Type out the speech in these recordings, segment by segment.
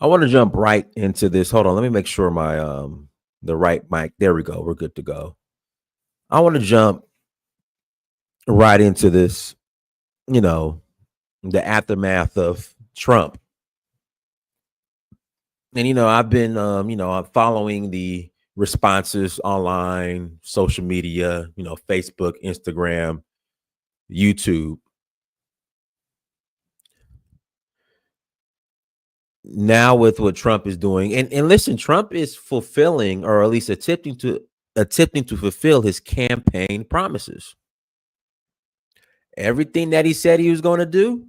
I want to jump right into this. Hold on, let me make sure my the right mic. There we go. We're good to go. I want to jump right into this, you know, the aftermath of Trump. And I've been I'm following the responses online, social media, Facebook, Instagram, YouTube. Now with what Trump is doing, and listen, Trump is fulfilling, or at least attempting to fulfill his campaign promises. Everything that he said he was going to do,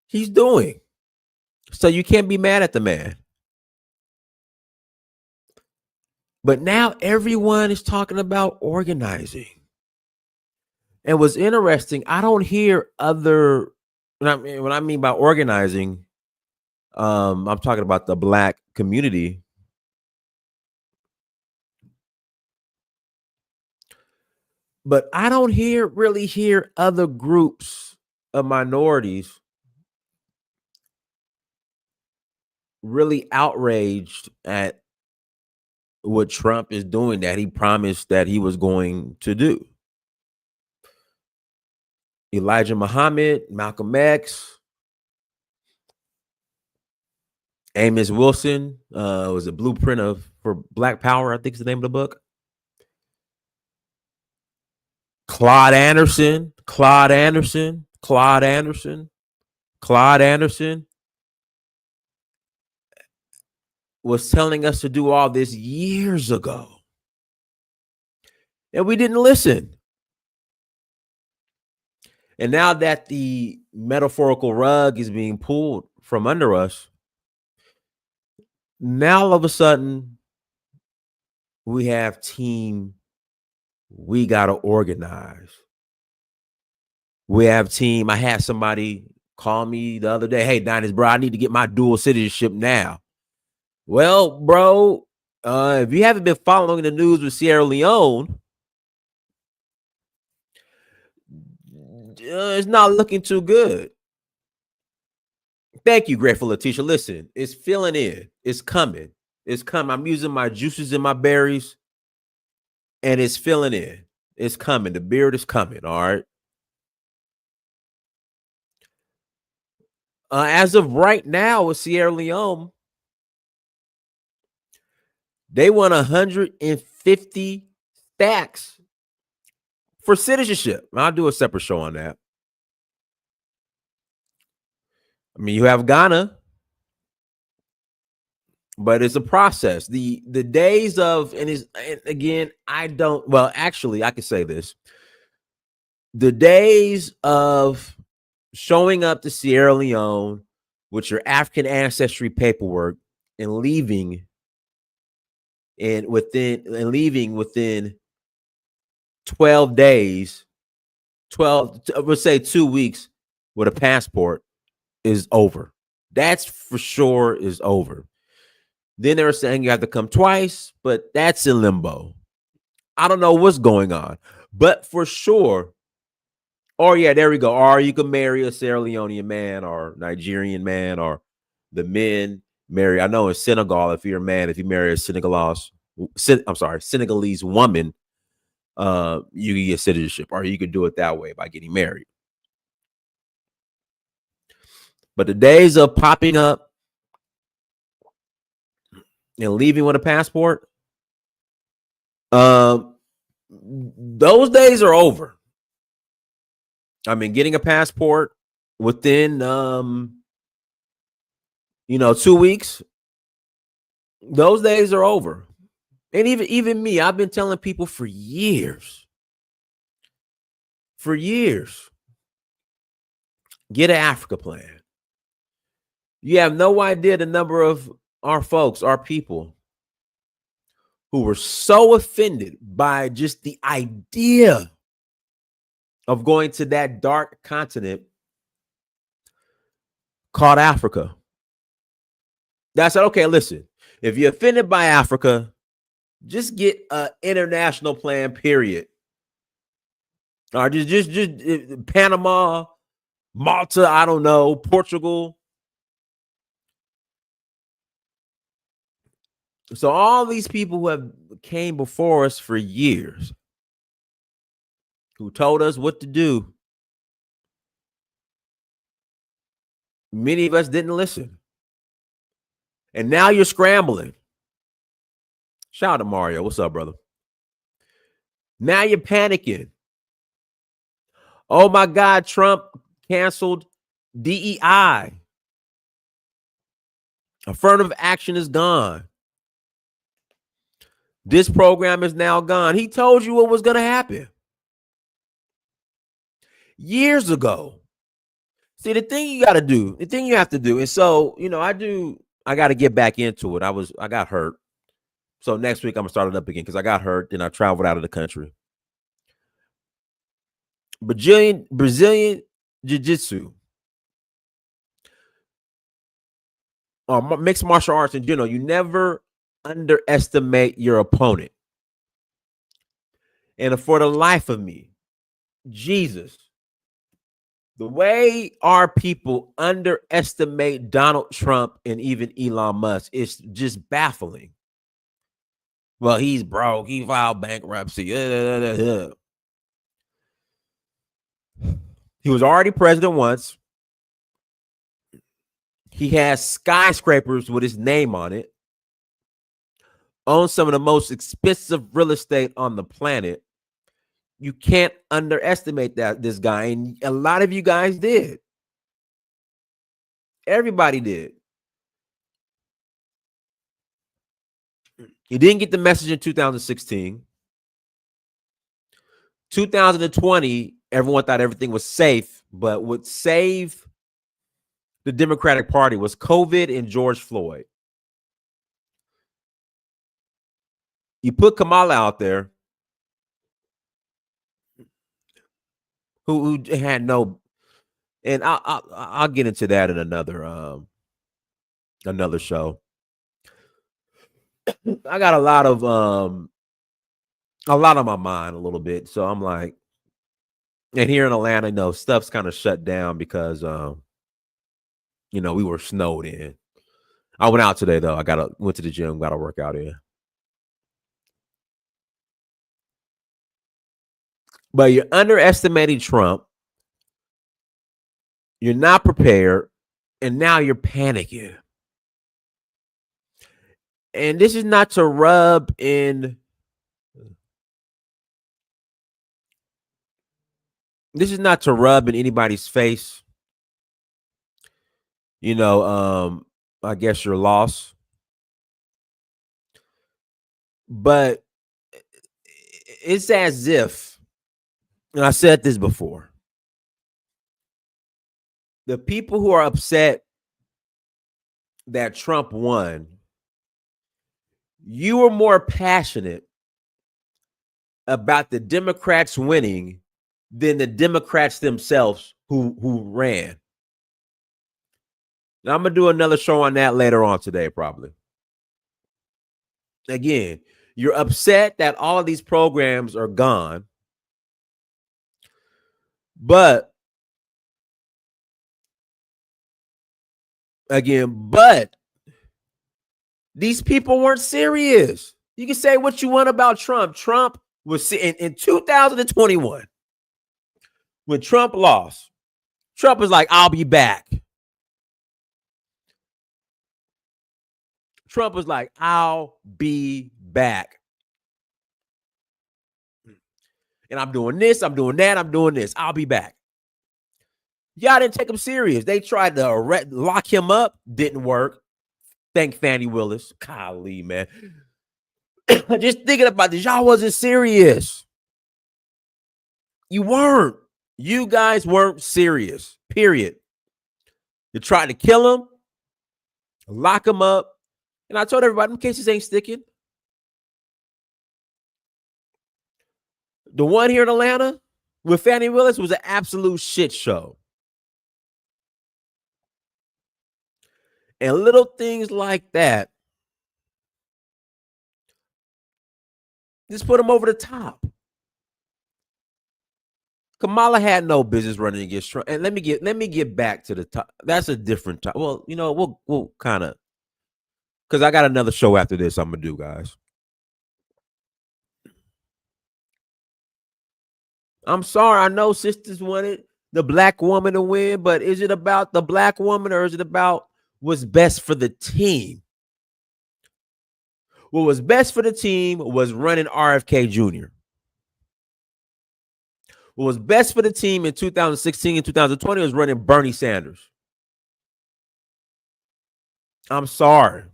he's doing. So you can't be mad at the man. But now everyone is talking about organizing. And what's interesting, I don't hear other when I mean by organizing, I'm talking about the Black community. But I don't really hear other groups of minorities really outraged at what Trump is doing that he promised that he was going to do. Elijah Muhammad, Malcolm X, Amos Wilson was a blueprint for Black Power, I think is the name of the book. Claude Anderson was telling us to do all this years ago. And we didn't listen. And now that the metaphorical rug is being pulled from under us, now all of a sudden we have team, we got to organize. We have team. I had somebody call me the other day. Hey, Dinus, bro, I need to get my dual citizenship now. Well, bro, if you haven't been following the news with Sierra Leone, it's not looking too good. Thank you, Grateful Letitia. Listen, it's filling in. It's coming. It's coming. I'm using my juices and my berries, and it's filling in. It's coming. The beard is coming. All right. As of right now, with Sierra Leone, they won 150 stacks for citizenship. I'll do a separate show on that. I mean, you have Ghana, but it's a process. The days of, and again, I don't, well, actually, I could say this. The days of showing up to Sierra Leone with your African ancestry paperwork and leaving within 12 days, let's say 2 weeks with a passport is over. That's for sure is over. Then they were saying you have to come twice, but that's in limbo. I don't know what's going on, but for sure. Oh yeah, there we go. Or you can marry a Sierra Leonean man or Nigerian man, or the men marry. I know in Senegal, if you're a man, if you marry a Senegalese woman, you can get citizenship, or you could do it that way by getting married. But the days of popping up and leaving with a passport, those days are over. I mean, getting a passport within 2 weeks, those days are over. And even me, I've been telling people for years, get an Africa plan. You have no idea the number of our folks, our people, who were so offended by just the idea of going to that dark continent called Africa. That's it. Okay, listen, if you're offended by Africa, just get an international plan, period. Or just Panama, Malta, I don't know, Portugal. So all these people who have came before us for years, who told us what to do, many of us didn't listen. And now you're scrambling. Shout out to Mario. What's up, brother? Now you're panicking. Oh my God, Trump canceled DEI. Affirmative action is gone. This program is now gone. He told you what was going to happen years ago. See, the thing you got to do, the thing you have to do, and so, I got to get back into it. I got hurt. So next week I'm going to start it up again because I got hurt and I traveled out of the country. Brazilian Jiu-Jitsu, or mixed martial arts in general, you never underestimate your opponent. And for the life of me, Jesus, the way our people underestimate Donald Trump and even Elon Musk is just baffling. Well, he's broke. He filed bankruptcy. He was already president once. He has skyscrapers with his name on it. Owns some of the most expensive real estate on the planet. You can't underestimate this guy. And a lot of you guys did. Everybody did. You didn't get the message in 2016. 2020, everyone thought everything was safe, but what saved the Democratic Party was COVID and George Floyd. You put Kamala out there, who had no, and I'll get into that in another show. I got a lot on my mind a little bit, so I'm like, and here in Atlanta, stuff's kind of shut down because we were snowed in. I went out today though. Went to the gym, got to work out in. But you're underestimating Trump. You're not prepared. And now you're panicking. And this is not to rub in. This is not to rub in anybody's face. I guess your loss. But it's as if, and I said this before, the people who are upset that Trump won, you were more passionate about the Democrats winning than the Democrats themselves who ran. Now, I'm going to do another show on that later on today, probably. Again, you're upset that all of these programs are gone. But these people weren't serious. You can say what you want about Trump. Trump was in 2021, when Trump lost, Trump was like, I'll be back. Trump was like, I'll be back. And I'm doing this, I'm doing that, I'm doing this. I'll be back. Y'all didn't take him serious. They tried to lock him up. Didn't work. Thank Fannie Willis. Golly, man. Just thinking about this, y'all wasn't serious. You weren't. You guys weren't serious. Period. You tried to kill him, lock him up. And I told everybody, them cases ain't sticking. The one here in Atlanta with Fannie Willis was an absolute shit show. And little things like that just put him over the top. Kamala had no business running against Trump. And let me get back to the top. That's a different top. Well, we'll kind of because I got another show after this I'm going to do, guys. I'm sorry. I know sisters wanted the black woman to win, but is it about the black woman or is it about what's best for the team? What was best for the team was running RFK Jr. What was best for the team in 2016 and 2020 was running Bernie Sanders. I'm sorry.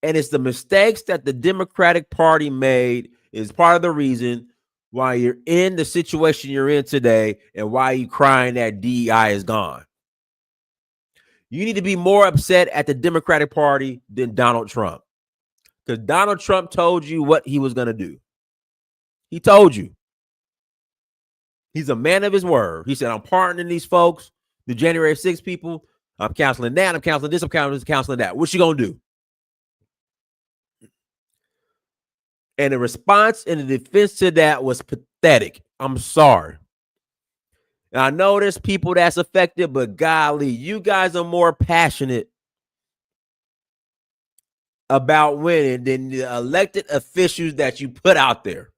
And it's the mistakes that the Democratic Party made is part of the reason why you're in the situation you're in today and why you crying that DEI is gone. You need to be more upset at the Democratic Party than Donald Trump. Because Donald Trump told you what he was going to do. He told you. He's a man of his word. He said, I'm pardoning these folks, the January 6 people. I'm counseling that. I'm counseling this. I'm counseling that. What you going to do? And the response and the defense to that was pathetic. I'm sorry. And I know there's people that's affected, but golly, you guys are more passionate about winning than the elected officials that you put out there.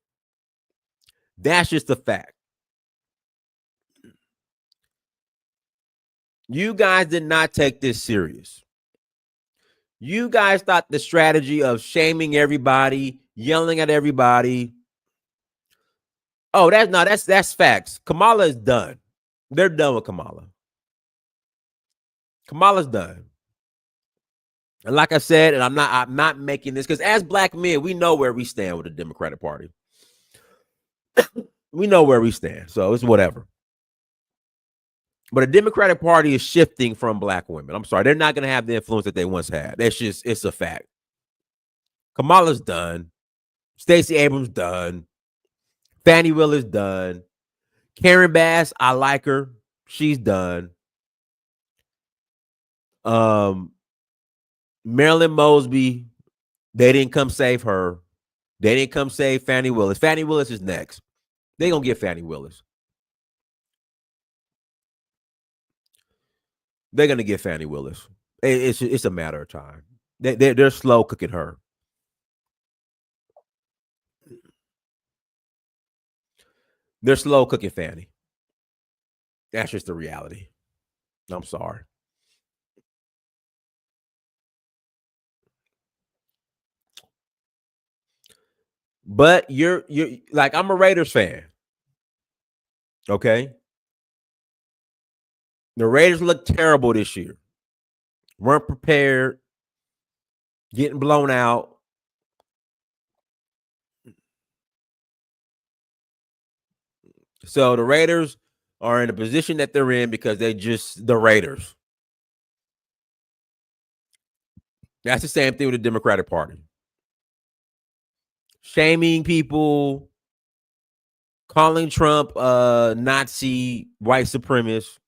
That's just a fact. You guys did not take this serious. You guys thought the strategy of shaming everybody, yelling at everybody. Oh, that's facts. Kamala is done. They're done with Kamala. Kamala's done. And like I said, and I'm not making this because as black men, we know where we stand with the Democratic Party. We know where we stand, so it's whatever. But the Democratic Party is shifting from black women. I'm sorry, they're not going to have the influence that they once had. It's a fact. Kamala's done. Stacey Abrams done. Fannie Willis done. Karen Bass, I like her. She's done. Marilyn Mosby, they didn't come save her. They didn't come save Fannie Willis. Fannie Willis is next. They're going to get Fannie Willis. They're going to get Fannie Willis. It's a matter of time. They're slow cooking her. They're slow cooking Fannie. That's just the reality. I'm sorry. But you're like, I'm a Raiders fan. Okay. The Raiders look terrible this year. Weren't prepared. Getting blown out. So the Raiders are in the position that they're in because they just the Raiders. That's the same thing with the Democratic Party. Shaming people, calling Trump Nazi, white supremacist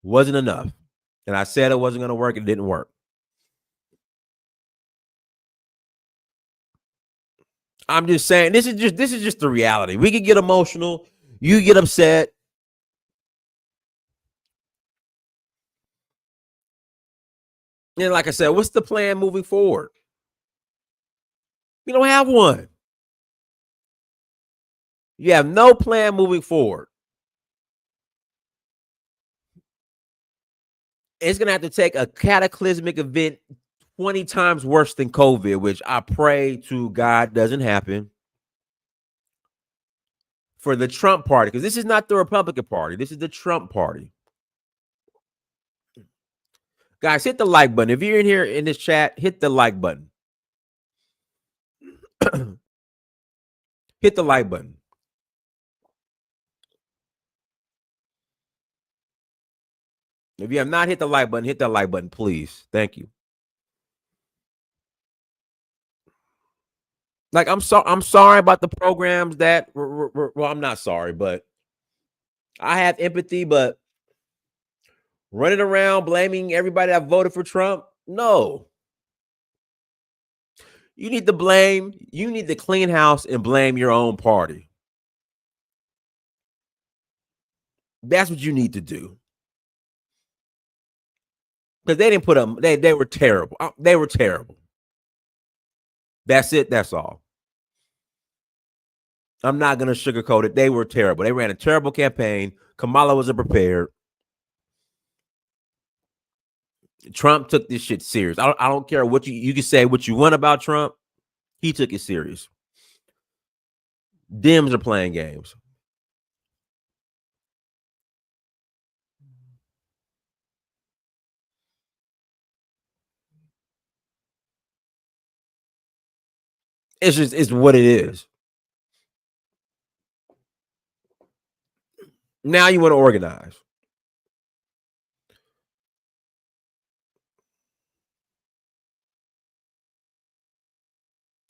wasn't enough. And I said it wasn't going to work. It didn't work. I'm just saying this is just the reality. We can get emotional. You get upset. And like I said, what's the plan moving forward? We don't have one. You have no plan moving forward. It's going to have to take a cataclysmic event 20 times worse than COVID, which I pray to God doesn't happen, for the Trump party, because this is not the Republican Party. This is the Trump party. Guys, hit the like button. If you're in here in this chat, hit the like button. Hit the like button. If you have not hit the like button, hit that like button, please. Thank you. Like, I'm sorry about the programs that well, I'm not sorry, but I have empathy, but running around blaming everybody that voted for Trump, no. You need to clean house and blame your own party. That's what you need to do. because they didn't put them. They were terrible. They were terrible. That's it. That's all. I'm not gonna sugarcoat it. They were terrible. They ran a terrible campaign. Kamala wasn't prepared. Trump took this shit serious. I don't care what you can say what you want about Trump. He took it serious. Dems are playing games. It's what it is. Now you want to organize.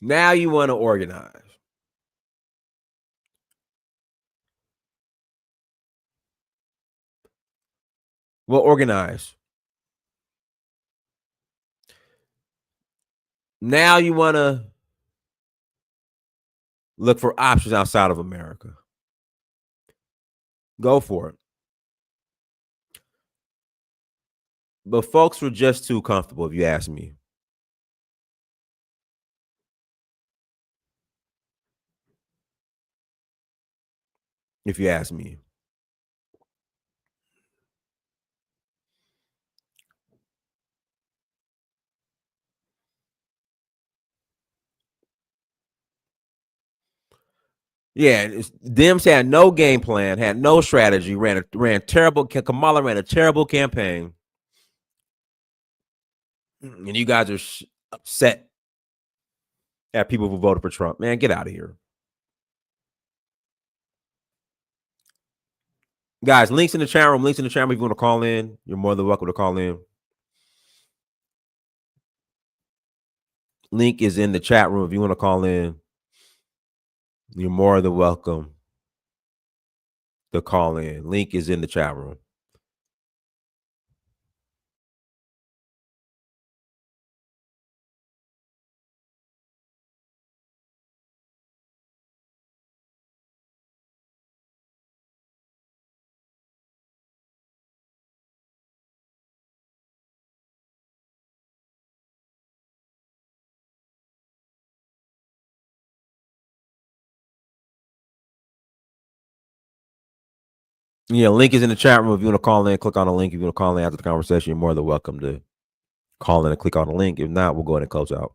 Now you want to organize. Well, organize. Now you want to look for options outside of America. Go for it. But folks were just too comfortable, if you ask me. If you ask me. Yeah, Dems had no game plan, had no strategy, ran terrible. Kamala ran a terrible campaign, and you guys are upset at people who voted for Trump. Man, get out of here, guys. Links in the chat room. Links in the chat room. If you want to call in, you're more than welcome to call in. Link is in the chat room. If you want to call in, you're more than welcome to call in. Link is in the chat room. Yeah, link is in the chat room. If you want to call in, click on the link. If you want to call in after the conversation, you're more than welcome to call in and click on the link. If not, we'll go ahead and close out.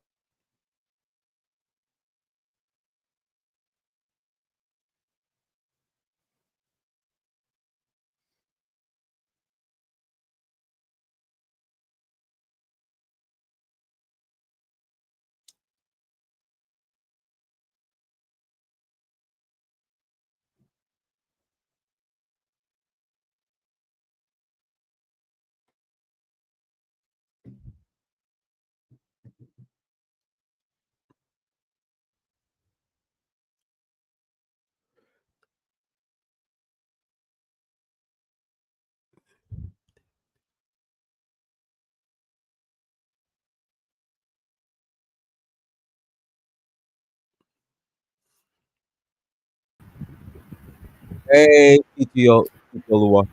Hey, PTO Lua.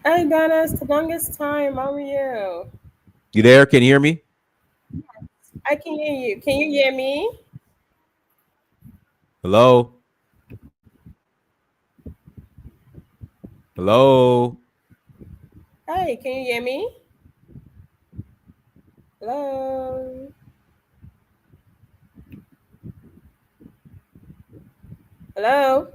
Hey Dennis, the longest time. How are you? You there? Can you hear me? I can hear you. Can you hear me? Hello? Hello? Hey, can you hear me? Hello? Hello?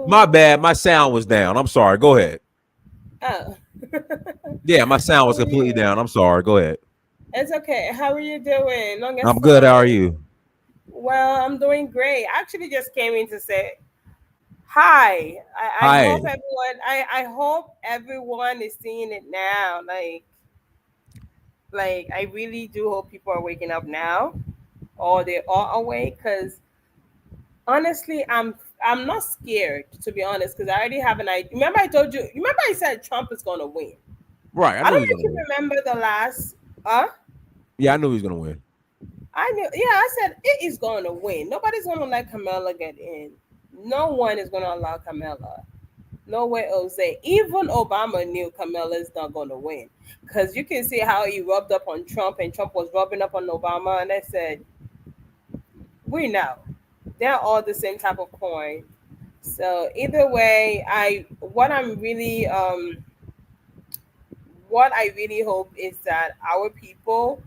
My Hello? bad. My sound was down. I'm sorry. Go ahead. Oh. Yeah, my sound How was are completely you? down. I'm sorry. Go ahead. It's okay. How are you doing? I'm Longest good. How are time. you? Well, I'm doing great. I actually just came in to say hi. I Hi. hope everyone I hope everyone is seeing it now. Like I really do hope people are waking up now or they are awake because honestly, I'm not scared to be honest because I already have an idea. Remember, I told you. Remember, I said Trump is gonna win. Right. I I knew don't he was know if going to you win. remember the last. Yeah, I knew he was going to win. I knew. Yeah, I said it is gonna win. Nobody's gonna let Kamala get in. No one is gonna allow Kamala. No way, Jose. Even Obama knew Kamala's not going to win, because you can see how he rubbed up on Trump, and Trump was rubbing up on Obama, and I said, we know they're all the same type of coin. So either way, I what I really hope is that our people,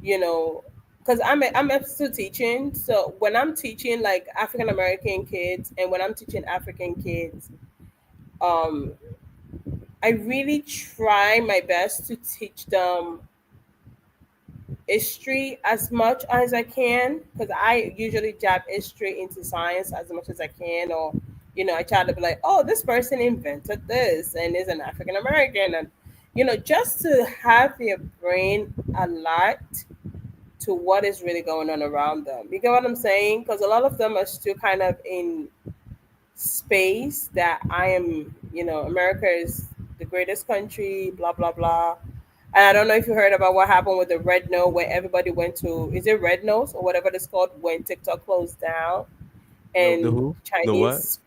you know, because I'm still teaching. So when I'm teaching like African American kids, and when I'm teaching African kids, um, I really try my best to teach them history as much as I can, because I usually jab history into science as much as I can, or I try to be like, oh, this person invented this and is an African American, and just to have their brain alert to what is really going on around them. You get what I'm saying? Because a lot of them are still kind of in space that I am, America is the greatest country, blah, blah, blah. And I don't know if you heard about what happened with the red note, where everybody went to, is it red notes or whatever it's called, when TikTok closed down The and who? The what? Chinese,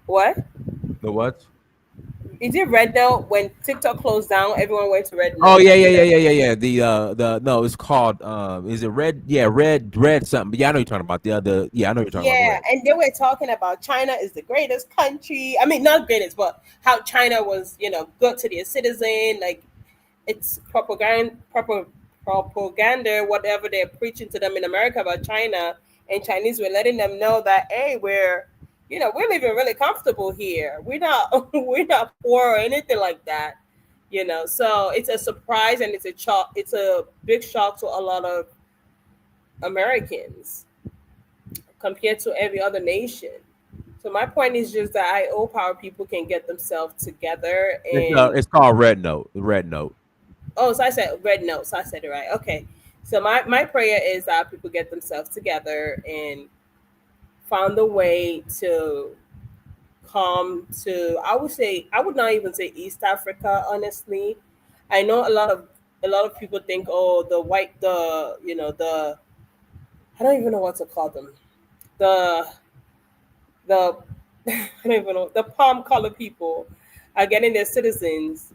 what? The what? Is it red note when TikTok closed down? Everyone went to red Oh note. yeah, I yeah, think yeah, that, yeah, yeah, yeah. The no, it's called is it red? Yeah, red something. Yeah, I know you're talking about the other. Yeah, I know you're talking about. Go yeah, ahead. and they were talking about China is the greatest country. I mean, not greatest, but how China was, good to their citizen, like it's propaganda, whatever they're preaching to them in America about China, and Chinese were letting them know that, hey, we're living really comfortable here. We're not we're not poor or anything like that. So it's a surprise, and it's a big shock to a lot of Americans compared to every other nation. So my point is just that I hope our people can get themselves together. And It's called red note. Red note. oh, so I said red note, so I said it right. Okay. So my prayer is that people get themselves together and found a way to come to, I would not even say East Africa, honestly. I know a lot of people think, oh, the white, the I don't even know what to call them. The the I don't even know, the palm color people are getting their citizens,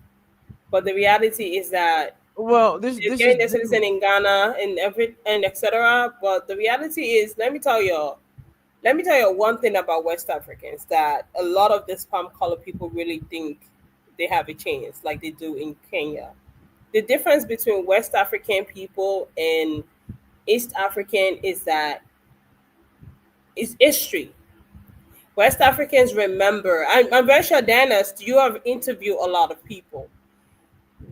but the reality is that Well, this they're this is getting their citizen in Ghana and etc. But the reality is, let me tell you one thing about West Africans, that a lot of these palm color people really think they have a chance, like they do in Kenya. The difference between West African people and East African is that it's history. West Africans remember. I'm very sure, Dennis, you have interviewed a lot of people.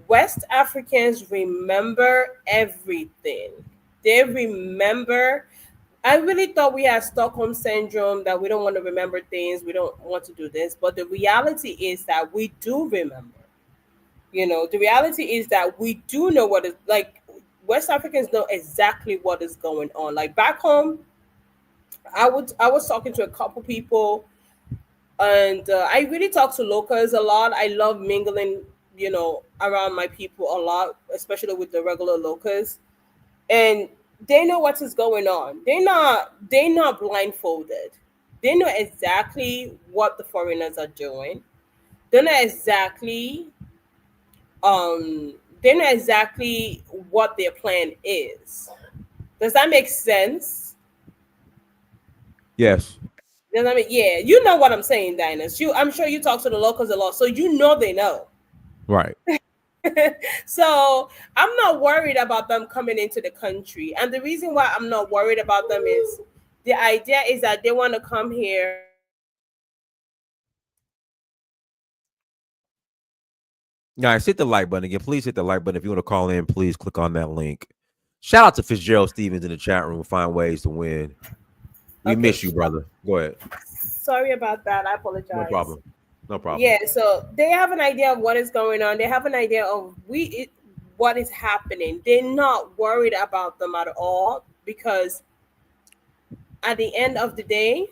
West Africans remember everything. They remember. I really thought we had Stockholm syndrome, that we don't want to remember things, we don't want to do this. But the reality is that we do remember. The reality is that we do know what is like. West Africans know exactly what is going on. Like back home, I was talking to a couple people, and I really talk to locals a lot. I love mingling, around my people a lot, especially with the regular locals, and they know what is going on. They're not blindfolded. They know exactly what the foreigners are doing. They know exactly um they know exactly what their plan is. Does that make sense? yes, Does that make Yeah, you know what I'm saying, Dinus. I'm sure you talk to the locals a lot, so you know they know. right. So I'm not worried about them coming into the country. And the reason why I'm not worried about them is the idea is that they want to come here. Guys, hit the like button again. Please hit the like button. If you want to call in, please click on that link. Shout out to Fitzgerald Stevens in the chat room. Find ways to win. We Okay, miss you, brother. Go ahead. sorry about that. I No apologize. problem. No problem. Yeah, so they have an idea of what is going on. They have an idea of what is happening. They're not worried about them at all, because at the end of the day,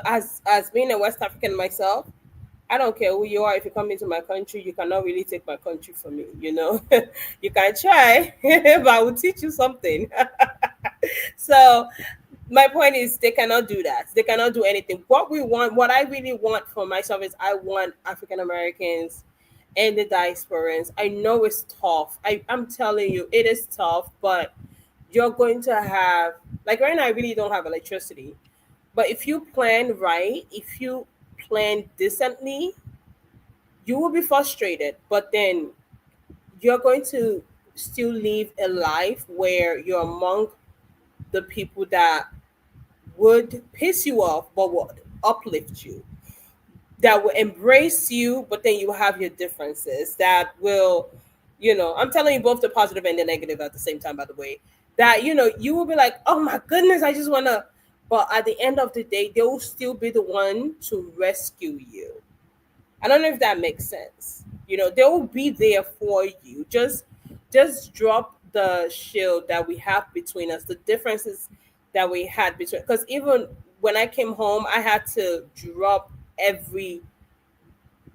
as being a West African myself, I don't care who you are. If you come into my country, you cannot really take my country from me. You can try, but I will teach you something. So my point is they cannot do that. They cannot do anything. What we want, what I really want for myself is I want African Americans and the diasporans. I know it's tough. I'm telling you, it is tough, but you're going to have, like right now, I really don't have electricity. But if you plan right, if you plan decently, you will be frustrated. But then you're going to still live a life where you're among the people that would piss you off but would uplift you, that will embrace you, but then you have your differences that will, I'm telling you both the positive and the negative at the same time, by the way, that, you will be like, oh my goodness, I just want to, but at the end of the day, they will still be the one to rescue you. I don't know if that makes sense. They will be there for you. Just drop the shield that we have between us, the differences that we had between, because even when I came home, I had to drop everything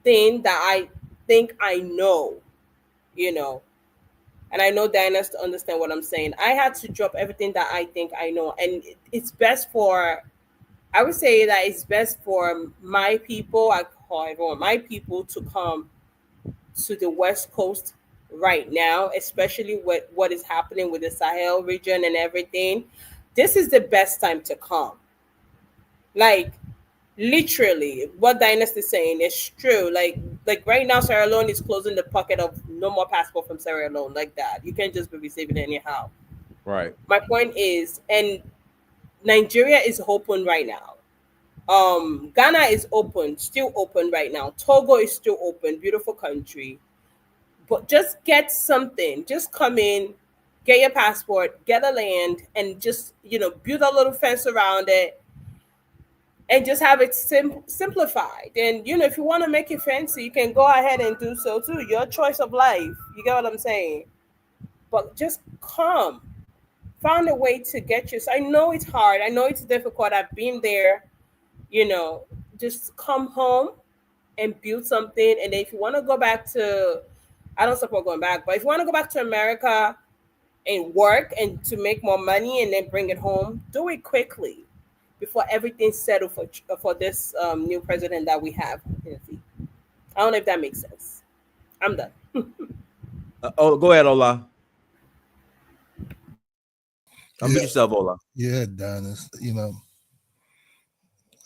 that I think I know, you know. And I know Diana to understand what I'm saying. I had to drop everything that I think I know. And it's best for, I would say that it's best for my people, I call everyone my people, to come to the West Coast right now, especially with what is happening with the Sahel region and everything. This is the best time to come. Like, literally, what Dynasty is saying is true. Like right now, Sierra Leone is closing the pocket of no more passport from Sierra Leone, like that. You can't just be receiving it anyhow. Right. My point is, and Nigeria is open right now. Ghana is open, still open right now. Togo is still open, beautiful country. But just get something. Just come in, get your passport, get a land, and just build a little fence around it, and just have it simplified. And if you want to make it fancy, you can go ahead and do so too. Your choice of life. You get what I'm saying? But just come, find a way to get you. So I know it's hard. I know it's difficult. I've been there. Just come home and build something. And then if you want to go back to, I don't support going back, but if you want to go back to America and work and to make more money and then bring it home, do it quickly before everything's settled for this new president that we have. I don't know if that makes sense. I'm done. Oh, go ahead, Ola. Unmute yourself, Ola. Yeah, Dan.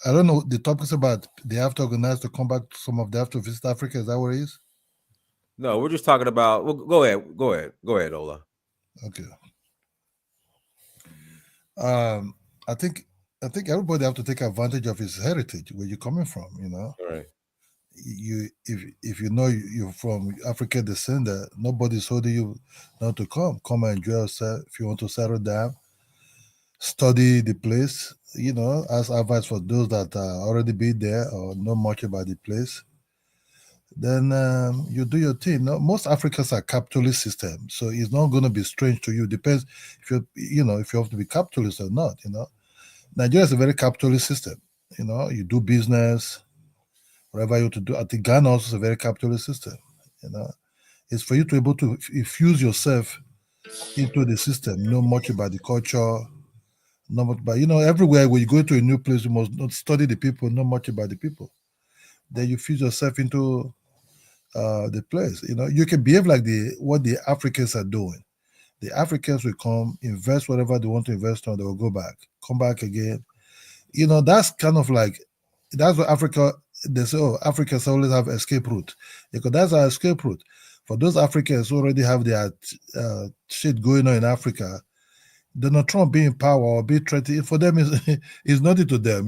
I don't know. The topic's about they have to organize to come back. Some of them have to visit Africa. Is that what it is? No, we're just talking about. Well, go ahead, Ola. Okay. I think everybody have to take advantage of his heritage, where you're coming from. All right. If you know you're from African descent, nobody's holding you not to come. Come and enjoy yourself. If you want to settle down, study the place. As advice for those that already been there or know much about the place. Then you do your thing. No, most Africans are capitalist system, so it's not going to be strange to you. Depends if if you have to be capitalist or not. Nigeria is a very capitalist system. You do business, whatever you have to do. I think Ghana also is a very capitalist system. It's for you to be able to infuse yourself into the system. Know much about the culture, know much about everywhere when you go to a new place, you must not study the people, know much about the people. Then you fuse yourself into the place. You can behave like what the Africans are doing. The Africans will come, invest whatever they want to invest on, they will go back, come back again. That's kind of like, that's what Africa, they say, oh, Africans always have escape route. Because that's our escape route. For those Africans who already have their shit going on in Africa, Donald Trump being in power or being threatened, for them is nothing to them,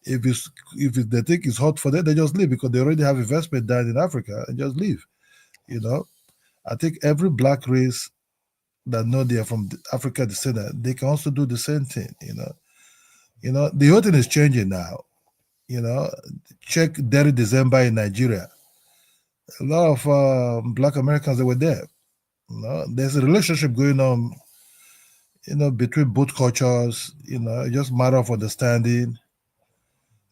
If they think it's hot for them, they just leave because they already have investment done in Africa and just leave. I think every black race that know they are from Africa descent, they can also do the same thing. The whole thing is changing now. Check Dirty December in Nigeria. A lot of black Americans that were there. There's a relationship going on. Between both cultures. Just matter of understanding.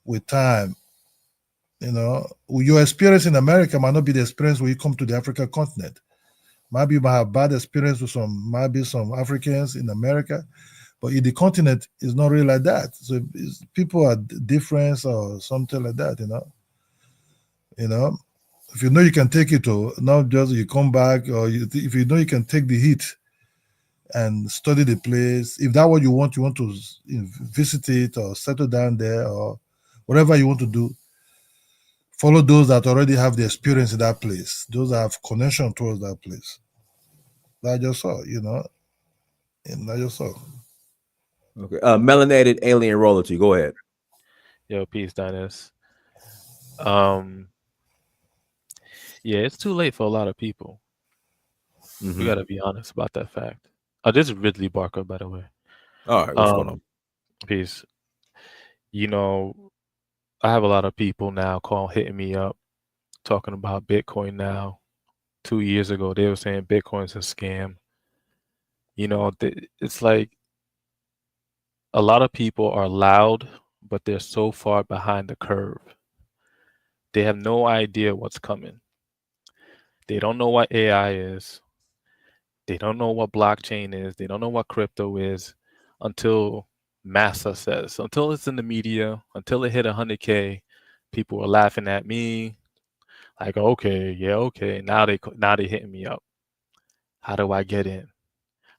With time, your experience in America might not be the experience when you come to the African continent. Maybe you might have bad experience with some Africans in America, But in the continent, it's not really like that. So people are different or something like that, You know, if you know you can take it, to not just you come back, or if you know you can take the heat and study the place. If that's what you want to visit it or settle down there or whatever you want to do. Follow those that already have the experience in that place. Those that have connection towards that place. That I just saw, and I just saw. Okay. Melanated alien royalty. Go ahead. Yo, peace, Dennis. Um, yeah, it's too late for a lot of people. Mhm. We gotta be honest about that fact. Oh, this is Ridley Barker, by the way. All right. What's going on? Peace. You know, I have a lot of people now hitting me up, talking about Bitcoin now. 2 years ago, they were saying Bitcoin's a scam. It's like a lot of people are loud, but they're so far behind the curve. They have no idea what's coming. They don't know what AI is. They don't know what blockchain is. They don't know what crypto is until Massa says. Until it's in the media, until it hit 100K, people are laughing at me. Like, okay, yeah, okay. Now they hitting me up. How do I get in?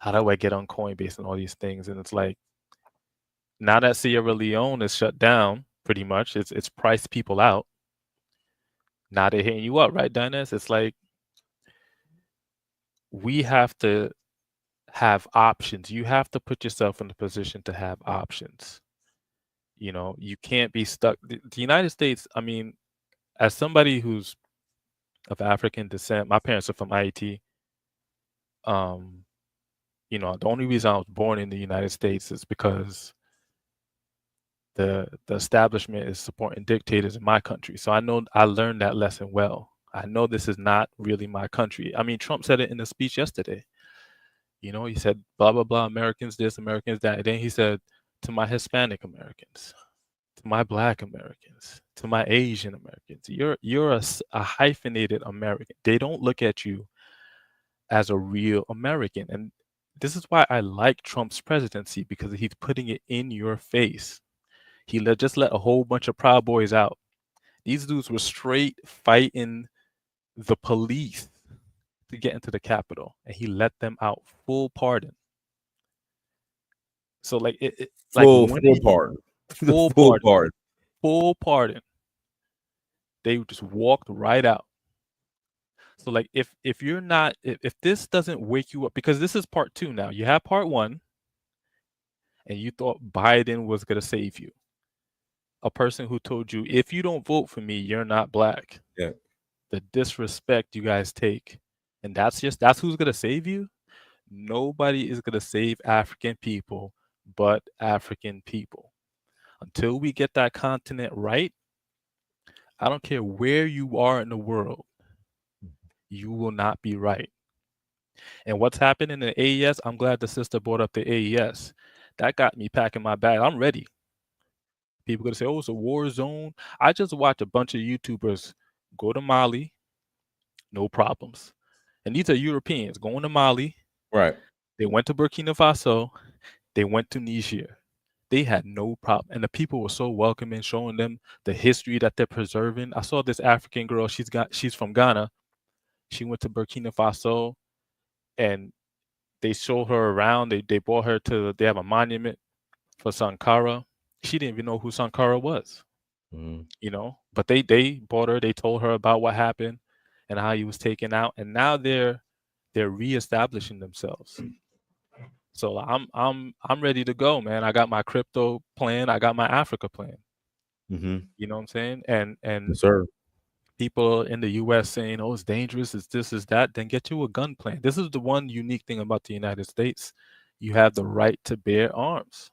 How do I get on Coinbase and all these things? And it's like, now that Sierra Leone is shut down, pretty much, it's priced people out. Now they're hitting you up, right, Dennis? It's like we have to have options. You have to put yourself in a position to have options. You can't be stuck. The United States, I mean, as somebody who's of African descent, my parents are from Haiti. The only reason I was born in the United States is because the establishment is supporting dictators in my country. So I learned that lesson well. I know this is not really my country. I mean, Trump said it in a speech yesterday. He said, blah, blah, blah, Americans this, Americans that. And then he said, to my Hispanic Americans, to my Black Americans, to my Asian Americans, you're a hyphenated American. They don't look at you as a real American. And this is why I like Trump's presidency, because he's putting it in your face. He just let a whole bunch of Proud Boys out. These dudes were straight fighting the police to get into the Capitol, and he let them out full pardon. So like Full pardon. Full Full pardon. pardon. Full pardon. They just walked right out. So like if you're not, if this doesn't wake you up, because this is part 2 now. You have part 1, and you thought Biden was gonna save you. A person who told you, if you don't vote for me, you're not Black. Yeah. The disrespect you guys take. And that's who's gonna save you? Nobody is gonna save African people but African people. Until we get that continent right, I don't care where you are in the world, you will not be right. And what's happening in the AES, I'm glad the sister brought up the AES. That got me packing my bag. I'm ready. People gonna say, oh, it's a war zone. I just watch a bunch of YouTubers go to Mali, no problems. And these are Europeans going to Mali. Right. They went to Burkina Faso. They went to Niger. They had no problem. And the people were so welcoming, showing them the history that they're preserving. I saw this African girl. She's from Ghana. She went to Burkina Faso, and they showed her around. They brought her they have a monument for Sankara. She didn't even know who Sankara was. But they brought her. They told her about what happened and how he was taken out. And now they're reestablishing themselves. So I'm ready to go, man. I got my crypto plan. I got my Africa plan. You know what I'm saying? And Yes, sir. people in the U.S. saying, "Oh, it's dangerous. It's this, is that." Then get you a gun plan. This is the one unique thing about the United States. You have the right to bear arms.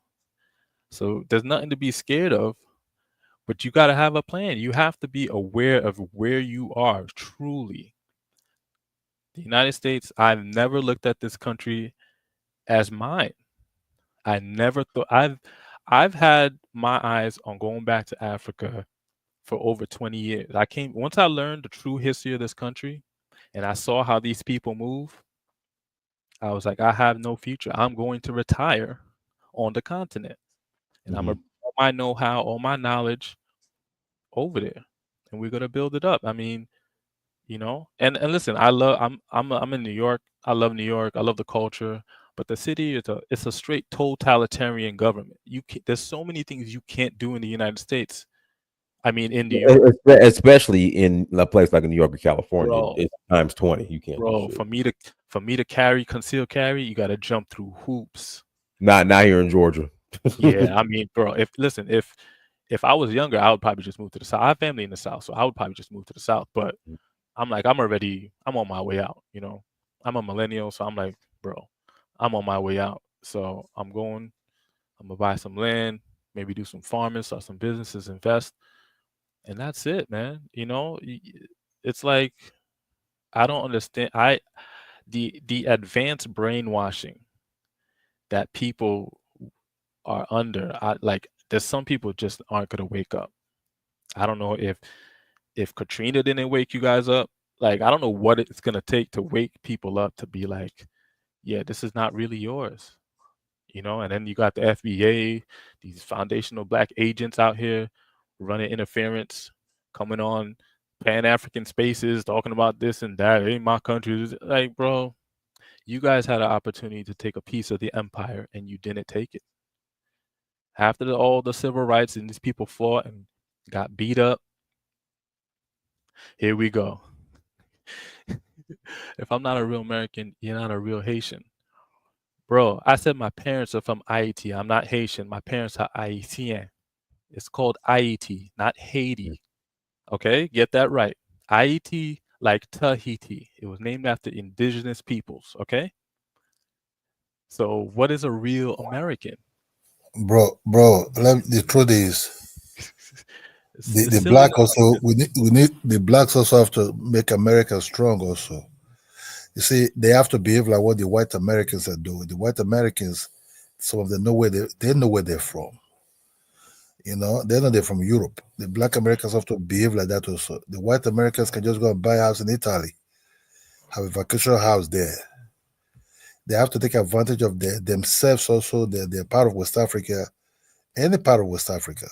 So there's nothing to be scared of. But you got to have a plan. You have to be aware of where you are truly. The United States, I've never looked at this country as mine. I never thought I've had my eyes on going back to Africa for over 20 years. Once I learned the true history of this country and I saw how these people move, I was like, I have no future. I'm going to retire on the continent. And I'm Mhm. gonna bring all my know-how, all my knowledge over there, and we're gonna build it up. I mean, and listen, I'm in New York. I love New York. I love the culture, but the city is it's a straight totalitarian government. There's so many things you can't do in the United States. I mean, in New York, Especially in a place like New York or California, bro, it's times 20. You can't do bro. shit. For me to carry conceal carry, you got to jump through hoops. Not here in Georgia. Yeah, I mean, bro. If I was younger, I would probably just move to the south. I have family in the south, so I would probably just move to the south. But I'm on my way out. I'm a millennial, so I'm like, bro, I'm on my way out. So I'm gonna buy some land, maybe do some farming, start some businesses, invest, and that's it, man. It's like I don't understand. The advanced brainwashing that people are under. There's some people just aren't gonna wake up. I don't know if Katrina didn't wake you guys up. Like, I don't know what it's gonna take to wake people up to be like, yeah, this is not really yours. And then you got the FBA, these foundational black agents out here running interference, coming on Pan-African spaces, talking about this and that. It ain't my country. It's like, bro, you guys had an opportunity to take a piece of the empire and you didn't take it. After all the civil rights and these people fought and got beat up, here we go. If I'm not a real American, you're not a real Haitian. Bro, I said my parents are from Haiti. I'm not Haitian. My parents are Haitien. It's called Haiti, not Haiti. Okay? Get that right. Haiti, like Tahiti. It was named after indigenous peoples. Okay? So, what is a real American? Bro. The truth is, It's the silly. black also we need the blacks also have to make America strong. Also, you see, they have to behave like what the white Americans are doing. The white Americans, some of them know where they know where they're from. They know they're from Europe. The black Americans have to behave like that also. The white Americans can just go and buy a house in Italy, have a vacation house there. They have to take advantage of themselves also. They're part of West Africa, any part of West Africa.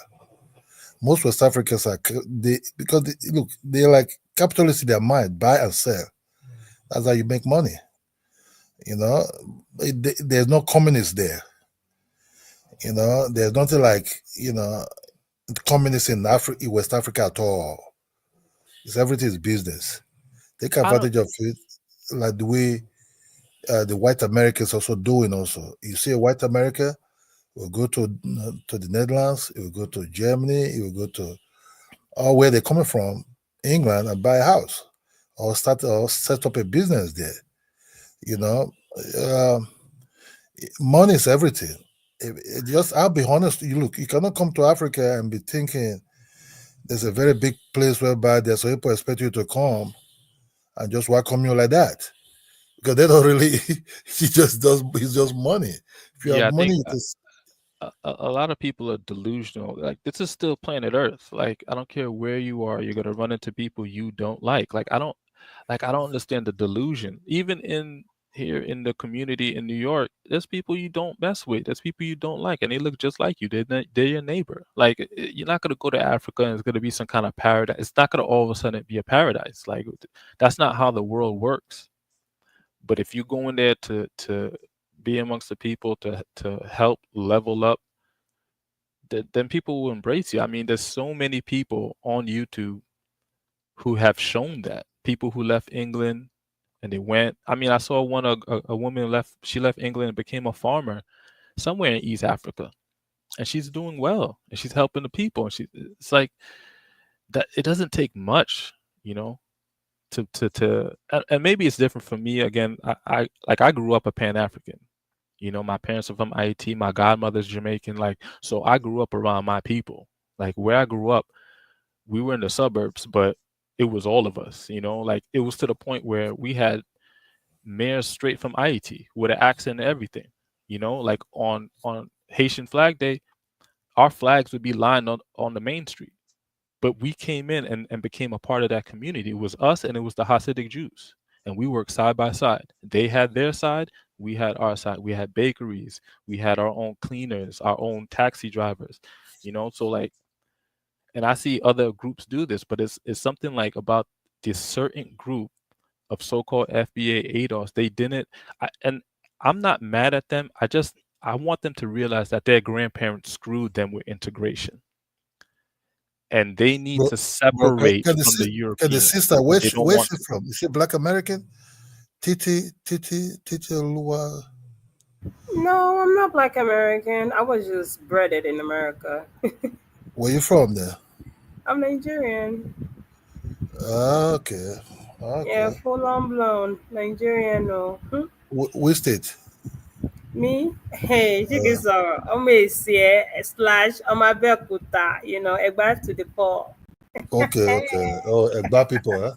Most West Africans are because look, they're like capitalists in their mind, buy and sell. That's how you make money. You know, there's no communists there. There's nothing like communists in Africa, West Africa at all. It's everything is business. Take I don't. advantage of it, like the way the white Americans also doing. Also, you see, a white America will go to the Netherlands, it will go to Germany, it will go to all where they're coming from, England, and buy a house or set up a business there. You know, Um money is everything. I'll be honest. You cannot come to Africa and be thinking there's a very big place whereby there's people expect you to come and just welcome you like that because they don't really. It's just money. If you have Yeah, I money, think it is. a lot of people are delusional. Like, this is still planet Earth. Like, I don't care where you are, you're gonna run into people you don't like. I don't understand the delusion. Even in here in the community in New York, there's people you don't mess with. There's people you don't like, and they look just like you. They're your neighbor. Like, you're not gonna go to Africa and it's gonna be some kind of paradise. It's not gonna all of a sudden be a paradise. Like, that's not how the world works. But if you go in there to be amongst the people to help level up, then people will embrace you. I mean, there's so many people on YouTube who have shown that. People who left England and they went. I mean, I saw a woman left. She left England and became a farmer somewhere in East Africa, and she's doing well and she's helping the people. And it's like that. It doesn't take much, you know, and maybe it's different for me. Again, I grew up a Pan African. My parents are from Haiti. My godmother's Jamaican. Like, so I grew up around my people. Like, where I grew up, we were in the suburbs, but it was all of us. Like, it was to the point where we had mayors straight from Haiti with an accent and everything. Like on Haitian Flag Day, our flags would be lined on the main street. But we came in and became a part of that community. It was us and it was the Hasidic Jews. and we worked side by side. They had their side, we had our side. We had bakeries, we had our own cleaners, our own taxi drivers, so like, and I see other groups do this, but it's something like about this certain group of so-called FBA ADOS. They didn't, and I'm not mad at them. I want them to realize that their grandparents screwed them with integration, and they need Bro, to bro, separate from the can the Europeans. sister, They don't where's want she to. from? Is she Black American? Titi Lua. No, I'm not Black American. I was just bred in America. Where you from there? I'm Nigerian. Okay. Yeah, Okay. full on blown Nigerian. No. Which state? Me? Hey, Jigisaw. I'm a slash on my Bekuta, back to the core. Okay. Oh, Egba people, huh?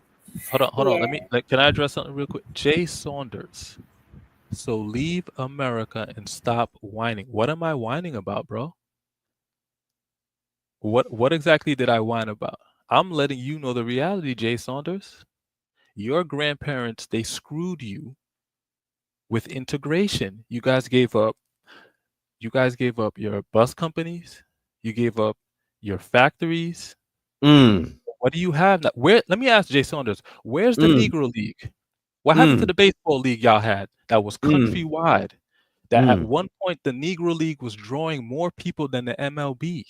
Hold on. Yeah. Can I address something real quick? Jay Saunders. So leave America and stop whining. What am I whining about, bro? What exactly did I whine about? I'm letting you know the reality, Jay Saunders. Your grandparents, they screwed you with integration. You guys gave up your bus companies, you gave up your factories. What do you have now? Let me ask Jay Saunders, where's the Negro League? What happened to the baseball league y'all had that was countrywide? That at one point the Negro League was drawing more people than the MLB.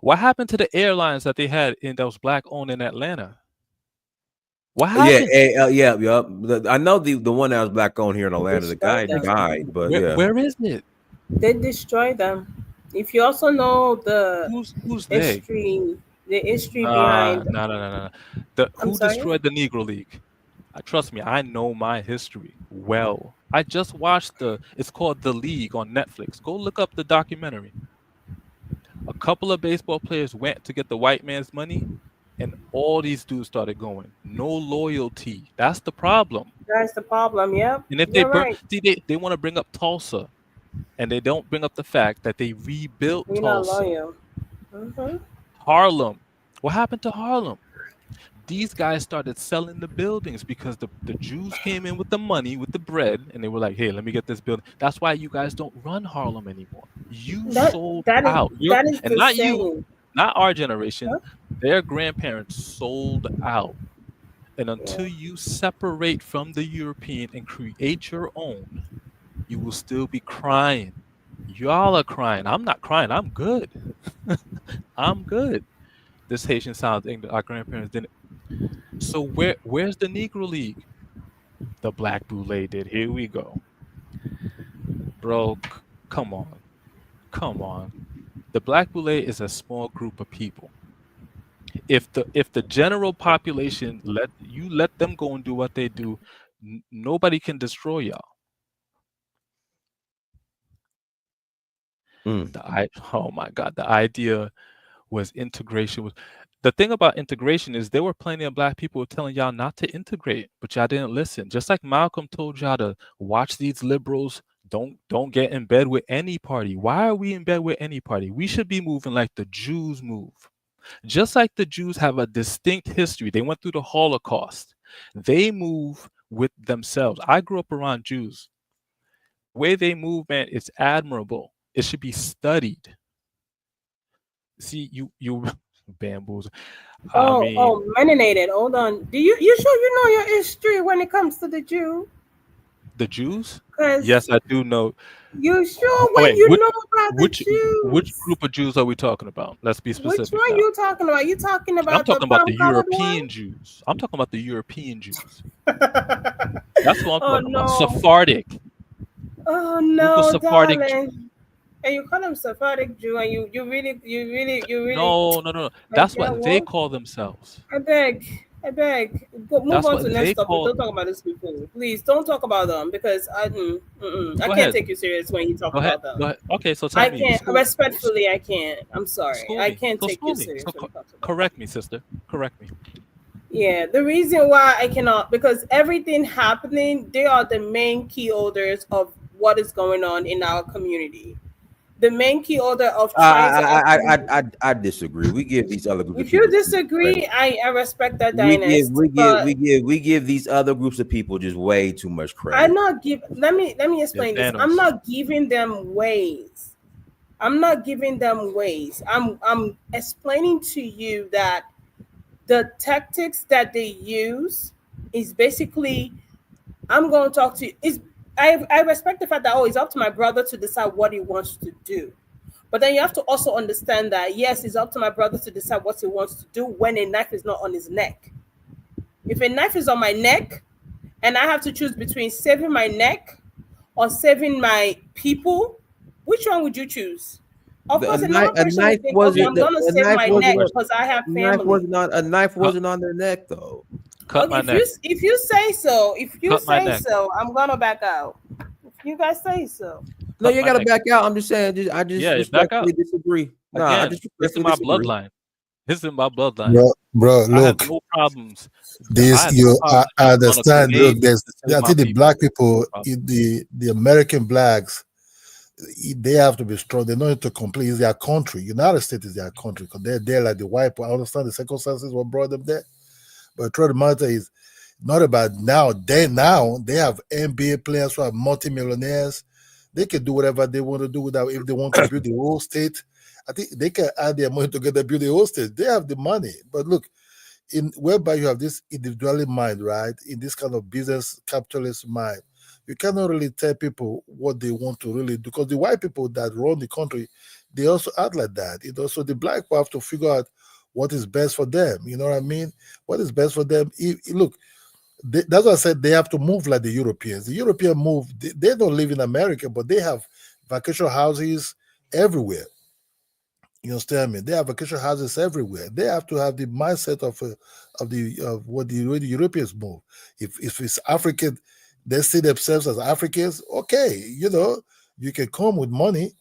What happened to the airlines that they had that was black owned in Atlanta? What happened? Yeah. I know the one that was black owned here in Atlanta. The guy Destroyed them. died, but yeah. Where is it? They destroyed them. If you also know the Who's they? history behind. No. I'm Who sorry? destroyed the Negro League? Trust me, I know my history well. I just watched it's called The League on Netflix. Go look up the documentary. A couple of baseball players went to get the white man's money, and all these dudes started going. No loyalty. That's the problem. That's the problem. Yep. And if You're right. they want to bring up Tulsa, and they don't bring up the fact that they rebuilt We're not Tulsa. loyal. Mm-hmm. Harlem. What happened to Harlem? These guys started selling the buildings because the Jews came in with the money, with the bread, and they were like, hey, let me get this building. That's why you guys don't run Harlem anymore. You sold out. That is and the not same. you, not our generation. Huh? Their grandparents sold out. And until you separate from the European and create your own, you will still be crying. Y'all are crying. I'm not crying. I'm good. I'm good. This Haitian sound thing that our grandparents didn't. So where's the Negro League? The Black Boule did. Here we go. Bro, come on. The Black Boule is a small group of people. If the general population let them go and do what they do, nobody can destroy y'all. Oh my God, the idea was integration. The thing about integration is there were plenty of black people telling y'all not to integrate, but y'all didn't listen. Just like Malcolm told y'all to watch these liberals, don't get in bed with any party. Why are we in bed with any party? We should be moving like the Jews move. Just like the Jews have a distinct history. They went through the Holocaust. They move with themselves. I grew up around Jews. The way they move, man, it's admirable. It should be studied. See, you bamboozle. Melanated. Hold on. Do you sure you know your history when it comes to the Jew? The Jews? 'Cause Yes, I do know. You sure when you know about the Jews? Which group of Jews are we talking about? Let's be specific. Which one you talking about? You talking about? I'm talking about the brown-colored European one? Jews. I'm talking about the European Jews. That's what I'm talking about. no. Sephardic. Oh Group no, of Sephardic Jews. darling. And you call them Sephardic Jew, and you really. No. That's what they call themselves. I beg. Move on to the next topic. Don't talk about this people. Please don't talk about them because I can't take you serious when you talk about them. Go ahead. Okay, so tell me. I can't. Respectfully, I can't. I'm sorry. I can't take you serious. Correct me, sister. Correct me. Yeah, the reason why I cannot, because everything happening, they are the main key holders of what is going on in our community. the main key order of I trying to I, actually. I disagree. We give these other groups of If you people too much disagree, credit. I respect that, Dynast. But We give these other groups of people just way too much I'm credit. not give. Let me Yeah, explain this. I'm Thanos. not giving them ways. I'm not giving them ways. I'm explaining to you that the tactics that they use is basically, I'm going to talk to you. Is I respect the fact that, oh, it's up to my brother to decide what he wants to do. But then you have to also understand that, yes, it's up to my brother to decide what he wants to do when a knife is not on his neck. If a knife is on my neck and I have to choose between saving my neck or saving my people, which one would you chouse? Of The, course, a normal a person knife would think, okay, wasn't I'm going to a save knife my wasn't neck Question. because I have knife family. wasn't on a knife Cut, wasn't on their neck though. cut Okay, my neck. if you say so, Cut my neck. I'm gonna back out. If you guys say so. No, Cut you my gotta neck. back out. I'm just saying. I just Yeah, back out. respectfully disagree. Nah, I Again, just this is respectfully my disagree. bloodline. This is my bloodline. Bro, I have look, no problems. I this have no you problems I jumping on a understand. Look, grenade there's to save I my think the people. black No people, problem. the American blacks, they have to be strong. They don't need to complain. It's their country. United States is their country because they're there like the white people. I understand the circumstances what brought them there, but the truth of the matter is not about now. Now they have NBA players who are multimillionaires. They can do whatever they want to do without. If they want to build the whole state, I think they can add their money together, build the whole state. They have the money. But look, in whereby you have this individuality mind, right? In this kind of business capitalist mind, you cannot really tell people what they want to really do because the white people that run the country, they also act like that. So the black people have to figure out what is best for them. You know what I mean? What is best for them? Look, that's why I said they have to move like the Europeans. The European move, they don't live in America, but they have vacation houses everywhere. You understand me? They have vacation houses everywhere. They have to have the mindset of what the way the Europeans move. If it's African, they see themselves as Africans. Okay, you can come with money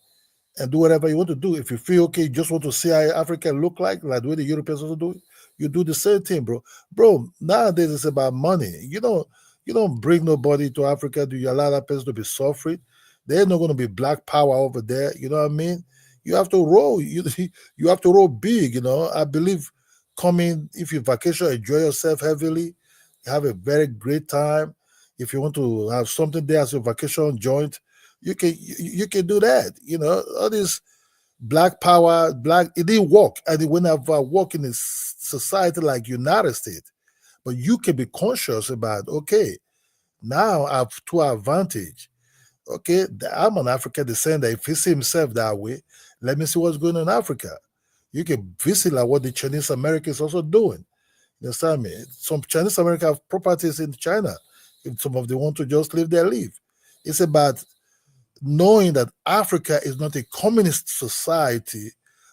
and do whatever you want to do. If you feel okay, you just want to see how Africa look like the way the Europeans also do it, you do the same thing, bro. Bro, nowadays it's about money. You don't bring nobody to Africa. Do you allow that person to be suffering? There's not going to be black power over there. You know what I mean? You have to roll. You have to roll big. I believe coming if you vacation, enjoy yourself heavily, have a very great time. If you want to have something there as your vacation joint, you can do that. All this black power, it didn't work, and it will never work in a society like United States. But you can be conscious about, okay, now I have two advantage. Okay, I'm an African descendant. If he see himself that way, let me see what's going on in Africa. You can visit like what the Chinese Americans also doing. You understand me? Some Chinese Americans have properties in China. If some of them want to just live there, live. It's about knowing that Africa is not a communist society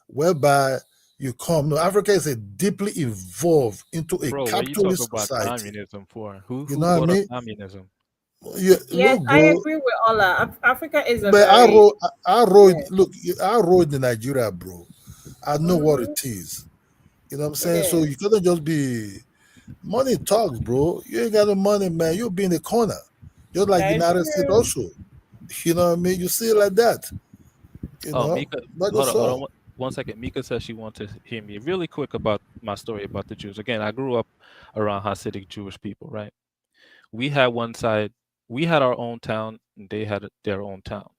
whereby you come. No, Africa is a deeply evolved into a Bro, what you talk capitalist about society. communism for? Who You who know what I brought up mean? communism? Yes, Look, I bro. agree with Ola. Africa is a But I very, rode, I rode. yes. Look, I rode in Nigeria, bro. I know what Mm-hmm. it is. You know what I'm It saying? So you is. couldn't just be money talks, bro. You ain't got no money, man. You'll be in the corner, just like That is United States true. also. You know what I mean? You see it like that. Oh, Mika, But hold that's on, hold on. all. One second. Mika says she wants to hear me really quick about my story about the Jews. Again, I grew up around Hasidic Jewish people, right? We had one side, we had our own town, and they had their own town.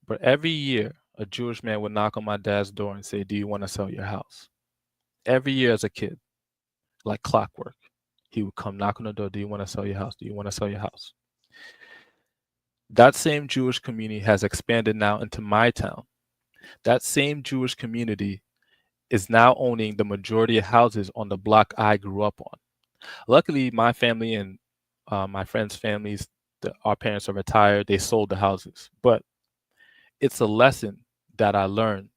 But every year, a Jewish man would knock on my dad's door and say, "Do you want to sell your house?" Every year as a kid, like clockwork. He would come knock on the door, "Do you want to sell your house? Do you want to sell your house?" That same Jewish community has expanded now into my town. That same Jewish community is now owning the majority of houses on the block I grew up on. Luckily, my family and my friends' families, our parents are retired, they sold the houses. But it's a lesson that I learned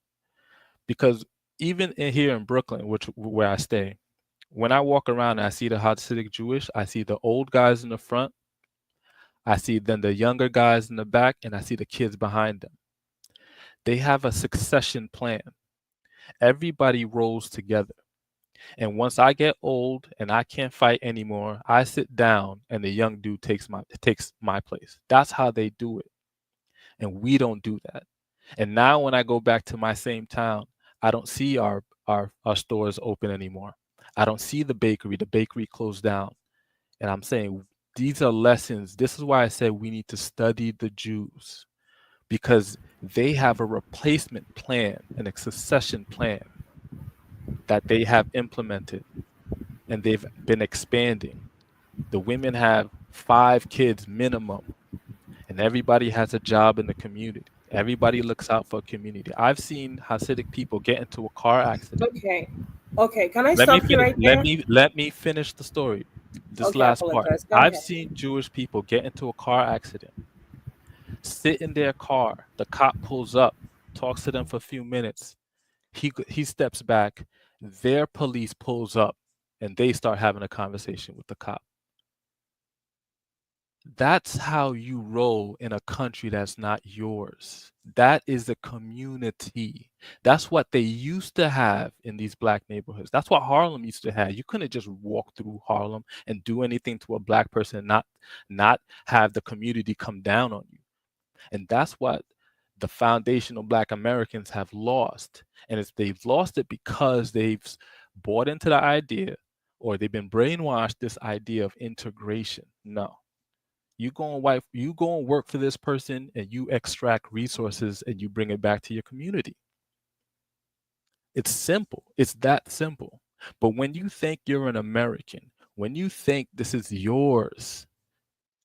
because even here in Brooklyn, where I stay, when I walk around and I see the Hasidic Jewish, I see the old guys in the front, I see then the younger guys in the back, and I see the kids behind them. They have a succession plan. Everybody rolls together. And once I get old and I can't fight anymore, I sit down and the young dude takes my place. That's how they do it. And we don't do that. And now when I go back to my same town, I don't see our stores open anymore. I don't see the bakery. The bakery closed down. And I'm saying these are lessons. This is why I said we need to study the Jews, because they have a replacement plan and a succession plan that they have implemented, and they've been expanding. The women have 5 kids minimum, and everybody has a job in the community. Everybody looks out for community. I've seen Hasidic people get into a car accident. Okay. Okay. Can I Let me stop you finish. right there? Let me finish the story. This Okay, I last part. apologize. Go I've ahead. seen Jewish people get into a car accident, sit in their car. The cop pulls up, talks to them for a few minutes. He steps back. Their police pulls up, and they start having a conversation with the cop. That's how you roll in a country that's not yours. That is the community. That's what they used to have in these black neighborhoods. That's what Harlem used to have. You couldn't just walk through Harlem and do anything to a black person and not have the community come down on you. And that's what the foundational black Americans have lost. And they've lost it because they've bought into the idea, or they've been brainwashed this idea of integration. No. You go and work for this person, and you extract resources and you bring it back to your community. It's simple. It's that simple. But when you think you're an American, when you think this is yours,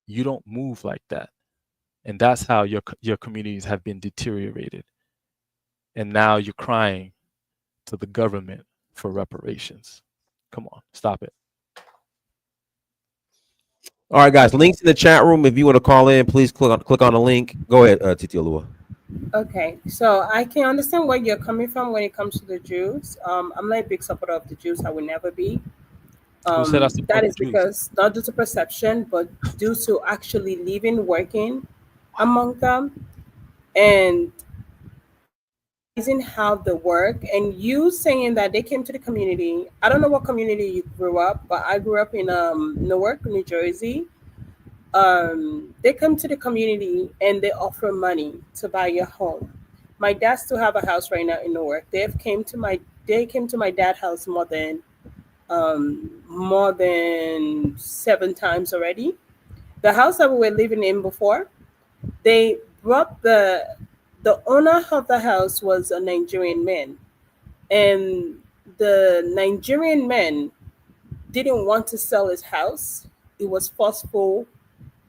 you don't move like that. And that's how your communities have been deteriorated. And now you're crying to the government for reparations. Come on, stop it. All right, guys. Links in the chat room. If you want to call in, please click on the link. Go ahead, Titi Olua. Okay, so I can understand where you're coming from when it comes to the Jews. I'm not a big supporter of the Jews. I will never be. Who said I support That the is Jews? because not due to perception, but due to actually living, working among them, and realizing how they work. And you saying that they came to the community. I don't know what community you grew up, but I grew up in Newark, New Jersey. They come to the community and they offer money to buy your home. My dad still have a house right now in Newark. They came to my dad's house more than 7 times already. The house that we were living in before, they brought the owner of the house was a Nigerian man, and the Nigerian man didn't want to sell his house. It was forceful.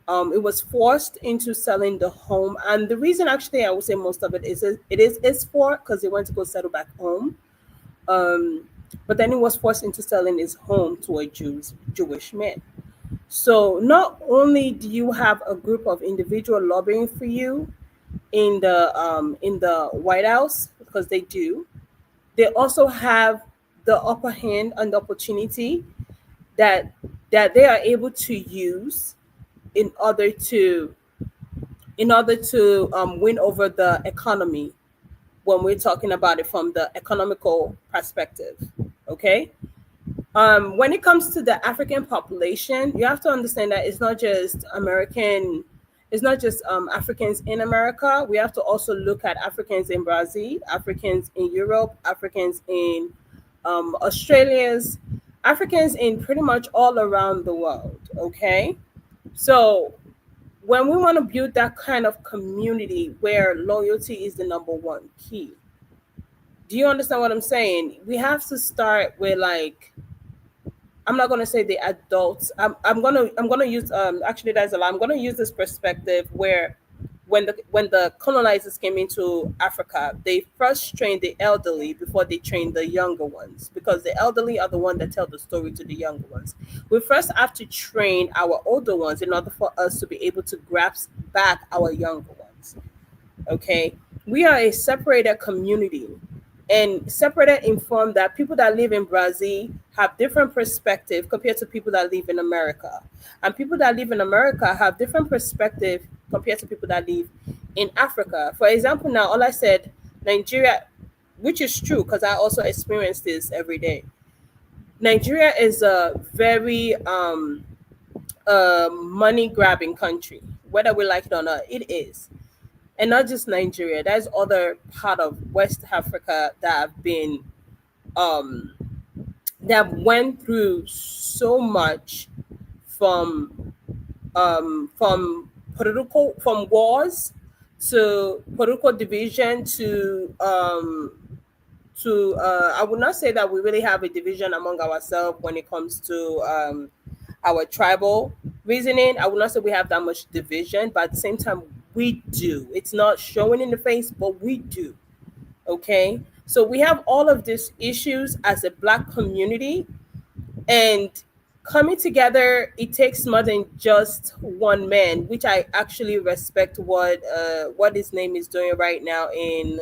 It was forced into selling the home, and the reason actually I would say most of it is for because they went to go settle back home. Um, but then he was forced into selling his home to a Jewish man. So not only do you have a group of individual lobbying for you in the White House, because they do, they also have the upper hand and the opportunity that they are able to use in order to win over the economy when we're talking about it from the economical perspective. Okay. When it comes to the African population, you have to understand that it's not just American, it's not just Africans in America. We have to also look at Africans in Brazil, Africans in Europe, Africans in Australia's, Africans in pretty much all around the world. Okay. So when we want to build that kind of community where loyalty is the number one key, do you understand what I'm saying? We have to start with, like, I'm not gonna say the adults. I'm gonna use actually that's a lie. I'm gonna use this perspective where when the colonizers came into Africa, they first trained the elderly before they trained the younger ones, because the elderly are the one that tell the story to the younger ones. We first have to train our older ones in order for us to be able to grasp back our younger ones. Okay, we are a separated community, and separated informed that people that live in Brazil have different perspective compared to people that live in America, and people that live in America have different perspective compared to people that live in Africa. For example, now all I said Nigeria, which is true because I also experience this every day. Nigeria is a very money grabbing country, whether we like it or not. It is. and not just Nigeria. There's other part of West Africa that have been um that went through so much from from wars to political division to I would not say that we really have a division among ourselves when it comes to our tribal reasoning. I would not say we have that much division, but at the same time we do. It's not showing in the face, but we do. Okay, so we have all of these issues as a black community, and coming together, it takes more than just one man, which I actually respect what his name is doing right now in,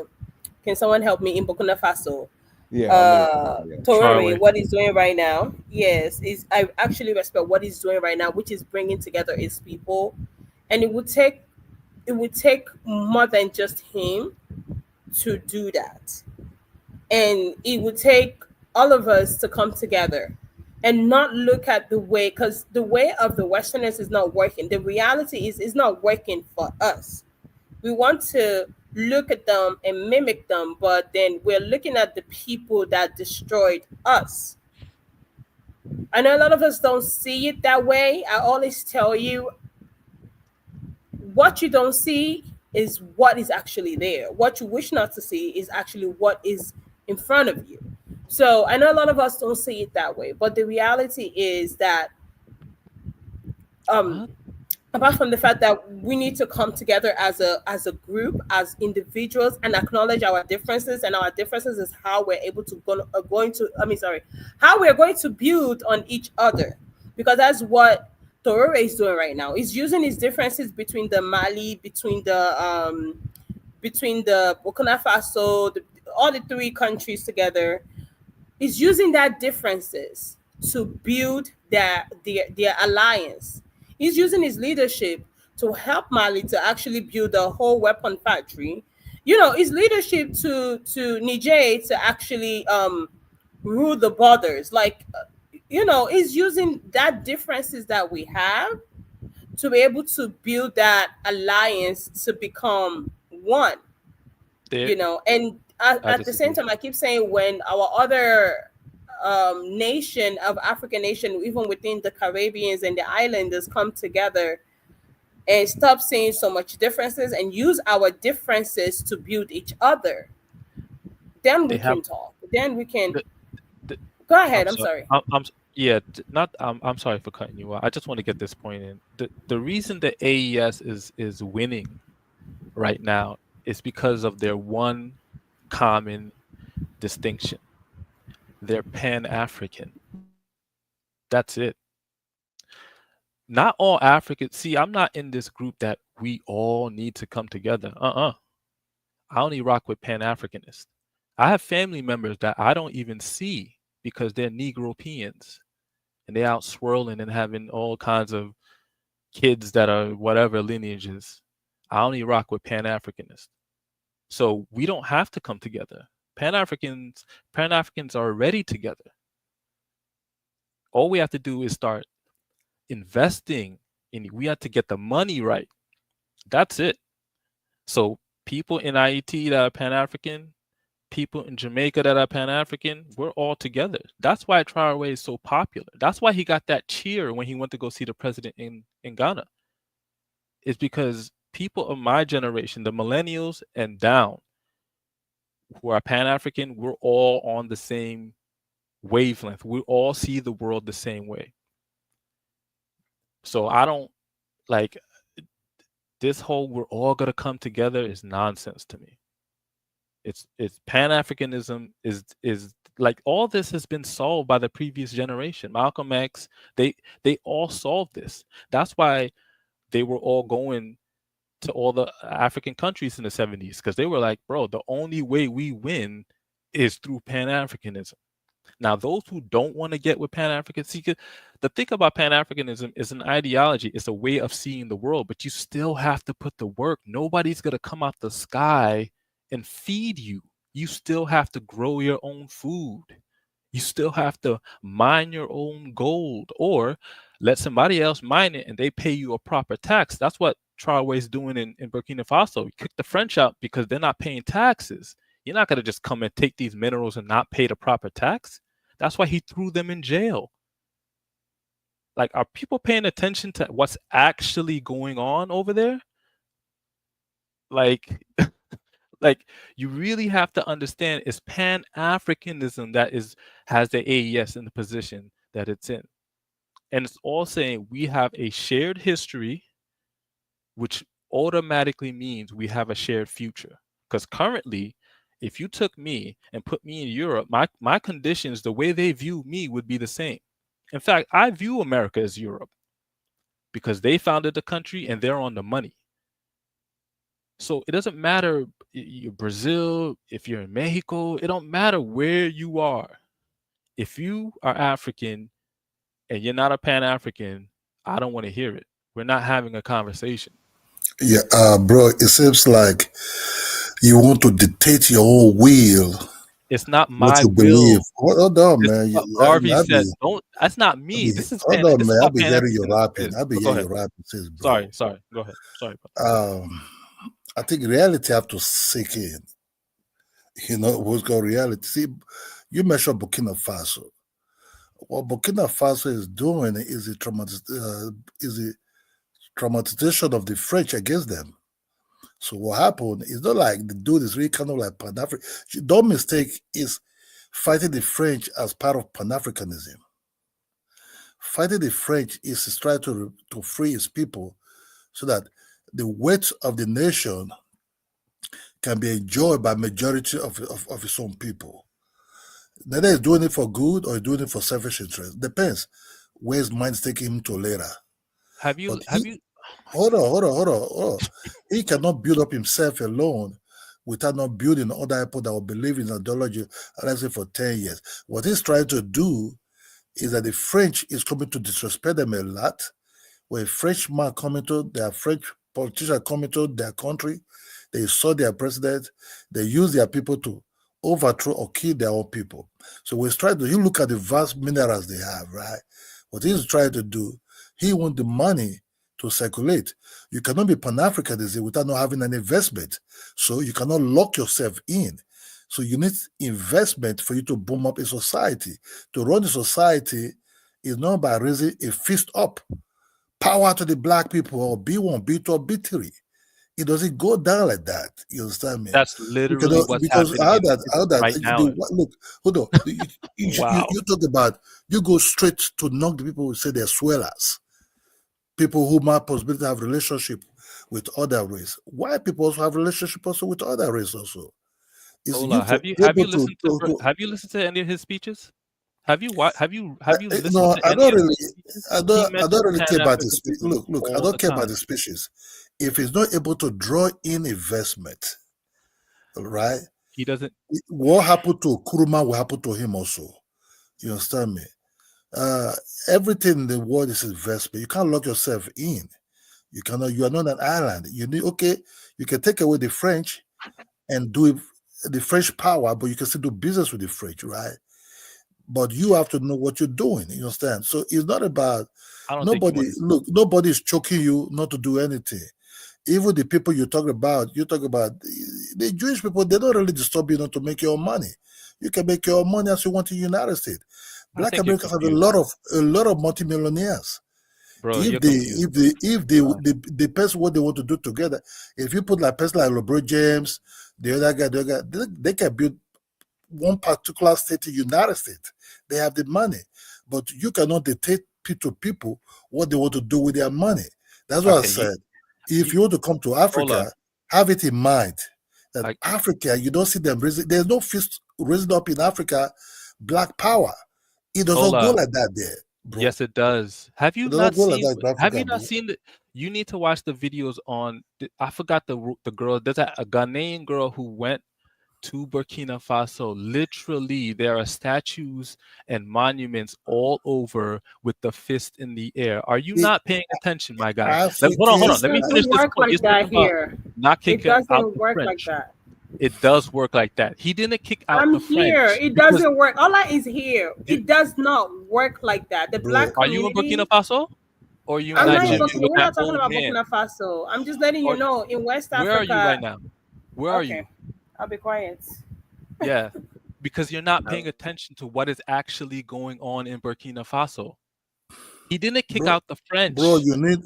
can someone help me, in Burkina Faso? Yeah, I know. Yeah. Torore, Traoré. what he's doing right now, yes, is, I actually respect what he's doing right now, which is bringing together his people. And it would take more than just him to do that, and it would take all of us to come together and not look at the way, because the way of the Westerners is not working. The reality is it's not working for us. We want to look at them and mimic them, but then we're looking at the people that destroyed us. I know a lot of us don't see it that way. I always tell you, what you don't see is what is actually there. What you wish not to see is actually what is in front of you. So I know a lot of us don't see it that way, but the reality is that um What? apart from the fact that we need to come together as a group, as individuals, and acknowledge our differences, and our differences is how we're able to going to, I mean, sorry, how we're going to build on each other, because that's what Torore is doing right now. He's using his differences between the Mali, between the Burkina Faso, all the three countries together. He's using that differences to build their alliance. He's using his leadership to help Mali to actually build a whole weapon factory. His leadership to Niger to actually rule the borders. Like, he's using that differences that we have to be able to build that alliance to become one. There, And I at the same disagree. time, I keep saying, when our other nation of African nation, even within the Caribbeans and the islanders, come together and stop seeing so much differences and use our differences to build each other, then They we have can talk. Then we can the, the go I'm ahead. I'm sorry. sorry. Yeah, not I'm sorry for cutting you off. I just want to get this point in. The reason the AES is winning right now is because of their one common distinction. They're Pan-African. That's it. Not all Africans. See, I'm not in this group that we all need to come together. I only rock with Pan-Africanists. I have family members that I don't even see because they're Negropeans and they're out swirling and having all kinds of kids that are whatever lineages. I only rock with Pan-Africanists. So we don't have to come together. Pan-Africans are already together. All we have to do is start investing in it. We have to get the money right. That's it. So people in IET that are Pan-African, people in Jamaica that are Pan-African, we're all together. That's why Traoré is so popular. That's why he got that cheer when he went to go see the president in Ghana. It's because people of my generation, the millennials and down, who are Pan-African, we're all on the same wavelength. We all see the world the same way. So I don't like this whole we're all gonna come together is nonsense to me. It's Pan-Africanism is like all this has been solved by the previous generation. Malcolm X, they all solved this. That's why they were all going to all the African countries in the 70s, because they were like, bro, the only way we win is through Pan-Africanism. Now, those who don't want to get with Pan-African, see, the thing about Pan-Africanism is an ideology. It's a way of seeing the world, but you still have to put the work. Nobody's going to come out the sky and feed you. You still have to grow your own food. You still have to mine your own gold or let somebody else mine it and they pay you a proper tax. That's what Traoré is doing in Burkina Faso. He kicked the French out because they're not paying taxes. You're not going to just come and take these minerals and not pay the proper tax. That's why he threw them in jail. Like, are people paying attention to what's actually going on over there? Like, like you really have to understand it's Pan-Africanism that has the AES in the position that it's in. And it's all saying we have a shared history, which automatically means we have a shared future. Because currently, if you took me and put me in Europe, my conditions, the way they view me would be the same. In fact, I view America as Europe because they founded the country and they're on the money. So it doesn't matter you're Brazil, if you're in Mexico, it don't matter where you are. If you are African and you're not a Pan-African, I don't want to hear it. We're not having a conversation. Yeah, bro, it seems like you want to dictate your own will. It's not What my you will. believe. Hold on, This man. is what Garvey said. Don't. That's not me. This is Hold on, this is man. I'll what be hearing you Pan-Africanism rapping. is. I'll be Go hearing ahead. you rapping, sis, bro. Sorry. Go ahead. Sorry. Bro. I think reality have to sink in. You know, what's called reality. See, you mentioned Burkina Faso. What Burkina Faso is doing is a traumatization of the French against them. So what happened is not like the dude is really kind of like Pan-African. Don't mistake is fighting the French as part of Pan-Africanism. Fighting the French is to try to free his people so that the weight of the nation can be enjoyed by majority of its own people. Whether he's doing it for good or he's doing it for selfish interest. Depends where his mind's taking him to later. Hold on. He cannot build up himself alone without not building other people that will believe in ideology, let's say for 10 years. What he's trying to do is that the French is coming to disrespect them a lot. When Frenchman coming to their French politicians coming to their country, they saw their president, they use their people to overthrow or kill their own people. So he's trying to, you look at the vast minerals they have, right? What he's trying to do, he wants the money to circulate. You cannot be Pan-Africanism without not having an investment. So you cannot lock yourself in. So you need investment for you to boom up a society. To run the society is not by raising a fist up. Power to the black people or B1, B2, or B3. It doesn't go down like that. You understand me? That's literally what's happening right now. Look, hold on. You talk about, you go straight to knock the people who say they're swellers. People who might possibly have relationship with other race. White people also have relationship also with other race also. Have you listened to any of his speeches? Have you listened no, to I any don't of really. his speeches? I don't really care about the speech. Look, I all don't the care time. about the speeches. If he's not able to draw in investment, right? He doesn't. What happened to Kuruma will happen to him also. You understand me? Everything in the world is investment. You can't lock yourself in. You cannot. You are not an island. You need. Okay, you can take away the French and do the French power, but you can still do business with the French, right? But you have to know what you're doing. You understand? So it's not about nobody. Look, nobody is choking you not to do anything. Even the people you talk about the Jewish people. They don't really disturb you not to make your own money. You can make your own money as you want in the United States. Black Americans have a lot of multimillionaires. Bro, if they pass what they want to do together, if you put like person like LeBron James, the other guy, they can build one particular state in the United States. They have the money, but you cannot dictate to people what they want to do with their money. That's what I said. If you want to come to Africa, have it in mind that Africa, you don't see them raising. There's no fist raising up in Africa. Black power. It doesn't go like that there. Bro. Yes, it does. Have you not seen the? You need to watch the videos on. I forgot the girl. There's a Ghanaian girl who went to Burkina Faso. Literally, there are statues and monuments all over with the fist in the air. Are you not paying attention, my guy? Hold on. Let me finish this point. It doesn't work like that. It does work like that. He didn't kick out the French. Here. It doesn't work. Allah is here. It does not work like that. The black community. Are you in Burkina Faso? Or you in I'm not in Nigeria Burkina. with We're that not talking old about man? Burkina Faso. I'm just letting you Or know in West where are you right Africa. now? Where are Okay, you? I'll be quiet. Yeah, because you're not Oh. paying attention to what is actually going on in Burkina Faso. He didn't kick bro. out the French. You What need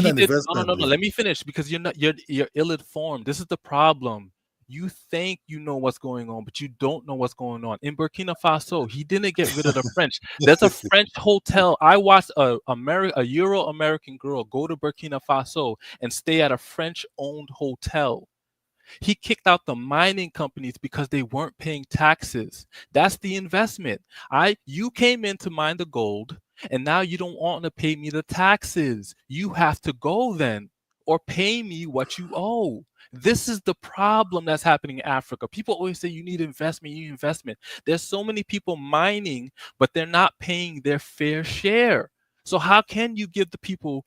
he an did, no, no, investment, no, no. bro. Let me finish because you're ill-informed. This is the problem. You think you know what's going on, but you don't know what's going on. In Burkina Faso, he didn't get rid of the French. There's a French hotel. I watched a Euro-American girl go to Burkina Faso and stay at a French-owned hotel. He kicked out the mining companies because they weren't paying taxes. That's the investment. You came in to mine the gold, and now you don't want to pay me the taxes. You have to go then, or pay me what you owe. This is the problem that's happening in Africa. People always say you need investment, you need investment. There's so many people mining, but they're not paying their fair share. So how can you give the people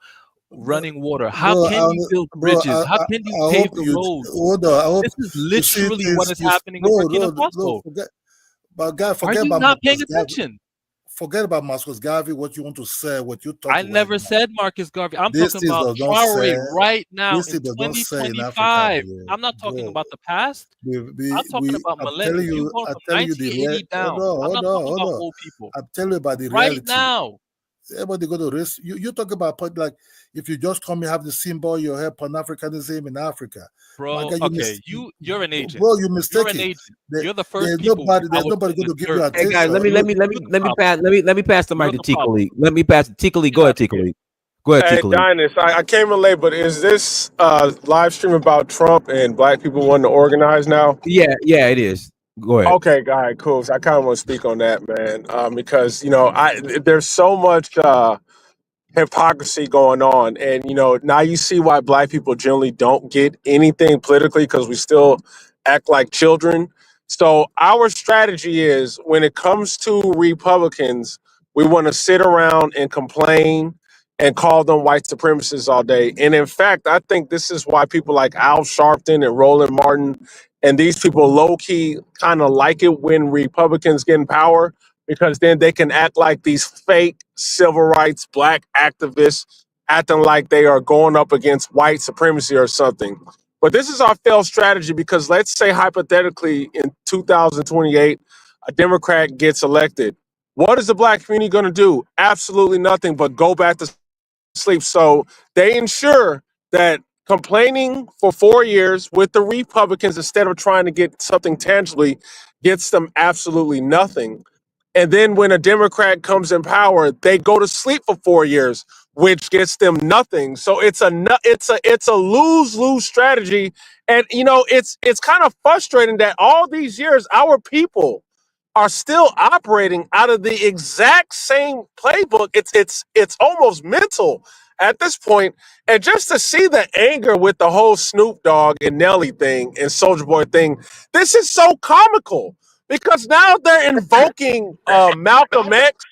But, running water? How bro, can you build bro, bridges? How can you I pave hope the you roads? hold on. I hope This is you see literally what things. is happening in Bro, Burkina no, Faso. forget. But guy, Are forget you about not paying Marcus Garvey. attention? Forget about Marcus Garvey. What you want to say? What you I talking right never now? said Marcus Garvey. I'm This talking thing about does not say. Traore right now This in thing does not say in Africa, 2025. bro. I'm not talking Bro, about the past. I'm talking about I'm telling millennium. You you, going I'm from telling you the 1980 hold down. on, I'm hold not on, talking hold about on. old people. I'm telling you about the Right reality. now. Everybody go to risk. You talk about like if you just come, you have the symbol, you have Pan-Africanism in Africa. My Bro, God, okay, you're an agent. bro, you You're an mistaken. agent. There, You're the first there's people I would nobody put in going the to give you dirt. Hey guys, attention. let me Look, let me pass the mic You're to the Tico problem. Lee. Let me pass Tico Lee. Get Go out ahead, of Tico here. Lee. Go ahead, Hey, Tico Lee. Dinus, I came in late, but is this live stream about Trump and black people wanting to organize now? Yeah, it is. Go ahead. Okay, all right, cool. So I kind of want to speak on that, man, because there's so much hypocrisy going on, and now you see why black people generally don't get anything politically because we still act like children. So our strategy is when it comes to Republicans, we want to sit around and complain and call them white supremacists all day. And in fact, I think this is why people like Al Sharpton and Roland Martin and these people low key kind of like it when Republicans get in power because then they can act like these fake civil rights black activists acting like they are going up against white supremacy or something. But this is our failed strategy because let's say hypothetically in 2028 a Democrat gets elected. What is the black community going to do? Absolutely nothing but go back to sleep. So they ensure that complaining for 4 years with the Republicans instead of trying to get something tangibly gets them absolutely nothing. And then when a Democrat comes in power, they go to sleep for 4 years, which gets them nothing. So it's a lose-lose strategy. And it's kind of frustrating that all these years our people are still operating out of the exact same playbook. It's almost mental at this point. And just to see the anger with the whole Snoop Dogg and Nelly thing and Soldier Boy thing, this is so comical because now they're invoking Malcolm X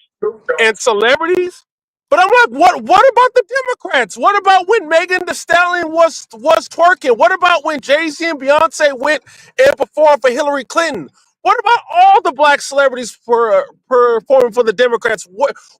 and celebrities. But I'm like, what about the Democrats? What about when Megan Thee Stallion was twerking? What about when Jay-Z and Beyonce went and performed for Hillary Clinton? What about all the black celebrities for performing for the Democrats?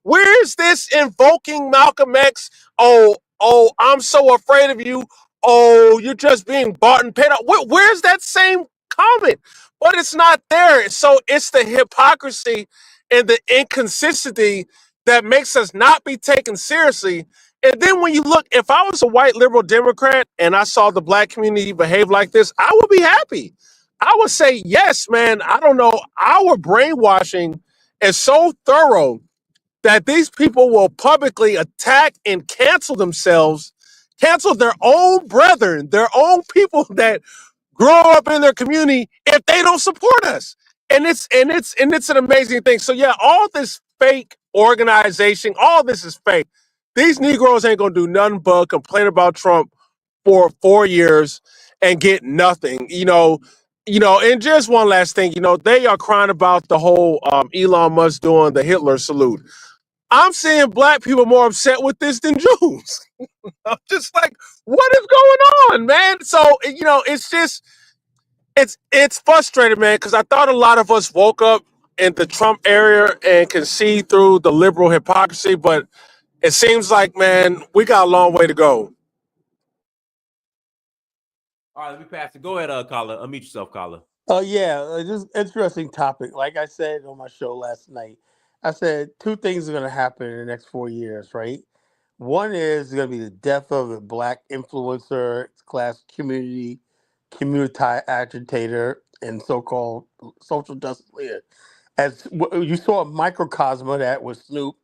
Where's this invoking Malcolm X? I'm so afraid of you. Oh, you're just being bought and paid off. Where's that same comment? But it's not there. So it's the hypocrisy and the inconsistency that makes us not be taken seriously. And then when you look, if I was a white liberal Democrat and I saw the black community behave like this, I would be happy. I would say, yes, man, I don't know. Our brainwashing is so thorough that these people will publicly attack and cancel themselves, cancel their own brethren, their own people that grow up in their community if they don't support us. And it's an amazing thing. So yeah, all this fake organization, all this is fake. These Negroes ain't gonna do nothing but complain about Trump for 4 years and get nothing. And just one last thing, they are crying about the whole Elon Musk doing the Hitler salute. I'm seeing black people more upset with this than Jews. I'm just like, what is going on, man? So it's just it's frustrating, man, because I thought a lot of us woke up in the Trump area and can see through the liberal hypocrisy, but it seems like, man, we got a long way to go. All right, let me pass it. Go ahead, caller. Unmute yourself, caller. Oh yeah, this is interesting topic. Like I said on my show last night, I said two things are going to happen in the next 4 years. Right, one is going to be the death of the black influencer class community agitator, and so-called social justice leader. As you saw a microcosm of that with Snoop,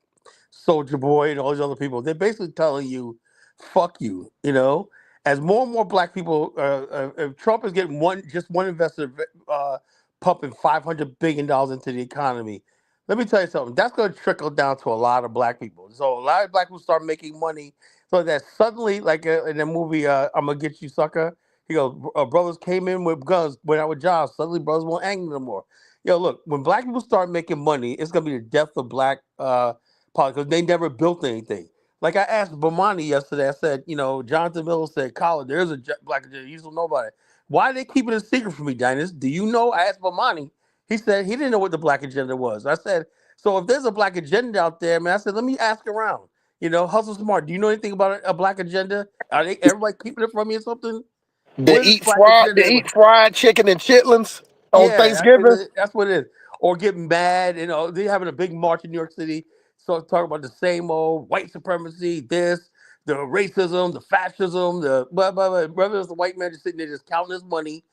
Soldier Boy, and all these other people. They're basically telling you, "Fuck you." You know, as more and more black people, if Trump is getting one investor pumping $500 billion into the economy. Let me tell you something. That's going to trickle down to a lot of black people. So a lot of black people start making money. So that suddenly, like in the movie, "I'm Gonna Get You, Sucker." He goes, brothers came in with guns, went out with jobs. Suddenly, brothers won't angry no more. Yo, look, when black people start making money, it's gonna be the death of black because they never built anything. Like I asked Bomani yesterday, I said, Jonathan Miller said, "Colin, there's a black agenda. You don't know about it. Why are they keeping it a secret from me, Dinus? Do you know?" I asked Bomani. He said he didn't know what the black agenda was. I said, so if there's a black agenda out there, man, I said, let me ask around. Hustle Smart, do you know anything about a black agenda? Are they everybody keeping it from me or something? They Where's this eat black fried. agenda? They eat fried chicken and chitlins on Yeah, Thanksgiving. that's what it is. Or getting mad, they're having a big march in New York City, so talking about the same old white supremacy, the racism, the fascism, the blah blah blah. Whether it's the white man just sitting there just counting his money,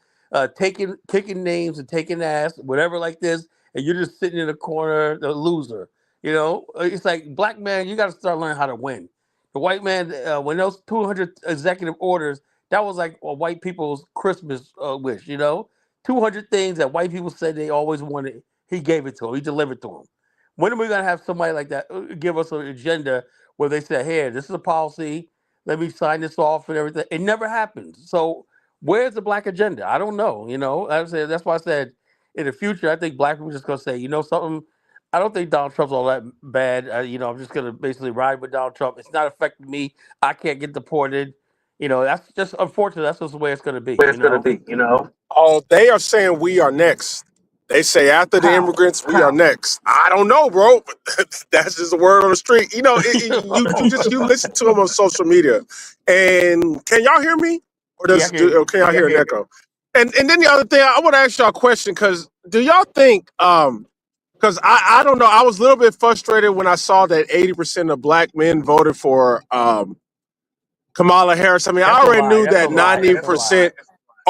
kicking names and taking ass, whatever like this, and you're just sitting in the corner, the loser. It's like, black man, you got to start learning how to win. The white man, when those 200 executive orders, that was like a white people's Christmas wish. 200 things that white people said they always wanted. He gave it to them. He delivered to them. When are we going to have somebody like that give us an agenda where they say, "Here, this is a policy. Let me sign this off and everything"? It never happens. So where's the black agenda? I don't know. That's why I said in the future, I think black people are just going to say, something. I don't think Donald Trump's all that bad. I'm just going to basically ride with Donald Trump. It's not affecting me. I can't get deported. That's just unfortunate. That's just the way it's going to be. Where it's gonna be. Oh, they are saying we are next. They say after the How? immigrants, we are How? next. I don't know, bro. But that's just a word on the street. You listen to them on social media. And can y'all hear me? Or Yeah, I can hear you. can y'all hear an echo? And then the other thing, I want to ask y'all a question, because do y'all think because I don't know, I was a little bit frustrated when I saw that 80% of black men voted for Kamala Harris. I mean, I That's a already lie. knew That's a that lie. That's a lie. 90%.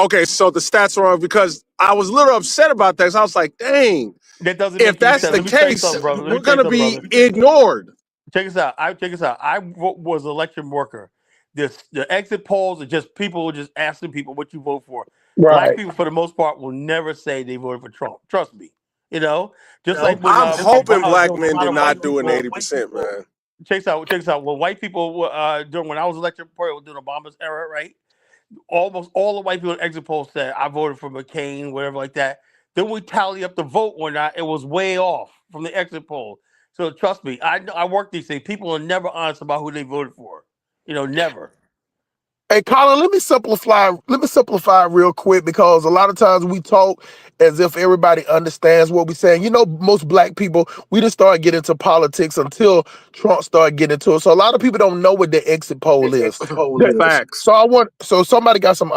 Okay, so the stats are wrong, because I was a little upset about that. 'Cause I was like, dang, That doesn't if make any that's sense. the Let me tell you case, something, brother. Let we're me tell going you to something, be brother. ignored. Check this out. Check this out. I was an election worker. The exit polls are just people just asking people what you vote for. Black Right. people, for the most part, will never say they voted for Trump. Trust me. Just like when I'm hoping there black was a men lot do of white not do an people. 80%, man. Check this out. Check this out. When white people during when I was election during Obama's era, right? Almost all the white people in exit polls said I voted for McCain, whatever like that. Then we tally up the vote or not, it was way off from the exit poll. So trust me, I work these things. People are never honest about who they voted for. Never. Hey, Colin, let me simplify. Let me simplify real quick, because a lot of times we talk as if everybody understands what we're saying. Most black people, we didn't start getting into politics until Trump started getting into it. So a lot of people don't know what the exit poll is. Facts. So somebody got some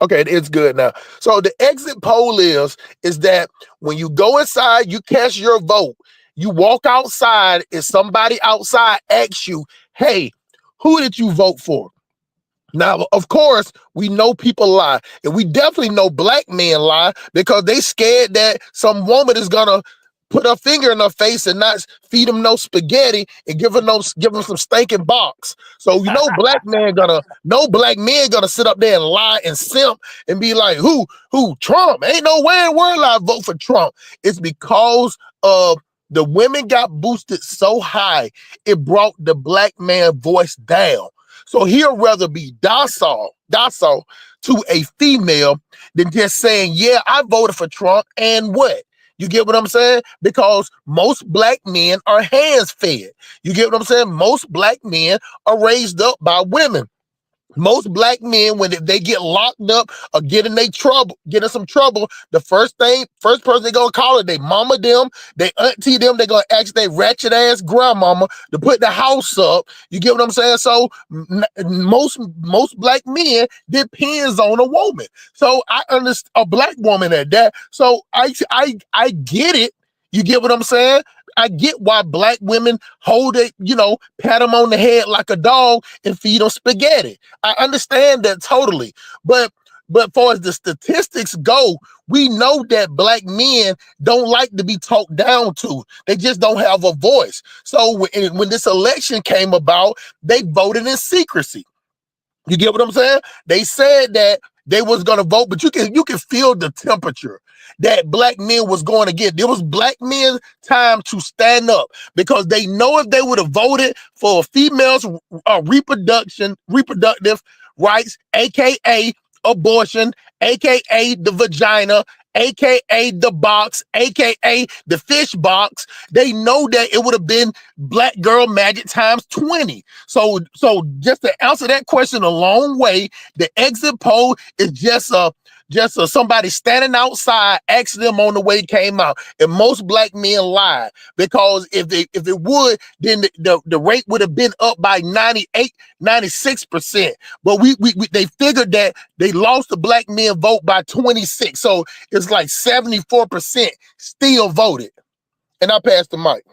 okay, it's good now. So the exit poll is that when you go inside, you cast your vote, you walk outside, and somebody outside asks you, "Hey, who did you vote for?" Now, of course, we know people lie, and we definitely know black men lie, because they scared that some woman is gonna put her finger in her face and not feed them no spaghetti and give them some stinking box. So no black man gonna sit up there and lie and simp and be like, who Trump? Ain't no way in the world I vote for Trump. It's because of the women got boosted so high, it brought the black man voice down. So he'll rather be docile to a female than just saying, "Yeah, I voted for Trump," and what? You get what I'm saying? Because most black men are hands fed. You get what I'm saying? Most black men are raised up by women. Most black men, when they get locked up or get in some trouble, the first person they gonna call it, they mama them, they auntie them, they gonna ask their ratchet ass grandmama to put the house up. You get what I'm saying? So most black men depends on a woman. So I understand a black woman at that. So I get it. You get what I'm saying? I get why black women hold it, pat them on the head like a dog and feed them spaghetti. I understand that totally. But far as the statistics go, we know that black men don't like to be talked down to. They just don't have a voice. So when this election came about, they voted in secrecy. You get what I'm saying? They said that they was gonna vote, but you can feel the temperature that black men was going to get. It was black men's time to stand up because they know if they would have voted for females' reproductive rights, aka abortion, aka the vagina, aka the box, aka the fish box, they know that it would have been black girl magic times 20. So just to answer that question a long way, the exit poll is just somebody standing outside asking them on the way it came out. And most black men lie because if it would, then the rate would have been up by 98, 96%. But they figured that they lost the black men vote by 26. So it's like 74% still voted. And I passed the mic.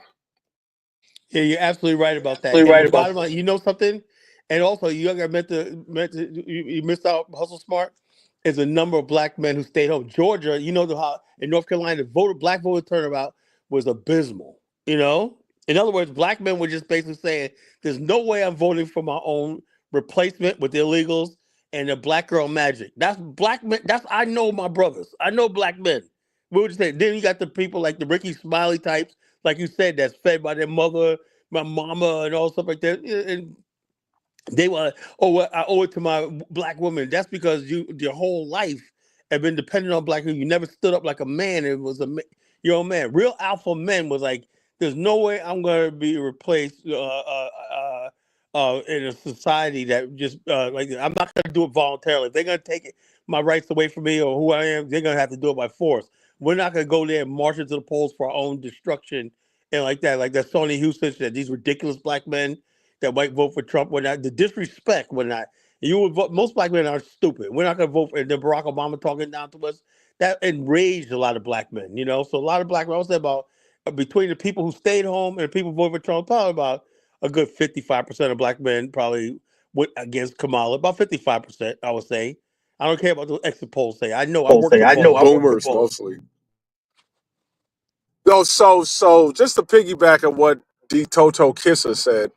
Yeah, you're absolutely right about that. And the bottom line, you know something? And also, you missed out. Hustle Smart is a number of black men who stayed home. Georgia, how in North Carolina, black voter turnout was abysmal. In other words, black men were just basically saying, "There's no way I'm voting for my own replacement with the illegals and the black girl magic." That's black men. I know my brothers. I know black men. We were just saying. Then you got the people like the Ricky Smiley types, like you said, that's fed by their mother, my mama, and all stuff like that. And they were, I owe it to my black woman. That's because your whole life have been dependent on black people. You never stood up like a man. It was your own man. Real alpha men was like, there's no way I'm going to be replaced in a society that just like I'm not going to do it voluntarily. If they're going to take my rights away from me or who I am, they're going to have to do it by force. We're not going to go there and march into the polls for our own destruction and like that. Like that Sonny Houston said, these ridiculous black men that might vote for Trump. When the disrespect, when you would vote, most black men are stupid. We're not going to vote for the Barack Obama talking down to us. That enraged a lot of black men, So a lot of black men, I would say about between the people who stayed home and the people who voted for Trump, probably about a good 55% of black men probably went against Kamala. About 55%, I would say. I don't care about the exit polls say. I know I work the polls. Boomers mostly. No, so just to piggyback on what D Toto Kisser said,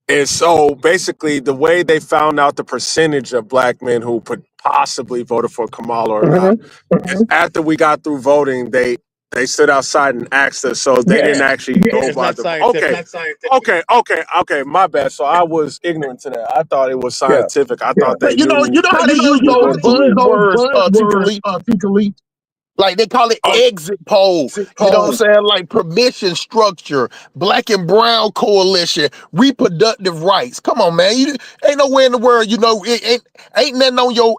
and so basically the way they found out the percentage of black men who possibly voted for Kamala or not, is after we got through voting, they stood outside and asked us, so they didn't actually go by the okay, my bad. So I was ignorant to that. I thought it was scientific. I thought they You know how they use those buzzwords, teacher. Like they call it exit poll. You know what I'm saying? Like permission structure, black and brown coalition, reproductive rights. Come on, man. You ain't nowhere in the world, it ain't nothing on your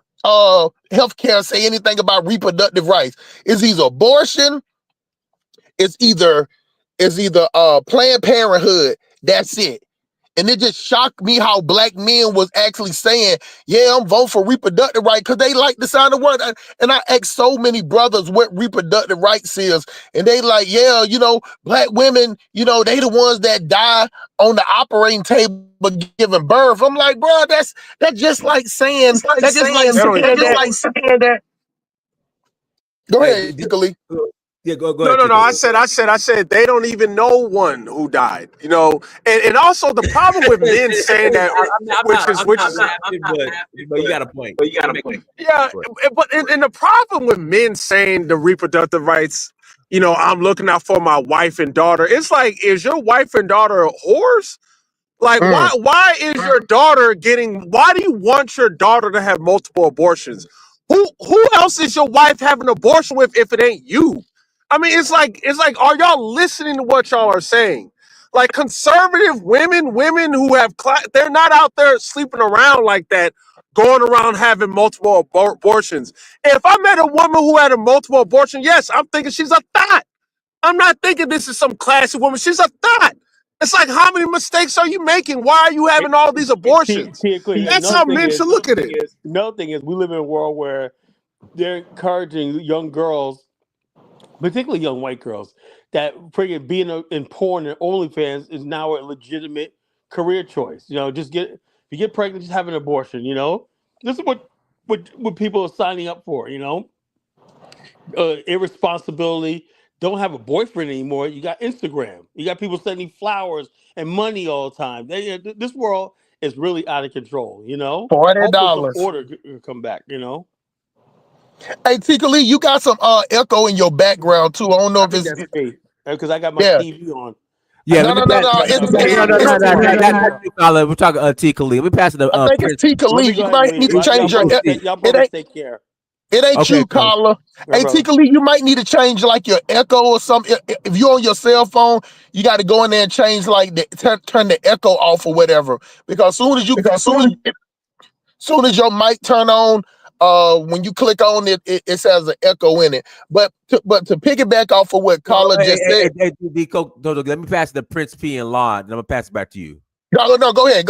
healthcare say anything about reproductive rights. It's either abortion, it's either Planned Parenthood. That's it. And it just shocked me how black men was actually saying, yeah, I'm voting for reproductive rights because they like the sound of the word. And I asked so many brothers what reproductive rights is. And they like, yeah, black women, they the ones that die on the operating table giving birth. I'm like, bro, that's just like saying, that. Go ahead, Lee. Yeah, go No. ahead. I said they don't even know one who died. And also the problem with men saying that, but you got a point. Yeah, but and the problem with men saying the reproductive rights, I'm looking out for my wife and daughter. It's like, is your wife and daughter whores? Like, why is your daughter why do you want your daughter to have multiple abortions? Who else is your wife having an abortion with if it ain't you? I mean, it's like, are y'all listening to what y'all are saying? Like conservative women who have they're not out there sleeping around like that, going around having multiple abortions. If I met a woman who had a multiple abortion, yes, I'm thinking she's a thought. I'm not thinking this is some classy woman. She's a thought. It's like, how many mistakes are you making? Why are you having all these abortions? That's how men should look at it. Another thing is we live in a world where they're encouraging young girls, particularly young white girls, that freaking being in porn and OnlyFans is now a legitimate career choice. You know, if you get pregnant, just have an abortion. You know, this is what people are signing up for. You know, irresponsibility. Don't have a boyfriend anymore. You got Instagram. You got people sending flowers and money all the time. This world is really out of control. You know, hopefully some $40. order come back. You know. Hey, Tika Lee, you got some echo in your background too. I don't know I if think it's that's me because I got my yeah. TV on. Yeah, No, let me no, no, pass. no. That's you, Colin. We're talking T. Khalid. Let me pass it to I think it's Prince. Tika Let Lee. me go You ahead and might need leave. to change your. Y'all It brothers ain't. take care. It ain't Okay, you, Colin. caller. Right, Hey, brother. Tika Lee, you might need to change like your echo or something. If you're on your cell phone, you got to go in there and change like turn the echo off or whatever. Because soon as your mic turn on, when you click on it, it says an echo in it. But to piggyback off of what caller just said. Hey, let me pass it to Prince P and Law, and I'm gonna pass it back to you. No, go ahead.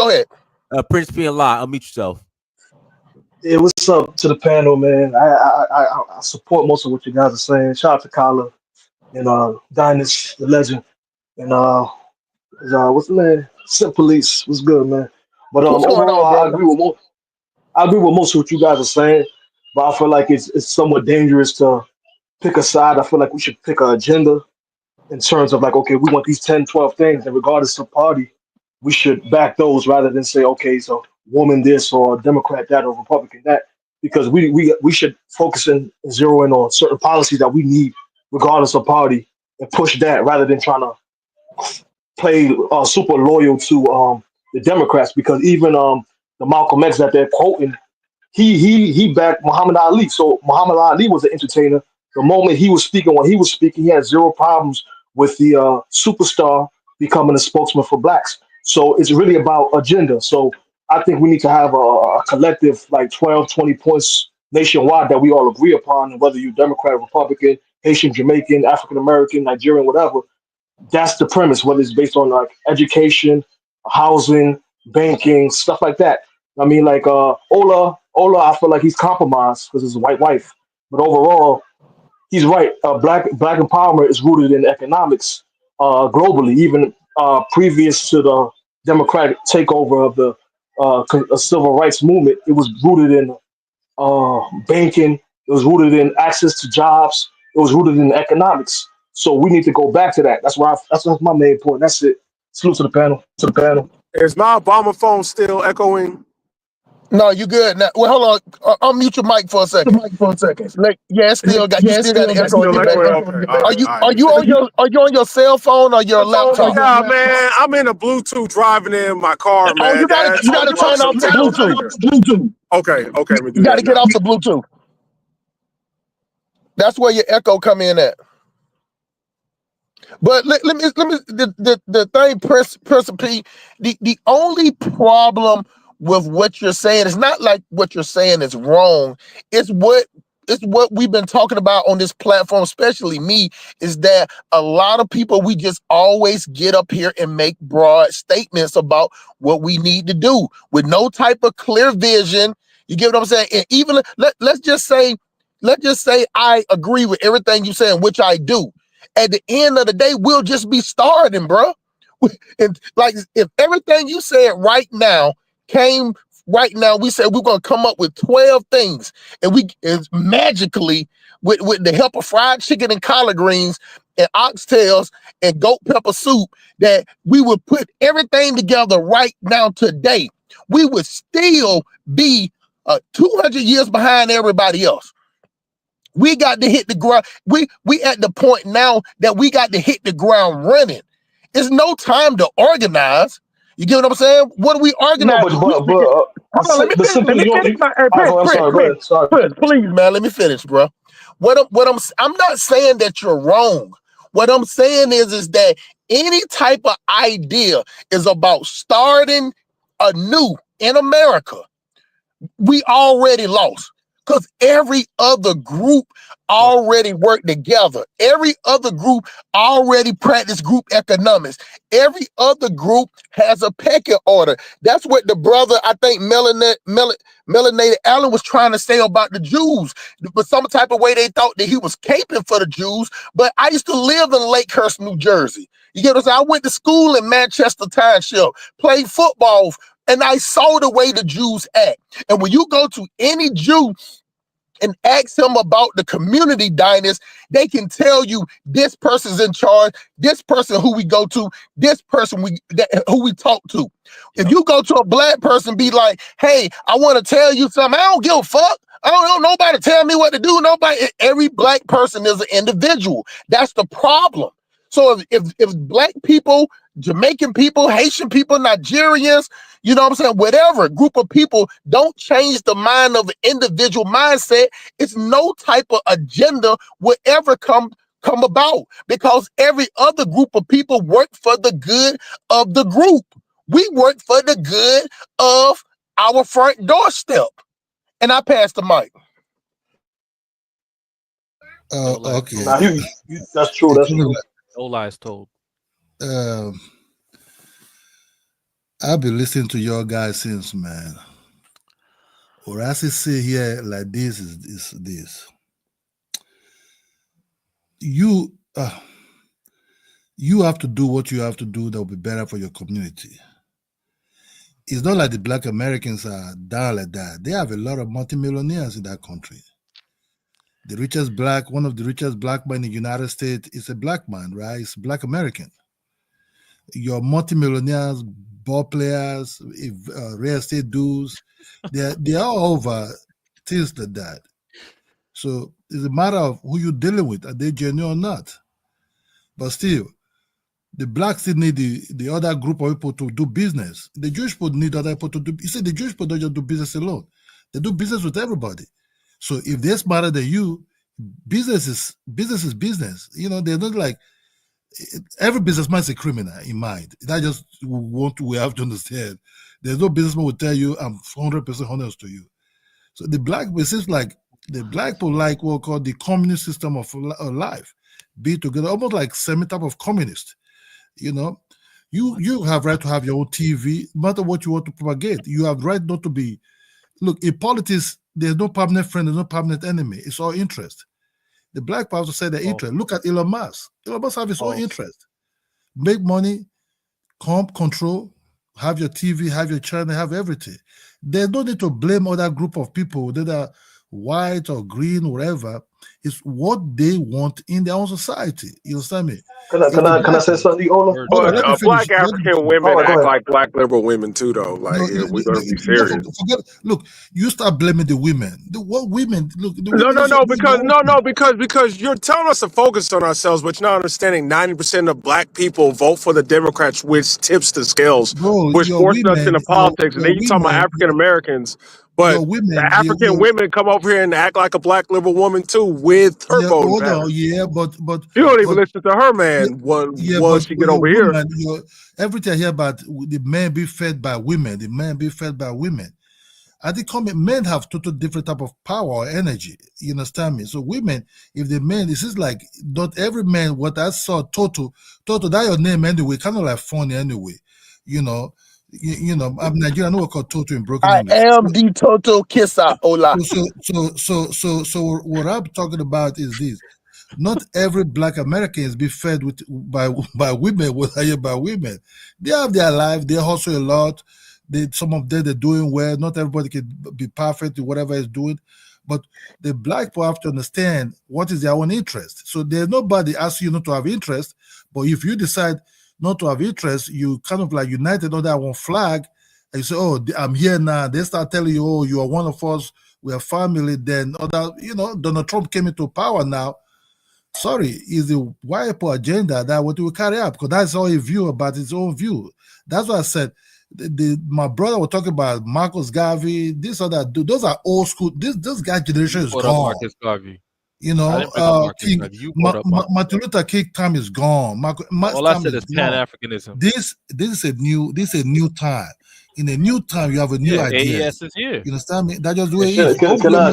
Prince P and Law, unmute yourself. Yeah, what's up to the panel, man? I support most of what you guys are saying. Shout out to Kyla and Dynas, the legend, and what's the name? Simp Police. What's good, man? But What's going overall, on, brother? I agree with most of what you guys are saying. But I feel like it's somewhat dangerous to pick a side. I feel like we should pick an agenda in terms of like, okay, we want these 10, 12 things, and regardless of party, we should back those rather than say, okay, so woman this or Democrat that or Republican that, because we should focus and zero in on certain policies that we need regardless of party and push that rather than trying to play super loyal to the Democrats, because even the Malcolm X that they're quoting, he backed Muhammad Ali. So Muhammad Ali was an entertainer. The moment he was speaking, when he was speaking, he had zero problems with the superstar becoming a spokesman for blacks. So it's really about agenda. So I think we need to have a collective like 12, 20 points nationwide that we all agree upon, and whether you're Democrat, Republican, Haitian, Jamaican, African American, Nigerian, whatever. That's the premise, whether it's based on like education, housing, banking, stuff like that. I mean, like Ola, I feel like he's compromised because his white wife. But overall, he's right. Black empowerment is rooted in economics globally. Even previous to the democratic takeover of the civil rights movement, it was rooted in banking. It was rooted in access to jobs. It was rooted in economics. So we need to go back to that. That's my main point. That's it. Salute to the panel. Is my Obama phone still echoing? No, you good now. Well, hold on. Unmute your mic for a second. Like, yeah, you still got the echo in Still your echoing? background. Okay. All right. Are you on your cell phone or your laptop? Yeah, man. I'm in a Bluetooth driving in my car, Oh, man. you gotta turn off the Bluetooth. Okay, let me do You gotta that get now. off the Bluetooth. That's where your echo come in at. But let me the thing, Prince P, the only problem with what you're saying is not like what you're saying is wrong. It's what we've been talking about on this platform, especially me, is that a lot of people, we just always get up here and make broad statements about what we need to do with no type of clear vision. You get what I'm saying? And even let's just say I agree with everything you're saying, which I do. At the end of the day, we'll just be starting, bro. And like, if everything you said right now came right now, we said we're gonna come up with 12 things, and we is magically with the help of fried chicken and collard greens and oxtails and goat pepper soup, that we would put everything together right now today, we would still be 200 years behind everybody else. We got to hit the ground. We at the point now that we got to hit the ground running. It's no time to organize. You get what I'm saying? What are we organizing? No, Hold on, let me finish. I'm sorry. Go ahead. Sorry. Please, man, let me finish, bro. I'm not saying that you're wrong. What I'm saying is that any type of idea is about starting anew in America. we already lost because every other group already worked together. Every other group already practiced group economics. Every other group has a pecking order. That's what the brother, I think, Melanated Allen was trying to say about the Jews. But some type of way they thought that he was caping for the Jews. But I used to live in Lakehurst, New Jersey. You get what I'm saying? I went to school in Manchester Township, played football, and I saw the way the Jews act. And when you go to any Jew and ask him about the community diners, they can tell you this person's in charge, this person who we go to, this person who we talk to. If you go to a black person, be like, hey, I want to tell you something. I don't give a fuck. I don't know nobody tell me what to do. Nobody. Every black person is an individual. That's the problem. So if black people, Jamaican people, Haitian people, Nigerians, you know what I'm saying, whatever group of people don't change the mind of an individual mindset, it's no type of agenda will ever come about, because every other group of people work for the good of the group. We work for the good of our front doorstep. And I pass the mic. Okay. Nah, that's true. That's true. No lies told. I've been listening to your guys since, man. Or as I say here like this is this. You have to do what you have to do that will be better for your community. It's not like the black Americans are down like that. They have a lot of multimillionaires in that country. The richest black, one of the richest black men in the United States is a black man, right? It's black American. Your multimillionaires, ball players, real estate dudes, they're all over things like that. So it's a matter of who you're dealing with. Are they genuine or not? But still, the blacks still need the other group of people to do business. The Jewish people need other people to do. You see, the Jewish people don't just do business alone. They do business with everybody. So if they're smarter than you, business is business. You know, they're not like every businessman is a criminal in mind. That just we have to understand. There's no businessman will tell you I'm 100% honest to you. So it seems like the black people like what we call the communist system of life, be together, almost like same type of communist. You know, you have right to have your own TV, no matter what you want to propagate. You have right not to be. Look, in politics, there's no permanent friend, there's no permanent enemy. It's all interest. The black people say their interest. Look at Elon Musk. Elon Musk have his own interest. Make money, control, have your TV, have your channel, have everything. There's no need to blame other group of people that are white or green, whatever. It's what they want in their own society. You understand me? Can I say something, Ola? But black African women Go act ahead. like black liberal women too, though. Like, we're gonna be serious. Look, you start blaming the women. What women? Look, Because you're telling us to focus on ourselves, but you're not understanding 90% of black people vote for the Democrats, which tips the scales, bro, which your forces us women, into politics. And then you talking about women, African Americans, but your women, the African women come over here and act like a black liberal woman too with her voting hold pattern. on, but You don't even listen to her, man. Once she get over here, everything I hear about the men be fed by women, the men be fed by women. I think men have total different type of power or energy. You understand me? So women, if the men, this is like not every man. What I saw, Toto, that your name anyway, kind of like funny anyway. You know, I'm Nigerian. I know what called Toto in broken I English. am the total kisser, Ola. So what I'm talking about is this. Not every black American is be fed by women, by women. They have their life, they hustle a lot. Some of them they're doing well. Not everybody can be perfect in whatever is doing. But the black people have to understand what is their own interest. So there's nobody asking you not to have interest. But if you decide not to have interest, you kind of like united under one flag, and you say, oh, I'm here now. They start telling you, oh, you are one of us, we are family. Then Donald Trump came into power now. Sorry, is the white people agenda that what we carry out, because that's all he view about his own view. That's what I said. My brother was talking about Marcus Garvey, this other dude. Those are old school. This guy generation is gone. Marcus Garvey. You know, Martin Luther King time is gone. All I said is Pan-Africanism. This is a new time. in a new time, you have a new Yeah, idea. AES is here. You understand me? That's just the way Hey, it is.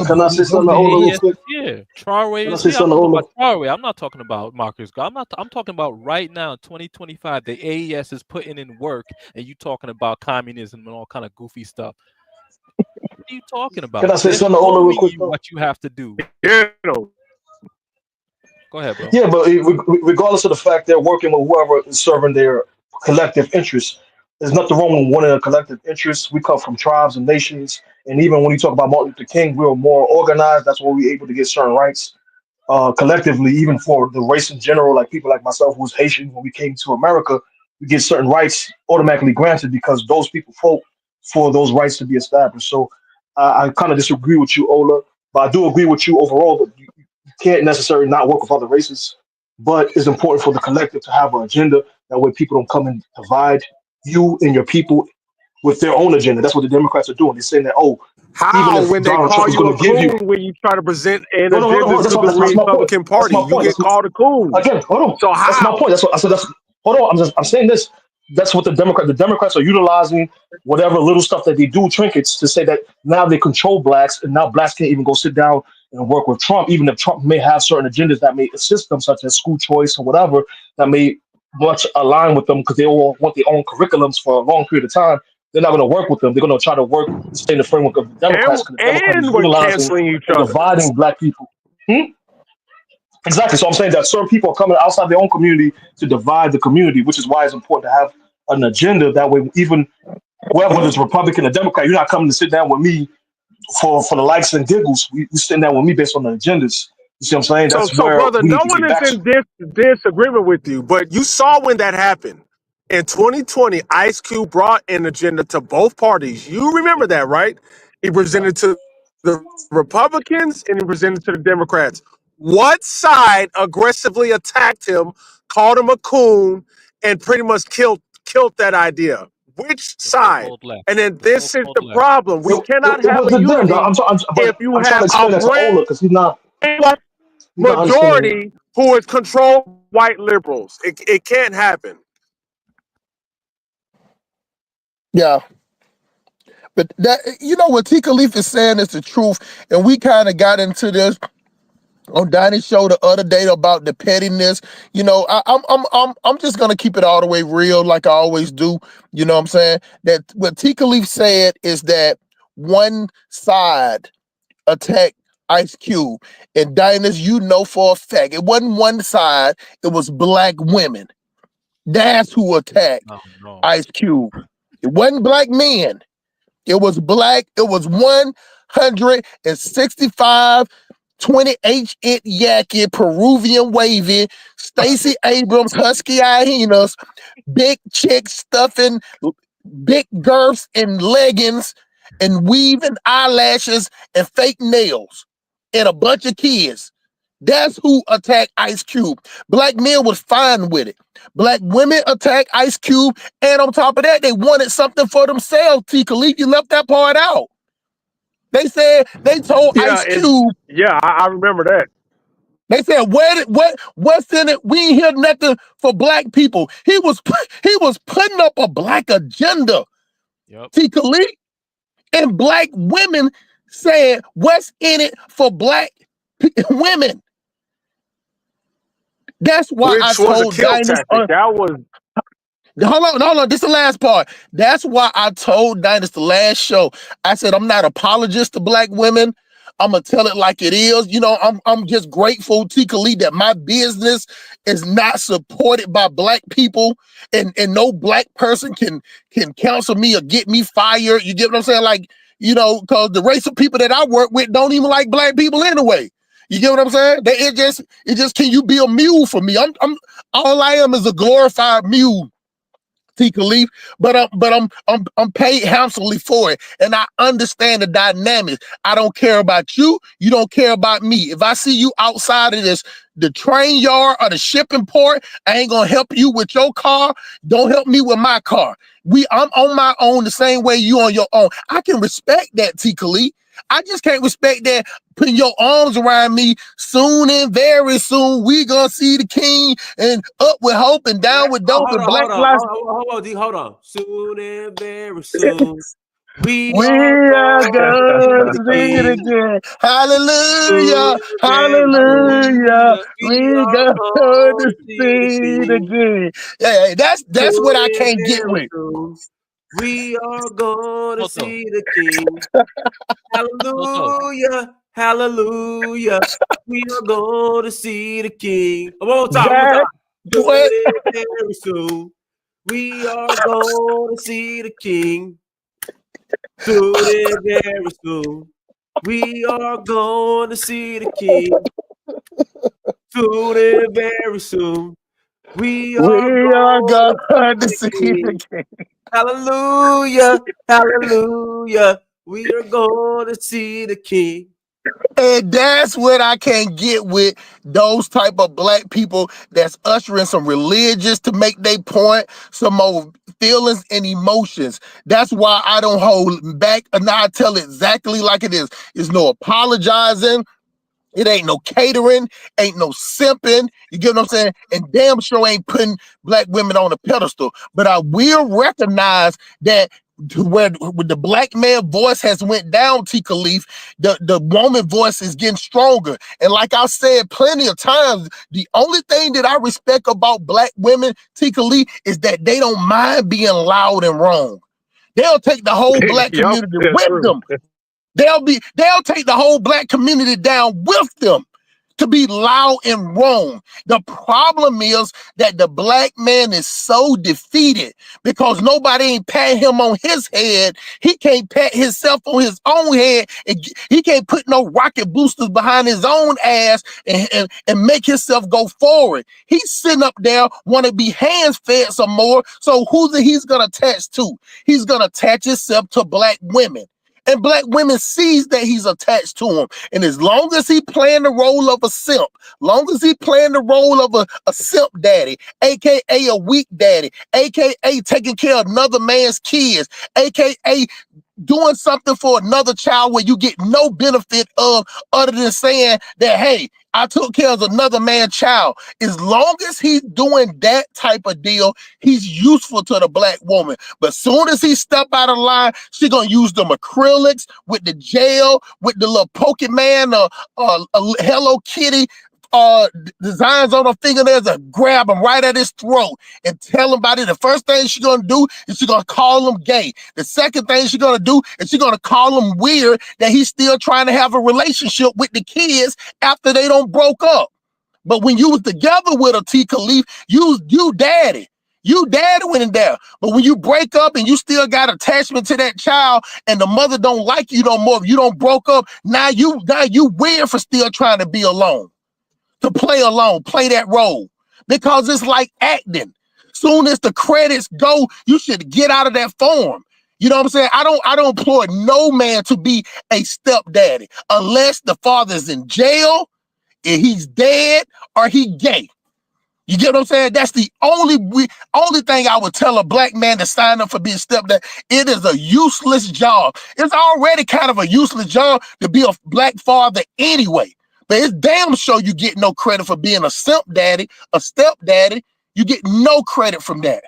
can I say something to Ola real AES quick? is here. Traore Can I is say here. I'm something to talking Ola? about Traore. I'm not talking about Marcus Garvey. I'm talking about right now, 2025. The AES is putting in work, and you talking about communism and all kind of goofy stuff. What are you talking about? Can I say They're something to Ola real showing quick you though? what you have to do. You know, Go ahead, bro. Yeah, but regardless of the fact they're working with whoever is serving their collective interests, there's nothing wrong with wanting a collective interest. We come from tribes and nations, and even when you talk about Martin Luther King, we were more organized. That's where we were able to get certain rights collectively, even for the race in general. Like people like myself, who's Haitian, when we came to America, we get certain rights automatically granted because those people fought for those rights to be established. So I kind of disagree with you, Ola, but I do agree with you overall that you can't necessarily not work with other races. But it's important for the collective to have an agenda. That way, people don't come and divide you and your people with their own agenda. That's what the Democrats are doing. They're saying that, oh, even how if when they Donald Trump call is you going a to give you, coon when you try to present an no, no, hold on, agenda hold on. to the That's my point. Republican That's Party, my you point. get called a coon. Again, hold on. So That's my how? point. That's hold on. I'm saying this. That's what the Democrats are utilizing whatever little stuff that they do, trinkets, to say that now they control blacks, and now blacks can't even go sit down and work with Trump, even if Trump may have certain agendas that may assist them, such as school choice or whatever, that may much align with them because they all want their own curriculums for a long period of time. They're not going to work with them. They're going to try to work and stay in the framework of the Democrats because the Democrat is And we're utilizing canceling each and other. dividing black people. Exactly. So I'm saying that certain people are coming outside their own community to divide the community, which is why it's important to have an agenda. That way, even whether it's Republican or Democrat, you're not coming to sit down with me for the likes and giggles. We sitting down with me based on the agendas. You see what I'm saying? So, That's where brother, we no need to one get is back to. in disagreement with you, but you saw when that happened. In 2020, Ice Cube brought an agenda to both parties. You remember that, right? He Yeah. presented to the Republicans and he presented to the Democrats. What side aggressively attacked him, called him a coon, and pretty much killed that idea? Which The side? so-called left. And then The this is so-called the left. problem. We cannot It have a wasn't them. unity But if you I'm trying to have a explain that to Ola because he's not understanding. majority who is controlled white liberals. It can't happen. Yeah. But that, what Tika Leaf is saying is the truth, and we kind of got into this on Donnie's show the other day about the pettiness. I'm just gonna keep it all the way real, like I always do. You know what I'm saying? That what Tika Leaf said is that one side attacked Ice Cube, and Diners, for a fact, it wasn't one side; it was black women. That's who attacked Oh no. Ice Cube. It wasn't black men. It was black. It was 165 20H it Yaki, Peruvian wavy, Stacey Abrams, husky hyenas, big chicks stuffing big girths and leggings and weaving eyelashes and fake nails and a bunch of kids. That's who attacked Ice Cube. Black men was fine with it. Black women attacked Ice Cube, and on top of that, they wanted something for themselves. T. Khalid, you left that part out. They said they told Yeah, Ice Cube. I remember that. They said, what's in it? We ain't hear nothing for black people. He was putting up a black agenda. Yep. T. Khalid and black women said, what's in it for black women? That's why I Which was a told kill Diners. tactic. That was Hold on. This is the last part. That's why I told Diners the last show. I said I'm not apologist to black women. I'm gonna tell it like it is. I'm just grateful, T. Khalid, that my business is not supported by black people, and no black person can counsel me or get me fired. You get what I'm saying? Like, because the race of people that I work with don't even like black people anyway. You get what I'm saying? It just can you be a mule for me? I'm all I am is a glorified mule. T. Khalif, but I'm paid handsomely for it, and I understand the dynamics. I don't care about you. You don't care about me. If I see you outside of the train yard or the shipping port, I ain't gonna help you with your car. Don't help me with my car. I'm on my own the same way you on your own. I can respect that, T. Khalif. I just can't respect that. Putting your arms around me. Soon and very soon, we gonna see the king. And up with hope and down with dope and black lives. Hold on. Soon and very soon, we We are are going to see going the to see it king. again. Soon Hallelujah. and very Hallelujah. soon, we We are going going to to see the see it king. again. Yeah, that's what Soon I and can't get very with. soon, we are going to Toto, see the king. Toto. Hallelujah. Hallelujah. We are going to see the king. One more time. That's Soon what and very soon, we are going to see the king. Soon and very soon, we are going to see the king. Soon and very soon, we are we are going to going to see see the it king. again. Hallelujah. Hallelujah. We are going to see the king. And that's what I can't get with those type of black people that's ushering some religious to make their point, some more feelings and emotions. That's why I don't hold back, and I tell it exactly like it is. There's no apologizing. It ain't no catering, ain't no simping. You get what I'm saying? And damn sure ain't putting black women on a pedestal. But I will recognize that where the black man voice has went down, T. Khalif, the woman voice is getting stronger. And like I said plenty of times, the only thing that I respect about black women, T. Khalif, is that they don't mind being loud and wrong. They'll take the whole black Yup, community that's with true. them. They'll take the whole black community down with them to be loud and wrong. The problem is that the black man is so defeated because nobody ain't pat him on his head. He can't pat himself on his own head, and he can't put no rocket boosters behind his own ass and make himself go forward. He's sitting up there want to be hands fed some more. So who's he's gonna attach to? He's gonna attach himself to black women. And black women sees that he's attached to them. And as long as he playing the role of a simp, long as he playing the role of a simp daddy, aka a weak daddy, aka taking care of another man's kids, aka doing something for another child where you get no benefit of other than saying that, hey, I took care of another man's child. As long as he's doing that type of deal, he's useful to the black woman. But soon as he step out of line, she gonna use them acrylics with the gel, with the little Pokemon or Hello Kitty designs on her fingernails and grab him right at his throat and tell him about it. The first thing she's gonna do is she's gonna call him gay. The second thing she's gonna do is she's gonna call him weird that he's still trying to have a relationship with the kids after they don't broke up. But when you was together with a T. Khalif, you daddy. You daddy went in there. But when you break up and you still got attachment to that child and the mother don't like you no more, if you don't broke up, now you weird for still trying to be alone. To play alone, play that role. Because it's like acting. Soon as the credits go, you should get out of that form. You know what I'm saying? I don't employ no man to be a stepdaddy unless the father's in jail, and he's dead, or he gay. You get what I'm saying? That's the only thing I would tell a black man to sign up for being stepdad. It is a useless job. It's already kind of a useless job to be a black father anyway. But it's damn sure you get no credit for being a simp daddy, a stepdaddy. You get no credit from that.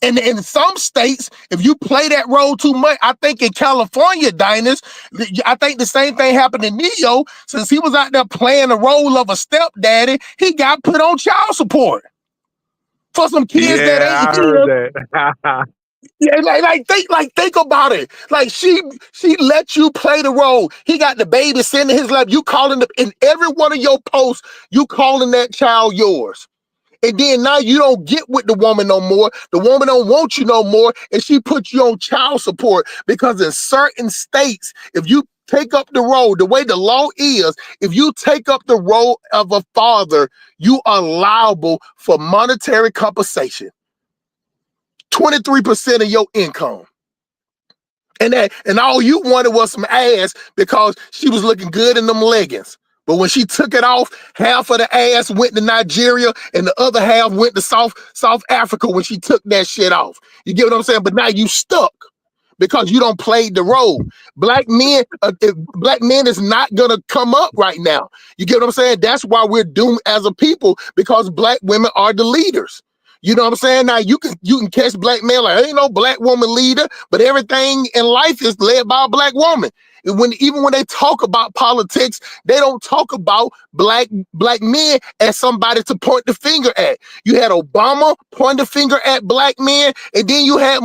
And in some states, if you play that role too much, I think in California, Diners, I think the same thing happened to Neo. Since he was out there playing the role of a stepdaddy, he got put on child support for some kids that Yeah, ain't I heard his. that. Yeah, think about it. Like she let you play the role. He got the baby sitting in his lap. You calling in every one of your posts, you calling that child yours. And then now you don't get with the woman no more. The woman don't want you no more, and she puts you on child support because in certain states, if you take up the role, the way the law is, if you take up the role of a father, you are liable for monetary compensation. 23% of your income. And all you wanted was some ass because she was looking good in them leggings. But when she took it off, half of the ass went to Nigeria and the other half went to South Africa when she took that shit off. You get what I'm saying? But now you stuck because you don't play the role. Black men is not gonna come up right now. You get what I'm saying? That's why we're doomed as a people, because black women are the leaders. You know what I'm saying? Now you can catch black men like ain't no black woman leader, but everything in life is led by a black woman. Even when they talk about politics, they don't talk about black men as somebody to point the finger at. You had Obama point the finger at black men, and then you had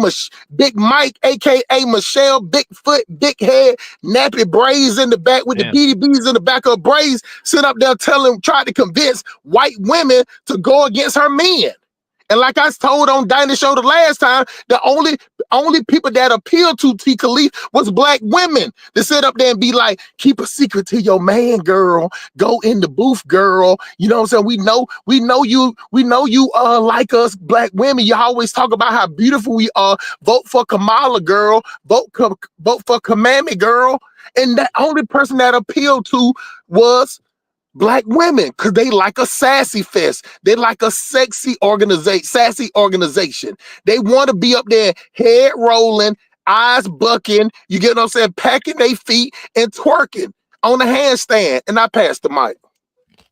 Big Mike, aka Michelle, Bigfoot, big head, nappy braids in the back with the BDBs in the back of braids, sit up there trying to convince white women to go against her men. And like I told on Dinah Show the last time, the only people that appealed to T. Khalif was black women to sit up there and be like, keep a secret to your man, girl. Go in the booth, girl. You know what I'm saying? We know you like us black women. You always talk about how beautiful we are. Vote for Kamala, girl. Vote for Kamami, girl. And the only person that appealed to was black women, because they like a sassy fest. They like a sassy organization. They want to be up there, head rolling, eyes bucking, you get what I'm saying, packing their feet and twerking on the handstand. And I pass the mic.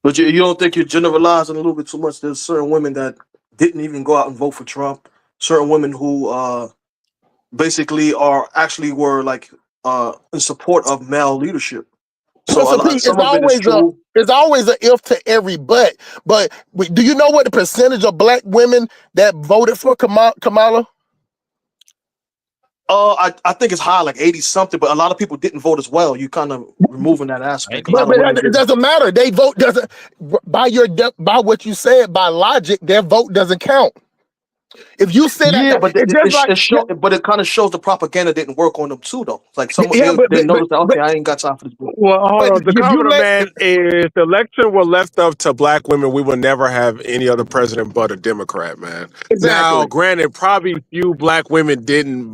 But you don't think you're generalizing a little bit too much? There's certain women that didn't even go out and vote for Trump. Certain women who basically were like in support of male leadership. So it's always an if to every but. But do you know what the percentage of black women that voted for Kamala? I think it's high, like 80 something, but a lot of people didn't vote as well. You kind of removing that aspect. But it doesn't matter. They vote doesn't by what you said, by logic, their vote doesn't count. If you said but it kind of shows the propaganda didn't work on them too, though. Like someone they noticed that, okay, I ain't got time for this. Well, hold on. The comment, man, is the election were left up to black women, we would never have any other president but a Democrat, man. Exactly. Now, granted, probably few black women didn't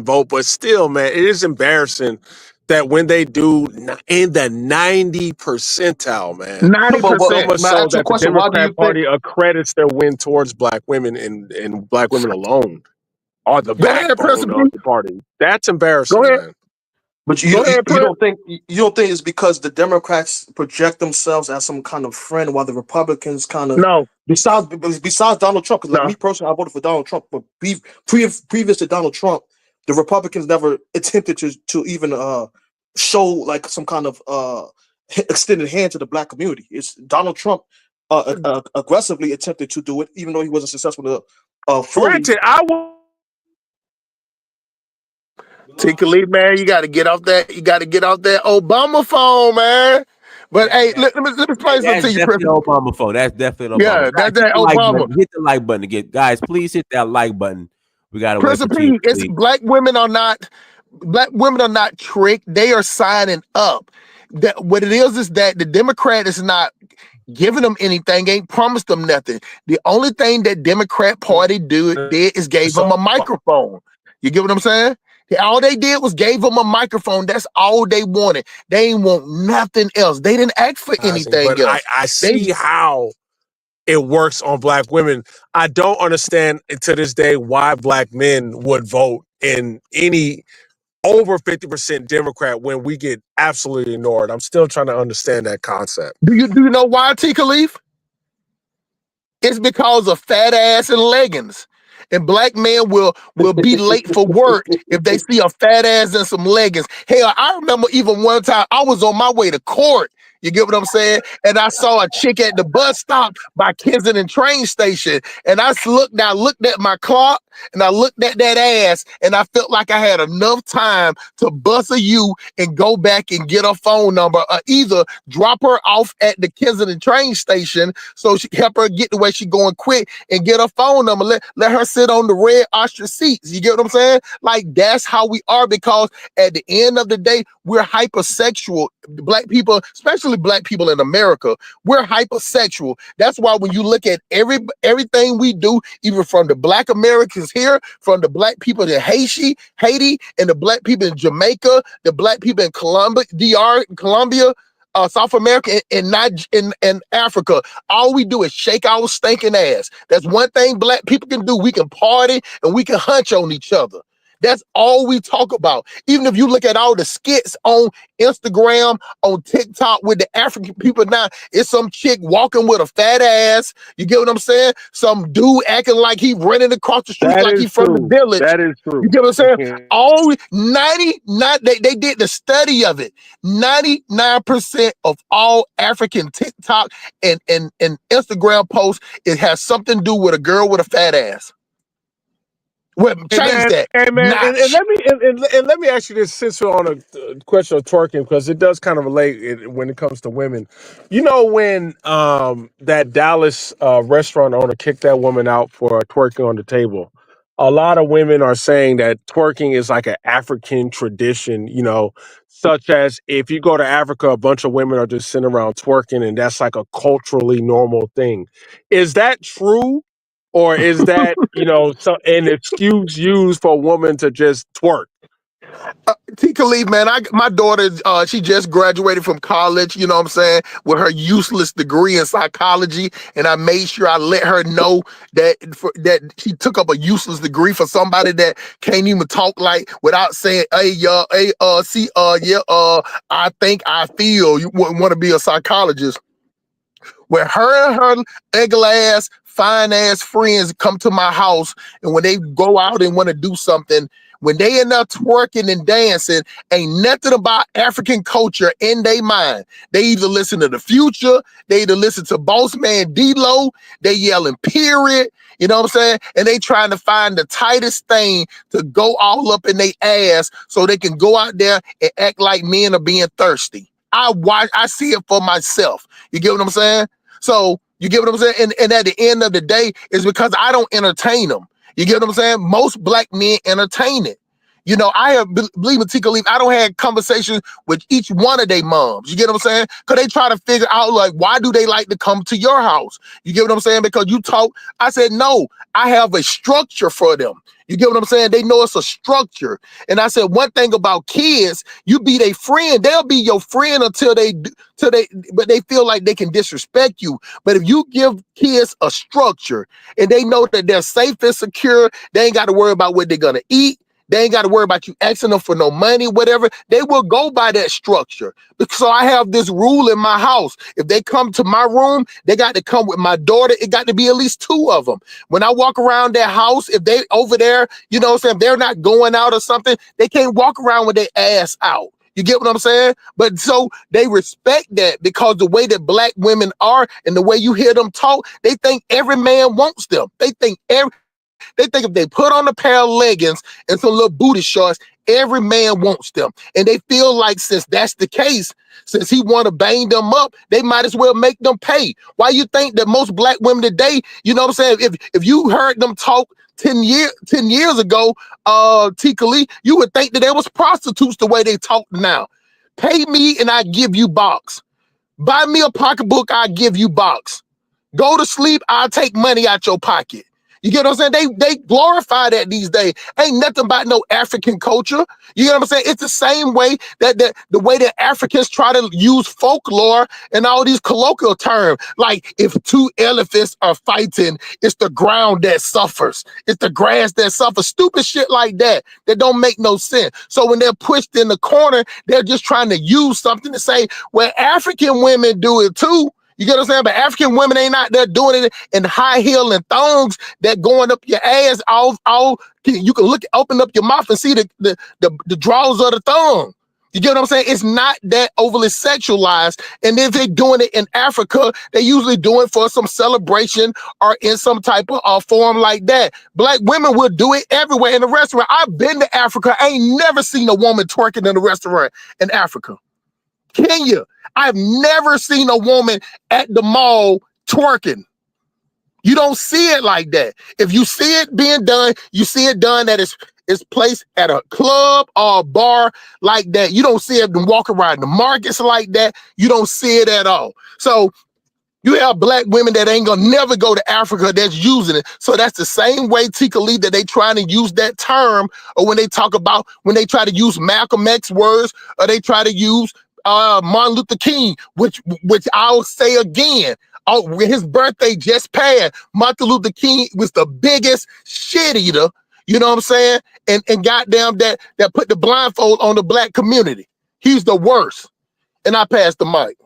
vote, but still, man, it is embarrassing that when they do in the 90 percentile, man, 90%. So much so that the Democrat Party accredits their win towards black women and black women alone are the backbone of the party. That's embarrassing, man. But you don't think it's because the Democrats project themselves as some kind of friend, while the Republicans kind of no. Besides Donald Trump, because me personally, I voted for Donald Trump, but previous to Donald Trump, the Republicans never attempted to even show like some kind of extended hand to the black community. It's Donald Trump aggressively attempted to do it, even though he wasn't successful. Granted, T. Khalif, man, you got to get off that. You got to get off that Obama phone, man. But hey, let me play something to you, Chris. Obama phone. That's definitely Obama. Yeah, that's that Obama. Hit the like button again, guys. Please hit that like button. We got to wait for P, it's black women are not tricked. They are signing up. That what it is that the Democrat is not giving them anything, ain't promised them nothing. The only thing that Democrat Party did is gave them a microphone. You get what I'm saying? All they did was gave them a microphone. That's all they wanted. They ain't want nothing else. They didn't ask for anything else. I see how it works on black women. I don't understand to this day why black men would vote in any over 50% Democrat when we get absolutely ignored. I'm still trying to understand that concept. Do you know why, T. Khalif? It's because of fat ass and leggings. And black men will be late for work if they see a fat ass and some leggings. Hell, I remember even one time I was on my way to court. You get what I'm saying? And I saw a chick at the bus stop by Kensington train station. And I looked at my clock and I looked at that ass and I felt like I had enough time to bust a U and go back and get her phone number, or either drop her off at the Kensington train station so she help her get to where she going quick and get her phone number. Let her sit on the red ostrich seats. You get what I'm saying? Like, that's how we are, because at the end of the day, we're hypersexual. Black people, especially black people in America, we're hypersexual. That's why when you look at everything we do, even from the black Americans here, from the black people in Haiti, and the black people in Jamaica, the black people in Colombia, South America, and not in Africa, all we do is shake our stinking ass. That's one thing black people can do. We can party and we can hunch on each other. That's all we talk about. Even if you look at all the skits on Instagram, on TikTok with the African people now, it's some chick walking with a fat ass. You get what I'm saying? Some dude acting like he running across the street That like is he from the true. village. That is You true. get what I'm saying? All 99, they did the study of it. 99% of all African TikTok and Instagram posts, it has something to do with a girl with a fat ass. Well, change that. And Notch. let me ask you this, since we're on a question of twerking, because it does kind of relate when it comes to women. You know, when that Dallas restaurant owner kicked that woman out for twerking on the table, a lot of women are saying that twerking is like an African tradition, you know, such as if you go to Africa, a bunch of women are just sitting around twerking, and that's like a culturally normal thing. Is that true? Or is that, you know, an excuse used for a woman to just twerk? T. Khalif, man, my daughter, she just graduated from college, you know what I'm saying, with her useless degree in psychology, and I made sure I let her know that she took up a useless degree for somebody that can't even talk like without saying, hey, I think, I feel. You wouldn't want to be a psychologist. Where her and her ugly ass, fine ass friends come to my house, and when they go out and want to do something, when they end up twerking and dancing, ain't nothing about African culture in their mind. They either listen to The Future, they either listen to Boss Man D-Lo, they yelling period, you know what I'm saying? And they trying to find the tightest thing to go all up in their ass so they can go out there and act like men are being thirsty. I see it for myself. You get what I'm saying? So you get what I'm saying? And at the end of the day, it's because I don't entertain them. You get what I'm saying? Most black men entertain it. You know, believe me, Tika Leaf, I don't have conversations with each one of their moms. You get what I'm saying? Because they try to figure out, like, why do they like to come to your house? You get what I'm saying? Because you talk. I said, no, I have a structure for them. You get what I'm saying? They know it's a structure. And I said, one thing about kids, you be their friend. They'll be your friend until but they feel like they can disrespect you. But if you give kids a structure and they know that they're safe and secure, they ain't got to worry about what they're going to eat. They ain't got to worry about you asking them for no money, whatever. They will go by that structure. So I have this rule in my house. If they come to my room, they got to come with my daughter. It got to be at least 2 of them. When I walk around that house, if they over there, you know what I'm saying, if they're not going out or something, they can't walk around with their ass out. You get what I'm saying? But so they respect that because the way that black women are and the way you hear them talk, they think every man wants them. They think if they put on a pair of leggings and some little booty shorts, every man wants them. And they feel like since that's the case, since he want to bang them up, they might as well make them pay. Why you think that most black women today, you know what I'm saying, if you heard them talk 10 years ago, Tika Lee, you would think that they was prostitutes the way they talk now. Pay me and I give you box. Buy me a pocketbook, I give you box. Go to sleep, I'll take money out your pocket. You get what I'm saying? They glorify that these days. Ain't nothing about no African culture. You get what I'm saying? It's the same way that the way that Africans try to use folklore and all these colloquial terms. Like if 2 elephants are fighting, it's the ground that suffers. It's the grass that suffers. Stupid shit like that don't make no sense. So when they're pushed in the corner, they're just trying to use something to say, well, African women do it too. You get what I'm saying? But African women ain't out there doing it in high heel and thongs that going up your ass. You can open up your mouth and see the draws of the thong. You get what I'm saying? It's not that overly sexualized. And if they're doing it in Africa, they usually do it for some celebration or in some type of form like that. Black women will do it everywhere in the restaurant. I've been to Africa. I ain't never seen a woman twerking in a restaurant in Africa. Kenya, I've never seen a woman at the mall twerking. You don't see it like that. If you see it being done, you see it done that it's placed at a club or a bar like that. You don't see it walk around the markets like that. You don't see it at all. So you have black women that ain't gonna never go to Africa that's using it. So that's the same way, Tika Lee, that they trying to use that term, or when they try to use Malcolm X words, or they try to use Martin Luther King, which I'll say again. Oh, his birthday just passed. Martin Luther King was the biggest shit eater, you know what I'm saying, and goddamn that put the blindfold on the black community. He's the worst. And I pass the mic.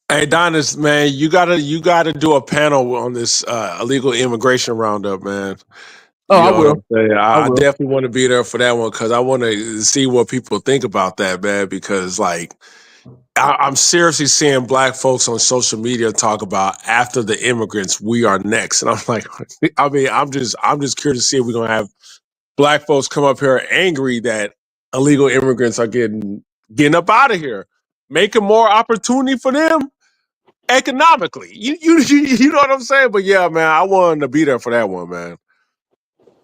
Hey, Donis, man, you gotta do a panel on this illegal immigration roundup, man. Oh, You I know what will. I'm saying? I I will. definitely want to be there for that one because I want to see what people think about that, man. Because like, I'm seriously seeing black folks on social media talk about after the immigrants, we are next, and I'm like, I mean, I'm just curious to see if we're gonna have black folks come up here angry that illegal immigrants are getting up out of here, making more opportunity for them economically. You know what I'm saying? But yeah, man, I wanted to be there for that one, man.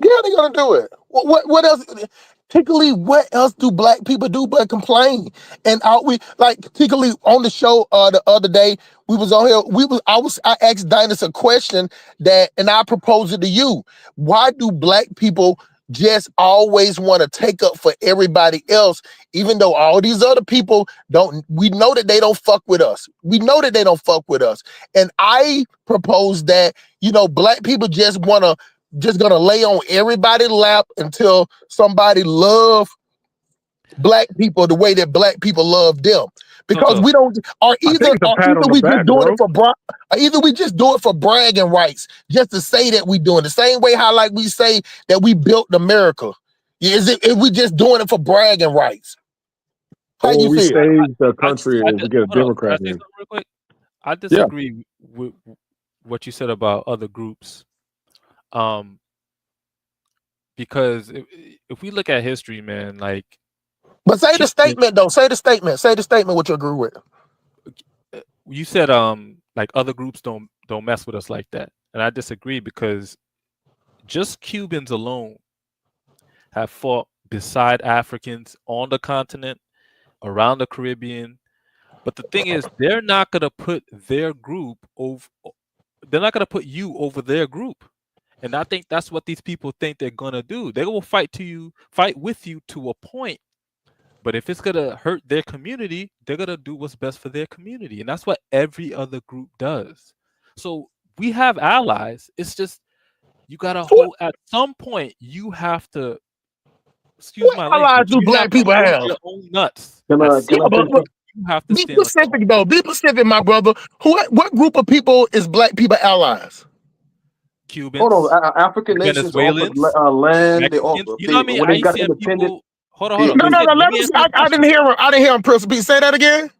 Yeah, they're gonna do it. What else? Particularly, what else do black people do but complain? And we like particularly on the show the other day, we was on here. I asked Dinus a question and I proposed it to you. Why do black people just always want to take up for everybody else, even though all these other people don't? We know that they don't fuck with us. We know that they don't fuck with us. And I proposed that black people just gonna lay on everybody's lap until somebody love black people the way that black people love them. Because we don't, or I think either it's a pat on the we back, just doing bro. it for either we just do it for bragging rights, just to say that we doing the same way how like we say that we built America. If we just doing it for bragging rights? How Or you we feel? save the country and we get a Hold on. Can I Democrat say in. something real quick? I Yeah. disagree with what you said about other groups. Because if we look at history, man, like. But say the statement though. Say the statement. Say the statement what you agree with. You said like other groups don't mess with us like that, and I disagree because just Cubans alone have fought beside Africans on the continent, around the Caribbean. But the thing is, they're not gonna put their group over. They're not gonna put you over their group, and I think that's what these people think they're gonna do. They will fight with you to a point. But if it's gonna hurt their community, they're gonna do what's best for their community, and that's what every other group does. So we have allies. It's just you gotta hold. At some point, you have to. Excuse my allies language. do You black have to people hold have? your own nuts. Can I say something? You have to Be stand on your specific own. though. Be specific, my brother. What group of people is black people allies? Cubans, Hold on, African nations offer Venezuelans, land. They Mexicans. offer You know what I mean? when they got Haitian independent. people. Hold on. No. Let Let me me. answer your I didn't question. hear him. I didn't hear him, Prince. Say that again.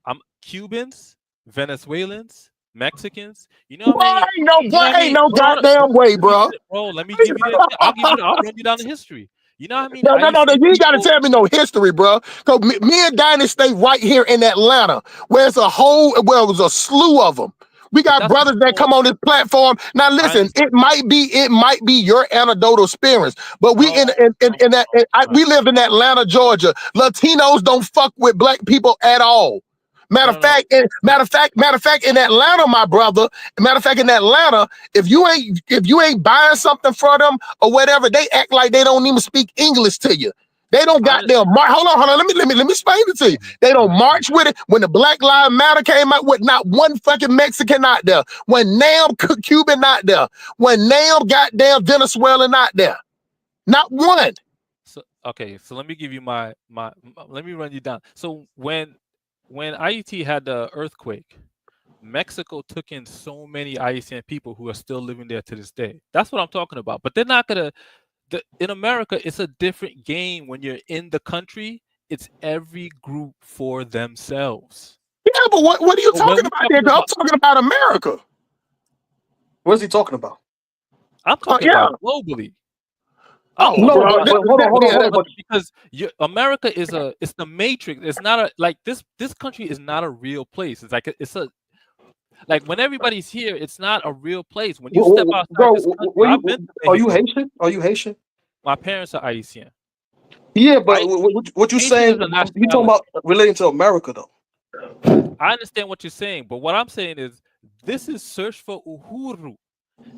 I'm Cubans, Venezuelans, Mexicans. You know what I mean? Ain't no You know what I mean? no Hold on. goddamn way, bro. Bro, let me give you that. I'll run you down the history. You know what I mean? No. Haitian You ain't got to people. tell me no history, bro. Cause me and Dinah stay right here in Atlanta, where it's it was a slew of them. We got that's brothers that come on this platform. Now, listen, it might be your anecdotal experience, but we we live in Atlanta, Georgia. Latinos don't fuck with black people at all. Matter of fact, in Atlanta, my brother. Matter of fact, in Atlanta, if you ain't buying something for them or whatever, they act like they don't even speak English to you. They don't goddamn march. Hold on. Let me explain it to you. They don't march with it. When the Black Lives Matter came out, with not one fucking Mexican out there. When damn Cuban not there. When damn goddamn Venezuelan not there. Not one. So let me give you my let me run you down. So when Haiti had the earthquake, Mexico took in so many Haitian people who are still living there to this day. That's what I'm talking about. But they're not gonna. In America, it's a different game. When you're in the country, it's every group for themselves. Yeah, but what are you talking about there? I'm talking about America. What is he talking about? I'm talking about globally. Hold on. Because America is it's the matrix. It's not this country is not a real place. It's like when everybody's here, it's not a real place. When you step outside this country, are you Haitian? Are you Haitian? My parents are Haitian. Yeah, but what you saying? You talking about relating to America though? I understand what you're saying, but what I'm saying is this is search for Uhuru.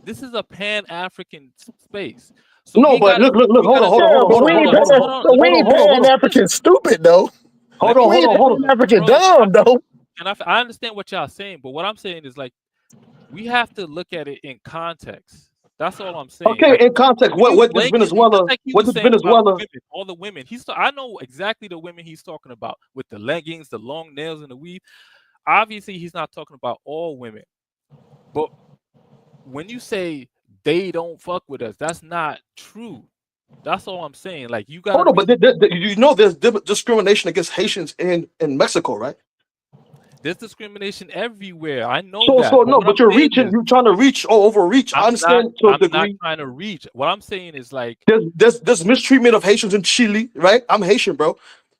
This is a Pan-African space. So no, but look, hold on. We ain't Pan-African stupid though. Hold on. African dumb though. And I understand what y'all saying, but what I'm saying is like we have to look at it in context. That's all I'm saying. Okay, Like, in context, when you what does blanket, just Venezuela? like he What was does saying about Venezuela? women, all the women. I know exactly the women he's talking about with the leggings, the long nails, and the weave. Obviously, he's not talking about all women. But when you say they don't fuck with us, that's not true. That's all I'm saying. Like, you gotta Hold on, but read. you know there's discrimination against Haitians in Mexico, right? There's discrimination everywhere. I know So that. But no, what I'm but you're saying reaching, is, you're trying to reach or overreach. I understand to a I'm not degree. trying to reach. What I'm saying is, like, There's mistreatment of Haitians in Chile, right? I'm Haitian, bro.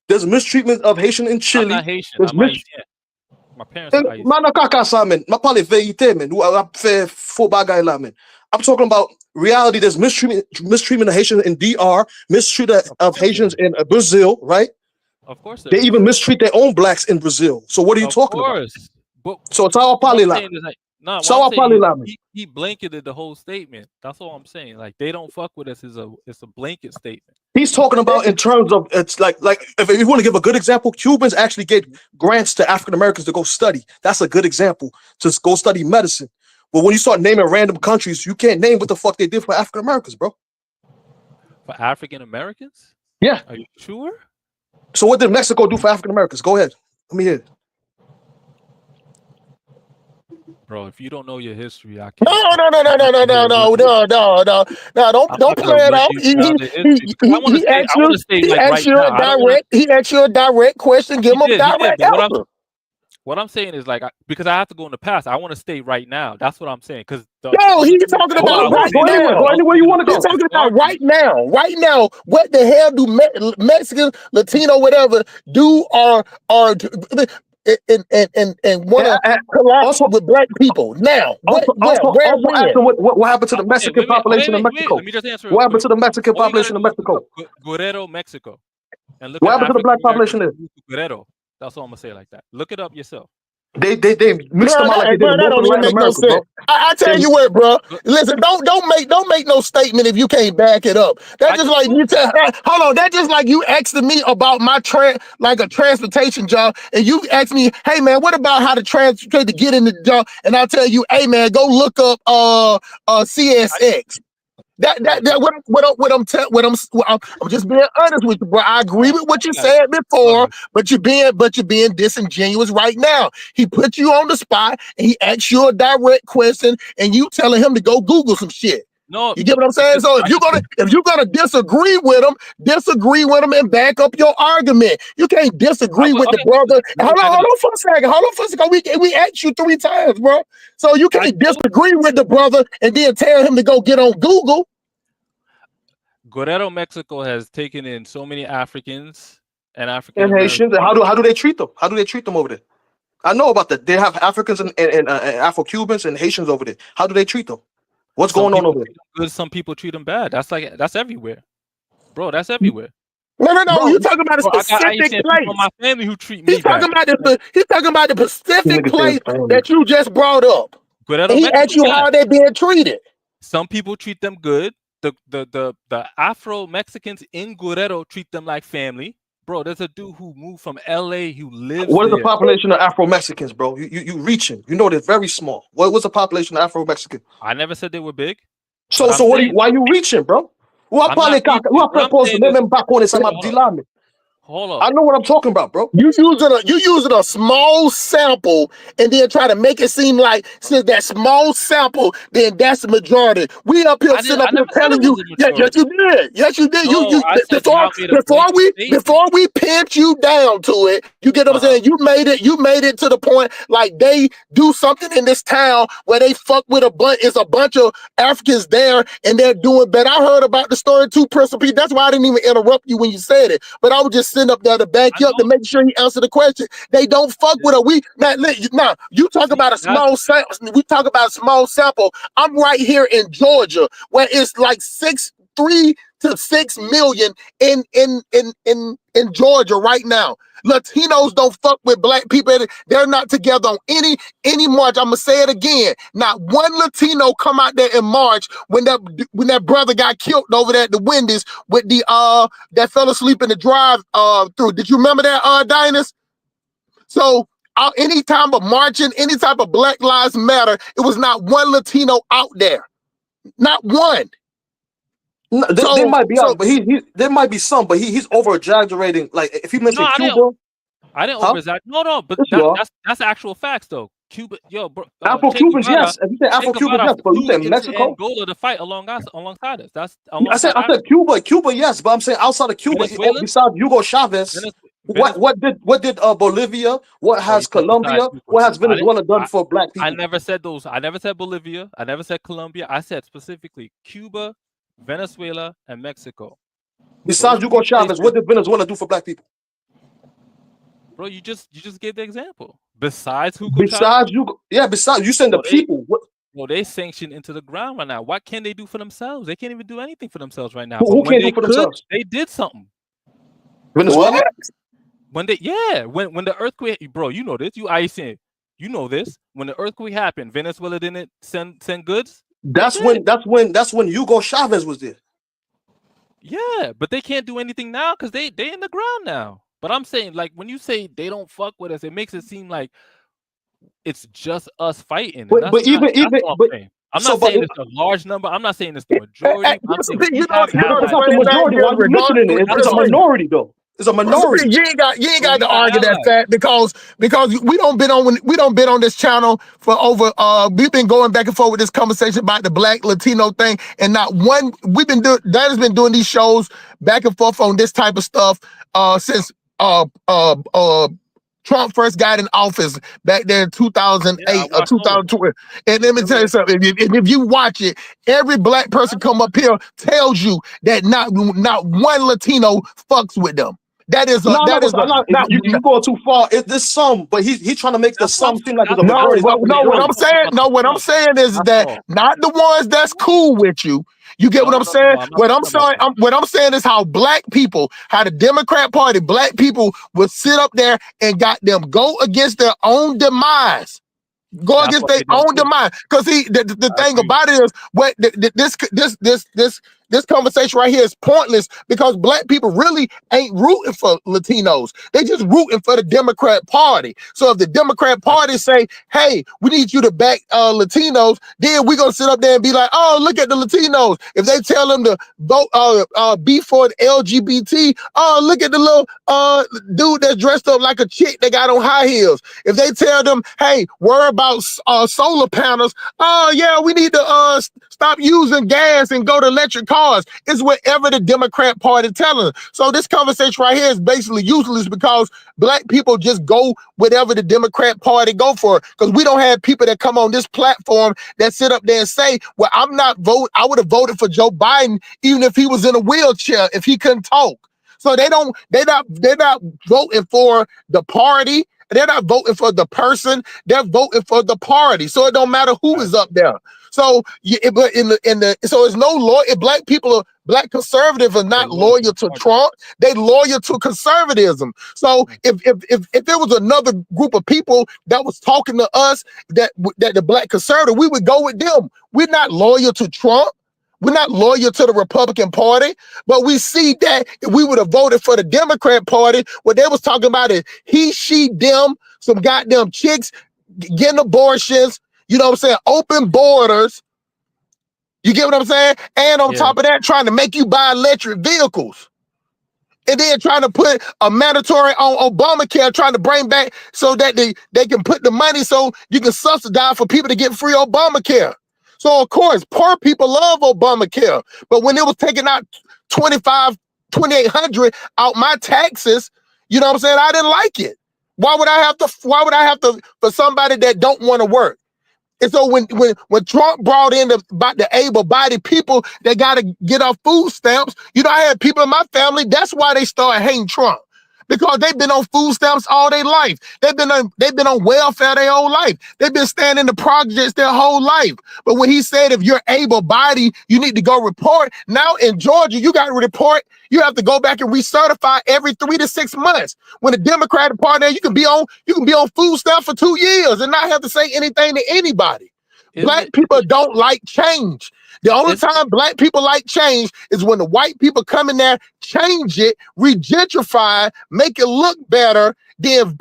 There's mistreatment of Haitian in I'm Chile. not Haitian. There's I'm Haitian. My parents are Haitian. Man, ma parle vérité, man. Ou a fait faux bagay la, man. I'm talking about reality. There's mistreatment of Haitians in DR, mistreatment Of of course there Haitians is. in Brazil, right? Of course They there is. even mistreat their own blacks in Brazil. So what are you Of talking about? course. But So it's our what I'm parle la. saying is, like, nah, what So I'm our saying parle is la, man. he blanketed the whole statement. That's all I'm saying. Like, they don't fuck with us is it's a blanket statement. He's talking about in terms of, it's like if you want to give a good example, Cubans actually gave grants to African Americans to go study. That's a good example, to go study medicine. But when you start naming random countries, you can't name what the fuck they did for African Americans, bro. For African Americans? Yeah. Are you sure? So what did Mexico do for African Americans? Go ahead. Let me hear it. Bro, if you don't know your history, I No, can't. no, no, no, no, no, no, no, no, no, no, no. I'm Don't not gonna play it run off. you down the history because I want to stay. I Asked want you. to stay He like asked right you a now. I don't want to. direct. He asked you a direct question. Give him a He did. direct But answer. what I'm saying is, like, because I have to go in the past. I want to stay right now. That's what I'm saying. Because the No, other he's thing talking Go, that about I go, was right go saying, anywhere. now. Go I was anywhere you saying want to He's go. about talking this about right argument. now. Right now. What the hell do Mexican, Latino, whatever, do or and want to And collapse also, with black people now? What? Where? Where? also ask When? them what happened to the Okay, Mexican population in wait. Mexico. Let me just answer real What happened quick. to the Mexican All you gotta population in do is look Mexico? up Guerrero, Mexico, and look What at happened to the African black Americans population there? who moved to Guerrero. That's all I'm gonna say like that. Look it up yourself. They mixed Bro, them out like they did bro, in that most of don't even Latin make no America, sense. bro. I They, tell you what, bro. But Listen, don't make no statement if you can't back it up. That's I just just like you proved it. tell. Hold on, that's just like you asking me about my like a transportation job, and you ask me, hey man, what about how to transport to get in the job? And I tell you, hey man, go look up I, CSX. bro, I'm just being honest with you, bro. I agree with what you I got said go before, ahead. but you're being disingenuous right now. He put you on the spot and he asked you a direct question, and you telling him to go Google some shit. No, You get what I'm saying? because So I just if you're gonna disagree with him and back up your argument. You can't I disagree would with the okay. brother. Let me back it Hold up. on for a second. Hold on for a second. We asked you 3 times, bro. So you I can't told disagree with the brother and then tell him to go get on Google. Guerrero, Mexico has taken in so many Africans and African and Americans. Haitians. How do they treat them? How do they treat them over there? I know about that. They have Africans and Afro-Cubans and Haitians over there. How do they treat them? What's Some going on people over there? treat them good, some people treat them bad. That's everywhere, bro. That's everywhere, No. Bro, You talking about a bro. I got specific Haitian people in place. my family who treat He's me bad. talking about he's talking about the you specific niggas saying place family. that you just brought up. Guerrero, And he Mexico. asked you Yes, how they being treated. some people treat them good. The Afro Mexicans in Guerrero treat them like family, bro. There's a dude who moved from LA who lives What is the there. population of Afro-Mexicans, bro? You reaching. You know they're very small. What's the population of Afro-Mexican? I never said they were big, but So I'm what? saying Why you reaching, bro? I'm not reaching. What I'm saying is, hold up. I know what I'm talking about, bro. You using a small sample and then try to make it seem like since that small sample, then that's the majority. We up here I sitting up here never said it telling you, was a yes, majority. you did. Yes, you did. No, I said y'all made a blanket Before statement. we pinned you down to it, you get what I'm saying? You made it to the point like they do something in this town where they fuck with it's a bunch of Africans there and they're doing better. I heard about the story too, Principal P. That's why I didn't even interrupt you when you said it. But I was just sitting up there to back I you up to know. make sure he answered the question. They don't fuck with her. Now you talk See, about a that's small sample. We talk about a small sample. I'm right here in Georgia, where it's like 3 to 6 million in Georgia right now. Latinos don't fuck with black people. They're not together on any march. I'm gonna say it again. Not one Latino come out there in March when that brother got killed over there at the Wendy's with that fell asleep in the drive through. Did you remember that, Dinus? So any time of marching, any type of Black Lives Matter, it was not one Latino out there. Not one. No, there might be, but there might be some, but he's over exaggerating. Like if you mention Cuba, I didn't over exaggerate. No, but that's actual facts though. Cuba, yo, bro. Afro-Cubans, yes. If you say Afro-Cubans, yes. But you say Mexico, Angola to fight alongside us. That's I said Cuba, yes. But I'm saying outside of Cuba, besides Hugo Chavez, what did Bolivia? What has Colombia? What has Venezuela done for black people? I never said those. I never said Bolivia. I never said Colombia. I said specifically Cuba, Venezuela, and Mexico. Besides Hugo Chavez, what did Venezuela do for black people? Bro, you just gave the example. Besides Hugo Chavez? Besides you saying the people. Well, they sanctioned into the ground right now. What can they do for themselves? They can't even do anything for themselves right now. Who can't do for themselves? They did something. Venezuela? When the earthquake, bro, you know this. You ICN, you know this. When the earthquake happened, Venezuela didn't send goods. That's when Hugo Chavez was there. Yeah, but they can't do anything now because they in the ground now. But I'm saying, like, when you say they don't fuck with us, it makes it seem like it's just us fighting. I'm not saying it's a large number. I'm not saying it's the majority. It's not the majority. Why are you mentioning it? It's a minority, though. It's a minority. You ain't got to argue that fact because we don't been on this channel for over we've been going back and forth with this conversation about the Black Latino thing, and not one that has been doing these shows back and forth on this type of stuff since Trump first got in office back there in 2008 or 2012. And let me tell you something. If you watch it, every black person come up here tells you that not one Latino fucks with them. That is you going too far. There's some, but he's trying to make the some seem like it's a majority. What I'm saying is that not the ones that's cool with you. You get what I'm saying? What I'm saying is how black people, how the Democrat Party, black people would sit up there and go against their own demise. Go against their own demise. Because the thing about it is what this conversation right here is pointless because black people really ain't rooting for Latinos. They just rooting for the Democrat Party. So if the Democrat Party say, hey, we need you to back Latinos, then we're gonna sit up there and be like, oh, look at the Latinos. If they tell them to vote be for the LGBT, oh, look at the little dude that's dressed up like a chick that got on high heels. If they tell them, hey, worry about solar panels, oh yeah, we need to stop using gas and go to electric cars. It's whatever the Democrat Party telling us. So this conversation right here is basically useless because black people just go whatever the Democrat Party go for. Because we don't have people that come on this platform that sit up there and say, well, I would have voted for Joe Biden even if he was in a wheelchair, if he couldn't talk. So they're not voting for the party. They're not voting for the person. They're voting for the party. So it don't matter who is up there. So, but so it's no loyal. Black conservatives are not loyal to Trump. They loyal to conservatism. So if there was another group of people that was talking to us that the black conservative, we would go with them. We're not loyal to Trump. We're not loyal to the Republican Party, but we see that if we would have voted for the Democrat Party, what they was talking about is he, she, them, some goddamn chicks getting abortions, you know what I'm saying, open borders. You get what I'm saying? And on top of that, trying to make you buy electric vehicles. And then trying to put a mandatory on Obamacare, trying to bring back so that they can put the money so you can subsidize for people to get free Obamacare. So, of course, poor people love Obamacare. But when it was taking out $2,800 out my taxes, you know what I'm saying? I didn't like it. Why would I have to for somebody that don't want to work? And so when Trump brought in about the able-bodied people that got to get off food stamps, you know, I had people in my family, that's why they started hating Trump. Because they've been on food stamps all their life. They've been on welfare their whole life. They've been staying in the projects their whole life. But when he said, if you're able-bodied, you need to go report. Now in Georgia, you got to report. You have to go back and recertify every 3 to 6 months. When the Democratic Party, you can be on food stamps for 2 years and not have to say anything to anybody. Black people don't like change. The only time black people like change is when the white people come in there, change it, regentrify, make it look better, then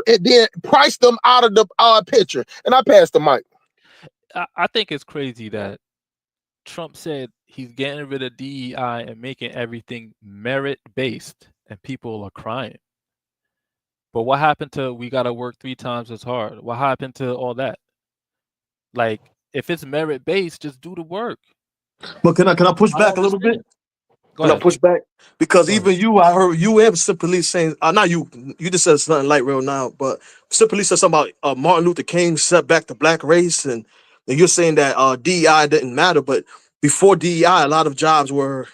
price them out of the picture. And I pass the mic. I think it's crazy that Trump said he's getting rid of DEI and making everything merit-based, and people are crying. But what happened to we got to work 3 times as hard? What happened to all that? Like, if it's merit-based, just do the work. But can I push I back a don't little bit? understand. Go Can I ahead. push back? Because Go ahead. even you, I heard you and Simply saying, not you just said something light real now, but Simply said something about Martin Luther King set back the black race, and you're saying that DEI didn't matter, but before DEI, a lot of jobs were,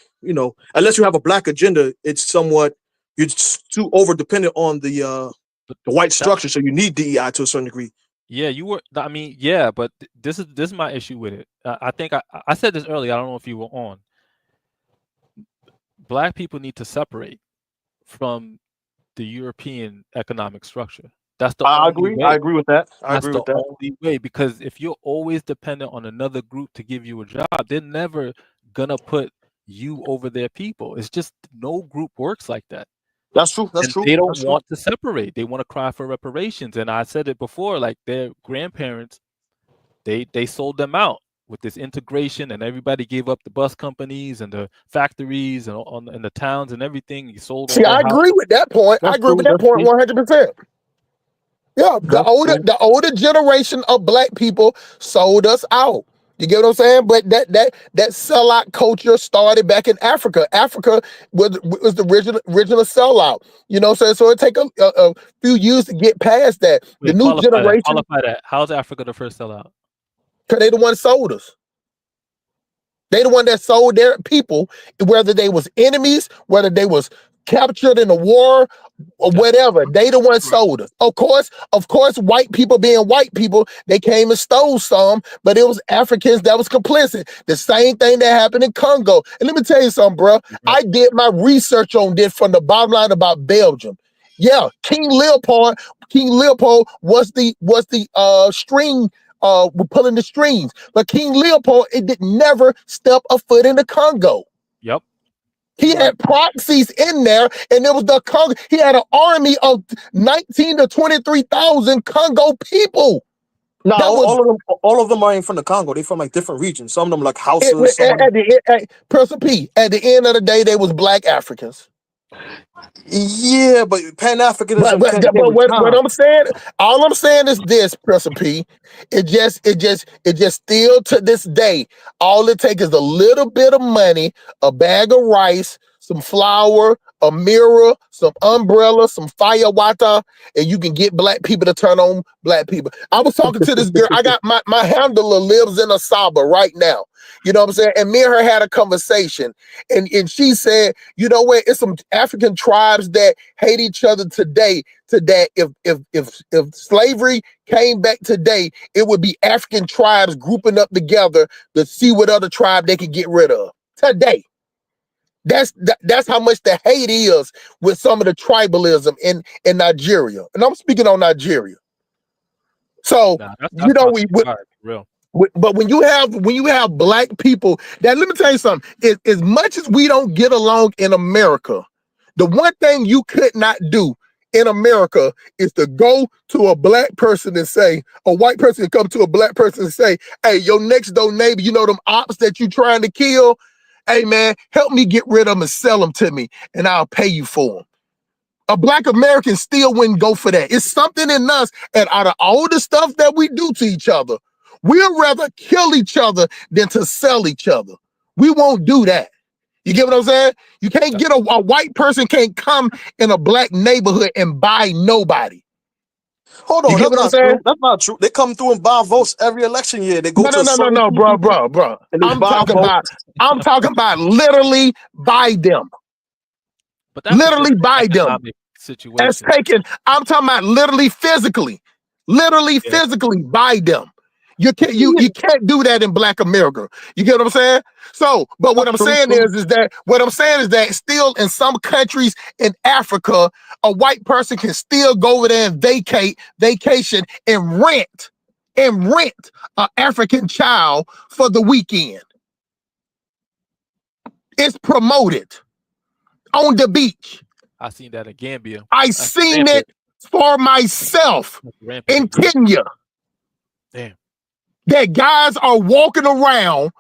unless you have a black agenda, it's somewhat, you're too over dependent on the But white that, structure, so you need DEI to a certain degree. yeah, you were. I mean, yeah, but this is my issue with it. I think I said this earlier. I don't know if you were on. Black people need to separate from the European economic structure. That's the I only agree. way. I agree with that. That's the only way, because if you're always dependent on another group to give you a job, they're never gonna put you over their people. It's just no group works like that. That's true. That's And true. they don't That's true. want to separate. They want to cry for reparations. And I said it before, like their grandparents, they sold them out with this integration, and everybody gave up the bus companies and the factories and the towns and everything. You sold all See, their I agree houses. with that point. I That's agree true. with that That's point true. 100%. Yeah, That's true. the older generation of black people sold us out. You get what I'm saying? But that sellout culture started back in Africa. Africa was the original sellout. You know what I'm saying? So it take a few years to get past that. The Wait, new generation, qualify that. How's Africa the first sellout? because they the one sold us. They the one that sold their people, whether they was enemies, whether they was captured in a war or That's whatever. They the one correct. sold us. Of course, white people being white people, they came and stole some, but it was Africans that was complicit. The same thing that happened in Congo. And let me tell you something, bro. Right. I did my research on this from the bottom line about Belgium. Yeah, King Leopold was the string pulling the strings. But King Leopold, it did never step a foot in the Congo. Yep. He had proxies in there, and it was the Congo. He had an army of 19 to 23,000 Congo people. No, That was all of them are ain't from the Congo. They from like different regions. Some of them like at houses. Person P. At the end of the day, they was black Africans. Yeah, but Pan-Africanism But came with what time. I'm saying, all I'm saying is this, Person P. It just still to this day, all it takes is a little bit of money, a bag of rice, some flour, a mirror, some umbrella, some fire water, and you can get black people to turn on black people. I was talking to this girl. I got my handler lives in Asaba right now. You know what I'm saying? And me and her had a conversation, and she said, you know what? It's some African tribes that hate each other today. To that, if slavery came back today, it would be African tribes grouping up together to see what other tribe they could get rid of today. That's how much the hate is with some of the tribalism in Nigeria, and I'm speaking on Nigeria. So you know real. But when you have black people, that let me tell you something. As much as we don't get along in America, the one thing you could not do in America is to go to a black person and say, a white person can come to a black person and say, hey, your next door neighbor, you know them ops that you trying to kill? Hey man, help me get rid of them and sell them to me, and I'll pay you for them. A black American still wouldn't go for that. It's something in us, and out of all the stuff that we do to each other, we'd rather kill each other than to sell each other. We won't do that. You get what I'm saying? You can't get a white person can't come in a black neighborhood and buy nobody. Hold on, you get what I'm saying? That's not true. They come through and buy votes every election year. They go No, bro. I'm talking about literally buy them. But that's literally buy them. Situation. I'm talking about literally physically buy them. You can't do that in black America. You get what I'm saying? So, but what I'm saying is that still in some countries in Africa, a white person can still go over there and vacation and rent an African child for the weekend. It's promoted on the beach. I seen that in Gambia. I seen it for myself in Kenya. Damn. That guys are walking around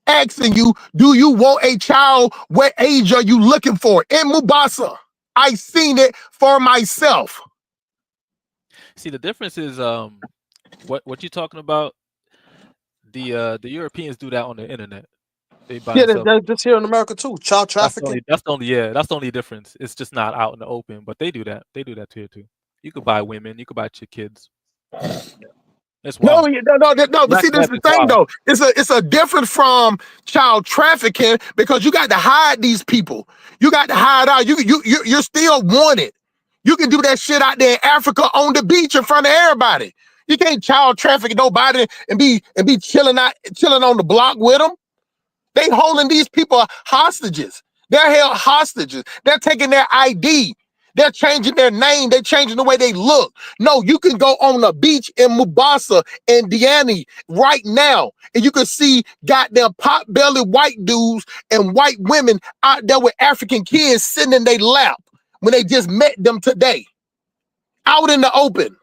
asking you, do you want a child? What age are you looking for? In Mubasa, I seen it for myself. See, the difference is what you're talking about. The Europeans do that on the internet. They buy Yeah, and sell. that's here in America too. Child trafficking. That's the only difference. It's just not out in the open, but they do that. They do that here too. You could buy women. You could buy kids. It's No, wild. no. But Black see, this is death the is thing, wild. though. It's a difference from child trafficking because you got to hide these people. You got to hide out. You're still wanted. You can do that shit out there in Africa on the beach in front of everybody. You can't child traffic nobody and be chilling on the block with them. They holding these people hostages. They're held hostages. They're taking their ID. They're changing their name. They're changing the way they look. No, you can go on a beach in Mubasa and Diani right now, and you can see goddamn pot-bellied white dudes and white women out there with African kids sitting in their lap when they just met them today, out in the open.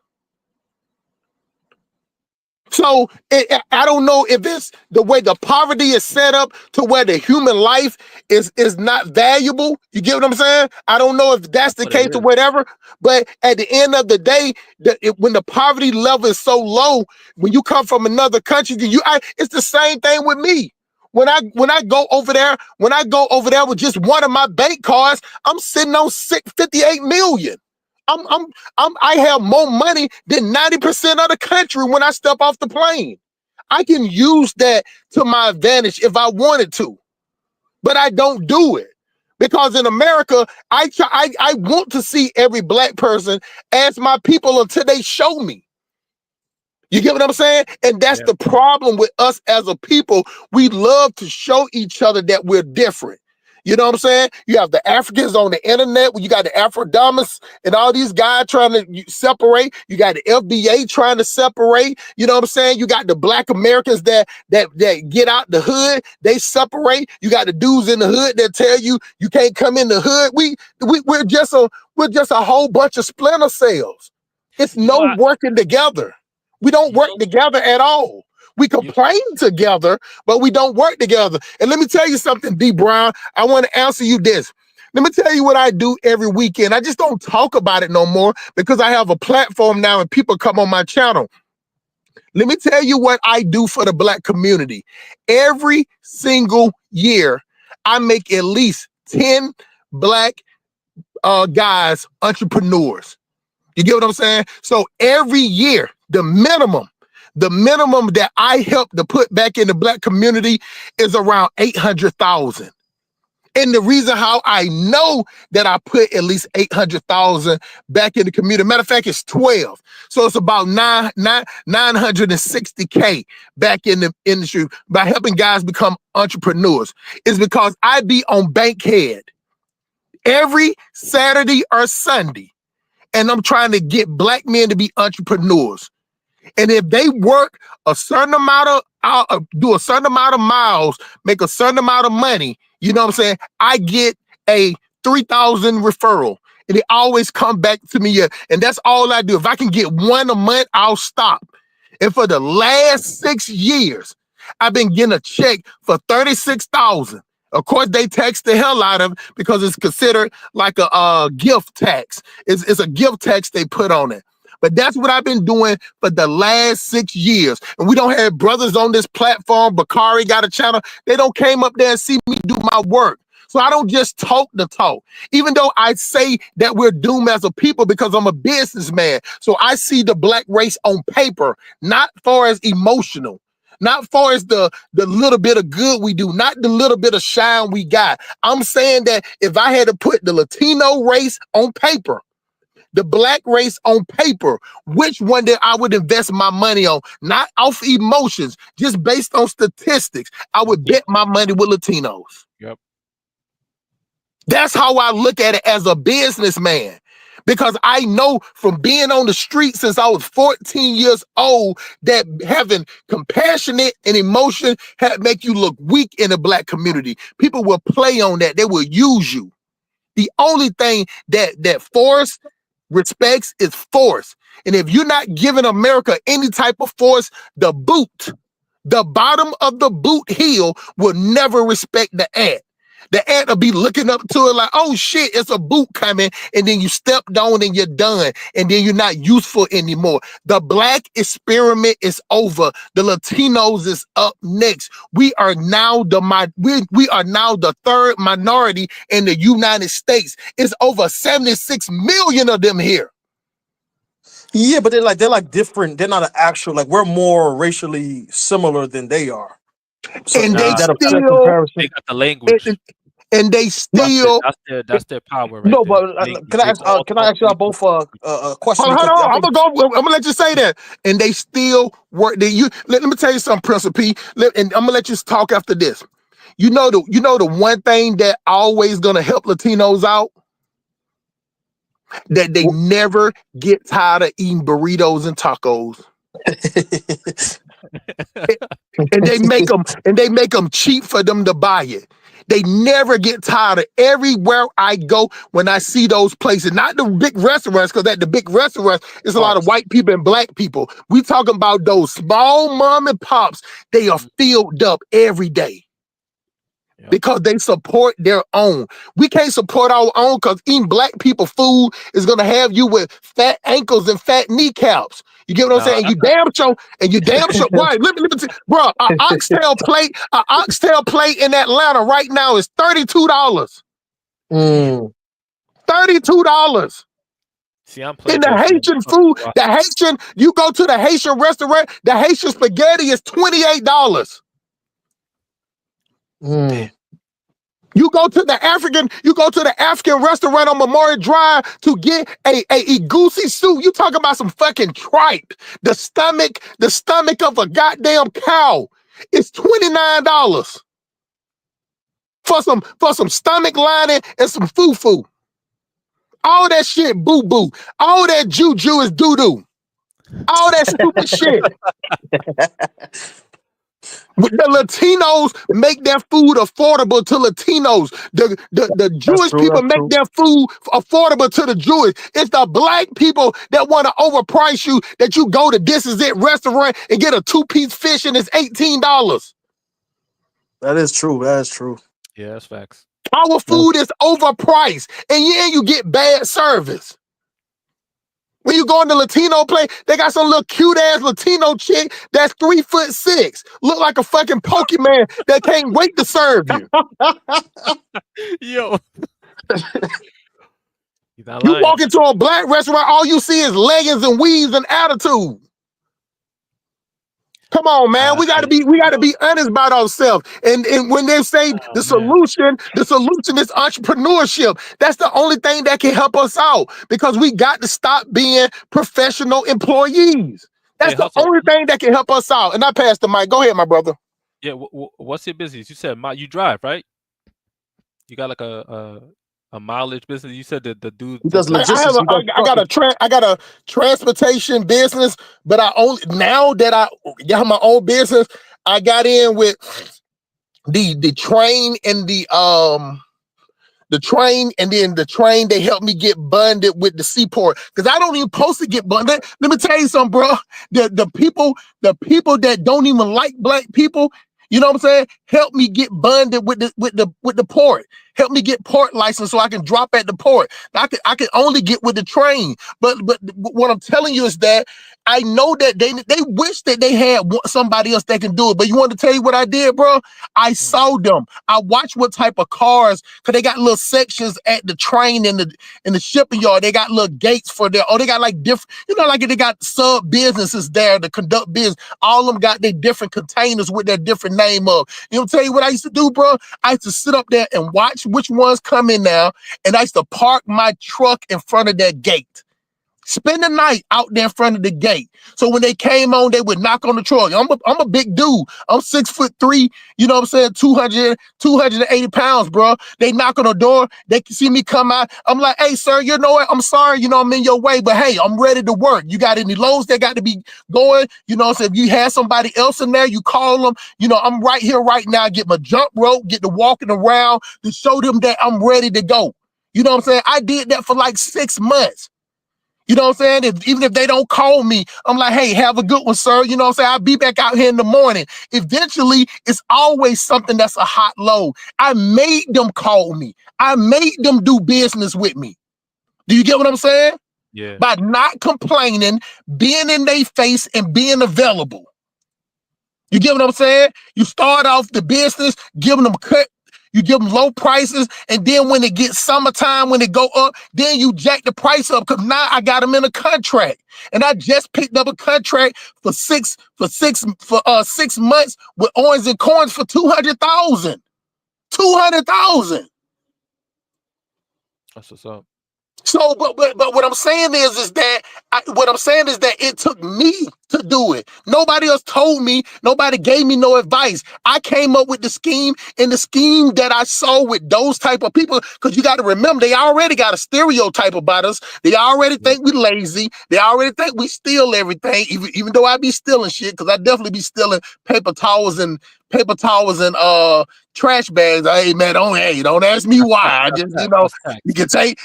So I don't know if it's the way the poverty is set up to where the human life is not valuable. You get what I'm saying? I don't know if that's the What it case or is. whatever. But at the end of the day, when the poverty level is so low, when you come from another country, it's the same thing with me. When I go over there with just one of my bank cards, I'm sitting on 58 million. I have more money than 90% of the country when I step off the plane. I can use that to my advantage if I wanted to, but I don't do it because in America, I want to see every black person as my people until they show me. You get what I'm saying? And that's the problem with us as a people. We love to show each other that we're different. You know what I'm saying? You have the Africans on the internet, you got the Afro-Damas and all these guys trying to separate. You got the FBA trying to separate. You know what I'm saying? You got the Black Americans that get out the hood, they separate. You got the dudes in the hood that tell you you can't come in the hood. We're just a whole bunch of splinter cells. It's working together. We don't work together at all. We complain together, but we don't work together. And let me tell you something, D. Brown. I want to answer you this. Let me tell you what I do every weekend. I just don't talk about it no more because I have a platform now and people come on my channel. Let me tell you what I do for the Black community. Every single year, I make at least 10 Black guys entrepreneurs. You get what I'm saying? So every year, the minimum that I help to put back in the Black community is around 800,000. And the reason how I know that I put at least 800,000 back in the community, matter of fact, it's 12. So it's about 960K back in the industry by helping guys become entrepreneurs. Is because I be on Bankhead every Saturday or Sunday. And I'm trying to get Black men to be entrepreneurs. And if they work a certain amount of, do a certain amount of miles, make a certain amount of money, you know what I'm saying? I get a 3,000 referral. And they always come back to me. And that's all I do. If I can get one a month, I'll stop. And for the last 6 years, I've been getting a check for 36,000. Of course, they tax the hell out of it because it's considered like a gift tax. It's a gift tax they put on it. But that's what I've been doing for the last 6 years. And we don't have brothers on this platform. Bakari got a channel. They don't came up there and see me do my work. So I don't just talk the talk, even though I say that we're doomed as a people because I'm a businessman. So I see the Black race on paper, not far as emotional. Not far as the little bit of good we do, not the little bit of shine we got. I'm saying that if I had to put the Latino race on paper, the Black race on paper, which one that I would invest my money on, not off emotions, just based on statistics, I would bet my money with Latinos. Yep. That's how I look at it as a businessman. Because I know from being on the street since I was 14 years old that having compassionate and emotion make you look weak in the Black community. People will play on that. They will use you. The only thing that force respects is force. And if you're not giving America any type of force, the boot The bottom of the boot heel will never respect the ant. The ant will be looking up to it like, oh shit, it's a boot coming. And then you stepped on and you're done. And then you're not useful anymore. The black experiment is over. The Latinos is up next. We are now we are now the third minority in the United States. It's over 76 million of them here. Yeah, but they're like different. They're not an actual, like, we're more racially similar than they are. So And they that still comparison. They got the language. and they still That's their power, right? No, there. but can I ask y'all both a question? hold Because on, I I'm think- gonna let you say that. And they still work. Let me tell you something, Principal P. And I'm gonna let you talk after this. You know the one thing that always gonna help Latinos out, that they never get tired of eating burritos and tacos. And they make them cheap for them to buy it. They never get tired of. Everywhere I go, when I see those places, not the big restaurants, because at the big restaurants, it's a lot of white people and black people. We talking about those small mom and pops. They are filled up every day. Because they support their own. We can't support our own because eating black people food is gonna have you with fat ankles and fat kneecaps. You get what I'm saying? You damn sure. Why? Let me bro, an oxtail plate in Atlanta right now is $32. $32. See, I'm in the Haitian food, you go to the Haitian restaurant, the Haitian spaghetti is $28. You go to the African restaurant on Memorial Drive to get a egusi soup. You talking about some fucking tripe. The stomach of a goddamn cow. It's $29 for some stomach lining and some fufu. All that shit boo-boo. All that juju is doo-doo. All that stupid shit. The Latinos make their food affordable to Latinos. The Jewish people make their food affordable to the Jewish. It's the black people that want to overprice you, that you go to This Is It restaurant and get a 2-piece fish and it's $18. That is true. That is true. Yeah, that's facts. Our food is overpriced, and you get bad service. When you go in the Latino place, they got some little cute ass Latino chick that's 3'6", look like a fucking Pokemon that can't wait to serve you. Yo, you walk into a black restaurant, all you see is leggings and weaves and attitude. Come on, man. We gotta be honest about ourselves. And when they say the solution is entrepreneurship. That's the only thing that can help us out, because we got to stop being professional employees. That's the only thing that can help us out. And I pass the mic. Go ahead, my brother. Yeah, what's your business? You said you drive, right? You got like a mileage business. You said that the dude does logistics. I got a transportation business, but now that I got my own business, I got in with the train and the train, they helped me get bonded with the seaport, because I don't even supposed to get bonded. Let me tell you something, bro. The people that don't even like black people, you know what I'm saying, help me get bonded with the port. Help me get port license so I can drop at the port. I can only get with the train. But what I'm telling you is that I know that they wish that they had somebody else that can do it. But you want to tell you what I did, bro? I saw them. I watched what type of cars, because they got little sections at the train in the shipping yard. They got little gates for their, they got like different, like they got sub businesses there to conduct business. All of them got their different containers with their different name of. You know, tell you what I used to do, bro? I used to sit up there and watch which ones come in now, and I used to park my truck in front of that gate. Spend the night out there in front of the gate. So when they came on, they would knock on the truck. I'm a big dude. I'm 6'3", you know what I'm saying, 280 pounds, bro. They knock on the door. They can see me come out. I'm like, hey, sir, you know what? I'm sorry, I'm in your way, but hey, I'm ready to work. You got any loads that got to be going? You know what I'm saying? If you have somebody else in there, you call them. I'm right here right now. Get my jump rope, get to walking around to show them that I'm ready to go. You know what I'm saying? I did that for like 6 months. You know what I'm saying? Even if they don't call me, I'm like, hey, have a good one, sir. You know what I'm saying? I'll be back out here in the morning. Eventually, it's always something that's a hot load. I made them call me. I made them do business with me. Do you get what I'm saying? Yeah. By not complaining, being in their face, and being available. You get what I'm saying? You start off the business, giving them cut. You give them low prices, and then when it gets summertime, when it go up, then you jack the price up because now I got them in a contract, and I just picked up a contract for 6 months with Orange and Corns for 200,000. 200,000. That's what's up. So, but what I'm saying is that it took me to do it. Nobody else told me. Nobody gave me no advice. I came up with the scheme, and the scheme that I saw with those type of people, because you got to remember, they already got a stereotype about us. They already think we lazy. They already think we steal everything, even though I be stealing shit, because I definitely be stealing paper towels and trash bags. Hey man, don't ask me why. I just, you can take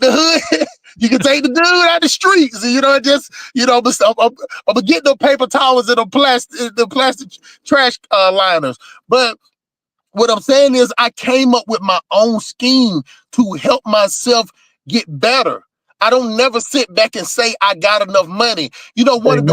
the hood, you can take the dude out the streets, but I'm gonna get the paper towels and the plastic trash liners. But what I'm saying is I came up with my own scheme to help myself get better. I don't never sit back and say I got enough money. One of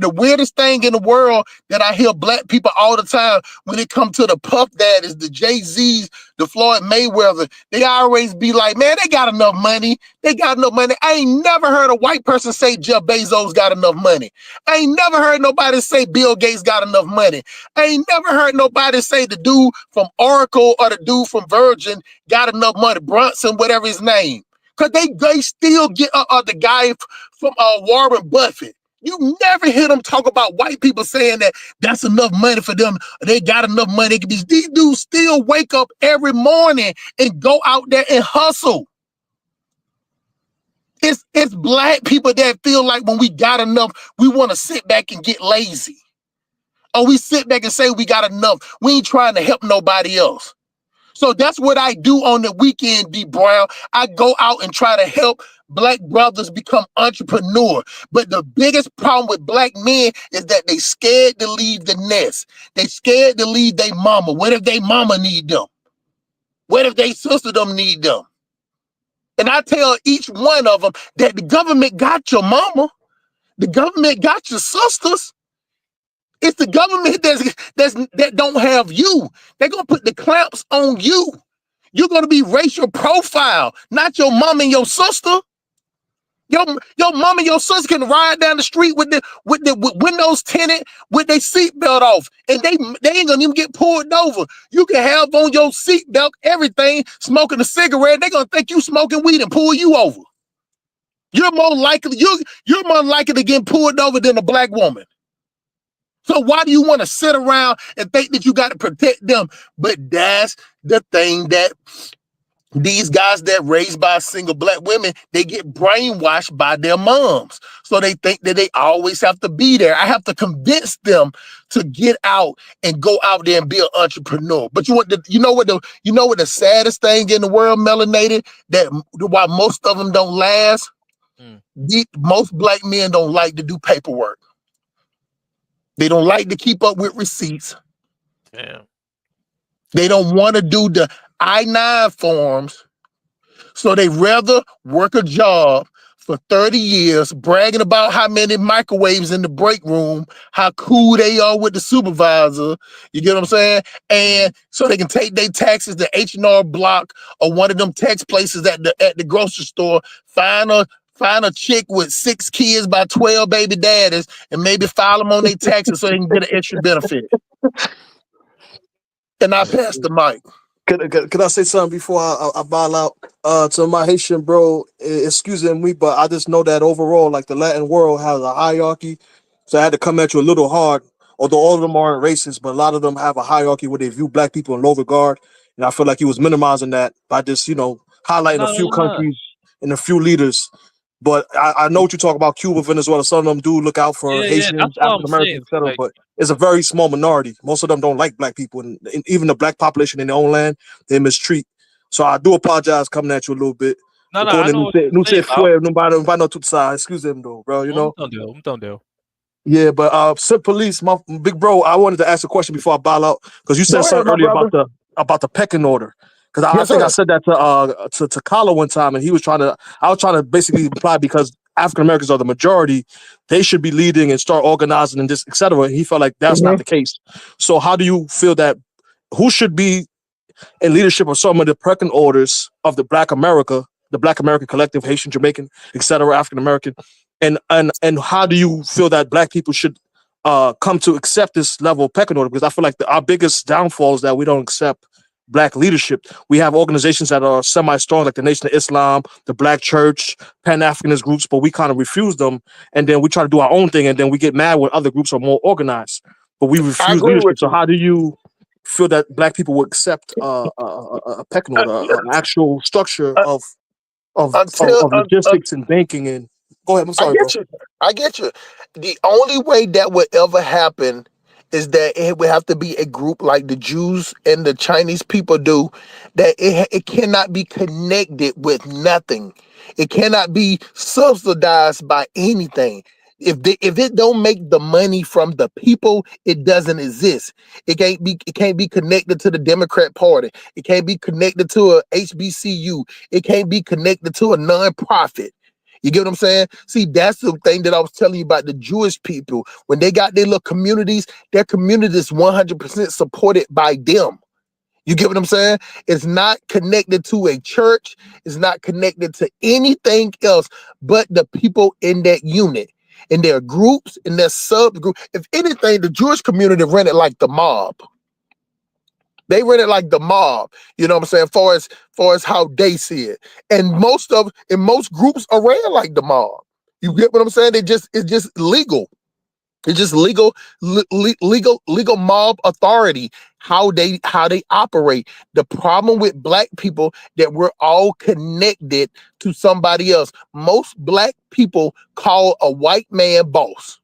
the weirdest thing in the world that I hear black people all the time when it comes to the Puff Daddies, the Jay-Z's, the Floyd Mayweather, they always be like, man, they got enough money. They got enough money. I ain't never heard a white person say Jeff Bezos got enough money. I ain't never heard nobody say Bill Gates got enough money. I ain't never heard nobody say the dude from Oracle or the dude from Virgin got enough money, Brunson, whatever his name. Because they still get the guy from Warren Buffett. You never hear them talk about white people saying that that's enough money for them. They got enough money. These dudes still wake up every morning and go out there and hustle. It's black people that feel like when we got enough, we want to sit back and get lazy. Or we sit back and say we got enough. We ain't trying to help nobody else. So that's what I do on the weekend, D. Brown. I go out and try to help black brothers become entrepreneurs. But the biggest problem with black men is that they scared to leave the nest. They scared to leave their mama. What if they mama need them? What if they sister them need them? And I tell each one of them that the government got your mama. The government got your sisters. It's the government that don't have you. They're going to put the clamps on you. You're going to be racial profile, not your mom and your sister. Your mom and your sister can ride down the street with windows tinted, with their seatbelt off, and they ain't gonna even get pulled over. You can have on your seatbelt everything, smoking a cigarette. They're gonna think you smoking weed and pull you over. You're more likely to get pulled over than a black woman. So why do you want to sit around and think that you got to protect them? But that's the thing that these guys that raised by single black women, they get brainwashed by their moms. So they think that they always have to be there. I have to convince them to get out and go out there and be an entrepreneur. But you know what the saddest thing in the world, melanated, that why most of them don't last? Most black men don't like to do paperwork. They don't like to keep up with receipts. Damn. They don't want to do the I-9 forms. So they rather work a job for 30 years, bragging about how many microwaves in the break room, how cool they are with the supervisor. You get what I'm saying? And so they can take their taxes to H&R Block or one of them tax places at the grocery store, find a chick with 6 kids by 12 baby daddies and maybe file them on their taxes so they can get an extra benefit. And I pass the mic. Could I say something before I bow out? To my Haitian bro, excuse me, but I just know that overall, like the Latin world has a hierarchy. So I had to come at you a little hard, although all of them aren't racist, but a lot of them have a hierarchy where they view black people in low regard. And I feel like he was minimizing that by just, highlighting a few countries and a few leaders. But I know what you talk about, Cuba, Venezuela. Some of them do look out for Haitians, African Americans, etc. But it's a very small minority. Most of them don't like black people, and even the black population in their own land, they mistreat. So I do apologize coming at you a little bit. No, I know what não you're saying, sei foi, não vai no tudo sa. Excuse them though, bro. You know. Don't. Yeah, but Police, my big bro, I wanted to ask a question before I bow out because you said Go ahead, something my earlier brother. about the pecking order. Because I Yes, think I sir. said that to Kala one time, and I was trying to basically imply because African Americans are the majority, they should be leading and start organizing and just etc. He felt like that's not the case. So how do you feel that who should be in leadership of some of the pecking orders of the Black American collective, Haitian, Jamaican, etc., African American, and how do you feel that Black people should come to accept this level of pecking order? Because I feel like our biggest downfall is that we don't accept Black leadership. We have organizations that are semi-strong, like the Nation of Islam, the Black Church, Pan-Africanist groups, but we kind of refuse them, and then we try to do our own thing, and then we get mad when other groups are more organized, but we I refuse agree with leadership. So you. how do you feel that Black people would accept a pecking order, an actual structure Uh, of until logistics and banking? And go ahead. I'm I sorry, bro. get you. I get you. The only way that would ever happen is that it would have to be a group like the Jews and the Chinese people do, that it cannot be connected with nothing. It cannot be subsidized by anything. If it don't make the money from the people, it doesn't exist. It can't be connected to the Democrat Party. It can't be connected to a HBCU. It can't be connected to a nonprofit. You get what I'm saying? See, that's the thing that I was telling you about the Jewish people. When they got their little communities, their community is 100% supported by them. You get what I'm saying? It's not connected to a church. It's not connected to anything else but the people in that unit, in their groups, in their subgroup. If anything, the Jewish community ran it like the mob. They run it like the mob, you know what I'm saying, far as how they see it. And most groups are ran like the mob. You get what I'm saying? It's just legal. It's just legal mob authority, how they operate. The problem with Black people that we're all connected to somebody else. Most Black people call a white man boss.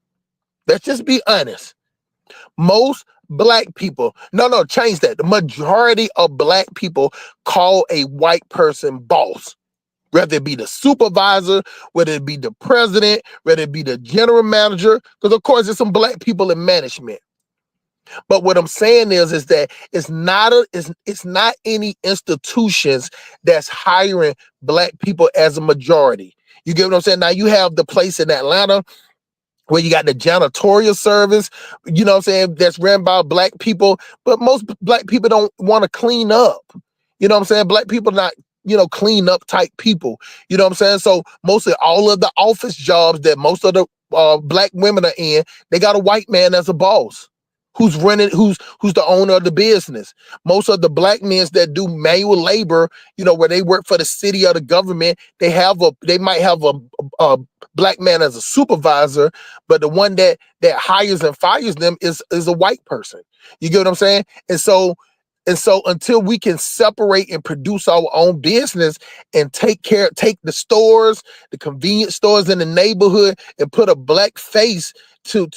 Let's just be honest. Most Black people, no, change that. The majority of Black people call a white person boss, whether it be the supervisor, whether it be the president, whether it be the general manager, because of course there's some Black people in management. But what I'm saying is that it's not any institutions that's hiring Black people as a majority. You get what I'm saying? Now you have the place in Atlanta where you got the janitorial service, you know what I'm saying, that's ran by Black people, but most Black people don't want to clean up. You know what I'm saying? Black people not, clean up type people. You know what I'm saying? So mostly all of the office jobs that most of the Black women are in, they got a white man as a boss who's running, who's the owner of the business. Most of the Black men that do manual labor, where they work for the city or the government, they might have a Black man as a supervisor, but the one that hires and fires them is a white person. You get what I'm saying? And so until we can separate and produce our own business and take the stores, the convenience stores in the neighborhood, and put a Black face to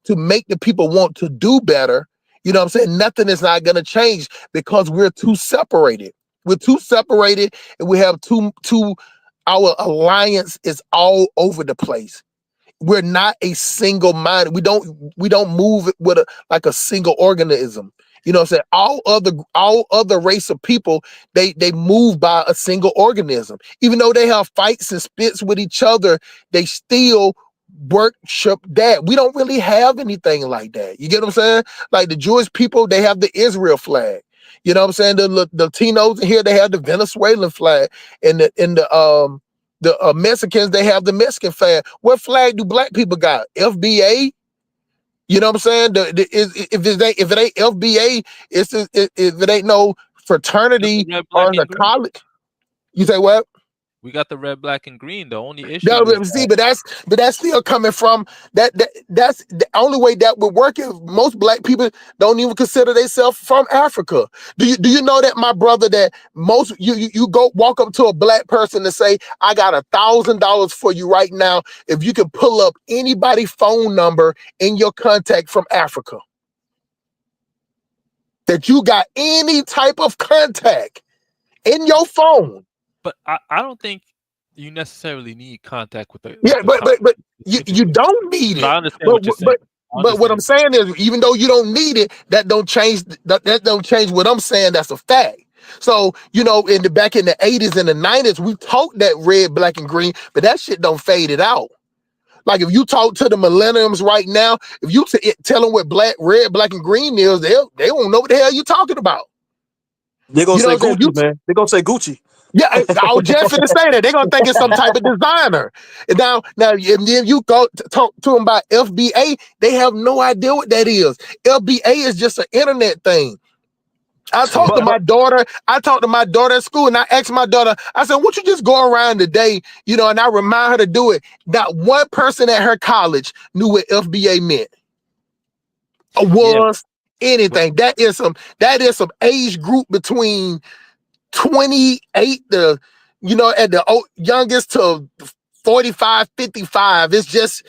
make the people want to do better, you know what I'm saying? Nothing is not going to change because we're too separated. We're too separated, and we have our alliance is all over the place. We're not a single minded. We don't move with a single organism. You know what I'm saying? All other race of people, they move by a single organism. Even though they have fights and spits with each other, they still worship that. We don't really have anything like that. You get what I'm saying? Like the Jewish people, they have the Israel flag. You know what I'm saying? The Latinos in here, they have the Venezuelan flag, and the Mexicans, they have the Mexican flag. What flag do Black people got? FBA? You know what I'm saying? If it ain't FBA, if it ain't no fraternity Red, black, or the and green. college. You say what? We got the red, black, and green. The only issue is See, but that's still coming from that's the only way that would work if most Black people don't even consider themselves from Africa. Do you know that, my brother, that most you go walk up to a Black person and say, I got $1,000 for you right now if you can pull up anybody's phone number in your contact from Africa, that you got any type of contact in your phone. But I don't think you necessarily need contact with the Yeah, but you individual. don't need But it. I understand what you're saying. But what I'm saying is, even though you don't need it, that don't change. That don't change what I'm saying. That's a fact. So back in the 80s and the 90s, we taught that red, black, and green, but that shit don't fade it out. Like if you talk to the millenniums right now, if you tell them what red, black, and green is, they won't know what the hell you talking about. They're gonna say Gucci, man. They're gonna say Gucci. Yeah, I was just finna say that. They're gonna think it's some type of designer. And now, and then you go talk to them about FBA, they have no idea what that is. FBA is just an internet thing. I talked to my daughter at school, and I asked my daughter, I said, "Won't you just go around today?" And I remind her to do it. Not one person at her college knew what FBA meant. Was anything. That is some age group between 28 to at the youngest to 45, 55. It's just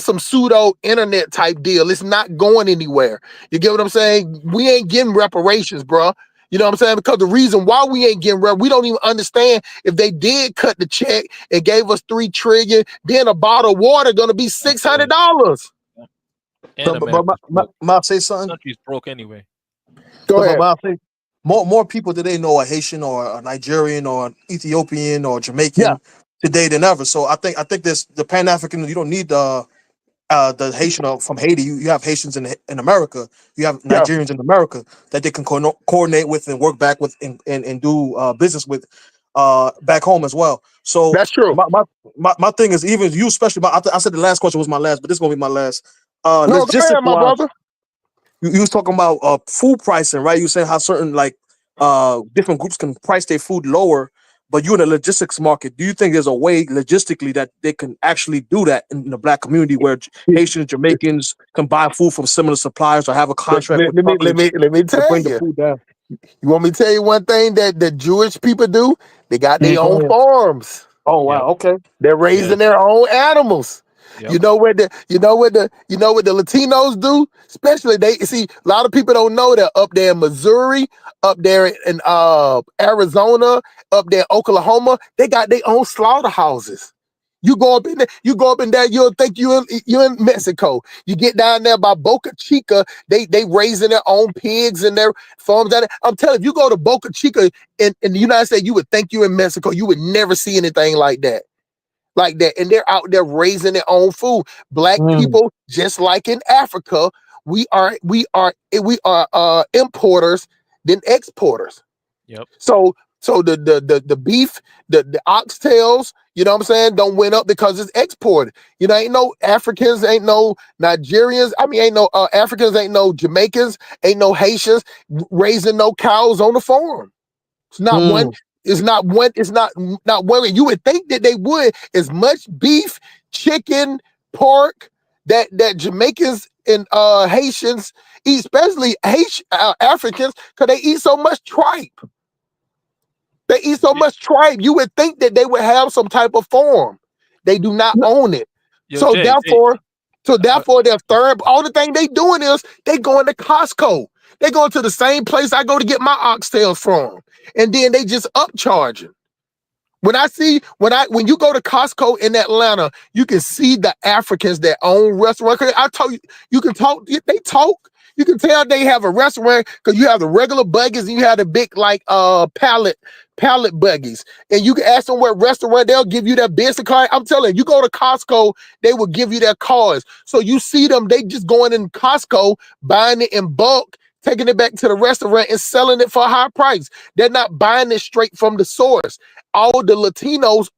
some pseudo internet type deal. It's not going anywhere. You get what I'm saying? We ain't getting reparations, bro. You know what I'm saying? Because the reason why we ain't getting we don't even understand if they did cut the check and gave us $3 trillion, then a bottle of water gonna be $600. But I'll say something. Country's broke anyway. Go ahead. I'll say more people today know a Haitian or a Nigerian or an Ethiopian or Jamaican today than ever. So I think this the Pan-African. You don't need the Haitian from Haiti. You have Haitians in America. You have Nigerians in America that they can coordinate with and work back with and do business with back home as well. So that's true. My thing is, even you, especially. I said the last question was my last, but this is gonna be my last. No, go ahead, my brother. You was talking about food pricing, right? You saying how certain different groups can price their food lower, but you in the logistics market. Do you think there's a way logistically that they can actually do that in the black community where Haitians, Jamaicans can buy food from similar suppliers or have a contract with let me tell bring you. the food down? You want me to tell you one thing that the Jewish people do? They got their own farms. Oh wow, okay. They're raising their own animals. Yep. You know what the Latinos do? Especially they see a lot of people don't know that up there in Missouri, up there in Arizona, up there in Oklahoma, they got their own slaughterhouses. You go up in there, you'll think you're in Mexico. You get down there by Boca Chica, they raising their own pigs and their farms. I'm telling you, if you go to Boca Chica in the United States, you would think you're in Mexico. You would never see anything like that. And they're out there raising their own food. Black people, just like in Africa, we are importers than exporters. Yep. So the beef, the oxtails, you know what I'm saying, don't went up because it's exported. Ain't no Africans, ain't no Nigerians. Ain't no Africans, ain't no Jamaicans, ain't no Haitians raising no cows on the farm. It's not one. It's not one. It's not one. You would think that they would as much beef, chicken, pork that Jamaicans and Haitians eat, especially Africans, because they eat so much tripe. They eat so much tripe. You would think that they would have some type of farm. They do not own it. So therefore, their third. All the thing they doing is they going to Costco. They going to the same place I go to get my oxtails from. And then they just upcharging. When you go to Costco in Atlanta, you can see the Africans that own restaurants. I told you, you can talk, they talk. You can tell they have a restaurant because you have the regular buggies and you have the big pallet buggies. And you can ask them what restaurant, they'll give you their business card. I'm telling you, you go to Costco, they will give you their cards. So you see them, they just going in Costco, buying it in bulk, taking it back to the restaurant and selling it for a high price. They're not buying it straight from the source. All the Latinos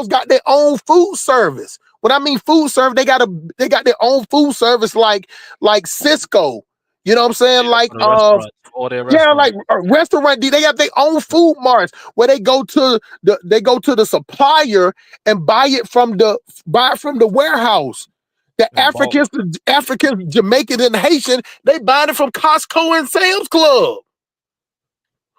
got their own food service. When I mean food service, they got their own food service like Cisco. You know what I'm saying? Like like a restaurant. They have their own food marts where they go to the supplier and buy it from the warehouse. The Africans, Jamaican, and Haitian, they buy it from Costco and Sam's Club.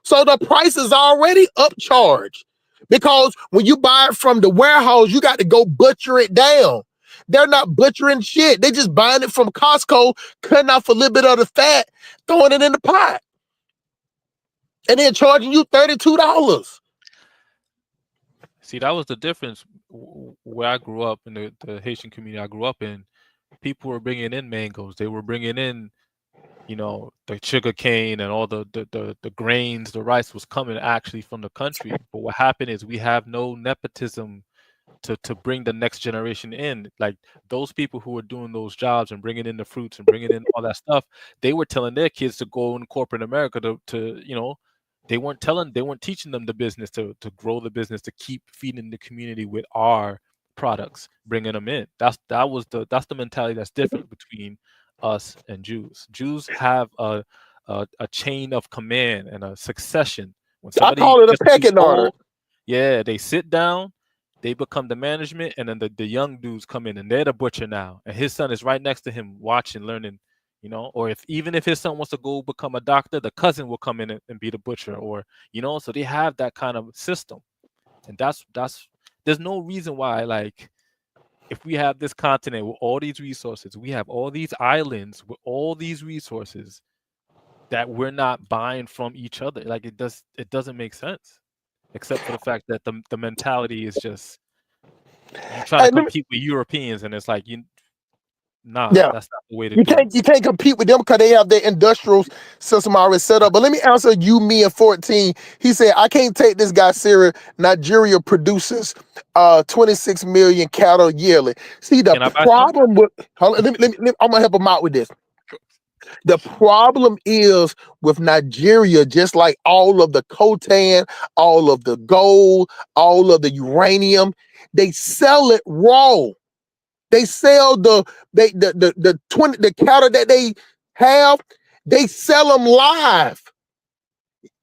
So the price is already upcharged because when you buy it from the warehouse, you got to go butcher it down. They're not butchering shit. They just buying it from Costco, cutting off a little bit of the fat, throwing it in the pot. And then charging you $32. See, that was the difference where I grew up in the Haitian community I grew up in. People were bringing in mangoes. They were bringing in, the sugar cane and all the grains, the rice was coming actually from the country. But what happened is we have no nepotism to bring the next generation in. Like those people who were doing those jobs and bringing in the fruits and bringing in all that stuff, they were telling their kids to go in corporate America to they weren't teaching them the business to grow the business, to keep feeding the community with our products, bringing them in. That's the mentality that's different between us and Jews. Jews have a chain of command and a succession. When I somebody call it a gets too pecking order. old, yeah, they sit down, they become the management, and then the young dudes come in and they're the butcher now. And his son is right next to him watching, learning, or even if his son wants to go become a doctor, the cousin will come in and be the butcher, or so they have that kind of system. And that's there's no reason why, like, if we have this continent with all these resources, we have all these islands with all these resources, that we're not buying from each other. Like it doesn't make sense, except for the fact that the mentality is just you trying to compete with Europeans, and it's like Yeah. that's not the way to You do it. can't compete with them because they have their industrial system already set up. But let me answer you, me, and 14. He said, I can't take this guy serious. Nigeria produces 26 million cattle yearly. See, the problem with hold on, let me, I'm gonna help him out with this. The problem is with Nigeria, just like all of the coltan, all of the gold, all of the uranium, they sell it raw. They sell the cattle that they have, they sell them live.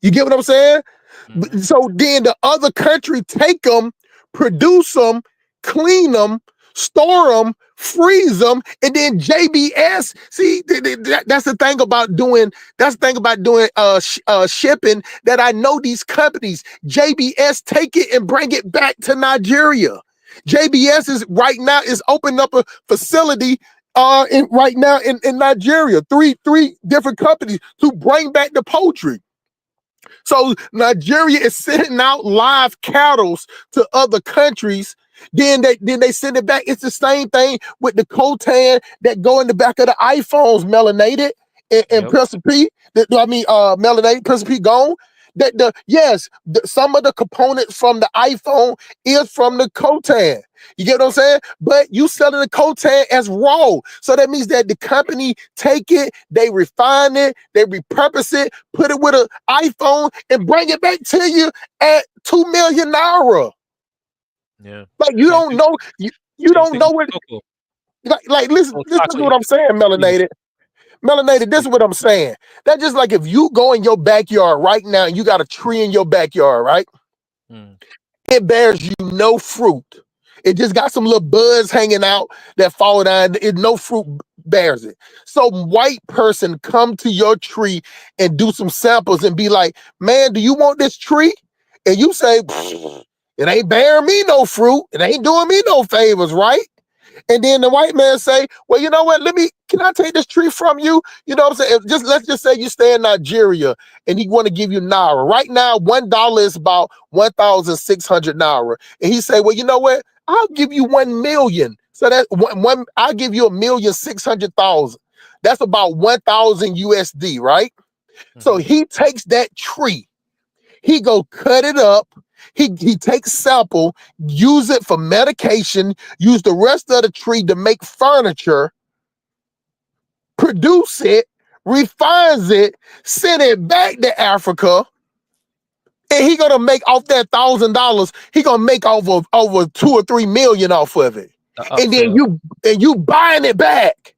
You get what I'm saying? Mm-hmm. So then the other country take them, produce them, clean them, store them, freeze them, and then JBS. See, that's the thing about doing. That's the thing about doing shipping. That I know these companies. JBS take it and bring it back to Nigeria. JBS is right now is opening up a facility right now in Nigeria. Three different companies to bring back the poultry. So Nigeria is sending out live cattle to other countries. Then they send it back. It's the same thing with the coltan that go in the back of the iPhones, melanated and Precipice. Melanated Precipice gone. Some of the components from the iPhone is from the coltan. You get what I'm saying? But you selling the coltan as raw. So that means that the company take it, they refine it, they repurpose it, put it with an iPhone and bring it back to you at 2 million naira. Yeah. Like you don't know, you don't know what listen to what I'm saying, melanated. Melanated, this is what I'm saying. That's just like if you go in your backyard right now and you got a tree in your backyard, right? It bears you no fruit. It just got some little buds hanging out that fall down. No fruit bears it. Some white person come to your tree and do some samples and be like, man, do you want this tree? And you say, it ain't bearing me no fruit. It ain't doing me no favors, right? And then the white man say, well, you know what? Can I take this tree from you? You know what I'm saying? Let's just say you stay in Nigeria and he want to give you naira. Right now, $1 is about 1,600 naira. And he say, well, you know what? I'll give you 1 million. So that I'll give you 1,600,000. That's about 1,000 USD, right? So he takes that tree. He go cut it up. He takes sample, use it for medication, use the rest of the tree to make furniture, produce it, refines it, send it back to Africa, and he gonna make off that $1,000. He gonna make over 2 or 3 million off of it, and then you buying it back.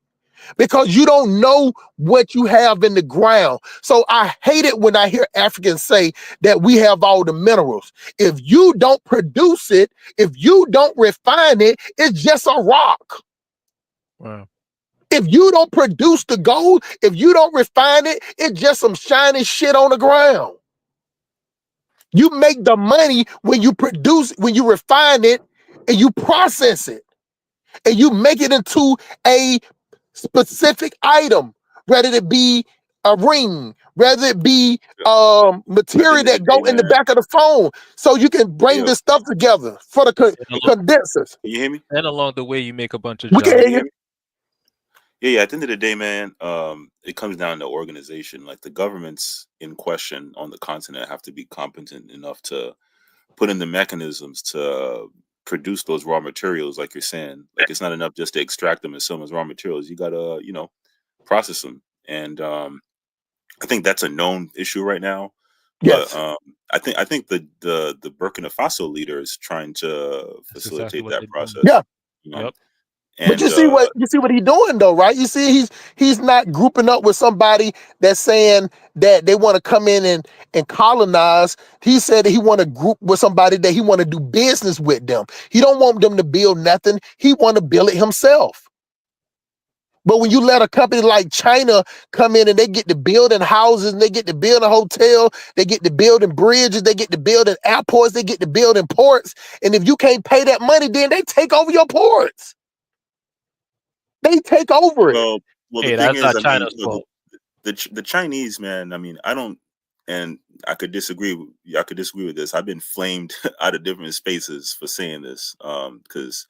Because you don't know what you have in the ground. So I hate it when I hear Africans say that we have all the minerals. If you don't produce it, if you don't refine it, it's just a rock. Wow. If you don't produce the gold, if you don't refine it, it's just some shiny shit on the ground. You make the money when you produce, when you refine it and you process it and you make it into a specific item, whether it be a ring, whether it be material end of the that go day, in the man. back of the phone, so you can bring Yo, this stuff together for the And along, condensers. can you hear me? and along the way, you make a bunch of We can Can hear you jobs. hear you. me? Yeah. At the end of the day, man, it comes down to organization. Like the governments in question on the continent have to be competent enough to put in the mechanisms to produce those raw materials, like you're saying. Like it's not enough just to extract them and sell them as raw materials. You gotta, process them. And I think that's a known issue right now. But Yes. I think the Burkina Faso leader is trying to That's exactly facilitate what that they're doing. process. Yeah. Yep. But you And see what he's doing though, right? You see he's not grouping up with somebody that's saying that they want to come in and colonize. He said that he want to group with somebody that he want to do business with them. He don't want them to build nothing. He want to build it himself. But when you let a company like China come in and they get to building houses, and they get to build a hotel, they get to building bridges, they get to building airports, they get to building ports, and if you can't pay that money, then they take over your ports. They take over it. well, the Hey, thing that's is, not I mean, China's fault. the Chinese, man. I mean, I don't, and I could disagree. I could disagree with this. I've been flamed out of different spaces for saying this, because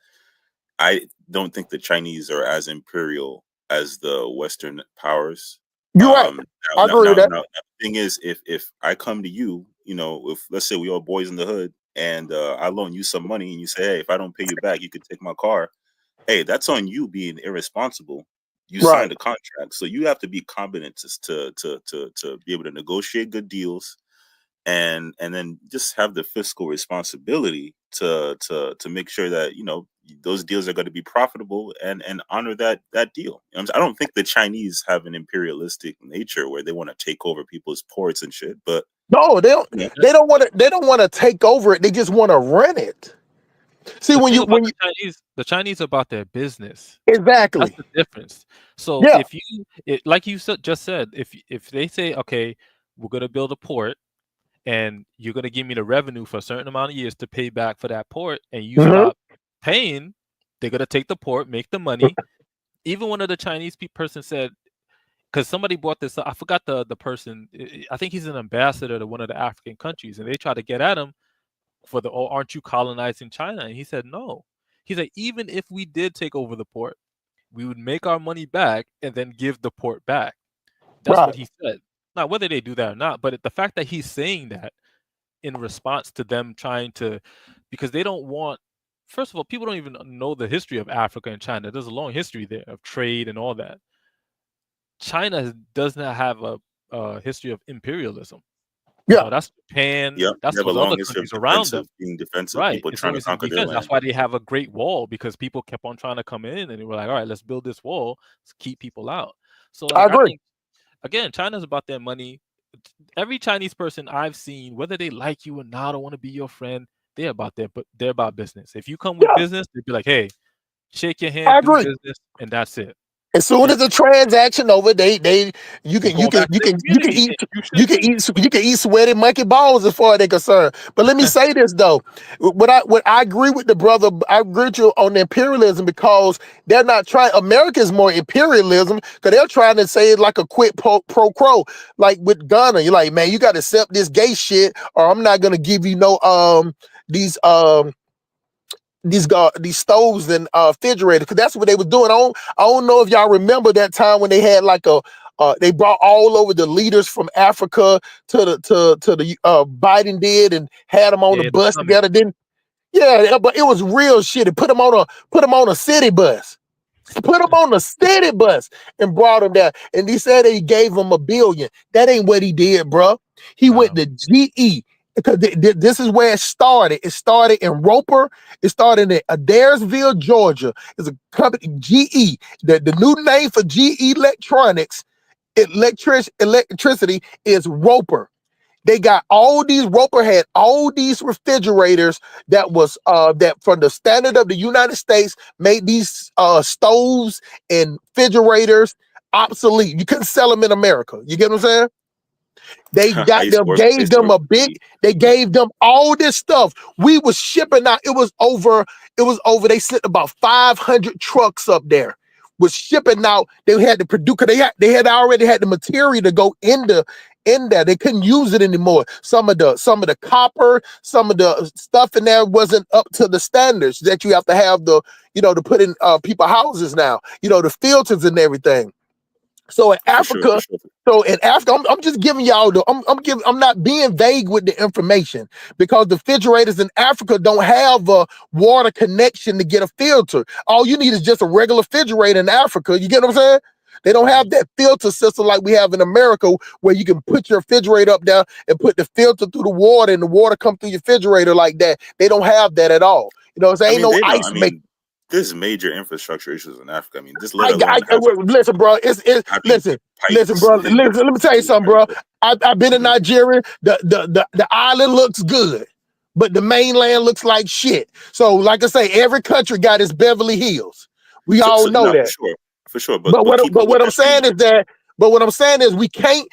I don't think the Chinese are as imperial as the Western powers. You're right. I agree with that. Now, the thing is, if I come to you, if let's say we all boys in the hood, and I loan you some money, and you say, hey, if I don't pay you back, you could take my car. Hey, that's on you being irresponsible. You Right. signed a contract, so you have to be competent to be able to negotiate good deals, and then just have the fiscal responsibility to make sure that those deals are going to be profitable and honor that deal. I don't think the Chinese have an imperialistic nature where they want to take over people's ports and shit, but No, they don't. yeah. They don't want to. They don't want to take over it. They just want to run it. See, The when thing you about the Chinese are about their business. That's exactly. the difference. So Yeah. if like you just said, if they say, okay, we're gonna build a port, and you're gonna give me the revenue for a certain amount of years to pay back for that port, and you Mhm. stop paying, they're gonna take the port, make the money. Even one of the Chinese person said, because somebody brought this up, I forgot the person. I think he's an ambassador to one of the African countries, and they tried to get at him for oh, aren't you colonizing China? And he said no. He said even if we did take over the port, we would make our money back and then give the port back. That's Right. what he said. Now, whether they do that or not, but the fact that he's saying that in response to them trying to, because they don't want, first of all, people don't even know the history of Africa and China. There's a long history there of trade and all that. China does not have a history of imperialism. Yeah. That's Japan. Yep, That's they have a those long other history of countries around them. being defensive, Right. people It's trying to always in conquer their defense. That's land. why they have a great wall, because people kept on trying to come in, and they were like, all right, let's build this wall to keep people out. So I like I agree. think, again, China's about their money. Every Chinese person I've seen, whether they like you or not, or want to be your friend, they're about business. If you come with Yeah. business, they'd be like, hey, shake your I hand, do agree. business, and that's it. As soon as the transaction over, you You can go back to the community, and you should eat sweaty monkey balls as far as they're concerned. But let me say this though, what I agree with the brother, I agree with you on the imperialism, because they're not trying. America is more imperialism because they're trying to say it's like a quid pro quo, like with Ghana. You're like, man, you got to accept this gay shit, or I'm not gonna give you no these stoves and refrigerators, because that's what they was doing. I don't know if y'all remember that time when they had like they brought all over the leaders from Africa to the Biden did, and had them on the the bus summit. together. But it was real shit. They put them on a city bus. Put them on a city bus and brought them there. And he said he gave them $1 billion. That ain't what he did, bro. He went to GE, because this is where it started. It started in Roper. It started in Adairsville, Georgia. It's a company, GE. The new name for GE Electronics, electricity, is Roper. They got all these, Roper had all these refrigerators that was that from the standard of the United States made these stoves and refrigerators obsolete. You couldn't sell them in America. You get what I'm saying? They gave them all this stuff. We was shipping out. It was over. They sent about 500 trucks up there was shipping out. They had to produce. They had already had the material to go in there. They couldn't use it anymore. Some of the copper, some of the stuff in there wasn't up to the standards that you have to have to put in people houses now. The filters and everything. So in Africa, I'm just giving y'all I'm not being vague with the information, because the refrigerators in Africa don't have a water connection to get a filter. All you need is just a regular refrigerator in Africa. You get what I'm saying? They don't have that filter system like we have in America, where you can put your refrigerator up there and put the filter through the water, and the water come through your refrigerator like that. They don't have that at all. You know what I'm saying? Ain't no ice maker. There's major infrastructure issues in Africa. I mean, this let alone listen, bro. Listen, bro. Let me tell you something, bro. I've been in Nigeria. The island looks good, but the mainland looks like shit. So, like I say, every country got its Beverly Hills. We all know that. For sure. But what I'm saying is we can't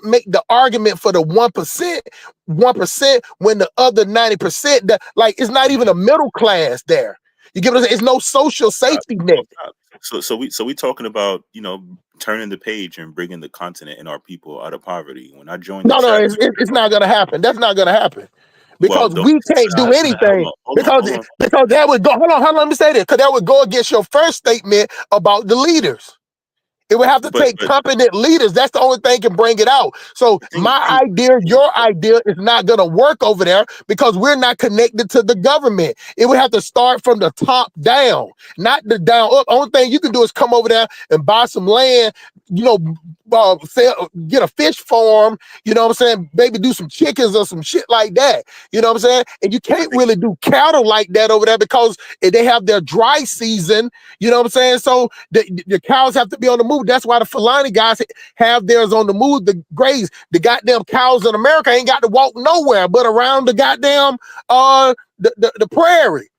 make the argument for the 1% when the other 90%, that like it's not even a middle class there. You get what I'm saying? It's no social safety net. So we talking about turning the page and bringing the continent and our people out of poverty. When I joined, it's not gonna happen. That's not gonna happen, because we can't do anything. Because that would go. Hold on. Let me say this, because that would go against your first statement about the leaders. It would have to take competent leaders. That's the only thing can bring it out. So my idea, your idea is not going to work over there, because we're not connected to the government. It would have to start from the top down, not the down up. Only thing you can do is come over there and buy some land, get a fish farm, you know what I'm saying? Maybe do some chickens or some shit like that. You know what I'm saying? And you can't really do cattle like that over there, because they have their dry season, you know what I'm saying? So the cows have to be on the move. That's why the Fulani guys have theirs on the move, the graze. The goddamn cows in America ain't got to walk nowhere but around the goddamn the prairie.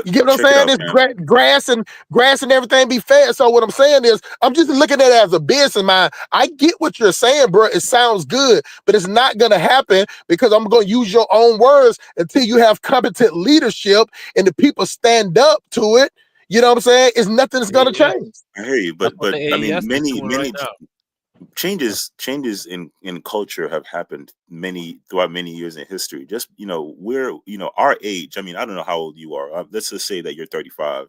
You get what I'm saying? It's grass and everything be fed. So what I'm saying is, I'm just looking at it as a business man. I get what you're saying, bro. It sounds good, but it's not gonna happen, because I'm gonna use your own words, until you have competent leadership and the people stand up to it. You know what I'm saying? It's nothing that's gonna change. I hear you, but I mean, many changes in culture have happened throughout many years in history. Just we're our age. I mean, I don't know how old you are. Let's just say that you're 35.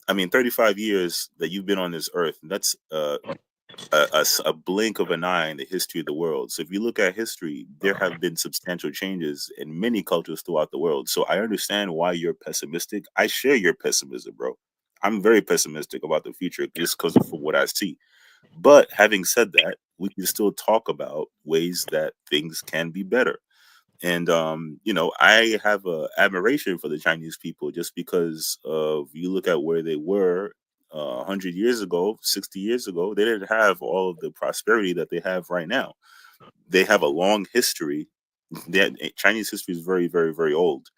I mean, 35 years that you've been on this earth. That's a blink of an eye in the history of the world. So if you look at history, there have been substantial changes in many cultures throughout the world. So I understand why you're pessimistic. I share your pessimism, bro. I'm very pessimistic about the future just because of what I see. But having said that, we can still talk about ways that things can be better. And, I have a admiration for the Chinese people, just because of, you look at where they were 100 years ago, 60 years ago. They didn't have all of the prosperity that they have right now. They have a long history. Chinese history is very, very, very old,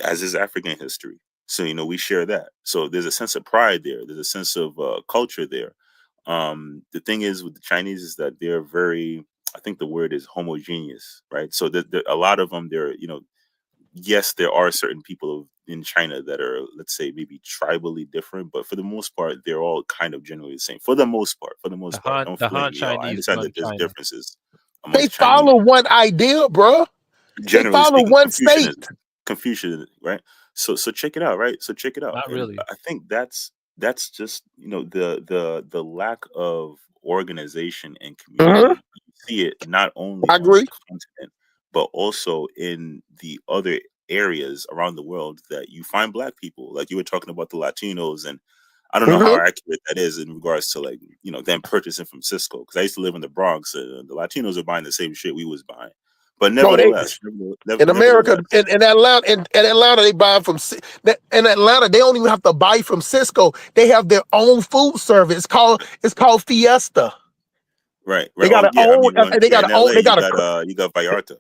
as is African history. So, we share that. So there's a sense of pride there. There's a sense of culture there. The thing is with the Chinese is that they're very, I think the word is homogeneous, right? So a lot of them, they're, yes, there are certain people in China that are, let's say, maybe tribally different, but for the most part, they're all kind of generally the same. For the most part, don't Han Chinese. I understand that there's differences. They follow one idea, bro. They follow one state. Confucian, right? So check it out, right? So check it out. Not really. I think that's just the lack of organization and community. You see it not only on the continent, but also in the other areas around the world that you find Black people. Like you were talking about the Latinos, and I don't know how accurate that is in regards to them purchasing from Cisco, because I used to live in the Bronx, and the Latinos are buying the same shit we was buying. But nevertheless, in America, in Atlanta, they buy from. In Atlanta, they don't even have to buy from Cisco. They have their own food service. It's called Fiesta. Right. They got you got Vallarta.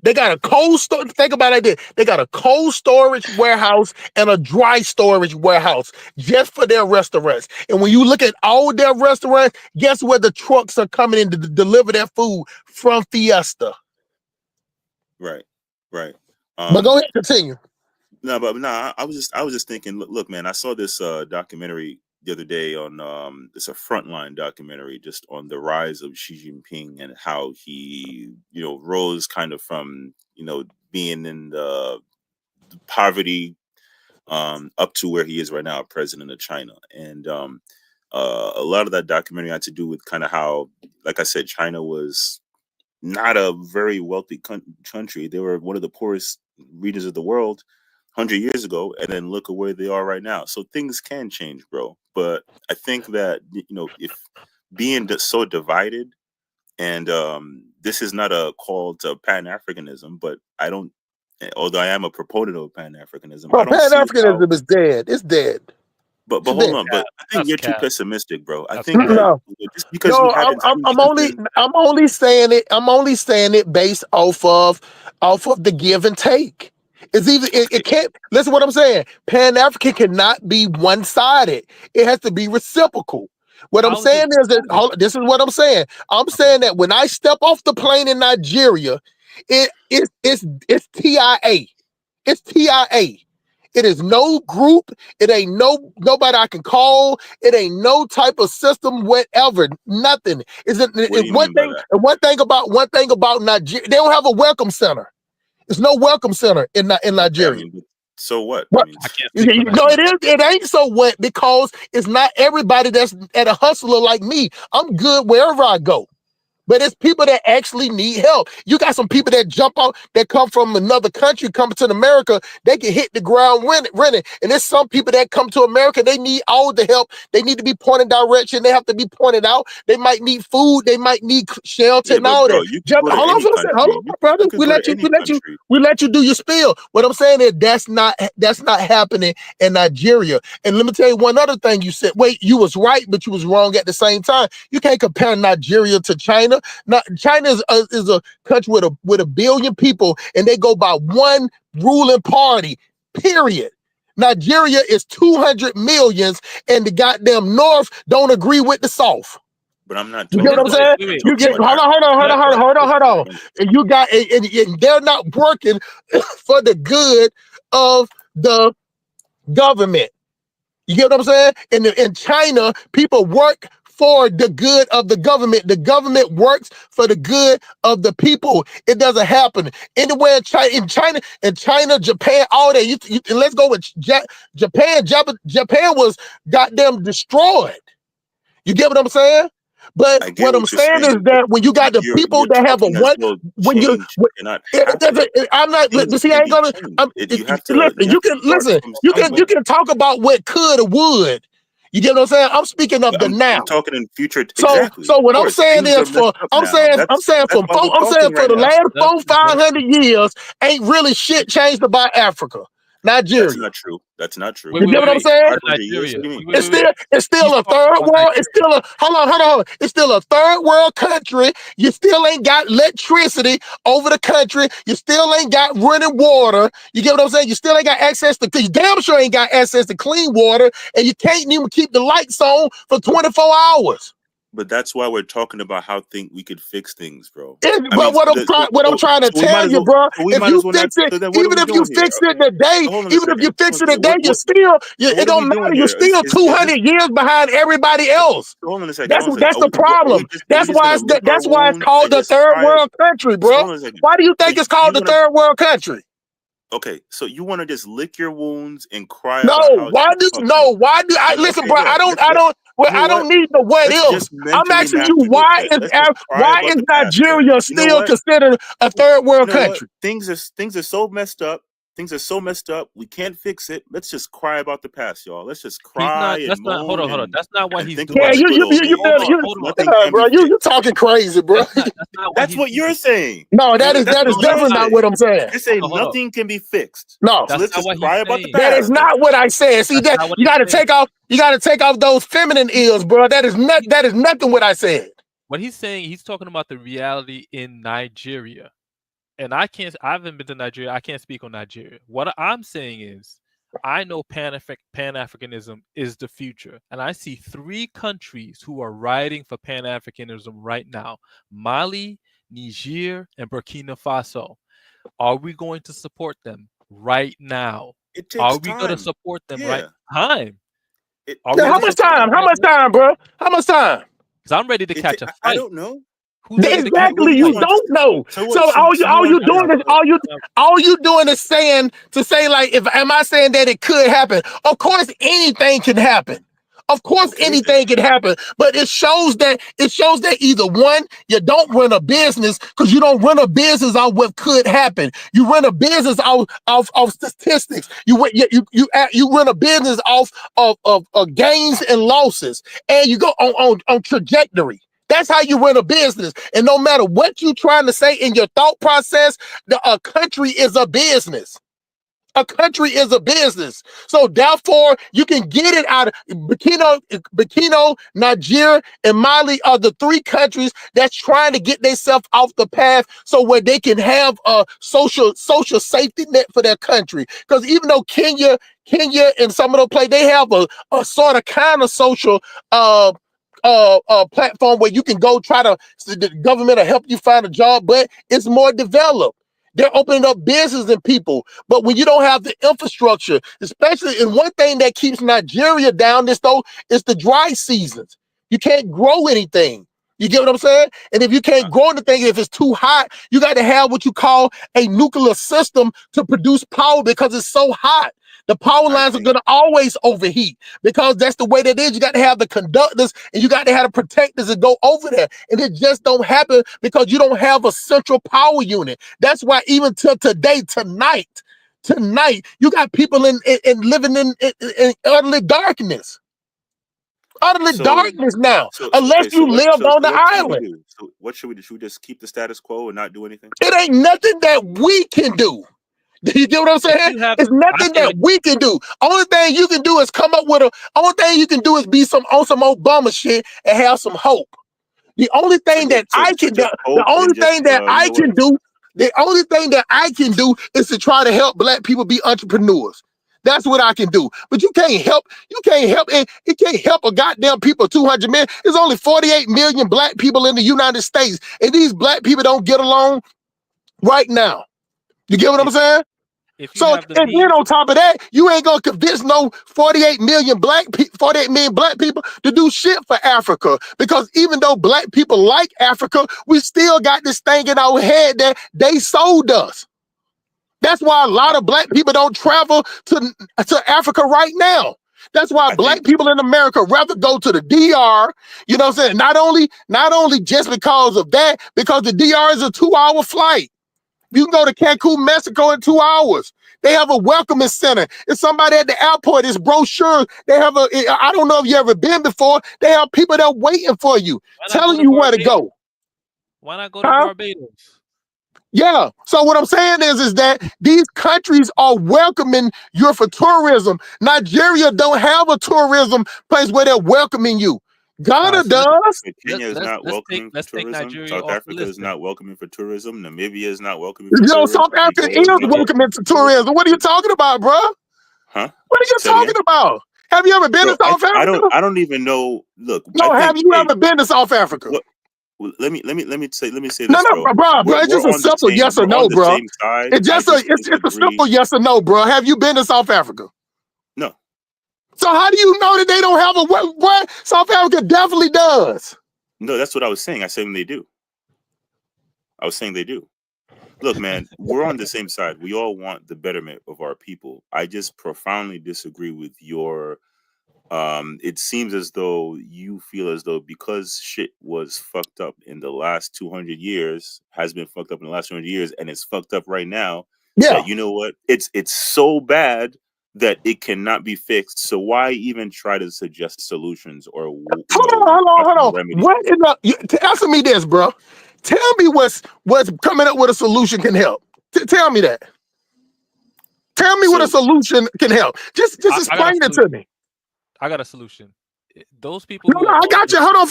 They got a cold store. Think about it. They got a cold storage warehouse and a dry storage warehouse just for their restaurants. And when you look at all their restaurants, guess where the trucks are coming in to deliver their food? From Fiesta. Right. But go ahead, continue. No, but no, I was just thinking. Look, man, I saw this documentary the other day on it's a Frontline documentary just on the rise of Xi Jinping and how he rose kind of from being in the poverty up to where he is right now, president of China. And a lot of that documentary had to do with kind of how, like I said, China was not a very wealthy country. They were one of the poorest regions of the world 100 years ago, and then look at where they are right now. So things can change, bro. But I think that if being so divided, and this is not a call to Pan-Africanism, but I don't. Although I am a proponent of Pan-Africanism, I Bro, don't see how. Pan-Africanism is dead. It's dead. But It's hold dead. on. But I think That's you're too cap. pessimistic, bro. I That's think cap. that No, just because we haven't seen I'm only something. I'm only saying it. I'm only saying it based off of the give and take. It's either it can't. Listen, what I'm saying. Pan African cannot be one sided. It has to be reciprocal. What I'm How is it saying is that one-sided? this is what I'm saying. I'm Okay. saying that when I step off the plane in Nigeria, it's TIA. It's TIA. It is no group. It ain't nobody I can call. It ain't no type of system, whatever. Nothing. What do It's you mean by that? one thing about Nigeria. They don't have a welcome center. There's no welcome center in Okay, I Nigeria. mean, but so what? I What? mean, I can't speak for No, Nigeria. it ain't so wet because it's not everybody that's at a hustler like me. I'm good wherever I go. But it's people that actually need help. You got some people that jump out, that come from another country, coming to America, they can hit the ground running. And there's some people that come to America, they need all the help. They need to be pointed direction. They have to be pointed out. They might need food. They might need shelter yeah, and but all bro, that. you could go to Hold on any for a second. Hold country. on, my brother. You could go to any country. We let you do your spiel. What I'm saying is that's not happening in Nigeria. And let me tell you one other thing you said. Wait, you was right, but you was wrong at the same time. You can't compare Nigeria to China. Now, China is a country with a billion people, and they go by one ruling party. Period. Nigeria is 200 millions, and the goddamn North don't agree with the South. But I'm not You But get what talking I'm listen, about. saying? I'm wait. You talking get about hold on. And you got and they're not working for the good of the government. You get what I'm saying? In China, people work for the good of the government. The government works for the good of the people. It doesn't happen anywhere in China, Japan, all that. And let's go with Japan. Japan was goddamn destroyed. You get what I'm saying? But I get what I'm what you're saying is saying, but that when you got the people you're that have a talking as one, though when you change cannot it happen. doesn't. I'm not. Things See, I can ain't be gonna. changed. You have to Listen. You can start listen. from You somewhere. can talk about what could or would. You get what I'm saying? I'm speaking of But the I'm now. talking in future. So Exactly. Of what I'm course, saying things is are messed up now. I'm saying That's why we're talking for right the now. last That's, 500 years ain't really shit changed about Africa, That's Nigeria. not true. That's not true. wait, You wait, get wait, what I'm wait. saying? 500 years. Nigeria. What do you mean? Wait, wait, wait. It's still He's a talking third about world. It's Nigeria. still a hold on. It's still a third world country. You still ain't got electricity over the country. You still ain't got running water. You get what I'm saying? You still ain't got access to. You damn sure ain't got access to clean water, and you can't even keep the lights on for 24 hours. But that's why we're talking about how we could fix things, bro. I But mean, what I'm trying to so we might tell as you, well. bro, So we if might you as well not. fix it, So then, what are even we if you doing here? fix it today, So hold on a even if you second. fix it So today, what it are we don't doing matter. You're here? still Is this? 200 years behind everybody else. So hold on a second. Hold on a second. That's the problem. Are we just gonna lick our That's why it's wounds called and the just third cry? world country, So bro. hold on a second. Why do you So think it's you called the wanna? third world country? Okay. So you wanna just lick your wounds and cry No, about how shit fucked up? why do I listen, Okay. bro? Yeah. You know I don't what? need the what Let's ifs. just I'm mentally asking you masturbate then. Let's just cry why about is the past then. Nigeria You know still what? considered a third You world know what? country? Things are so messed up. Things are so messed up. We can't fix it. Let's just cry about the past, y'all. Let's just He's cry not. and That's not. Hold moan on, hold on. That's not what and he's think Yeah, about doing. the good old you days. Hold on, better hold on. Nothing can be bro. You fixed. talking crazy, bro. That's not what That's he's what doing. you're saying. No, That's that is what Hold on, you're definitely not saying. what I'm saying. You're saying hold on. nothing can be fixed. No, So That's let's not just what he's cry about the saying. that is past then. not what I said. See That's that not what he's saying. you gotta take off those feminine ears, bro. That is nothing what I said. What he's saying, he's talking about the reality in Nigeria. And I haven't been to Nigeria. I can't speak on Nigeria. What I'm saying is, I know Pan-Africanism is the future. And I see 3 countries who are riding for Pan-Africanism right now: Mali, Niger, and Burkina Faso. Are we going to support them right now? It Are takes we going to time. support them? Yeah. Right? Time. It, Are we How going to much support time? them? How much time, bro? How much time? Because I'm ready to it catch a I fight. don't know. Who's ready to catch What Exactly. do a you You fight? want? don't know. So So what? all you want? doing is all you doing is saying like, if am I saying that it could happen? Of course, anything can happen. Of course, Okay, then. anything can happen, but it shows that either one, you don't run a business because you don't run a business off what could happen. You run a business off statistics. You run a business off of gains and losses, and you go on trajectory. That's how you run a business. And no matter what you're trying to say in your thought process, a country is a business. A country is a business. So therefore, you can get it out of Burkina, Nigeria, and Mali are the three countries that's trying to get themselves off the path so where they can have a social safety net for their country. Because even though Kenya and some of those places, they have a sort of kind of social platform where you can go the government will help you find a job, but it's more developed. They're opening up business and people. But when you don't have the infrastructure, especially, and one thing that keeps Nigeria down is the dry seasons. You can't grow anything. You get what I'm saying? And if you can't grow anything, if it's too hot, you got to have what you call a nuclear system to produce power because it's so hot. The power lines are going to always overheat because that's the way that it is. You got to have the conductors and you got to have the protectors that go over there. And it just don't happen because you don't have a central power unit. That's why even till today, tonight, you got people living in utterly darkness. Utterly darkness now, unless you lived on the island. So what should we do? Should we just keep the status quo and not do anything? It ain't nothing that we can do. Do you get what I'm saying? It's nothing that we can do. Only thing you can do is come up with only thing you can do is be on some Obama shit and have some hope. The only thing that I can do, the only thing that I can do is to try to help black people be entrepreneurs. That's what I can do. But you can't help, and it can't help a goddamn people 200 million. There's only 48 million black people in the United States, and these black people don't get along right now. You get what I'm saying? So, and then on top of that, you ain't gonna convince no 48 million black people to do shit for Africa. Because even though black people like Africa, we still got this thing in our head that they sold us. That's why a lot of black people don't travel to Africa right now. That's why black people in America rather go to the DR. You know what I'm saying? Not only just because of that, because the DR is a 2-hour flight. You can go to Cancun, Mexico in 2 hours. They have a welcoming center. If somebody at the airport is brochure, they have I don't know if you ever been before, they have people that are waiting for you, telling you where to go. Why not go to Barbados? Yeah. So what I'm saying is that these countries are welcoming you for tourism. Nigeria don't have a tourism place where they're welcoming you. Ghana does. Kenya is not welcoming for tourism. South Africa is not welcoming for tourism. Namibia is not welcoming for tourism. South Africa is welcoming for tourism. What are you talking about, bro? Huh? What are you talking about? Have you ever been to South Africa? I don't even know. Look. Have you ever been to South Africa? Let me say this. No, bro. It's just a simple yes or no, bro. It's just a simple yes or no, bro. Have you been to South Africa? No. So how do you know that they don't have what South Africa definitely does? No, that's what I was saying. I said they do. I was saying they do. Look, man, we're on the same side. We all want the betterment of our people. I just profoundly disagree with your it seems as though you feel as though because shit was fucked up in the last 200 years, has been fucked up in the last 200 years, and it's fucked up right now. Yeah. That, you know what? It's so bad that it cannot be fixed. So why even try to suggest solutions or hold on. What in the, answer me this, bro. Tell me what's coming up with a solution can help. Tell me that. Tell me what a solution can help. Just explain it to me. I got a solution. Those people. No, I got you. Hold on,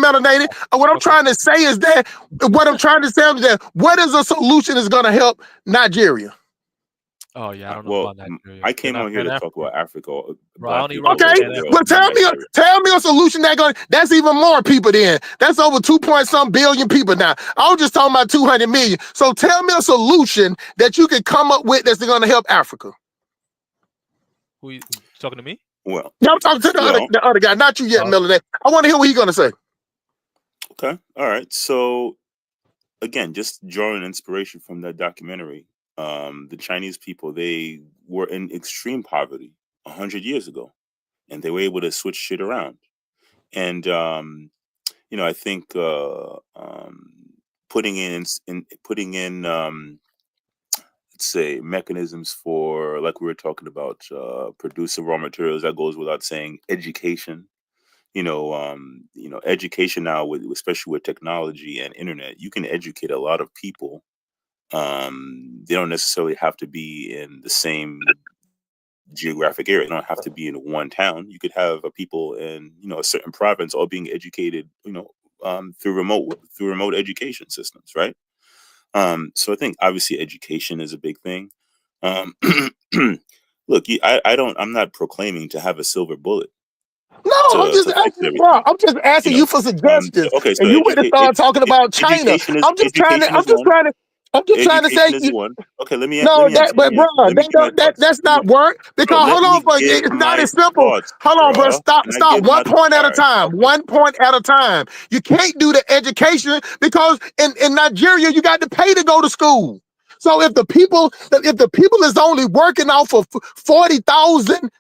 Melanated. What I'm trying to say is that what is a solution that's going to help Nigeria? Oh yeah, I don't know about Nigeria. I came on here to talk about Africa. Okay, but tell me a solution that's even more people then. That's over 2-point-some billion people now. I was just talking about 200 million. So tell me a solution that you can come up with that's going to help Africa. Who you talking to me? Well, Yeah, I'm talking to the other guy, not you yet, Melody. I want to hear what he's gonna say. okay, all right. So again, just drawing inspiration from that documentary, the Chinese people, they were in extreme poverty 100 years ago, and they were able to switch shit around. And I think putting in let's say mechanisms for, like we were talking about, producing raw materials, that goes without saying. Education, education now, especially with technology and internet, you can educate a lot of people. They don't necessarily have to be in the same geographic area. They don't have to be in one town. You could have people in a certain province all being educated, through remote education systems, right? So I think obviously education is a big thing. Look, I'm not proclaiming to have a silver bullet No, I'm just to fix asking, bro. everything. I'm just asking you for suggestions. Okay, And so you went to start talking about China. education is one. I'm just trying to say Education is one. Okay, let me no, answer. but bro, Let me give my thoughts. that's not work. Bro, Because let hold me on, give it's not my as simple. thoughts, Hold on, bro. bro. Stop. Can I give One my point at a all right, time. okay. 1 point at a time. You can't do the education because in Nigeria you got to pay to go to school. So if the people is only working off of 40,000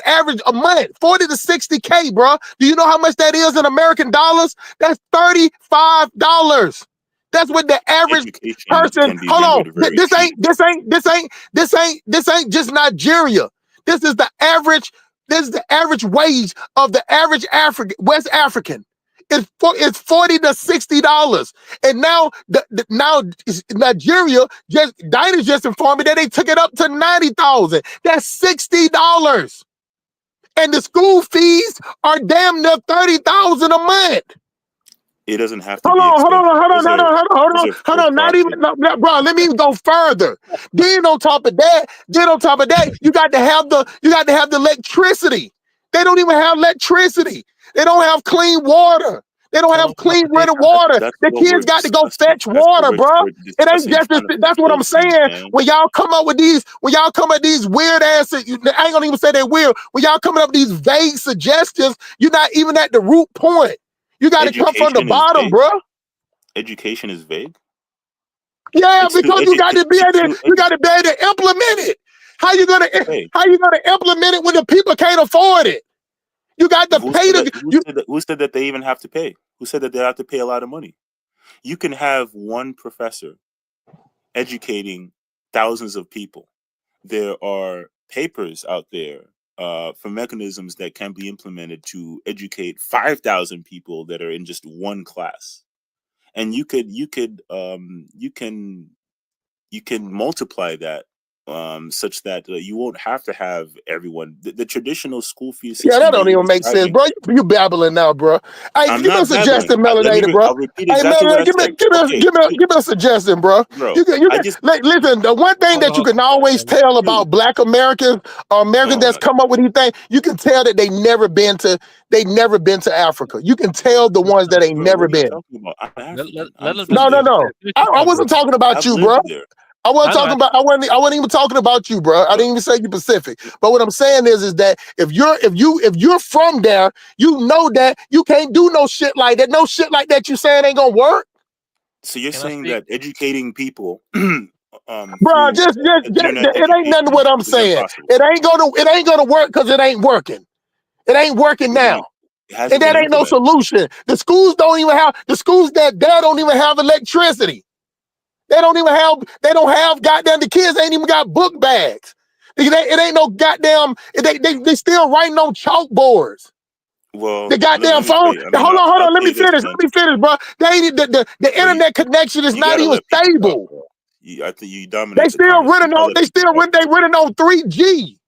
average a month, 40 to 60K, bro. Do you know how much that is in American dollars? That's $35. That's what the average Education person. can be Hold on. rendered very This cheap. ain't just Nigeria. This is the average. This is the average wage of the average West African. It's $40 to $60, and now Nigeria Diners just informed me that they took it up to $90,000. That's $60, and the school fees are damn near $30,000 a month. It doesn't have to be expensive. Hold on. Not even, bro. Let me even go further. Then on top of that, you got to have the electricity. They don't even have electricity. They don't have clean water. They don't have clean running water. That's The what we're kids got to go discussing. fetch water, bro. We're It ain't discussing just this. trying to That's fix what I'm those things, saying. man. When y'all come up with these weird ass, I ain't gonna even say they're weird. When y'all coming up with these vague suggestions, you're not even at the root point. You got to come from the Education is bottom, vague. bro. Education is vague. Yeah, It's because you got to be able to implement it. How you gonna implement it when the people can't afford it? You got to pay Who said that they even have to pay? Who said that they have to pay a lot of money? You can have one professor educating thousands of people. There are papers out there for mechanisms that can be implemented to educate 5,000 people that are in just one class. And you can multiply that such that you won't have to have everyone. The traditional school fee system. Yeah, that don't even make sense, bro. You babbling now, bro. Hey, I'm give me a not suggestion, babbling. Melanator, bro. I'll repeat Hey, exactly what I give said. me a suggestion, bro. Bro, Listen. The one thing that you can always tell about Black Americans or Americans that's come up with these things, you can tell that they never been to Africa. You can tell the ones that ain't never been. Talking about? I'm African. No. I wasn't talking about you, bro. I wasn't even talking about you, bro. I didn't even say you Pacific. But what I'm saying is that if you're from there, you know that you can't do no shit like that. No shit like that you saying ain't gonna work. So you're saying that educating people, bro, it ain't nothing what I'm saying. It ain't gonna work because it ain't working. It ain't working now. And that ain't no solution. The schools don't even have that don't even have electricity. They don't have goddamn, the kids ain't even got book bags. It ain't no goddamn, they still writing on chalkboards. Well, the goddamn phone. Hold on. Let me finish, bro. They ain't the internet connection is not even stable. I think you dominate. They still running on 3G.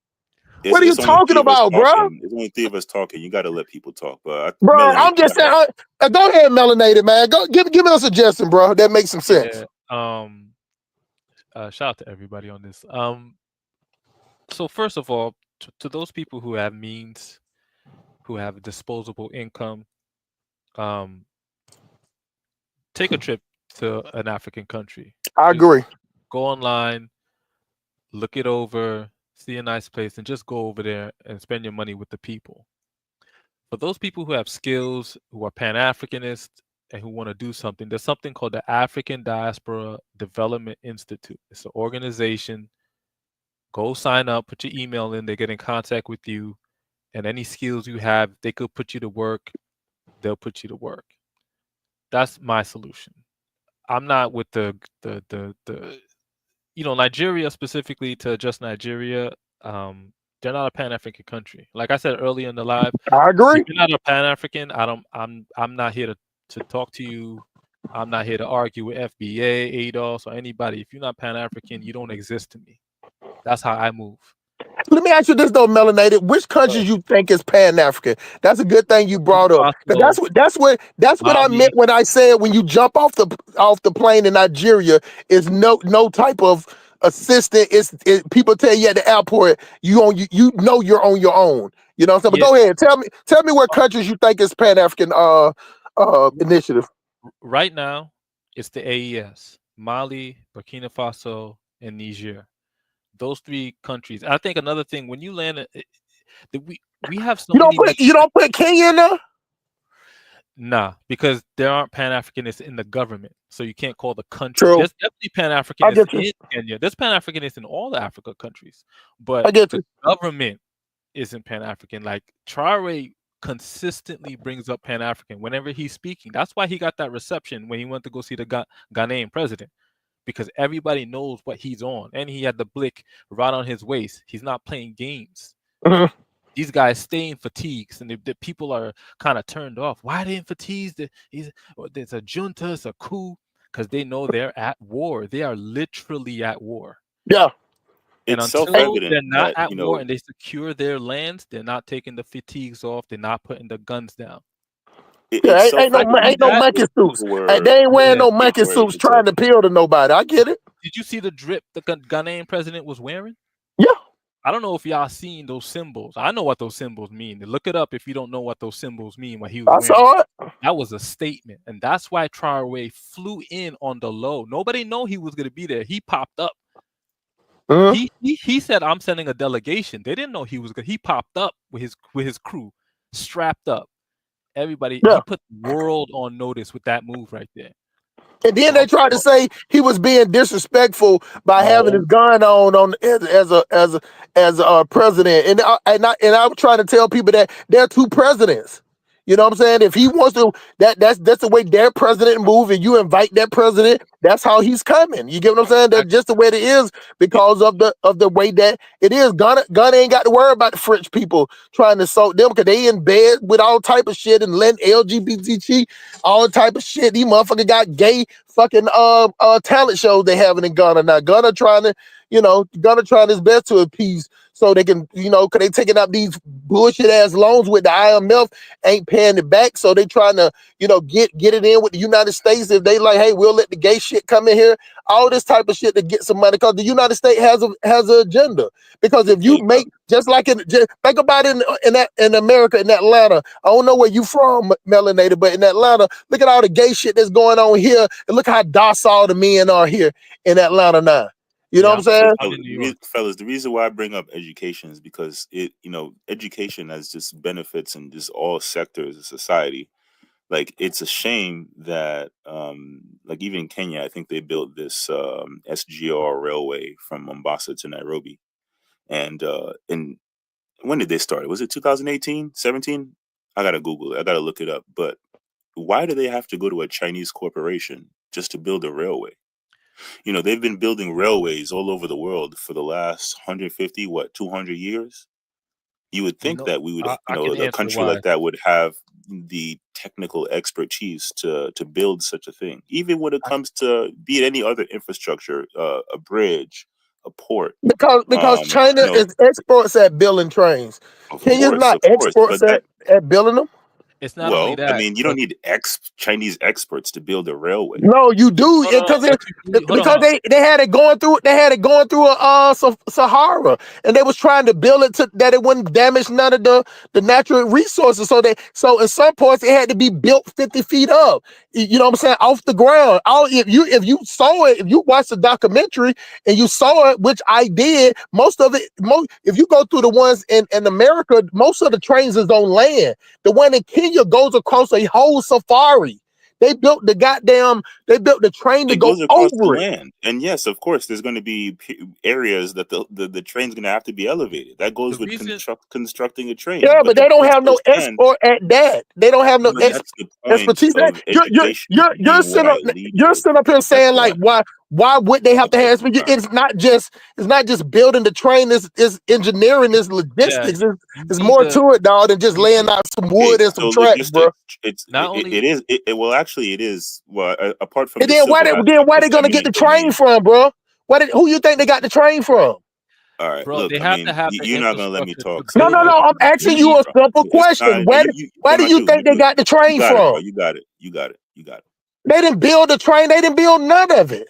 What are you talking about, bro? There's only 3 of us talking. You got to let people talk, bro. I'm just saying. Go ahead, Melanated, man. Go give me a suggestion, bro. That makes some sense. Shout out to everybody on this. So first of all, to those people who have means, who have disposable income, take a trip to an African country. I agree. Go online, look it over, see a nice place, and just go over there and spend your money with the people. For those people who have skills, who are Pan-Africanists, and who want to do something, there's something called the African Diaspora Development Institute. It's an organization. Go sign up, put your email in, they get in contact with you, and any skills you have, they could put you to work, they'll put you to work. That's my solution. I'm not with the Nigeria specifically, to just Nigeria. They're not a Pan-African country. Like I said earlier in the live, I agree. if you're not a Pan-African, I'm not here to talk to you. I'm not here to argue with FBA, ADOS, or anybody. If you're not Pan-African, you don't exist to me. That's how I move. Let me ask you this though, Melanated. Which countries you think is Pan-African? That's a good thing you brought up. Because that's what I meant when I said when you jump off the plane in Nigeria, is no type of assistant. People tell you at the airport, you know you're on your own. You know what I'm saying? But go ahead, tell me what countries you think is Pan-African initiative. Right now, it's the AES: Mali, Burkina Faso, and Niger. Those three countries. I think another thing, when you land, we have so many. You don't put Kenya in there? Nah, because there aren't Pan-Africanists in the government, so you can't call the country. True. There's definitely Pan-Africanists in Kenya. There's Pan-Africanists in all the Africa countries, but the government isn't Pan-African. Like Traore consistently brings up Pan-African whenever he's speaking. That's why he got that reception when he went to go see the Ghanaian president. Because everybody knows what he's on, and he had the blick right on his waist. He's not playing games. Mm-hmm. These guys stay in fatigues, and the people are kind of turned off. Why are they in fatigues? There's a junta, it's a coup, because they know they're at war. They are literally at war. Yeah. And until they're not at war and they secure their lands, they're not taking the fatigues off. They're not putting the guns down. Ain't no monkey suits. They ain't wearing no monkey suits trying to appeal to nobody. I get it. Did you see the drip the Ghanaian president was wearing? Yeah. I don't know if y'all seen those symbols. I know what those symbols mean. Look it up if you don't know what those symbols mean. What he was wearing. I saw it. That was a statement, and that's why Traore flew in on the low. Nobody know he was gonna be there. He popped up. He said, "I'm sending a delegation." They didn't know he was good. He popped up with his crew, strapped up. Everybody, he put the world on notice with that move right there. And then they tried to say he was being disrespectful by having his gun on as a president. And I'm trying to tell people that there are two presidents. You know what I'm saying? If he wants to, that's the way their president move, and you invite that president, that's how he's coming. You get what I'm saying? That's just the way it is because of the way that it is. Ghana ain't got to worry about the French people trying to assault them because they in bed with all type of shit and letting LGBTQ, all type of shit. These motherfuckers got gay fucking talent shows they having in Ghana now. Ghana trying his best to appease so they can, cause they taking out these bullshit ass loans with the IMF, ain't paying it back. So they trying to, get it in with the United States. If they like, hey, we'll let the gay shit come in here, all this type of shit to get some money. Cause the United States has an agenda. Because if you make, just like think about it in America, in Atlanta, I don't know where you from, Melanated, but in Atlanta, look at all the gay shit that's going on here, and look how docile the men are here in Atlanta now. You know what I'm saying? Fellas, the reason why I bring up education is because education has just benefits in just all sectors of society. Like, it's a shame that, like, even in Kenya, I think they built this SGR railway from Mombasa to Nairobi. And when did they start? Was it 2018, 17? I got to Google it. I got to look it up. But why do they have to go to a Chinese corporation just to build a railway? They've been building railways all over the world for the last 150, 200 years. You would think that we would, a country like that would have the technical expertise to build such a thing. Even when it comes to be it any other infrastructure, a bridge, a port. Because China is exports at building trains. Kenya's not exports at building them. It's not only that. I mean, you don't need Chinese experts to build a railway. No, you do, because they had it going through. They had it going through Sahara, and they was trying to build it that it wouldn't damage none of the natural resources. So in some parts it had to be built 50 feet up. you know what I'm saying, off the ground. If you saw it, if you watched the documentary and you saw it, which I did, most of it, if you go through the ones in America, most of the trains is on land. The one in Kenya goes across a whole safari. They built the train to It go goes across the over it. land, and yes, of course, there's going to be areas that the train's going to have to be elevated. That goes The with reason, constructing a train. Yeah, but The they don't point have no still stands. export at that. They don't have no But that's the point expertise. of education You're being what sitting I up, lead you're with. sitting up here That's saying why. like why would they have to Okay, have expertise? all right. It's not just building the train. It's engineering. It's yeah, logistics. you It's need more the to it, dog, than just you laying need out some Okay, wood and some so tracks, bro. logistics. not only It is. Well, actually, it is. Well, apart from And the then civil aspect, why they which I gonna get mean, the train from, bro? Who you think they got the train from? all right. bro, Look, they I have to mean, have the you're not gonna let me infrastructure to talk. So No, build no, the no. I'm asking you a trains. simple it's question. not. Where do you think they got the You train got it, bro. from? You got it. You got it. You got it. They didn't build the train. They didn't build none of it.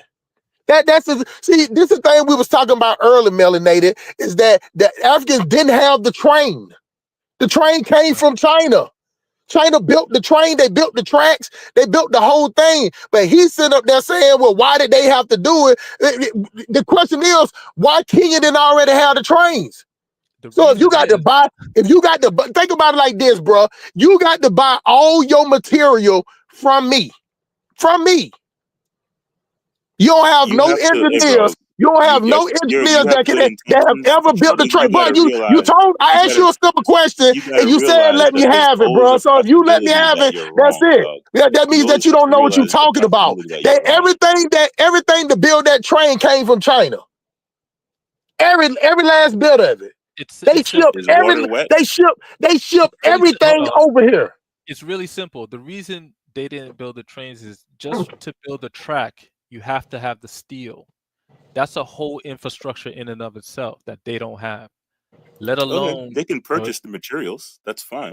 See, this is the thing we was talking about earlier, Melanated, is that the Africans didn't have the train. The train came from China. China built the train, they built the tracks, they built the whole thing. But he's sitting up there saying, well, why did they have to do it? The question is, why Kenya didn't already have the trains? The So if you reason got to is buy, think about it like this, bro. You got to buy all your material from me. From me. You don't have You no have to, hey, bro. engineers. You don't have no You engineers have that good have intentions, ever but built the train. you Bro, gotta you realize. told You I asked you gotta a simple question you gotta and you said realize let me that there's have it, always bro. a So if you let me possibility have that it, you're that's wrong, it. dog. That means You that always you have don't to know what you're realize the talking about. possibility that you're That wrong. everything to build that train came from China. Every last bit of it. They it's ship simple. Is water wet? they ship It's really hold everything on. over here. It's really simple. The reason they didn't build the trains is just to build a track, you have to have the steel. That's a whole infrastructure in and of itself that they don't have. Let Okay, alone they can the purchase the materials. That's fine,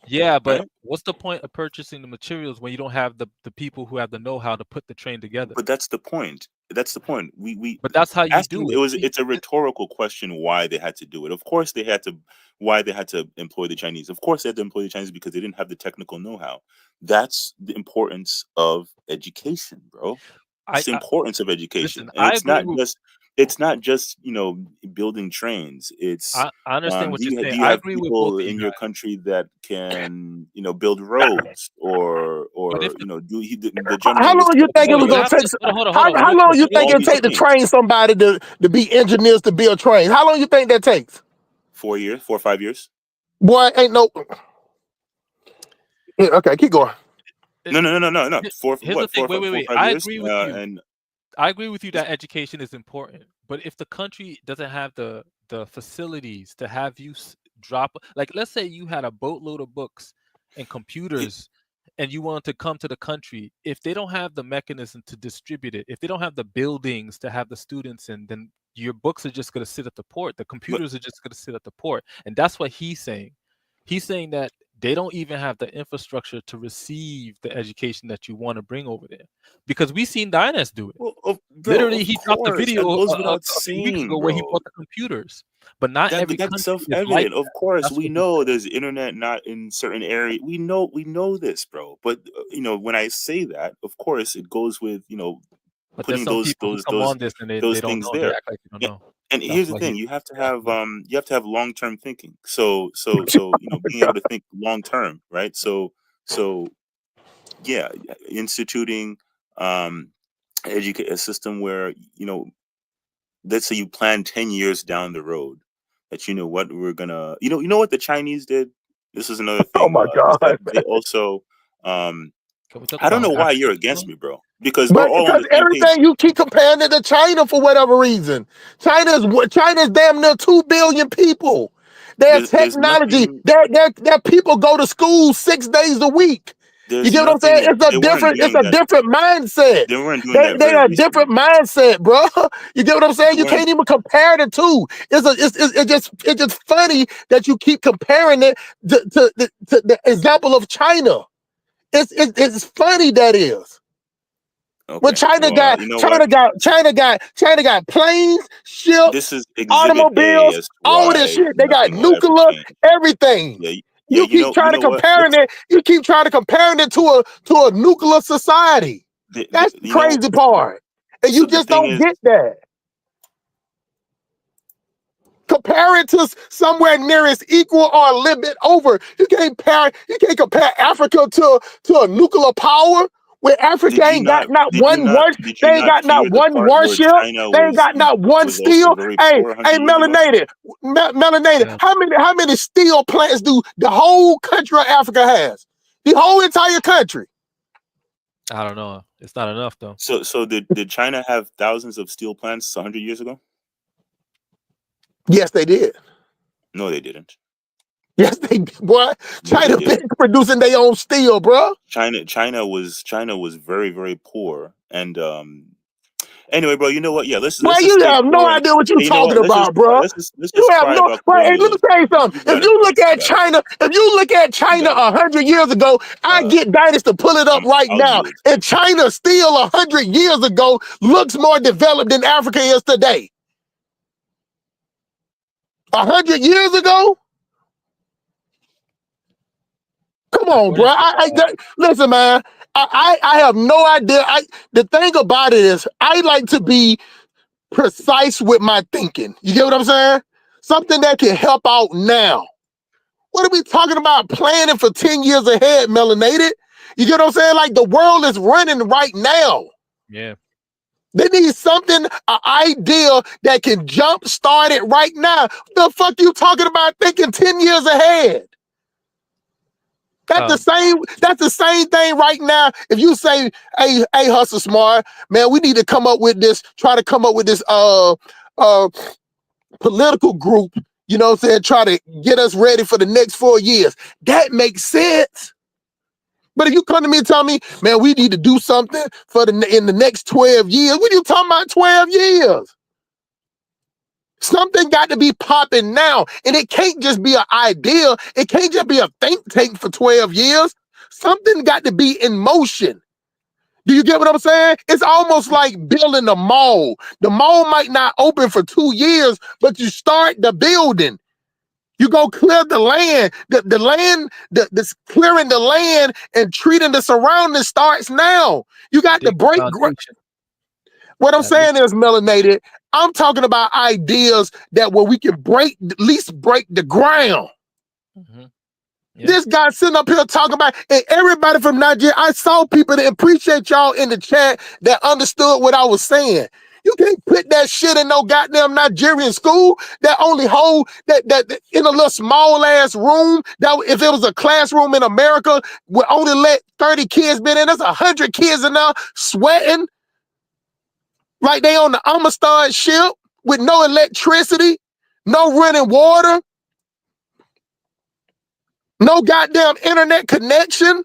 yeah, but right? what's the point of purchasing the materials when you don't have the people who have the know-how to put the train together? But that's the point. That's the point. We But that's how you asking do it. it's a rhetorical question why they had to do it. Of course they had to why they had to employ the Chinese. Of course they had to employ the Chinese because they didn't have the technical know-how. That's the importance of education, bro. It's the I importance of education. listen. And it's not just, building trains. It's I understand what you're saying. do you I have agree with both people of you in your guys. country that can, build roads or But if the How gentleman was long you think talking it well, was you gonna about have take? to hold on, How real long quick. you Real think all it quick. these take to things. train somebody to be engineers to build trains? How long you think that takes? 4 years, 4 or 5 years. Boy, ain't no. Yeah, okay, keep going. No. Here's the thing. Wait, wait, Four or wait. 5 years. I agree with you that education is important. But if the country doesn't have the facilities to have you drop, like let's say you had a boatload of books and computers, and you want to come to the country, if they don't have the mechanism to distribute it, if they don't have the buildings to have the students in, then your books are just going to sit at the port. The But computers are just going to sit at the port, and that's what he's saying. He's saying that they don't even have the infrastructure to receive the education that you want to bring over there, because we seen Dynas do it. bro, Literally, of he dropped a course, that video goes a without few weeks saying, ago where he bro. bought the computers, but not every That's country is like self-evident. Of that. course, That's we what he's know saying. there's internet not in certain areas. We know this, bro. But when I say that, of course, it goes with But there's putting some those people who those come those on this and they those don't things know. They there. act like they don't And, know. and That's here's the why thing: he's you have to have long-term thinking. So being able to think long-term, right? So yeah, instituting a system where let's say you plan 10 years down the road that what we're gonna what the Chinese did. This is another Oh thing, my is God. that they also Can we talk I don't know about why you're against activism? me, bro, because we're But all on because the same page. everything you keep comparing it to China for whatever reason. China's damn near 2 billion people. Their There's technology, nothing their people go to school 6 days a week. You there's get what I'm saying? nothing they weren't It's doing a that different mindset. they weren't doing that They very are a different recently. mindset, bro. You get what I'm saying? They You weren't can't even compare the two. It's just funny that you keep comparing it to the example of China. It's funny that is. When okay. Well, you know what? China got planes, ships, This is exhibit A automobiles, as to all this why shit. They got nothing will ever nuclear, change. everything. Yeah, You keep trying to comparing it. You keep trying to comparing it to a nuclear society. That's the crazy part, and you just don't get that. Compare it to somewhere near as equal or a little bit over. You can't compare Africa to a nuclear power where Africa ain't got not one worship. They ain't got not one worship. They ain't got not one steel. Hey, melanated. Yeah. How many steel plants do the whole country of Africa has? The whole entire country. I don't know. It's not enough though. So did China have thousands of steel plants 100 years ago? Yes, they did. No, they didn't. Yes, they did, boy. China been producing their own steel, bro. China was very, very poor. And anyway, bro, you know what? Yeah, let's you have no idea what you're talking about, bro. You have no. Hey, let me tell you something. If you look at China 100 years ago, I get Dinas to pull it up right now. And China still 100 years ago looks more developed than Africa is today. 100 years ago? Come on, bro. Listen, man. I have no idea. The thing about it is, I like to be precise with my thinking. You get what I'm saying? Something that can help out now. What are we talking about planning for 10 years ahead, melanated? You get what I'm saying? Like the world is running right now. Yeah. They need something, an idea that can jumpstart it right now. The fuck you talking about thinking 10 years ahead? That's the same thing right now. If you say, hey, Hustle Smart, man, we need to try to come up with this political group, you know what I'm saying, try to get us ready for the next 4 years. That makes sense. But if you come to me and tell me, man, we need to do something in the next 12 years, what are you talking about 12 years? Something got to be popping now. And it can't just be an idea. It can't just be a think tank for 12 years. Something got to be in motion. Do you get what I'm saying? It's almost like building a mall. The mall might not open for 2 years, but you start the building. You go clear the land. The land, clearing the land and treating the surroundings starts now. You got to break. What I'm saying is, melanated, I'm talking about ideas that where we can at least break the ground. Mm-hmm. Yeah. This guy sitting up here talking about, and everybody from Nigeria, I saw people that appreciate y'all in the chat that understood what I was saying. You can't put that shit in no goddamn Nigerian school that only hold that in a little small ass room. That if it was a classroom in America, would only let 30 kids be in. There's 100 kids in there sweating like they on the Amistad ship with no electricity, no running water, no goddamn internet connection.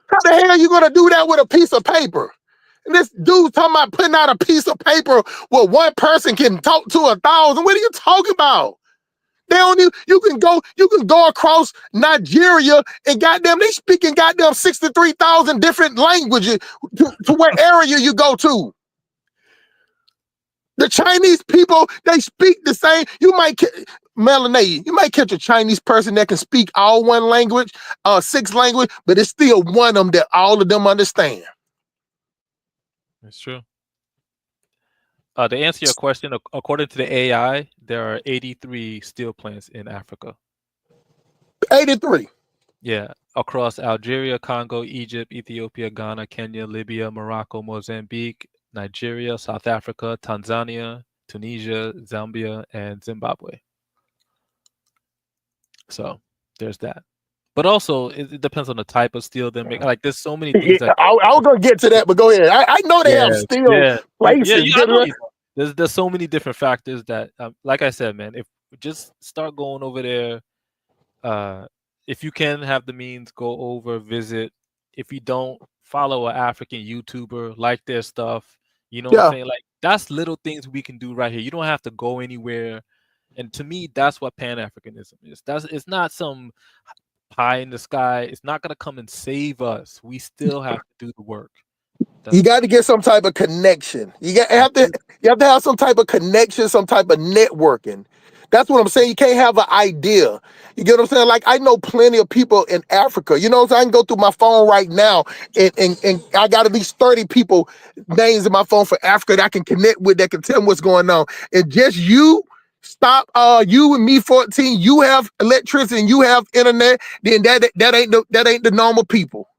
How the hell are you gonna do that with a piece of paper? And this dude talking about putting out a piece of paper where one person can talk to 1,000. What are you talking about? They don't even, you can go across Nigeria and goddamn they speaking goddamn 63,000 different languages to what area you go to. The Chinese people, they speak the same. You might catch a Chinese person that can speak all one language, 6 language, but it's still one of them that all of them understand. That's true. To answer your question, according to the AI, there are 83 steel plants in Africa. 83. Yeah, across Algeria, Congo, Egypt, Ethiopia, Ghana, Kenya, Libya, Morocco, Mozambique, Nigeria, South Africa, Tanzania, Tunisia, Zambia, and Zimbabwe. So there's that. But also, it depends on the type of steel they're making. Like, there's so many things. I was going to get to that, but go ahead. I know they have steel places. There's so many different factors that, like I said, man, if just start going over there, if you can have the means, go over, visit. If you don't, follow an African YouTuber, like their stuff. You know what I'm saying? Like, that's little things we can do right here. You don't have to go anywhere. And to me, that's what Pan-Africanism is. It's not some pie in the sky. It's not going to come and save us. We still have to do the work. You got to get some type of connection. You have to have some type of connection, some type of networking. That's what I'm saying. You can't have an idea. You get what I'm saying? Like, I know plenty of people in Africa. You know, so I can go through my phone right now and I got at least 30 people names in my phone for Africa that I can connect with, that can tell me what's going on. And just you stop, you and me 14, you have electricity and you have internet, then that ain't the normal people.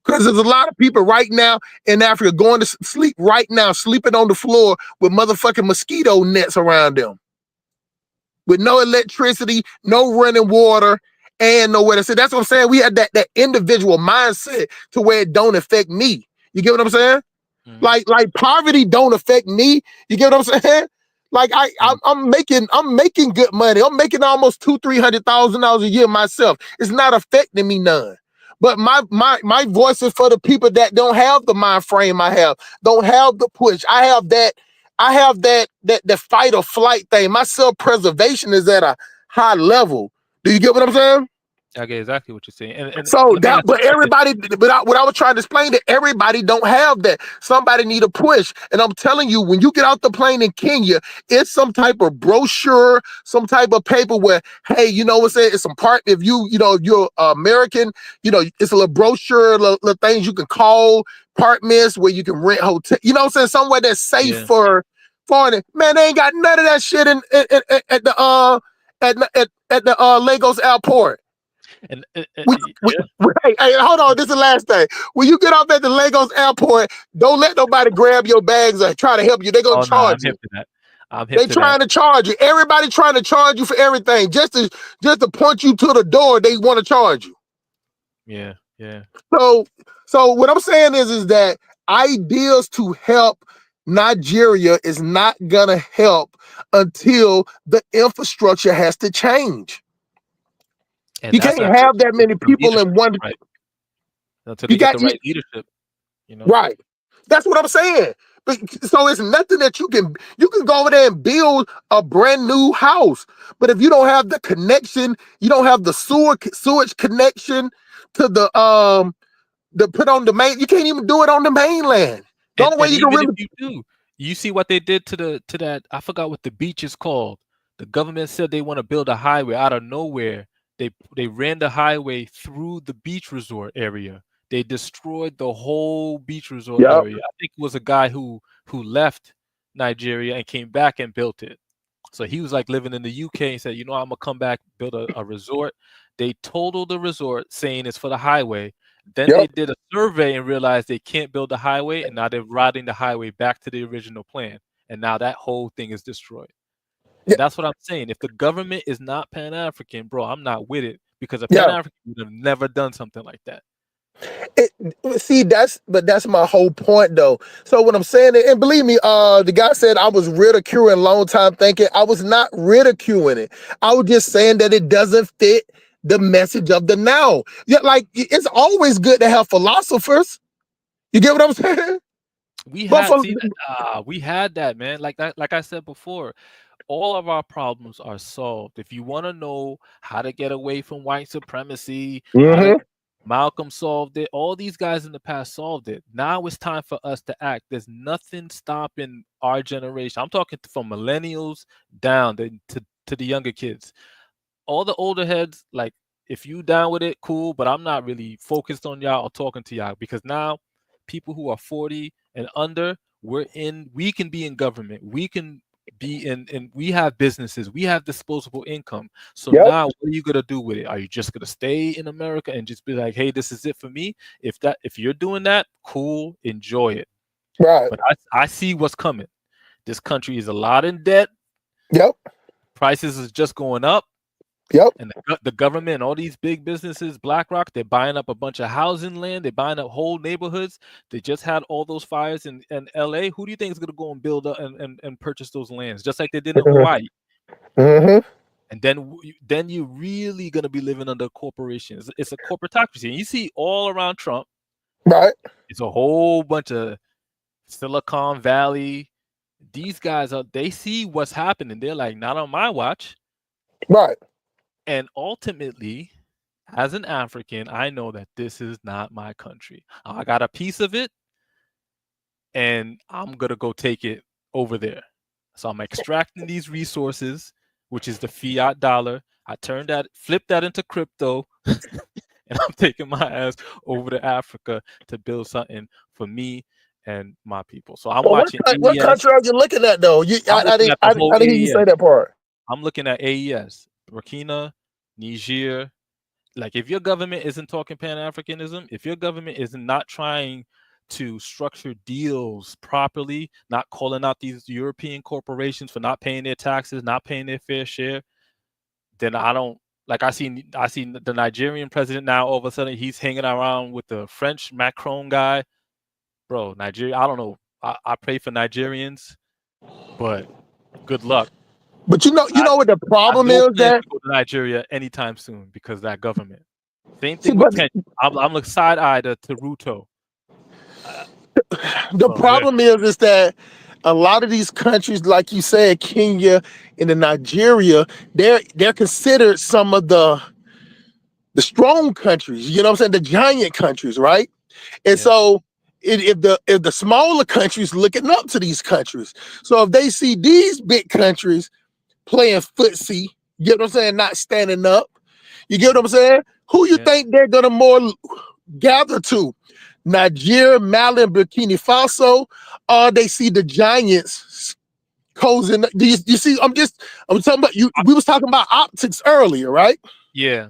Because there's a lot of people right now in Africa going to sleep right now, sleeping on the floor with motherfucking mosquito nets around them, with no electricity, no running water, and nowhere to sit. That's what I'm saying. We had that individual mindset to where it don't affect me. You get what I'm saying? Mhm. Like poverty don't affect me. You get what I'm saying? Like I'm making good money. I'm making almost $200,000-$300,000 a year myself. It's not affecting me none. But my voice is for the people that don't have the mind frame I have, don't have the push. I have that fight or flight thing. My self-preservation is at a high level. Do you get what I'm saying? I get exactly what you're saying. And So let me that, ask you but this. everybody, what I was trying to explain, that everybody don't have that. Somebody need a push, and I'm telling you, when you get out the plane in Kenya, it's some type of brochure, some type of paper where, hey, you know what's saying? It's some part. If you're American, it's a little brochure, little things you can call apartments where you can rent hotel. You know what I'm saying? Somewhere that's safe Yeah. for foreign. Man, they ain't got none of that shit at the Lagos airport. And Hey, hold on. This is the last thing. When you get off at the Lagos airport, don't let nobody grab your bags or try to help you. They're gonna oh no, I'm charge you. hip to that. I'm hip They to that. trying to charge you. Everybody trying to charge you for everything. Just to point you to the door, they want to charge you. Yeah, yeah. So what I'm saying is that ideas to help Nigeria is not gonna help until the infrastructure has to change. And You that's can't until have that they get many the people leadership in one. right. Until You they get got the right leadership, right. That's what I'm saying. But, so it's nothing that you can go over there and build a brand new house. But if you don't have the connection, you don't have the sewage connection to the put on the main. You can't even do it on the mainland. The only way And you can even if really you do, you see what they did to that. I forgot what the beach is called. The government said they want to build a highway out of nowhere. They ran the highway through the beach resort area. They destroyed the whole beach resort Yep. area. I think it was a guy who left Nigeria and came back and built it. So he was like living in the UK and said, I'm gonna come back, build a resort. They totaled the resort, saying it's for the highway. Then they Yep. did a survey and realized they can't build the highway, and now they're routing the highway back to the original plan. And now that whole thing is destroyed. Yeah. And that's what I'm saying. If the government is not Pan-African, bro, I'm not with it, because a Yeah. Pan-African would have never done something like that. See, that's my whole point though. So what I'm saying, and believe me, the guy said I was ridiculing long time thinking. I was not ridiculing it. I was just saying that it doesn't fit the message of the now. Yeah, like it's always good to have philosophers. You get what I'm saying? We But had we had that, man. Like I said before, all of our problems are solved. If you want to know how to get away from white supremacy, Malcolm solved it. All these guys in the past solved it. Now it's time for us to act. There's nothing stopping our generation. I'm talking from millennials down to the younger kids. All the older heads, like, if you down with it, cool. But I'm not really focused on y'all or talking to y'all, because now people who are 40 and under, we can be in government. We can be in we have businesses, we have disposable income. So Yep. now what are you gonna do with it? Are you just gonna stay in America and just be like, hey, this is it for me? If you're doing that, cool, enjoy it. Right. But I see what's coming. This country is a lot in debt. Yep. Prices is just going up. Yep. And the government and all these big businesses, BlackRock, they're buying up a bunch of housing land. They're buying up whole neighborhoods. They just had all those fires in LA. Who do you think is going to go and build up and purchase those lands, just like they did in Hawaii? And then you're really going to be living under corporations. It's a corporatocracy. And you see all around Trump, right? It's a whole bunch of Silicon Valley. These guys they see what's happening. They're like, not on my watch. Right. And ultimately, as an African, I know that this is not my country. I got a piece of it, and I'm going to go take it over there. So I'm extracting these resources, which is the fiat dollar. I flipped that into crypto, and I'm taking my ass over to Africa to build something for me and my people. So I'm But watching what AES. country are you looking at though? I'm looking at the whole I didn't hear you say AES. that part. I'm looking at AES, Burkina, Niger. Like, if your government isn't talking Pan-Africanism, if your government is not trying to structure deals properly, not calling out these European corporations for not paying their taxes, not paying their fair share, then I don't like. I seen the Nigerian president now. All of a sudden, he's hanging around with the French Macron guy, bro. Nigeria. I don't know. I pray for Nigerians, but good luck. But you know what the I problem no is plans that to go to Nigeria anytime soon because of that government. Same see, thing with but Kenya. I'm looking side-eye to Ruto. the Bro, problem is that a lot of these countries, like you said, Kenya and the Nigeria, they're considered some of the strong countries. You know what I'm saying? The giant countries, right? And yeah, so if the smaller countries looking up to these countries, so if they see these big countries playing footsie, you get what I'm saying, not standing up, you get what I'm saying? Who you yeah. think they're gonna more gather to? Nigeria, Mali, and Burkina Faso, or they see the giants causing. Do you see? I'm talking about you. We was talking about optics earlier, right? Yeah.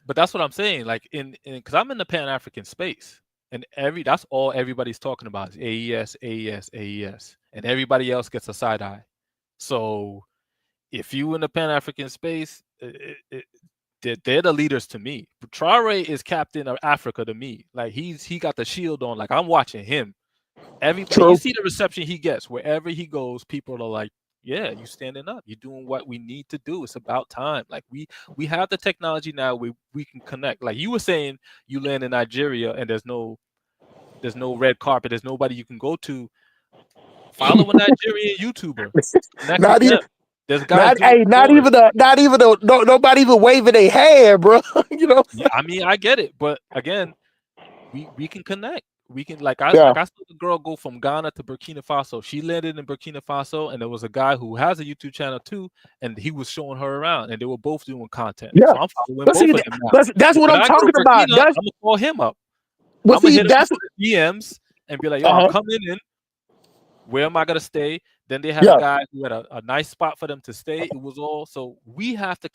But that's what I'm saying. Like, because I'm in the Pan-African space, and that's all everybody's talking about is AES, AES, AES, and everybody else gets a side eye. So if you in the Pan-African space, they're the leaders to me. Traore is captain of Africa to me. Like, he got the shield on. Like, I'm watching him. Everybody, you True. see the reception he gets wherever he goes. People are like, "Yeah, you standing up. You're doing what we need to do. It's about time." Like, we have the technology now. We can connect. Like you were saying, you land in Nigeria and there's no red carpet. There's nobody you can go to. Follow a Nigerian YouTuber. Connect with Not even. them. There's guys doing Nobody even waving their hand, bro. You know. Yeah, I mean, I get it, but again, we can connect. We can I Yeah. saw the girl go from Ghana to Burkina Faso. She landed in Burkina Faso, and there was a guy who has a YouTube channel too, and he was showing her around, and they were both doing content. Yeah. So I'm following But both see, of them now. that's what When I'm I go to talking about. Burkina, I'm gonna call him up. Well, I'm gonna see, hit him up with the DMs and be like, "Yo, I'm coming in. Where am I gonna stay?" Then they had a guy who had a nice spot for them to stay. It was all so we have to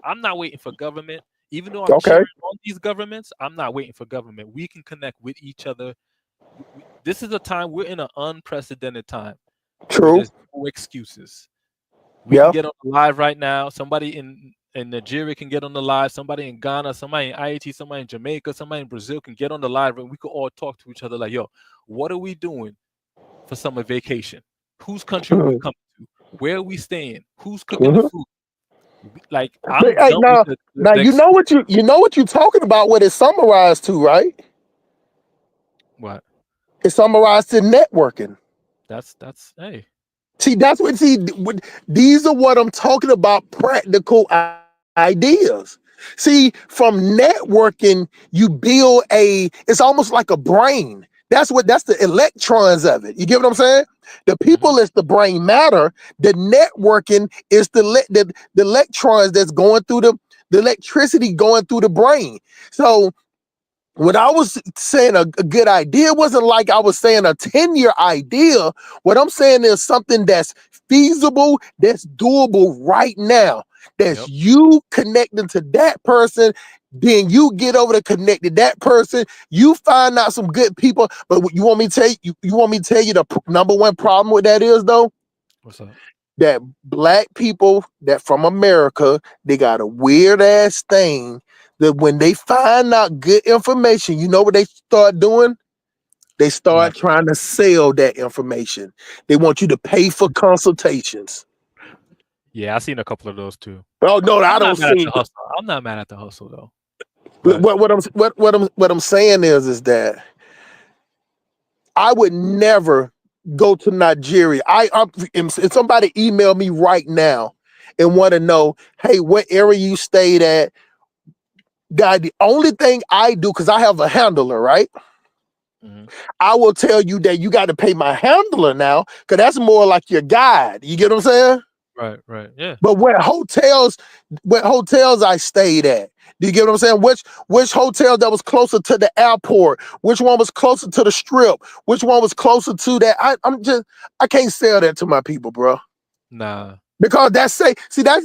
I'm not waiting for government. Even though I'm cheering on these governments, I'm not waiting for government. We can connect with each other. This is a time, we're in an unprecedented time. True. There's no excuses. We can get on the live right now. Somebody in Nigeria can get on the live. Somebody in Ghana, somebody in Haiti, somebody in Jamaica, somebody in Brazil can get on the live, and we could all talk to each other like, "Yo, what are we doing for summer vacation? Whose country are we coming to? Where are we staying? Who's cooking the food?" Like, I'm done with now you know what you're talking about. What it's summarized to, right? What? It's summarized to networking. That's hey. See, these are what I'm talking about. Practical ideas. See, from networking, you build it's almost like a brain. That's the electrons of it. You get what I'm saying? The people is the brain matter. The networking is the electrons that's going through the electricity going through the brain. So when I was saying a good idea, it wasn't like I was saying a 10-year idea. What I'm saying is something that's feasible, that's doable right now. That's you connecting to that person, then you get over to connect to that person. You find out some good people. But you want me to tell you, the number one problem with that is though? What's up? That black people that from America, they got a weird ass thing that when they find out good information, you know what they start doing? They start trying to sell that information. They want you to pay for consultations. Yeah, I've seen a couple of those too. Oh no, I don't see. I'm not mad at the hustle though. What I'm saying is that I would never go to Nigeria. If somebody email me right now and want to know, hey, what area you stayed at? God, the only thing I do, because I have a handler, right? I will tell you that you got to pay my handler now, because that's more like your guide. You get what I'm saying? Right. Yeah. But what hotels I stayed at? Do you get what I'm saying? Which hotel that was closer to the airport? Which one was closer to the strip? Which one was closer to that? I can't sell that to my people, bro. Nah. Because that's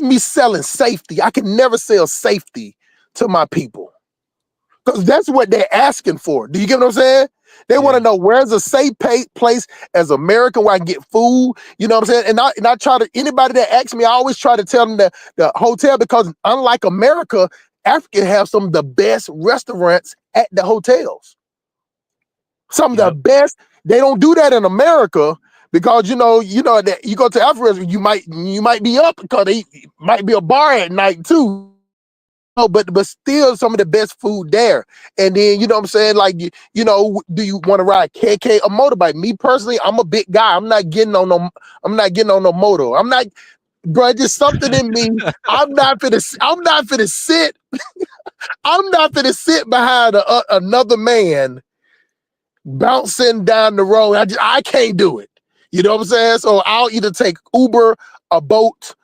me selling safety. I can never sell safety to my people. Because that's what they're asking for. Do you get what I'm saying? They want to know where's a safe place as American where I can get food. You know what I'm saying? And I try to, anybody that asks me, I always try to tell them that the hotel, because unlike America, Africa have some of the best restaurants at the hotels. Some of the best. They don't do that in America because you know that you go to Africa, you might be up because they might be a bar at night too. But still some of the best food there. And then, you know what I'm saying? Like, you know, do you want to ride KK or motorbike? Me personally, I'm a big guy. I'm not getting on no moto. I'm not, bro, just something in me. I'm not finna sit. I'm not finna sit behind another man bouncing down the road. I can't do it. You know what I'm saying? So I'll either take Uber, a boat,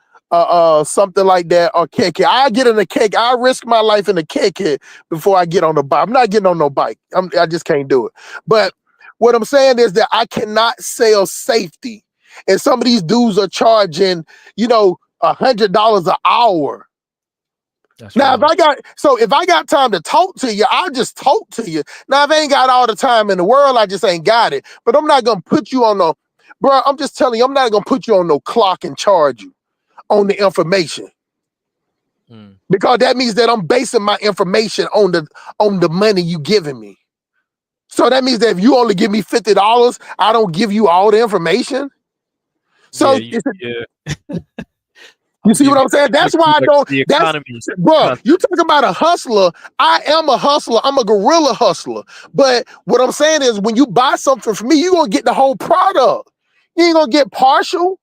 something like that, or KK. I get in a KK. I risk my life in a KK before I get on the bike. I'm not getting on no bike. I just can't do it. But what I'm saying is that I cannot sell safety. And some of these dudes are charging, you know, $100 an hour. Now, if I got time to talk to you, I'll just talk to you. Now, if I ain't got all the time in the world, I just ain't got it. But I'm not gonna put you on bro, I'm just telling you, I'm not gonna put you on no clock and charge you on the information. Because that means that I'm basing my information on the money you giving me. So that means that if you only give me $50, I don't give you all the information. So you see what I'm saying? That's why I don't. The economy, bro. You talking about a hustler? I am a hustler. I'm a guerrilla hustler. But what I'm saying is, when you buy something from me, you gonna get the whole product. You ain't gonna get partial.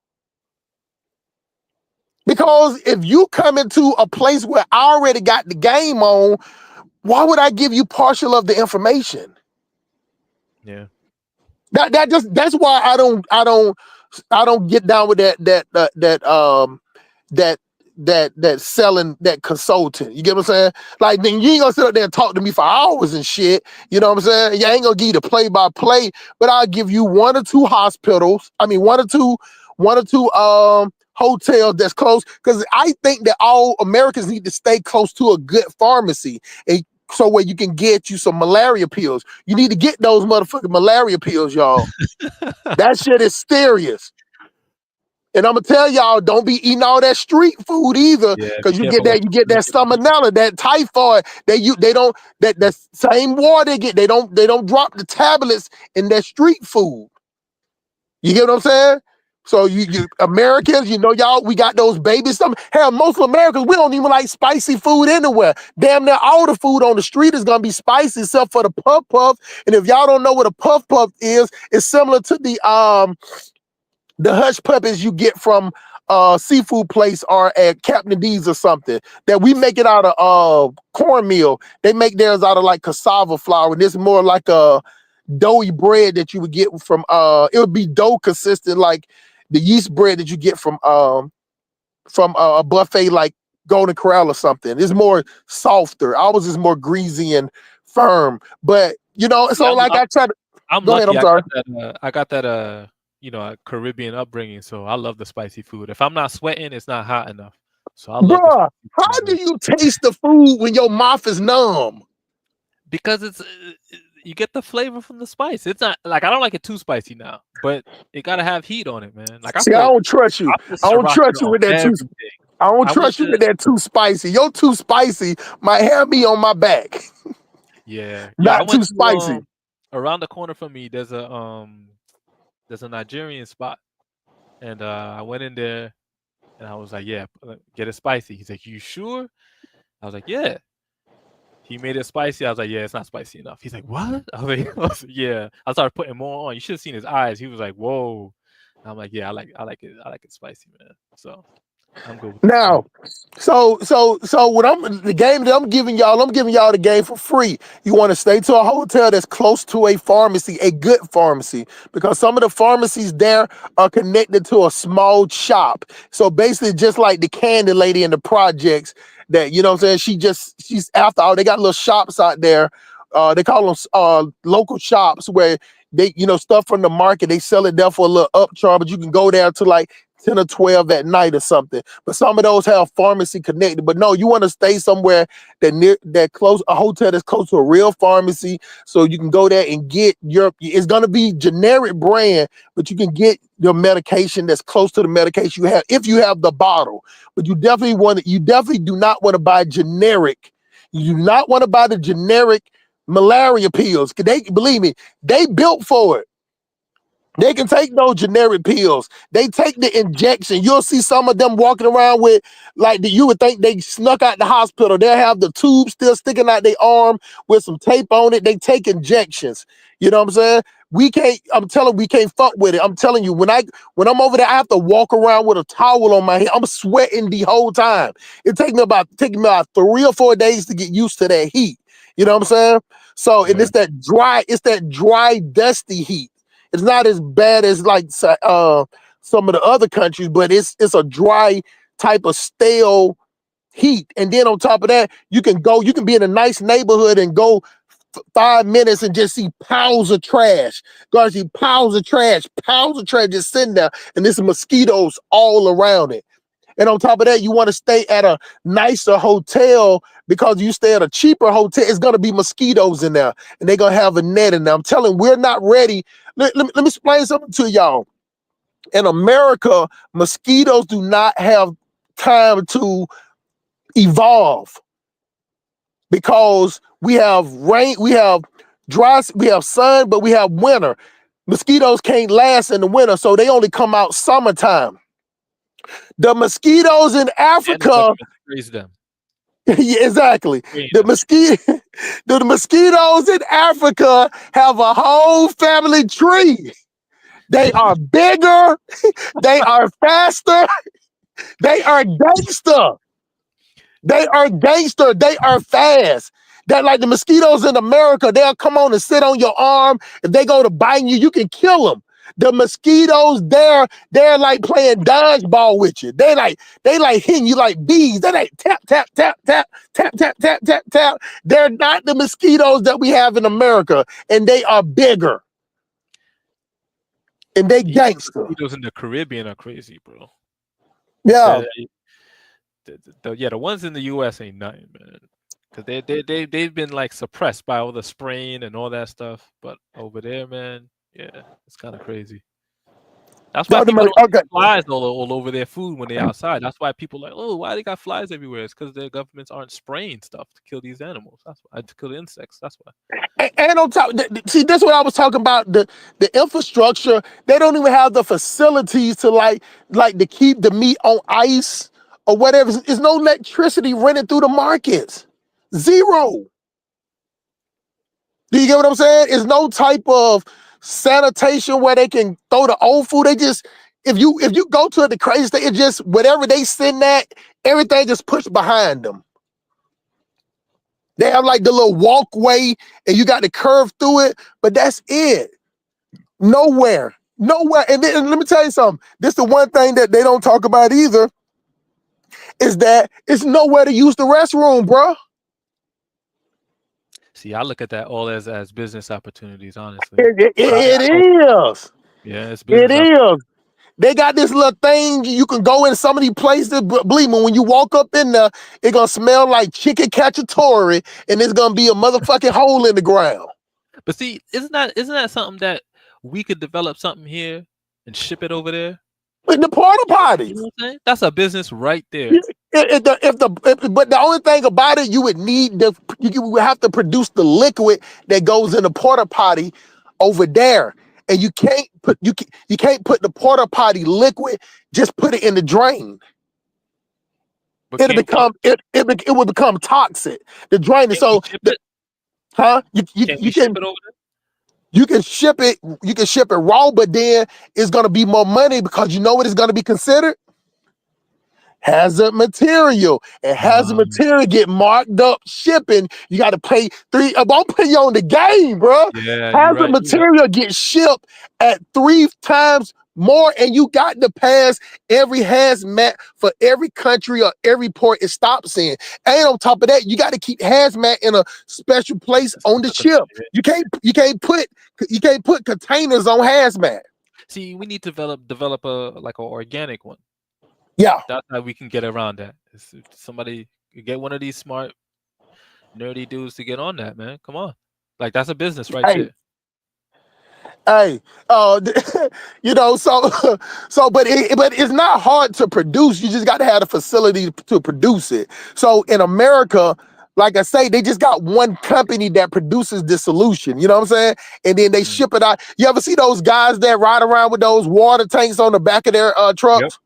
Because if you come into a place where I already got the game on, why would I give you partial of the information? Yeah. That's why I don't get down with that selling, that consultant. You get what I'm saying? Like, then you ain't gonna sit up there and talk to me for hours and shit. You know what I'm saying? You ain't gonna give you the play-by-play, but I'll give you one or two hotels that's close. Because I think that all Americans need to stay close to a good pharmacy. And so where you can get you some malaria pills. You need to get those motherfucking malaria pills, y'all. That shit is serious. And I'm gonna tell y'all, don't be eating all that street food either, because you get that salmonella, that typhoid. That same water they get. They don't drop the tablets in that street food. You get what I'm saying? So you Americans, you know, y'all, we got those baby stuff. Hell, most Americans, we don't even like spicy food anywhere. Damn near all the food on the street is gonna be spicy except for the puff puff. And if y'all don't know what a puff puff is, it's similar to the hush puppies you get from seafood place or at Captain D's or something, that we make it out of cornmeal. They make theirs out of like cassava flour, and it's more like a doughy bread that you would get from it would be dough consistent like the yeast bread that you get from a buffet like Golden Corral or something. It's more softer. Ours is more greasy and firm. But you know, so I try to go ahead, I'm sorry. I got that you know, a Caribbean upbringing, so I love the spicy food. If I'm not sweating, it's not hot enough. So I love. Bruh, how do you taste the food when your mouth is numb? Because it's you get the flavor from the spice. It's not like, I don't like it too spicy now, but it gotta have heat on it, man. Like, I don't trust you. I don't trust you with that too. I don't trust you with that too spicy. Your too spicy might have me on my back. Yeah, not too spicy. Around the corner from me, there's a Nigerian spot, and I went in there, and I was like, "Yeah, get it spicy." He's like, "You sure?" I was like, "Yeah." He made it spicy. I was like, "Yeah, it's not spicy enough." He's like, "What?" I was like, "Yeah." I started putting more on. You should have seen his eyes. He was like, "Whoa." And I'm like, "Yeah, I like it. I like it spicy, man." So I'm good with Now, so what the game that I'm giving y'all the game for free. You want to stay to a hotel that's close to a pharmacy, a good pharmacy, because some of the pharmacies there are connected to a small shop. So basically, just like the candy lady in the projects, that you know what I'm saying, she's after all, they got little shops out there. They call them local shops where they, you know, stuff from the market, they sell it there for a little upcharge, but you can go there to like 10 or 12 at night or something. But some of those have pharmacy connected. But no, you want to stay somewhere a hotel that's close to a real pharmacy, so you can go there and get it's gonna be generic brand, but you can get your medication that's close to the medication you have if you have the bottle. But you definitely do not want to buy generic. You do not want to buy the generic malaria pills. Cause believe me, they built for it. They can take those generic pills. They take the injection. You'll see some of them walking around with, you would think they snuck out the hospital. They'll have the tube still sticking out their arm with some tape on it. They take injections. You know what I'm saying? We can't fuck with it. I'm telling you, when I'm over there, I have to walk around with a towel on my head. I'm sweating the whole time. It takes me about 3 or 4 days to get used to that heat. You know what I'm saying? So, and it's that dry, dusty heat. It's not as bad as like some of the other countries, but it's a dry type of stale heat. And then on top of that, you can be in a nice neighborhood and go 5 minutes and just see piles of trash. Go see piles of trash just sitting there, and there's mosquitoes all around it. And on top of that, you want to stay at a nicer hotel, because you stay at a cheaper hotel, it's going to be mosquitoes in there, and they're going to have a net in there. I'm telling you, we're not ready. Let me explain something to y'all. In America, mosquitoes do not have time to evolve, because we have rain, we have dry, we have sun, but we have winter. Mosquitoes can't last in the winter, so they only come out summertime. The mosquitoes in Africa, raise them. yeah, exactly. The mosquitoes in Africa have a whole family tree. They are bigger, they are faster, they are gangster. They are fast. They're like the mosquitoes in America. They'll come on and sit on your arm. If they go to biting you, you can kill them. The mosquitoes they're like playing dodgeball with you. They like hitting you like bees. They like tap, tap, tap, tap, tap, tap, tap, tap, tap. They're not the mosquitoes that we have in America, and they are bigger. And they gangster. Mosquitoes in the Caribbean are crazy, bro. Yeah. The ones in the US ain't nothing, man. Because they've been like suppressed by all the spraying and all that stuff. But over there, man, yeah, it's kind of crazy. That's why people have flies all over their food when they're outside. That's why people are like, oh, why they got flies everywhere? It's because their governments aren't spraying stuff to kill these animals. That's why, to kill the insects. That's why. And on top, see, this is what I was talking about. The infrastructure, they don't even have the facilities to like to keep the meat on ice or whatever. There's no electricity running through the markets. Zero. Do you get what I'm saying? It's no type of sanitation where they can throw the old food. They just, if you go to the crazy state, it just, whatever they send that, everything just pushed behind them. They have like the little walkway and you got to curve through it, but that's it. Nowhere. And let me tell you something. This is the one thing that they don't talk about either, is that it's nowhere to use the restroom, bro. See, I look at that all as business opportunities, honestly. It is. Yeah, it's business. It is. They got this little thing you can go in some of these places. Believe me, when you walk up in there, it's gonna smell like chicken cacciatore, and it's gonna be a motherfucking hole in the ground. But see, isn't that something that we could develop something here and ship it over there? With the porta potties. You know what I'm saying? That's a business right there. But the only thing about it, you would have to produce the liquid that goes in the porta potty over there, and you can't put the porta potty liquid. Just put it in the drain. But it would become toxic. The drain is so. You can ship it over there? You can ship it raw, but then it's gonna be more money because you know what it's gonna be considered? hazard material, and hazard material get marked up shipping. You got to pay I'm putting you on the game, bro. Yeah, you're Hazard right. material gets shipped at 3 times more, and you got to pass every hazmat for every country or every port it stops in. And on top of that, you got to keep hazmat in a special place on the ship. You can't put containers on hazmat. See, we need to develop a like an organic one. Yeah, That's how we can get around that. If somebody get one of these smart, nerdy dudes to get on that, man. Come on, like that's a business right there. Hey, you know, so but it's not hard to produce. You just got to have the facility to produce it. So in America, like I say, they just got one company that produces this solution. You know what I'm saying? And then they ship it out. You ever see those guys that ride around with those water tanks on the back of their trucks?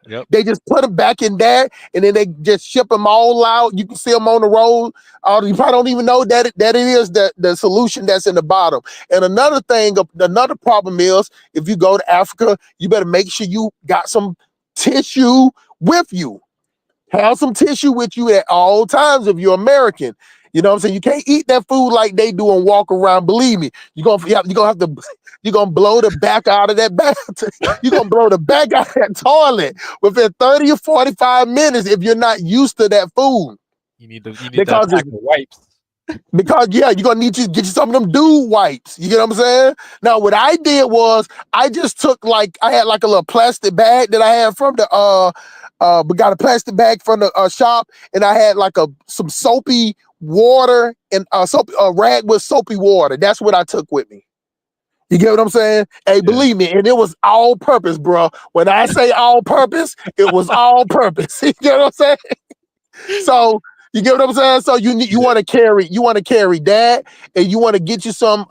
Yep. They just put them back in there, and then they just ship them all out. You can see them on the road. You probably don't even know that it is the solution that's in the bottom. And another problem is, if you go to Africa, you better make sure you got some tissue with you. Have some tissue with you at all times if you're American. You know what I'm saying? You can't eat that food like they do and walk around. Believe me, you're gonna blow the back out of that bath. You're gonna blow the back out of that toilet within 30 or 45 minutes if you're not used to that food. You need that pack of wipes. Because you're gonna need to get you some of them dude wipes. You get what I'm saying? Now, what I did was I just took I had like a little plastic bag that I had from the but got a plastic bag from the shop, and I had like some soapy water and a rag with soapy water. That's what I took with me. You get what I'm saying? Hey, believe me, and it was all purpose, bro. When I say all purpose, it was all purpose. You get what I'm saying? So you get what I'm saying? So you want to carry that, and you want to get you some.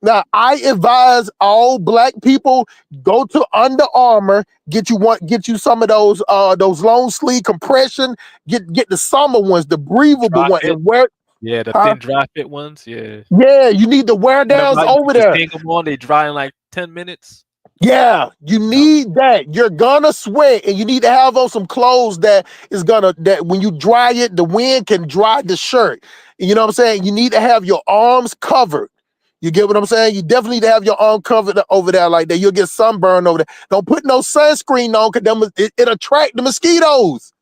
Now, I advise all black people, go to Under Armour, get you some of those long sleeve compression, get the summer ones, the breathable one, and wear. Yeah, the thin dry fit ones. Yeah. Yeah, you need the wear downs over there. Just them on, they dry in like 10 minutes. Yeah, you need that. You're gonna sweat, and you need to have on some clothes that when you dry it, the wind can dry the shirt. You know what I'm saying? You need to have your arms covered. You get what I'm saying? You definitely need to have your arm covered over there like that. You'll get sunburn over there. Don't put no sunscreen on, because it attract the mosquitoes.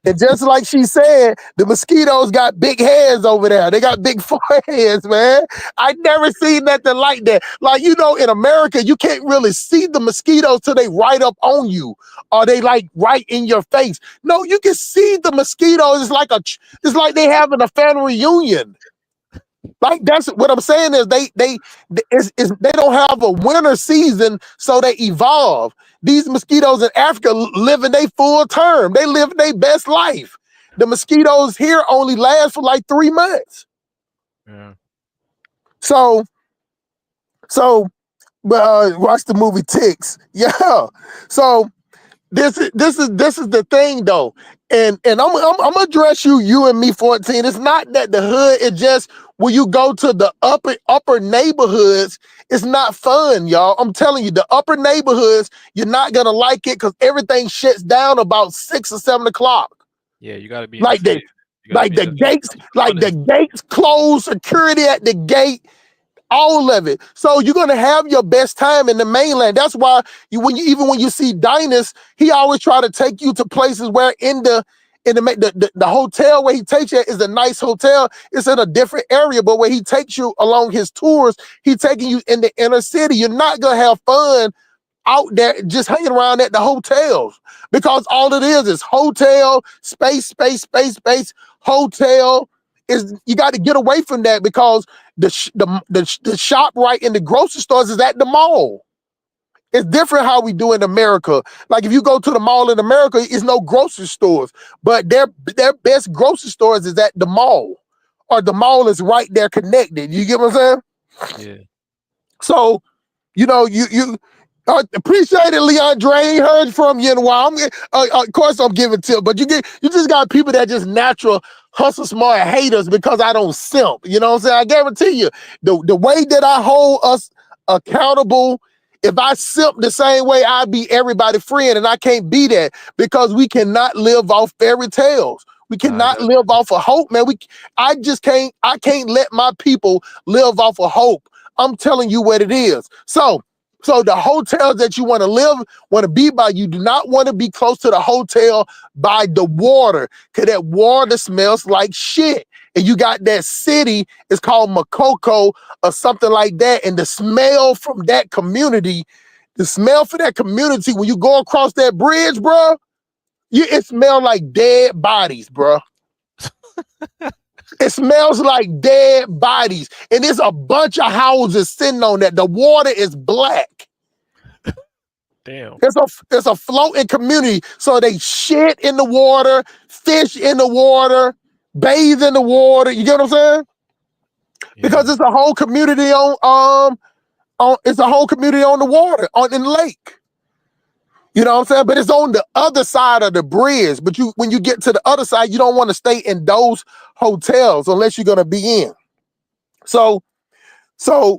And just like she said, the mosquitoes got big heads over there. They got big foreheads, man. I never seen nothing like that. Like, you know, in America, you can't really see the mosquitoes till they right up on you, or they like right in your face. No, you can see the mosquitoes. It's like they having a family reunion. Like, that's what I'm saying is they don't have a winter season, so they evolve. These mosquitoes in Africa live in their full term. They live their best life. The mosquitoes here only last for like 3 months. Yeah. So watch the movie Ticks. Yeah. So this is the thing though. And I'm gonna address you and me 14. It's not that the hood, it just when you go to the upper neighborhoods, it's not fun, y'all. I'm telling you, the upper neighborhoods, you're not gonna like it because everything shuts down about 6 or 7 o'clock. Yeah, you gotta be like the gates close, security at the gate, all of it. So you're gonna have your best time in the mainland. That's why when you see Dynas, he always try to take you to places where in the hotel where he takes you is a nice hotel. It's in a different area, but where he takes you along his tours, he taking you in the inner city. You're not gonna have fun out there just hanging around at the hotels, because all it is hotel, space, hotel. You got to get away from that, because the shop right in the grocery stores is at the mall. It's different how we do in America. Like, if you go to the mall in America, it's no grocery stores, but their best grocery stores is at the mall, or the mall is right there connected. You get what I'm saying? Yeah. So, you know, you appreciate it, Leandre. I ain't heard from you in a while. Of course, I'm giving tip, but you just got people that just natural hustle smart haters because I don't simp. You know what I'm saying? I guarantee you, the way that I hold us accountable If I simp the same way, I'd be everybody's friend, and I can't be that because we cannot live off fairy tales. We I cannot got live off of hope, man. I just can't. I can't let my people live off of hope. I'm telling you what it is. So the hotels that you want to live, want to be by, you do not want to be close to the hotel by the water, because that water smells like shit. And you got that city, it's called Makoko or something like that. And the smell from that community, when you go across that bridge, bro, it smells like dead bodies, bro. It smells like dead bodies. And there's a bunch of houses sitting on that. The water is black. Damn. It's a floating community. So they shit in the water, fish in the water, bathe in the water. You get what I'm saying? Because it's a whole community on the water, in the lake. You know what I'm saying? But it's on the other side of the bridge. But when you get to the other side, you don't want to stay in those hotels unless you're gonna be in. So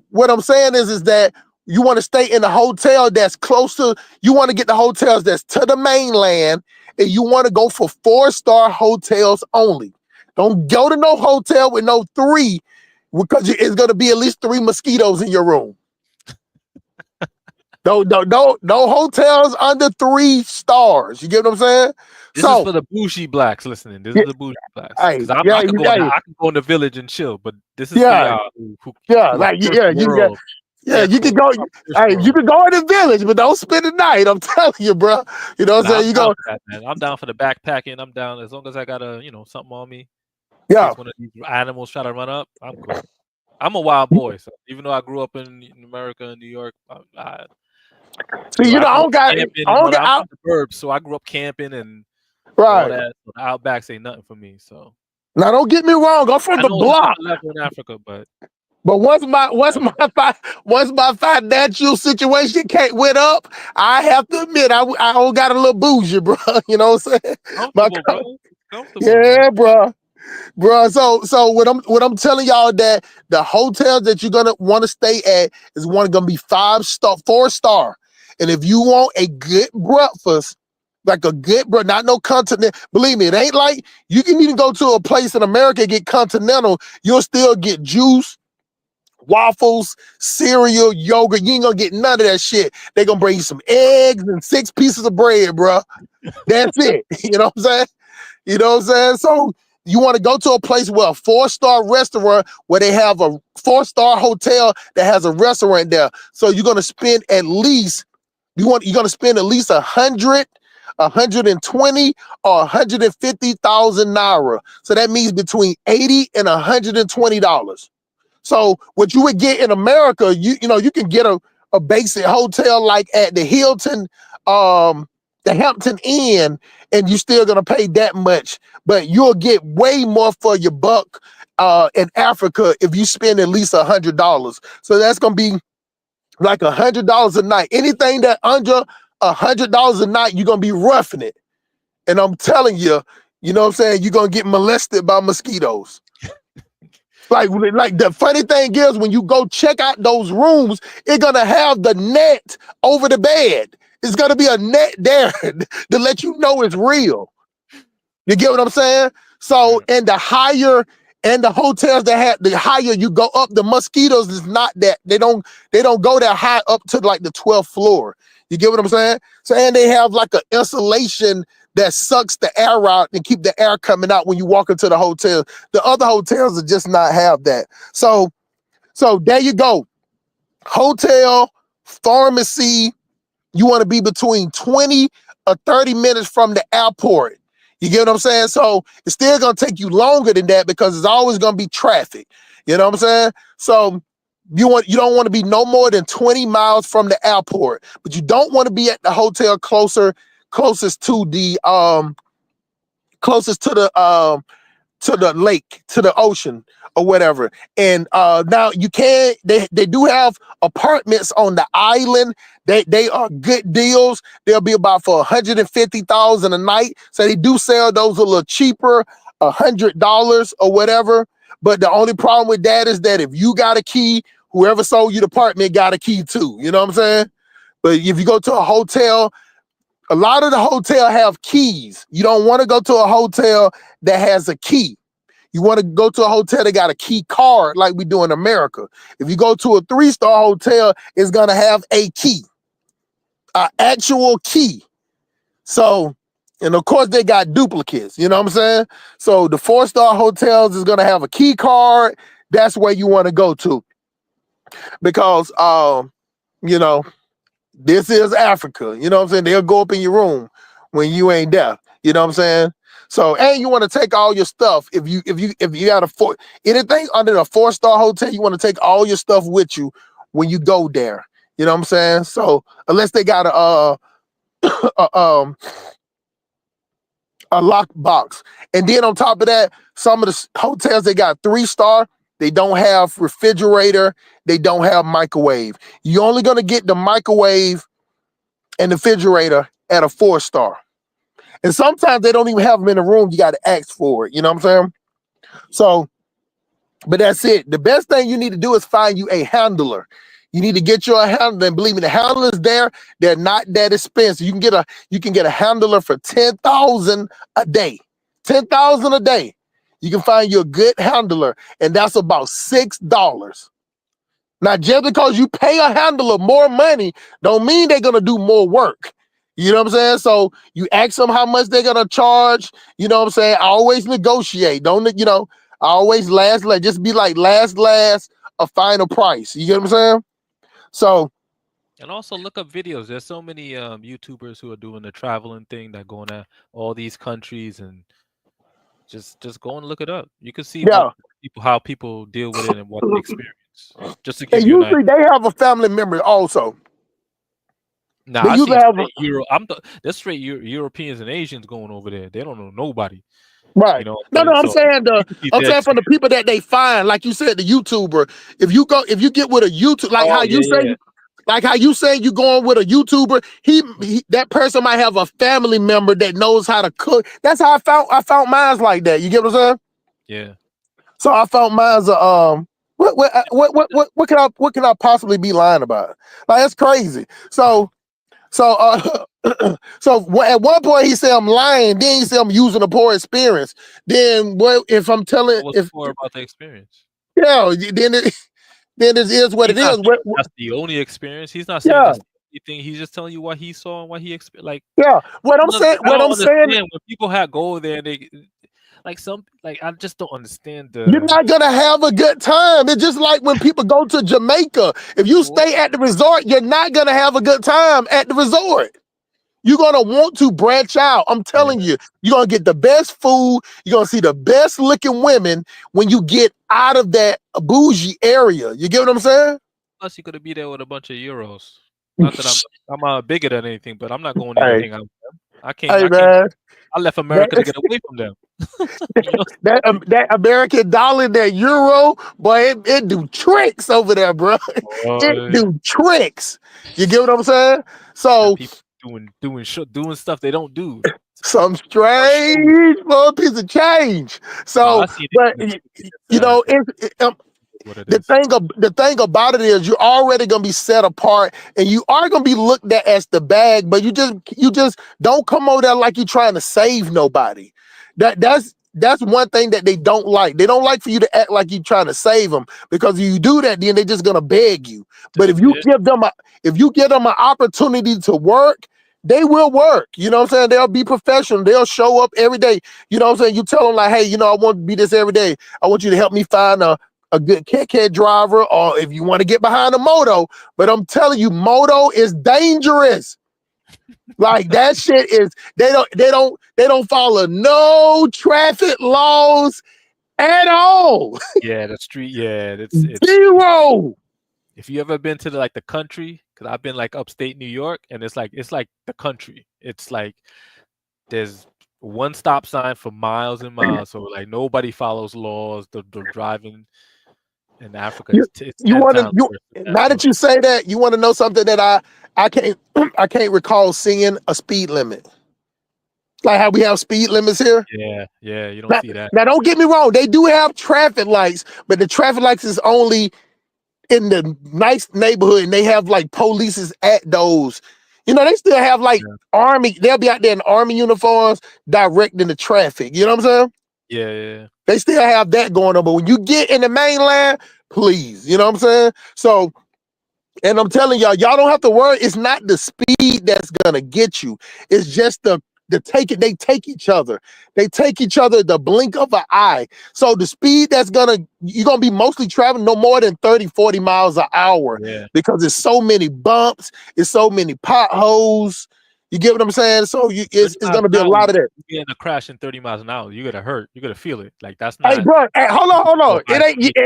what I'm saying is that you want to stay in a hotel that's close to, you want to get the hotels that's to the mainland, and you want to go for 4-star hotels only. Don't go to no hotel with no 3, because it's going to be at least 3 mosquitoes in your room. No hotels under 3 stars. You get what I'm saying? This is for the bougie blacks listening. This is the bougie blacks. Because I can go in the village and chill, but this is for y'all who you can go. Hey, you can go in the village, but don't spend the night. I'm telling you, bro. You know what I'm saying? You go. I'm down for the backpacking. I'm down as long as I got something on me. Yeah. One of these animals try to run up, I'm cool. I'm a wild boy, so even though I grew up in America and New York, I don't got I'm from the burbs, so I grew up camping and all that. So the outbacks ain't nothing for me. So now, don't get me wrong. I'm from the block. In Africa, but once my financial situation went up, I have to admit I don't got a little bougie, bro. You know what I'm saying? Comfortable, yeah, bro. Bro, so what I'm telling y'all, that the hotels that you're gonna want to stay at is gonna be 4-star. And if you want a good breakfast, like a good not no continent, believe me, it ain't like you can even go to a place in America and get continental, you'll still get juice, waffles, cereal, yogurt. You ain't gonna get none of that shit. They gonna bring you some eggs and 6 pieces of bread, bro. That's it. You know what I'm saying? You know what I'm saying? So you want to go to a place where a 4-star restaurant, where they have a 4-star hotel that has a restaurant there. So you're gonna spend at least $100, 120, or 150,000 naira. So that means between $80 and $120. So what you would get in America, you can get a basic hotel like at the Hilton, the Hampton Inn, and you're still gonna pay that much, but you'll get way more for your buck in Africa if you spend at least $100. So that's gonna be like $100 a night. Anything that under $100 a night, you're gonna be roughing it. And I'm telling you, you know what I'm saying, you're gonna get molested by mosquitoes. Like the funny thing is, when you go check out those rooms, it's gonna have the net over the bed. It's gonna be a net there to let you know it's real. You get what I'm saying? So, and the higher, and the hotels that have, the higher you go up, the mosquitoes is not that, they don't go that high up to like the 12th floor. You get what I'm saying? So, and they have like an insulation that sucks the air out and keep the air coming out when you walk into the hotel. The other hotels will just not have that. So there you go. Hotel, pharmacy, you want to be between 20 or 30 minutes from the airport. You get what I'm saying? So it's still going to take you longer than that because it's always going to be traffic. You know what I'm saying? So you don't want to be no more than 20 miles from the airport, but you don't want to be at the hotel closest to the lake, to the ocean or whatever. And now you can, they do have apartments on the island. They are good deals. They'll be about for $150,000 a night. So they do sell those a little cheaper, $100 or whatever. But the only problem with that is that if you got a key, whoever sold you the apartment got a key too. You know what I'm saying? But if you go to a hotel, a lot of the hotel have keys. You don't want to go to a hotel that has a key. You want to go to a hotel that got a key card like we do in America. If you go to a 3-star hotel, it's going to have a key, an actual key. So, and of course they got duplicates, you know what I'm saying? So the 4-star hotels is going to have a key card. That's where you want to go to because, you know, this is Africa. You know what I'm saying? They'll go up in your room when you ain't there. You know what I'm saying? So, and you want to take all your stuff. If you got anything under a 4-star hotel, you want to take all your stuff with you when you go there. You know what I'm saying? So, unless they got a lock box, and then on top of that, some of the hotels they got 3-star. They don't have refrigerator. They don't have microwave. You're only gonna get the microwave and the refrigerator at a 4-star. And sometimes they don't even have them in the room. You got to ask for it. You know what I'm saying? So, but that's it. The best thing you need to do is find you a handler. You need to get your handler. And believe me, the handlers there, they're not that expensive. You can get a handler for $10,000 a day. $10,000 a day. You can find you a good handler, and that's about $6. Now, just because you pay a handler more money, don't mean they're gonna do more work. You know what I'm saying? So you ask them how much they're gonna charge. You know what I'm saying? I always negotiate. Don't I always just be like last a final price. You get what I'm saying? So, and also look up videos. There's so many YouTubers who are doing the traveling thing that going to all these countries, and just go and look it up. You can see yeah. how people deal with it and what they experience. Just to And give you an idea. usually they have a family member also. Nah, They I usually see have there's straight Europeans and Asians going over there. They don't know nobody. right. You know, No, I'm so saying people see that from the people that they find, like you said, the YouTuber. If you get with a YouTube, like how you say, like how you say you going with a YouTuber, that person might have a family member that knows how to cook. That's how I found mine's like that. You get what I'm saying? Yeah. So I found mine's what can I possibly be lying about? Like that's crazy. So at one point he said I'm lying, then he said I'm using a poor experience. Then what if I'm telling What's more about the experience? yeah, then it is what it is. That's the only experience. He's not saying that's the only thing. He's just telling you what he saw and what he experienced. Like what I'm saying when people go there and they I just don't understand You're not gonna have a good time. It's just like when people go to Jamaica. If you stay at the resort, you're not gonna have a good time at the resort. You're gonna want to branch out. I'm telling you, you're gonna get the best food. You're gonna see the best looking women when you get out of that bougie area. You get what I'm saying? Plus, you could be there with a bunch of euros. Not that I'm bigger than anything, but I'm not going there to hang out with them. I can't. I left America to get away from them. that American dollar, that euro, boy, it do tricks over there, bro. It do tricks. You get what I'm saying? So people doing stuff they don't do. Some strange little piece of change. So, but you know, the thing about it is you're already gonna be set apart, and you are gonna be looked at as the bag. But you just don't come over there like you're trying to save nobody. That's one thing that they don't like. They don't like for you to act like you're trying to save them, because if you do that, then they're just gonna beg you. But if you give them an opportunity to work, they will work. You know what I'm saying? They'll be professional. They'll show up every day. You know what I'm saying? You tell them like, hey, you know, I want to be this every day. I want you to help me find a good KK driver, or if you want to get behind a moto. But I'm telling you, moto is dangerous. Like that shit is, they don't follow no traffic laws at all. Yeah, the street. Yeah, it's zero. If you ever been to the country, because I've been upstate New York, and it's like the country. It's like there's one stop sign for miles and miles, so nobody follows laws. The driving in Africa, now that you say that, you want to know something that I can't recall seeing a speed limit. Like how we have speed limits here. Yeah, you don't see that. Now don't get me wrong, they do have traffic lights, but the traffic lights is only in the nice neighborhood and they have like polices at those, you know, they still have like army, they'll be out there in army uniforms directing the traffic. You know what I'm saying? Yeah. They still have that going on. But when you get in the mainland, please, you know what I'm saying? So, and I'm telling y'all don't have to worry. It's not the speed that's gonna get you. It's just the take it. They take each other. They take each other the blink of an eye. So the speed you're gonna be mostly traveling no more than 30, 40 miles an hour because there's so many bumps, it's so many potholes. You get what I'm saying? So it's gonna be a lot of that. You get in a crash in 30 miles an hour, you're gonna hurt. You're gonna feel it. Like that's Hey, not. bro. Hey, hold on. It ain't.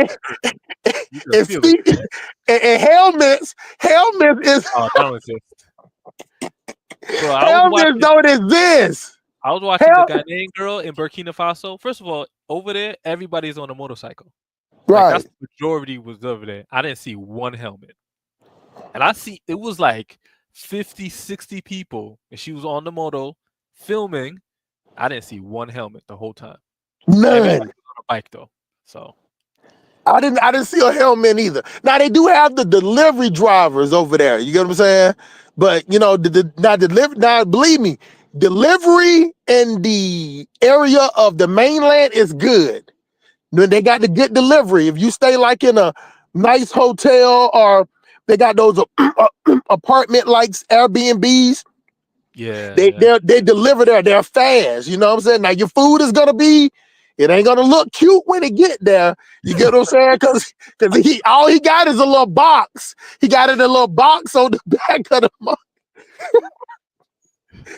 And helmets is Oh, that don't exist. Bro, helmets don't exist. I was watching the Ghanaian girl in Burkina Faso. First of all, over there, everybody's on a motorcycle. Right. Like, that's the majority was over there. I didn't see one helmet. And it was like 50, 60 people, and she was on the moto filming. I didn't see one helmet the whole time. None. Everybody was on a bike though. So I didn't see a helmet either. Now they do have the delivery drivers over there. You get what I'm saying? But you know, now believe me, delivery in the area of the mainland is good. When they got the good delivery. If you stay like in a nice hotel or they got those apartment likes Airbnbs. Yeah. They deliver there. They're fast. You know what I'm saying? Now your food is gonna be. It ain't gonna look cute when it get there. You get what I'm saying? Because all he got is a little box. He got it in a little box on the back of the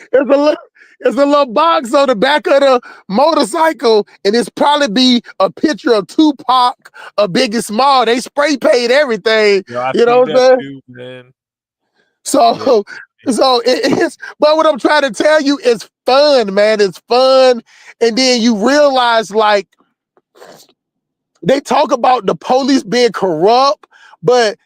There's a little box on the back of the motorcycle, and it's probably be a picture of Tupac, a Big and Small. They spray paint everything. Yo, you know what I'm saying? Too, man. So it is, but what I'm trying to tell you is fun, man. It's fun. And then you realize, like, they talk about the police being corrupt, but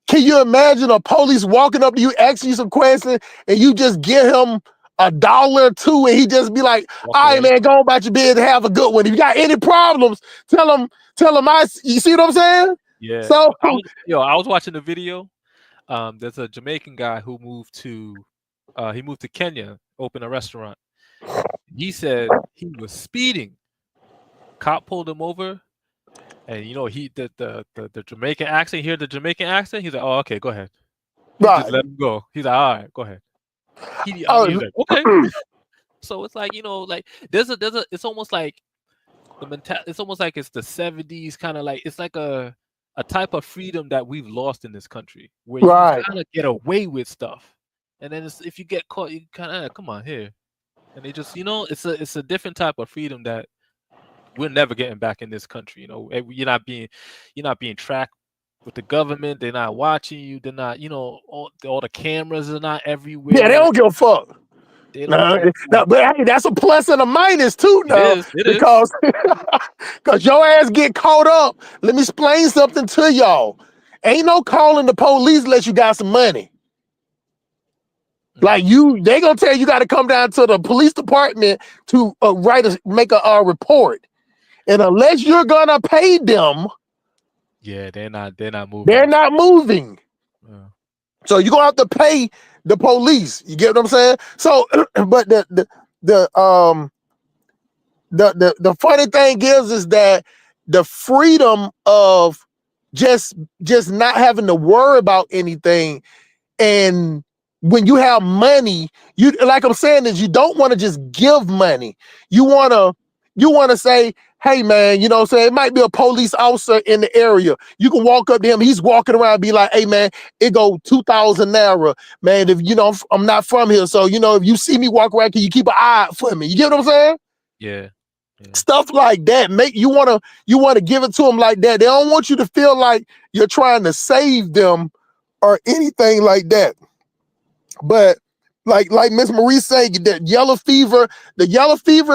can you imagine a police walking up to you, asking you some questions, and you just give him $1 or $2, and he just be like, all right, man, go about your business, have a good one. If you got any problems, tell him you see what I'm saying? Yeah. So I was watching the video. There's a Jamaican guy who moved to Kenya, open a restaurant. He said he was speeding. Cop pulled him over, and you know the Jamaican accent. Hear the Jamaican accent? He's like, "Oh, okay, go ahead." He just let him go. He's like, "All right, go ahead." He's like, "Okay." So it's like, you know, like there's a. It's almost like the mentality. It's almost like it's the 70s kind of like. It's like a type of freedom that we've lost in this country, where you kind of get away with stuff, and then if you get caught, you kind of come on here, and they just, you know, it's a different type of freedom that we're never getting back in this country. You know, you're not being tracked with the government. They're not watching you. They're not, you know, all the cameras are not everywhere. Yeah, they don't give a fuck. But hey, that's a plus and a minus too, though. Because your ass get caught up. Let me explain something to y'all. Ain't no calling the police unless you got some money. Like they gonna tell you got to come down to the police department to make a report, and unless you're gonna pay them, they're not moving. They're not moving. Yeah. So you're gonna have to pay the police. You get what I'm saying? So, but the funny thing is that the freedom of just not having to worry about anything, and when you have money, you, like I'm saying, is you don't want to just give money. You wanna say, hey man, you know what I'm saying? It might be a police officer in the area. You can walk up to him. He's walking around and be like, hey man, it go 2,000 naira. Man, if you know, I'm not from here. So, you know, if you see me walk around, can you keep an eye out for me? You get what I'm saying? Yeah. Stuff like that. You want to give it to them like that. They don't want you to feel like you're trying to save them or anything like that. But like Miss Marie said, the yellow fever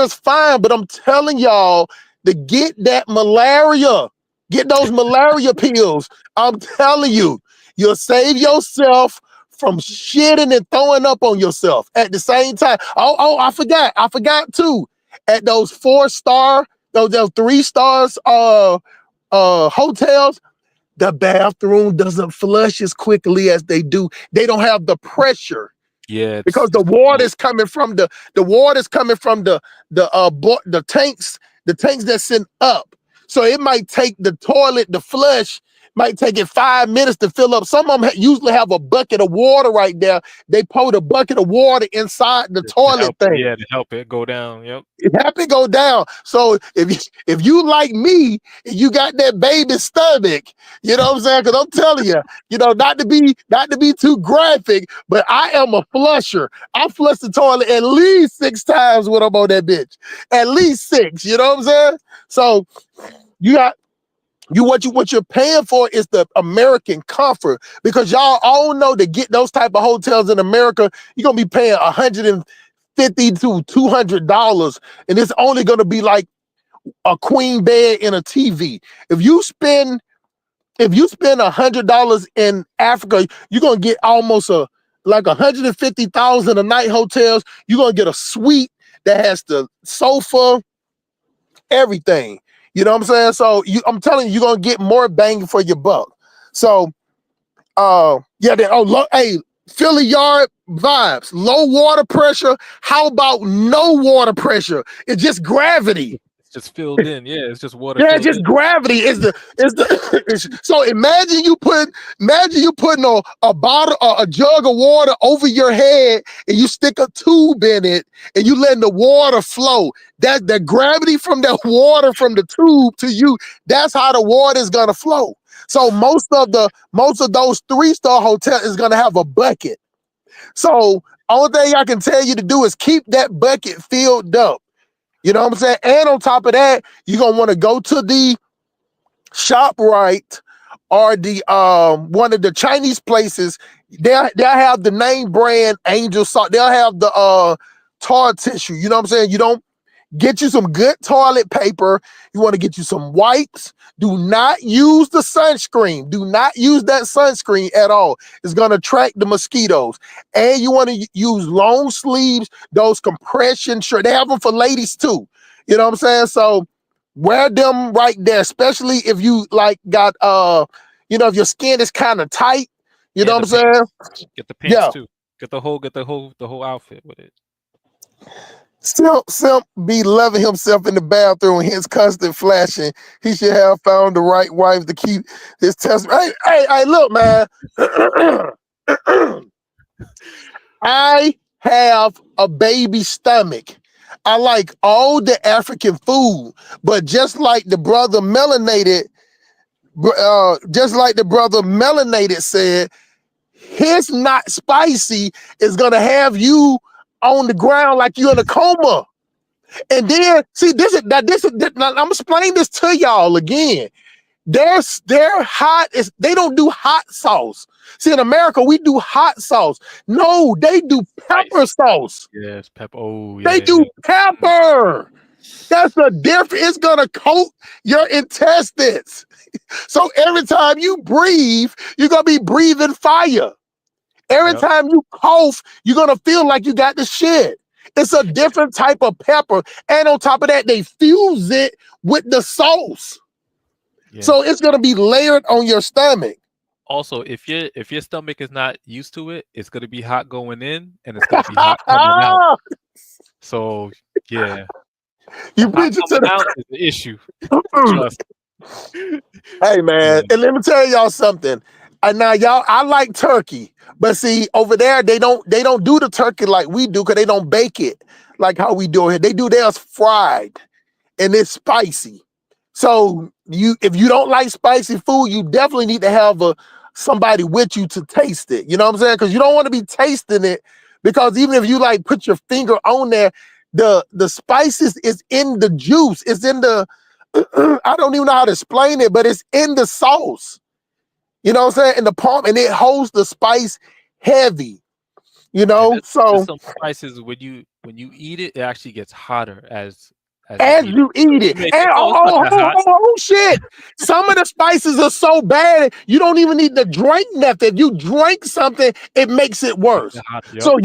is fine, but I'm telling y'all to get that malaria, get those malaria pills. I'm telling you, you'll save yourself from shitting and throwing up on yourself at the same time. Oh, I forgot too. At those 4-star, those 3 stars hotels, the bathroom doesn't flush as quickly as they do. They don't have the pressure. Yeah, Because the water is coming from the tanks that send up. So it might take the toilet, the flush might take it 5 minutes to fill up. Some of them usually have a bucket of water right there. They pour the bucket of water inside the toilet thing. Yeah, to help it go down. Yep. It have to go down. So if you like me, you got that baby stomach, you know what I'm saying? Because I'm telling you, not to be too graphic, but I am a flusher. I flush the toilet at least 6 times when I'm on that bitch. At least 6. You know what I'm saying? So what you're paying for is the American comfort, because y'all all know to get those type of hotels in America, you're gonna be paying $150 to $200, and it's only gonna be like a queen bed and a TV. If you spend $100 in Africa, you're gonna get almost like 150,000 a night hotels. You're gonna get a suite that has the sofa, everything. You know what I'm saying? So I'm telling you, you're gonna get more bang for your buck. So Philly yard vibes, low water pressure. How about no water pressure? It's just gravity. It's just filled in. Yeah, it's just water. Yeah, just gravity is the so imagine you putting a bottle or a jug of water over your head, and you stick a tube in it and you letting the water flow. That the gravity from that water from the tube to you, that's how the water is gonna flow. So most of those 3-star hotels is gonna have a bucket. So only thing I can tell you to do is keep that bucket filled up. You know what I'm saying? And on top of that, you're gonna want to go to the ShopRite or the one of the Chinese places. They'll have the name brand Angel Salt. They'll have the tar tissue. You know what I'm saying? You don't get you some good toilet paper. You want to get you some wipes. Do not use the sunscreen. Do not use that sunscreen at all. It's going to attract the mosquitoes. And you want to use long sleeves, those compression shirts. They have them for ladies too. You know what I'm saying? So wear them right there, especially if you got if your skin is kind of tight. You know what I'm saying? Get the pants too. Get the whole outfit with it. Simp be loving himself in the bathroom, his constant flashing. He should have found the right wife to keep his testimony. Hey, look, man. I have a baby stomach. I like all the African food, but just like the brother melanated said, his not spicy is gonna have you on the ground like you're in a coma. And then see I'm explaining this to y'all again. Their hot is they don't do hot sauce. See, in America, we do hot sauce. No, they do pepper sauce. Yes, pepper. Oh, yeah. They do pepper. That's the difference. It's gonna coat your intestines. So every time you breathe, you're gonna be breathing fire. Every time you cough, you're gonna feel like you got the shit. It's a different type of pepper, and on top of that, they fuse it with the sauce. Yeah. So it's gonna be layered on your stomach. Also, if your stomach is not used to it, it's gonna be hot going in, and it's gonna be hot coming out. So yeah, you preach it to the issue. Hey man, and let me tell y'all something. Now y'all, I like turkey, but see over there they don't do the turkey like we do, because they don't bake it like how we do it here. They do theirs fried, and it's spicy. So if you don't like spicy food, you definitely need to have somebody with you to taste it. You know what I'm saying? Because you don't want to be tasting it, because even if you put your finger on there, the spices is in the juice. It's in the I don't even know how to explain it, but it's in the sauce. You know what I'm saying? In the palm, and it holds the spice heavy. You know, there's some spices when you eat it, it actually gets hotter as you eat it. And oh shit! Some of the spices are so bad you don't even need to drink nothing. If you drink something, it makes it worse. Yep. So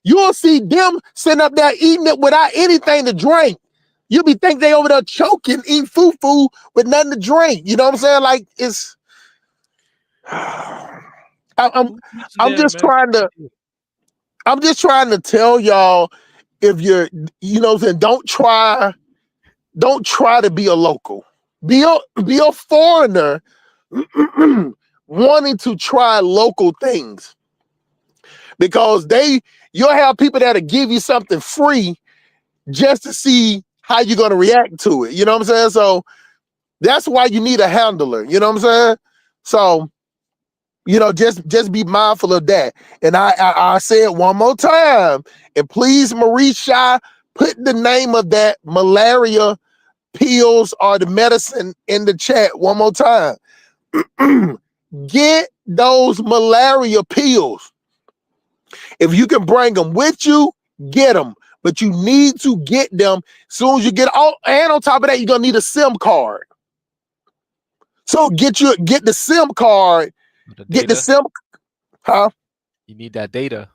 you'll see them sitting up there eating it without anything to drink. You'll be thinking they over there choking, eating foo with nothing to drink. You know what I'm saying? Like it's I'm I'm There, just man. trying to I'm just trying to tell y'all, if you're, you know what I'm saying, don't try to be a local. Be a foreigner wanting to try local things, because you'll have people that'll give you something free just to see how you're gonna react to it. You know what I'm saying? So that's why you need a handler. You know what I'm saying? So, you know, just be mindful of that. And I say it one more time. And please, Marie Shy, put the name of that malaria pills or the medicine in the chat one more time. Get those malaria pills. If you can bring them with you, get them. But you need to get them as soon as you get out. And on top of that, you're gonna need a SIM card. So get the SIM card. The Get the data. SIM, huh? You need that data.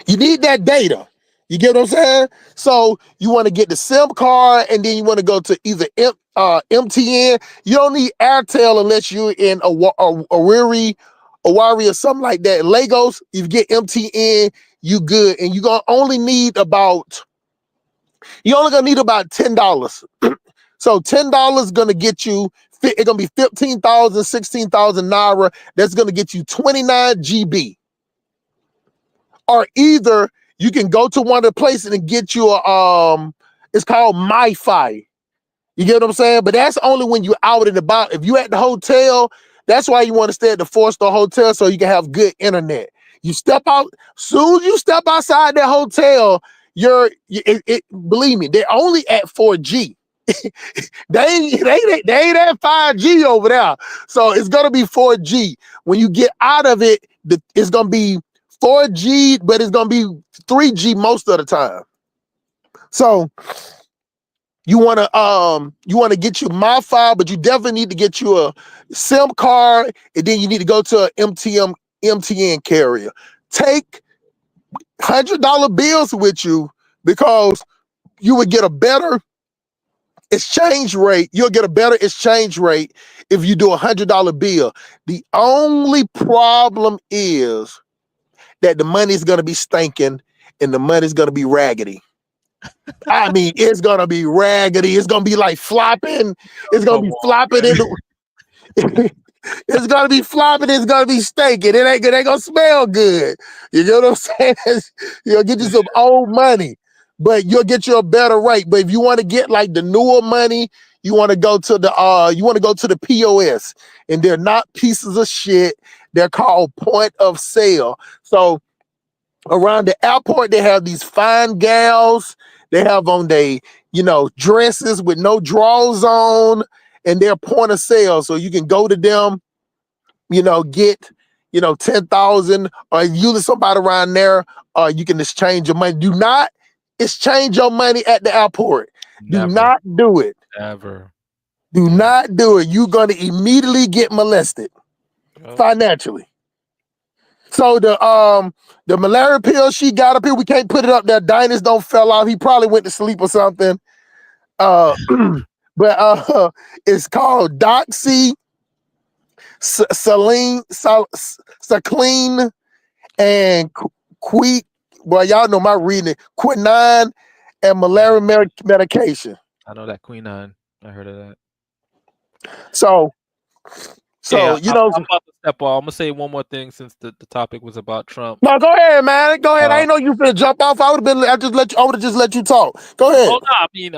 You need that data. You get what I'm saying? So you want to get the SIM card, and then you want to go to either MTN. You don't need Airtel unless you're in Awari or something like that. Lagos, if you get MTN, you good. And you only gonna need about $10. So $10 gonna get you, it's gonna be 15,000, 16,000 naira. That's gonna get you 29 GB. Or either you can go to one of the places and get you it's called MiFi. You get what I'm saying? But that's only when you're out and about. If you at the hotel, that's why you want to stay at the 4-star hotel, so you can have good internet. You step out, soon as you step outside that hotel, believe me, they're only at 4G. They ain't at 5G over there. So it's gonna be 4G. When you get out of it, it's gonna be 4G, but it's gonna be 3G most of the time. So you wanna get you MiFi, but you definitely need to get you a SIM card, and then you need to go to an MTN carrier. Take $100 bills with you, because you would get a better exchange rate. You'll get a better exchange rate if you do $100 bill. The only problem is that the money's gonna be stinking and the money's gonna be raggedy. I mean, it's gonna be raggedy. It's gonna be like flopping. It's gonna Come be on, flopping in man. the. It's gonna be flopping. It's gonna be stinking. It ain't gonna smell good. You know what I'm saying? You'll get you some old money, but you'll get you a better rate. But if you want to get like the newer money, you want to go to the POS, and they're not pieces of shit. They're called point of sale. So around the airport, they have these fine gals. They have on dresses with no drawers on, and they're point of sale. So you can go to them, get, 10,000, or usually somebody around there, you can exchange your money. Do not exchange your money at the airport. Do Never, not do it. never. Do not do it. You're going to immediately get molested financially. So the malaria pill she got up here, we can't put it up there. Diners don't fell off. He probably went to sleep or something. But it's called Doxy, Saline, and Queek. Well, y'all know my reading. Quinine and malaria medication. I know that quinine. I heard of that. So Yeah, you I'm know. about to step off. I'm gonna say one more thing since the topic was about Trump. No, go ahead, man. Go ahead. I ain't know you finna jump off. I would have just let you talk. Go ahead. Oh no, I mean,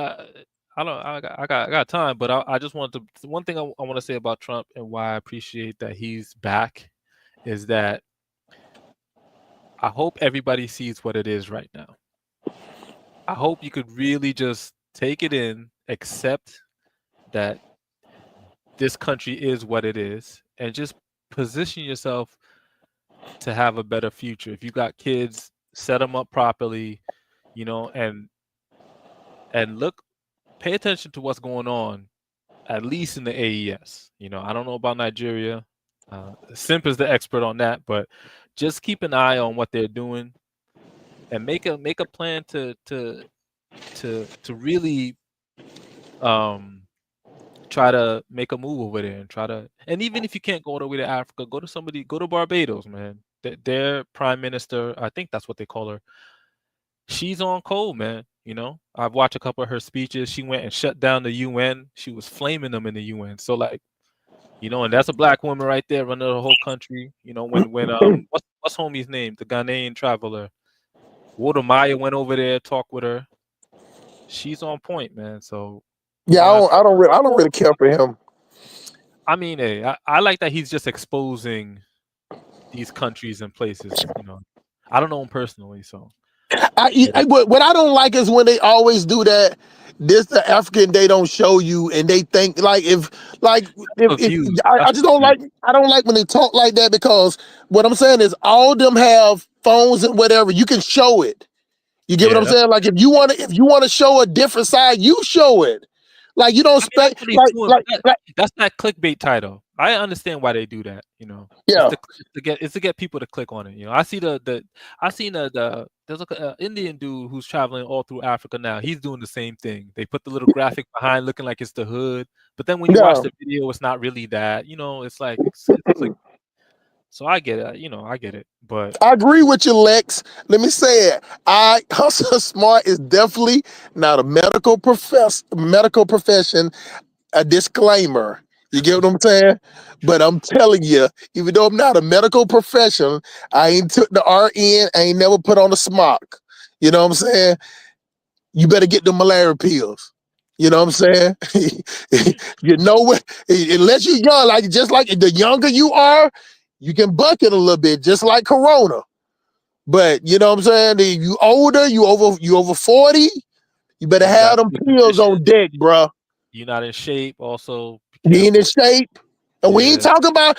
I got time, but I just wanted to. One thing I want to say about Trump and why I appreciate that he's back is that I hope everybody sees what it is right now. I hope you could really just take it in, accept that this country is what it is, and just position yourself to have a better future. If you got kids, set them up properly, and pay attention to what's going on, at least in the AES. I don't know about Nigeria. Simp is the expert on that, but just keep an eye on what they're doing and make a plan to really try to make a move over there and try to. And even if you can't go all the way to Africa, go to Barbados, man. Their prime minister, I think that's what they call her. She's on cold, man. You know, I've watched a couple of her speeches. She went and shut down the UN. She was flaming them in the UN. So like, you know, and that's a black woman right there running the whole country. You know, when what's homie's name? The Ghanaian traveler, Walter Maya went over there, talked with her. She's on point, man. So Yeah, I don't really care for him. I mean, hey, I like that he's just exposing these countries and places. You know, I don't know him personally, so. What I don't like is when they always do that. This the African they don't show you, and they think like if I just don't like. I don't like when they talk like that, because what I'm saying is all them have phones and whatever. You can show it. You get what I'm saying? Like if you want to show a different side, you show it. Like you don't expect that's not clickbait title. I understand why they do that, you know. Yeah. It's to get people to click on it. You know, I seen there's an Indian dude who's traveling all through Africa now. He's doing the same thing. They put the little graphic behind looking like it's the hood, but then when you watch the video, it's not really that. You know, it's like so I get it, you know, I get it. But I agree with you, Lex. Let me say it. Hustle Smart is definitely not a medical profession. A disclaimer. You get what I'm saying? But I'm telling you, even though I'm not a medical profession, I ain't took the RN, I ain't never put on a smock. You know what I'm saying? You better get the malaria pills. You know what I'm saying? You know what? Unless you're young, just like the younger you are, you can buck it a little bit, just like Corona. But you know what I'm saying? If you older, you over 40, you better have them pills on deck, bro. You're not in shape, also. You ain't in shape. And we ain't talking about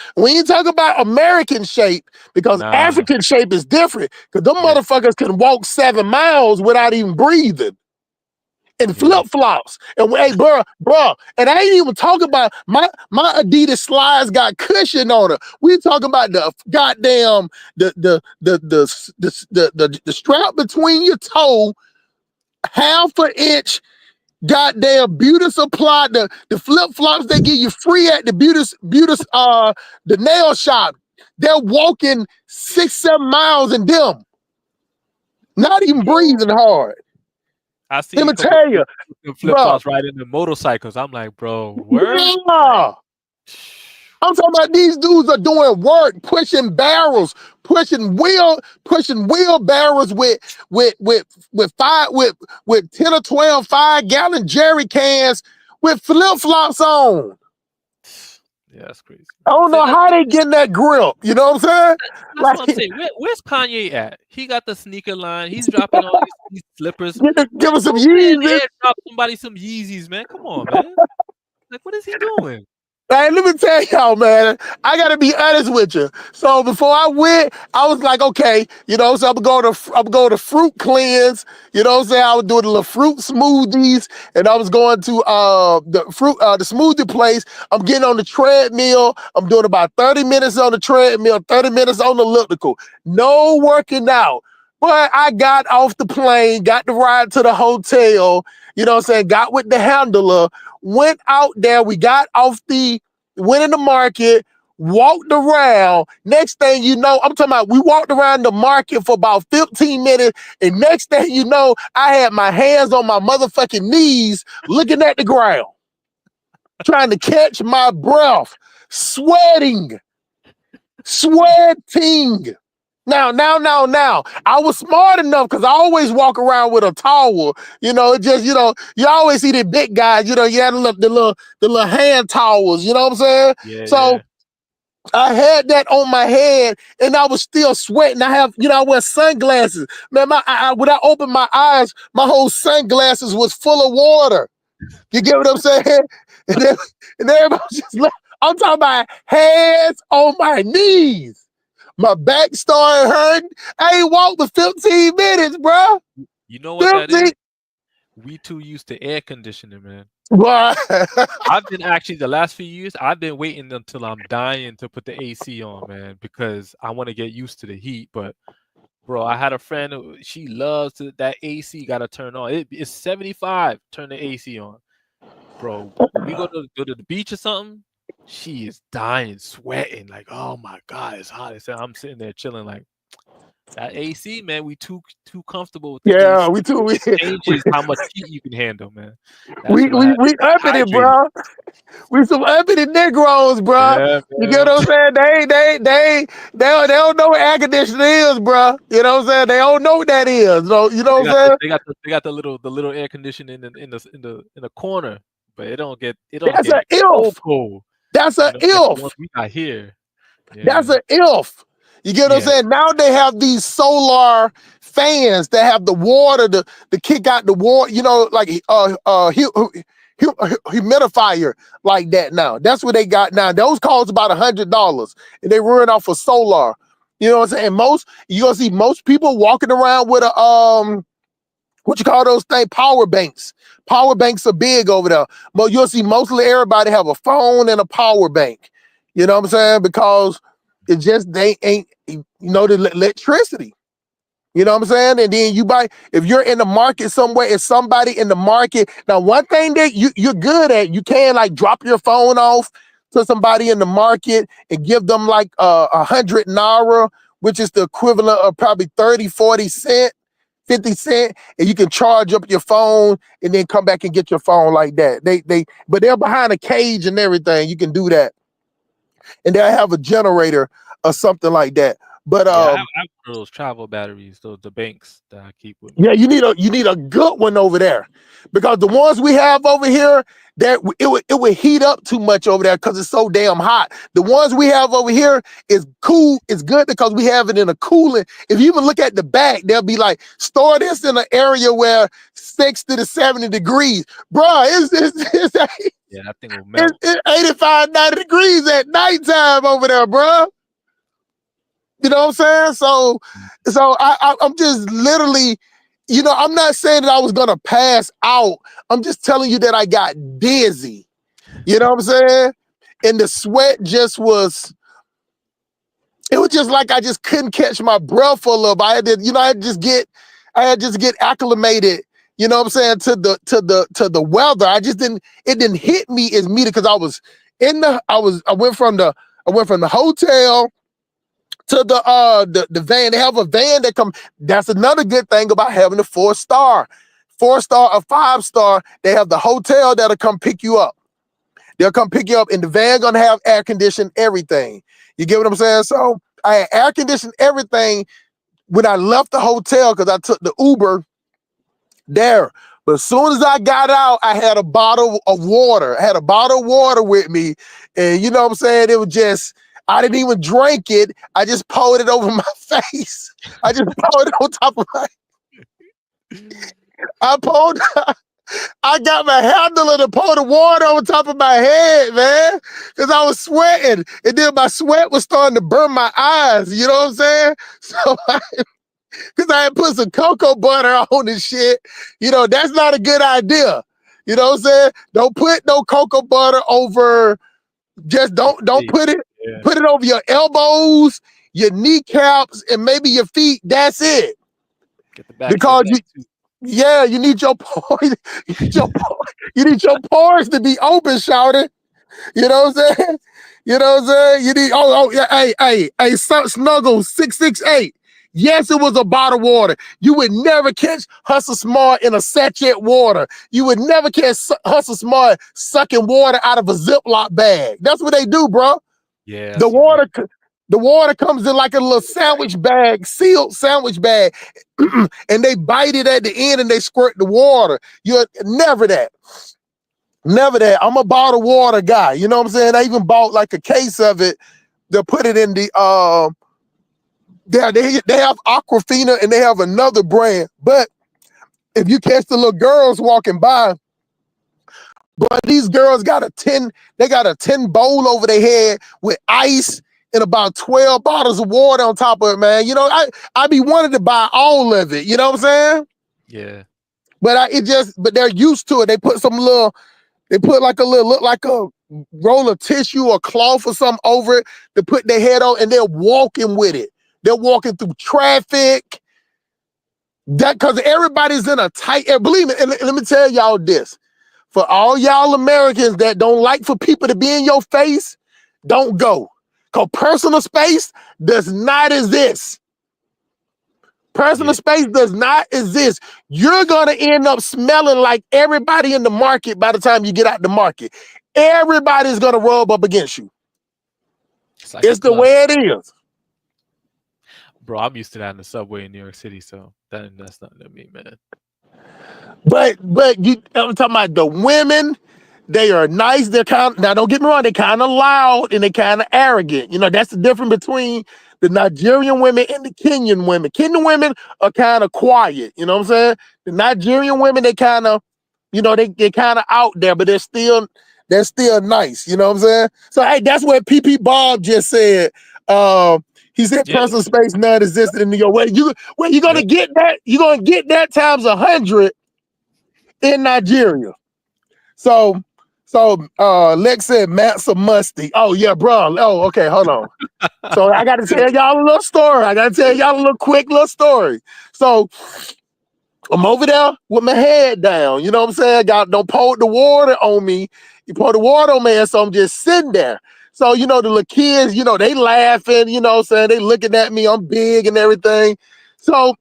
American shape, because African shape is different. Because them motherfuckers can walk 7 miles without even breathing. And flip-flops. And hey, bro, and I ain't even talking about my Adidas slides got cushion on it. We talking about the goddamn the strap between your toe, half an inch, goddamn beauty supply, the flip-flops they give you free at the beauty the nail shop. They're walking 6-7 miles in them. Not even breathing hard. I see. Let me tell you, flip-flops riding the motorcycles. I'm like, bro, where? Yeah. I'm talking about these dudes are doing work, pushing barrels, pushing wheelbarrows with 10 or 12 5-gallon jerry cans with flip-flops on. Yeah, that's crazy. I don't know how they getting that grip. You know what I'm saying? That's what I'm saying. Where's Kanye at? He got the sneaker line. He's dropping all these slippers. Give us some Yeezys. Drop somebody some Yeezys, man. Come on, man. Like, what is he doing? Hey, let me tell y'all, man, I gotta be honest with you. So before I went, I was like, okay, you know, so I'm going to fruit cleanse. You know what I'm saying? I was doing the little fruit smoothies, and I was going to the smoothie place. I'm getting on the treadmill. I'm doing about 30 minutes on the treadmill, 30 minutes on the elliptical. No working out. But I got off the plane, got the ride to the hotel, you know what I'm saying? Got with the handler, went out there, went in the market, walked around. Next thing you know, I'm talking about we walked around the market for about 15 minutes, and next thing you know, I had my hands on my motherfucking knees looking at the ground, trying to catch my breath, sweating. Now. I was smart enough because I always walk around with a towel. You know, it just, you know, you always see the big guys, you know, you had the little hand towels, you know what I'm saying? Yeah. I had that on my head and I was still sweating. I wear sunglasses. Man, when I opened my eyes, my whole sunglasses was full of water. You get what I'm saying? And everybody just I'm talking about hands on my knees. My back started hurting. I ain't walked for 15 minutes, bro. You know what 15? That is? We too used to air conditioning, man. What? I've been actually the last few years, I've been waiting until I'm dying to put the AC on, man, because I want to get used to the heat. But bro, I had a friend who she loves that AC got to turn on. It's 75. Turn the AC on. bro, when we go to the beach or something, she is dying, sweating, like, oh my God, it's hot. I'm sitting there chilling, like, that AC, man, we too comfortable with the Yeah, AC. we too. It changes how much heat you can handle, man. That's what We happens. upping it, Hydrated. bro. We some uppity Negroes, bro. Yeah, You get man. what I'm saying? They don't know what air conditioning is, bro. You know what I'm saying? They don't know what that is. So, you know They what I'm saying? they got the little air conditioning in the corner, but it don't get That's an cold if. cold. That's You an know, like the if. ones we got here. That's Yeah. an if. You get what I'm Yeah. saying? Now they have these solar fans that have the water to kick out the water, you know, like humidifier like that now. That's what they got now. Those cost about $100 and they run off of solar. You know what I'm saying? You're gonna see most people walking around with a what you call those things? Power banks. Power banks are big over there. But you'll see mostly everybody have a phone and a power bank. You know what I'm saying? Because it just, they ain't, you know, the electricity. You know what I'm saying? And then if you're in the market somewhere, it's somebody in the market. Now, one thing that you're good at, you can like drop your phone off to somebody in the market and give them like 100 Naira, which is the equivalent of probably 30, 40 cent. 50 cent, and you can charge up your phone and then come back and get your phone like that. But they're behind a cage and everything. You can do that. And they'll have a generator or something like that. But Yeah, I have one of those travel batteries, the banks that I keep with me. yeah, you need a good one over there. Because the ones we have over here, that it would heat up too much over there because it's so damn hot. The ones we have over here is cool. It's good because we have it in a cooling. If you even look at the back, they'll be like, store this in an area where 60 to 70 degrees. Bruh, it's Yeah, that thing will melt. it's 85, 90 degrees at nighttime over there, bruh. You know what I'm saying? So I'm just literally, you know, I'm not saying that I was gonna pass out. I'm just telling you that I got dizzy. You know what I'm saying? And the sweat just was, it was just like I just couldn't catch my breath for a little bit. I had to just get acclimated, you know what I'm saying, to the weather. It didn't hit me as me because I went from the hotel to the van. They have a van that come. That's another good thing about having a 4-star or 5-star. They have the hotel that'll come pick you up. They'll come pick you up, and the van gonna have air conditioned everything. You get what I'm saying? So I had air conditioned everything when I left the hotel because I took the Uber there. But as soon as I got out, I had a bottle of water. I had a bottle of water with me, and you know what I'm saying? It was just, I didn't even drink it. I just poured it over my face. I just poured it on top of my. I got my handler to pour the water on top of my head, man, because I was sweating, and then my sweat was starting to burn my eyes. You know what I'm saying? So, because I had put some cocoa butter on this shit, you know, that's not a good idea. You know what I'm saying? Don't put no cocoa butter over. Just don't put it. Yeah. Put it over your elbows, your kneecaps, and maybe your feet. That's it. Get the back Because of your neck too. yeah, you need your pores. You need your pores to be open, shouted. You know what I'm saying? You know what I'm saying? You need yeah, hey, Snuggle 668. Yes, it was a bottle of water. You would never catch Hustle Smart in a sachet water. You would never catch Hustle Smart sucking water out of a Ziploc bag. That's what they do, bro. Yeah. The water comes in like a little sandwich bag, sealed sandwich bag, and they bite it at the end and they squirt the water. You're never that. Never that. I'm a bottled water guy. You know what I'm saying? I even bought like a case of it to put it in the they have Aquafina and they have another brand. But if you catch the little girls walking by, but these girls got a 10 bowl over their head with ice and about 12 bottles of water on top of it, man. You know, I be wanting to buy all of it. You know what I'm saying? Yeah. But but they're used to it. They put like look like a roll of tissue or cloth or something over it to put their head on, and they're walking with it. They're walking through traffic. That because everybody's in a tight. Believe me, and let me tell y'all this. For all y'all Americans that don't like for people to be in your face, don't go. Because personal space does not exist. Personal space does not exist. You're going to end up smelling like everybody in the market by the time you get out the market. Everybody's going to rub up against you. It's the way it is. Bro, I'm used to that in the subway in New York City, so that's nothing to me, man. But I'm talking about the women. They are nice. They're now don't get me wrong, they're kind of loud and they're kind of arrogant. You know, that's the difference between the Nigerian women and the Kenyan women. Kenyan women are kind of quiet, you know what I'm saying? The Nigerian women, they kind of, you know, they kind of out there, but they're still nice, you know what I'm saying? So hey, that's what PP Bob just said. He said personal space non-existent in New York. Where you gonna get that? You're gonna get that times 100 in Nigeria. So Lex said Matt's a musty. Oh yeah, bro. Oh, okay, hold on. So I gotta tell y'all a little story. I gotta tell y'all a little quick story. So I'm over there with my head down. You know what I'm saying? Don't pour the water on me. You pour the water on me, and so I'm just sitting there. So, you know, the little kids, you know, they laughing, you know what I'm saying? They looking at me, I'm big and everything. So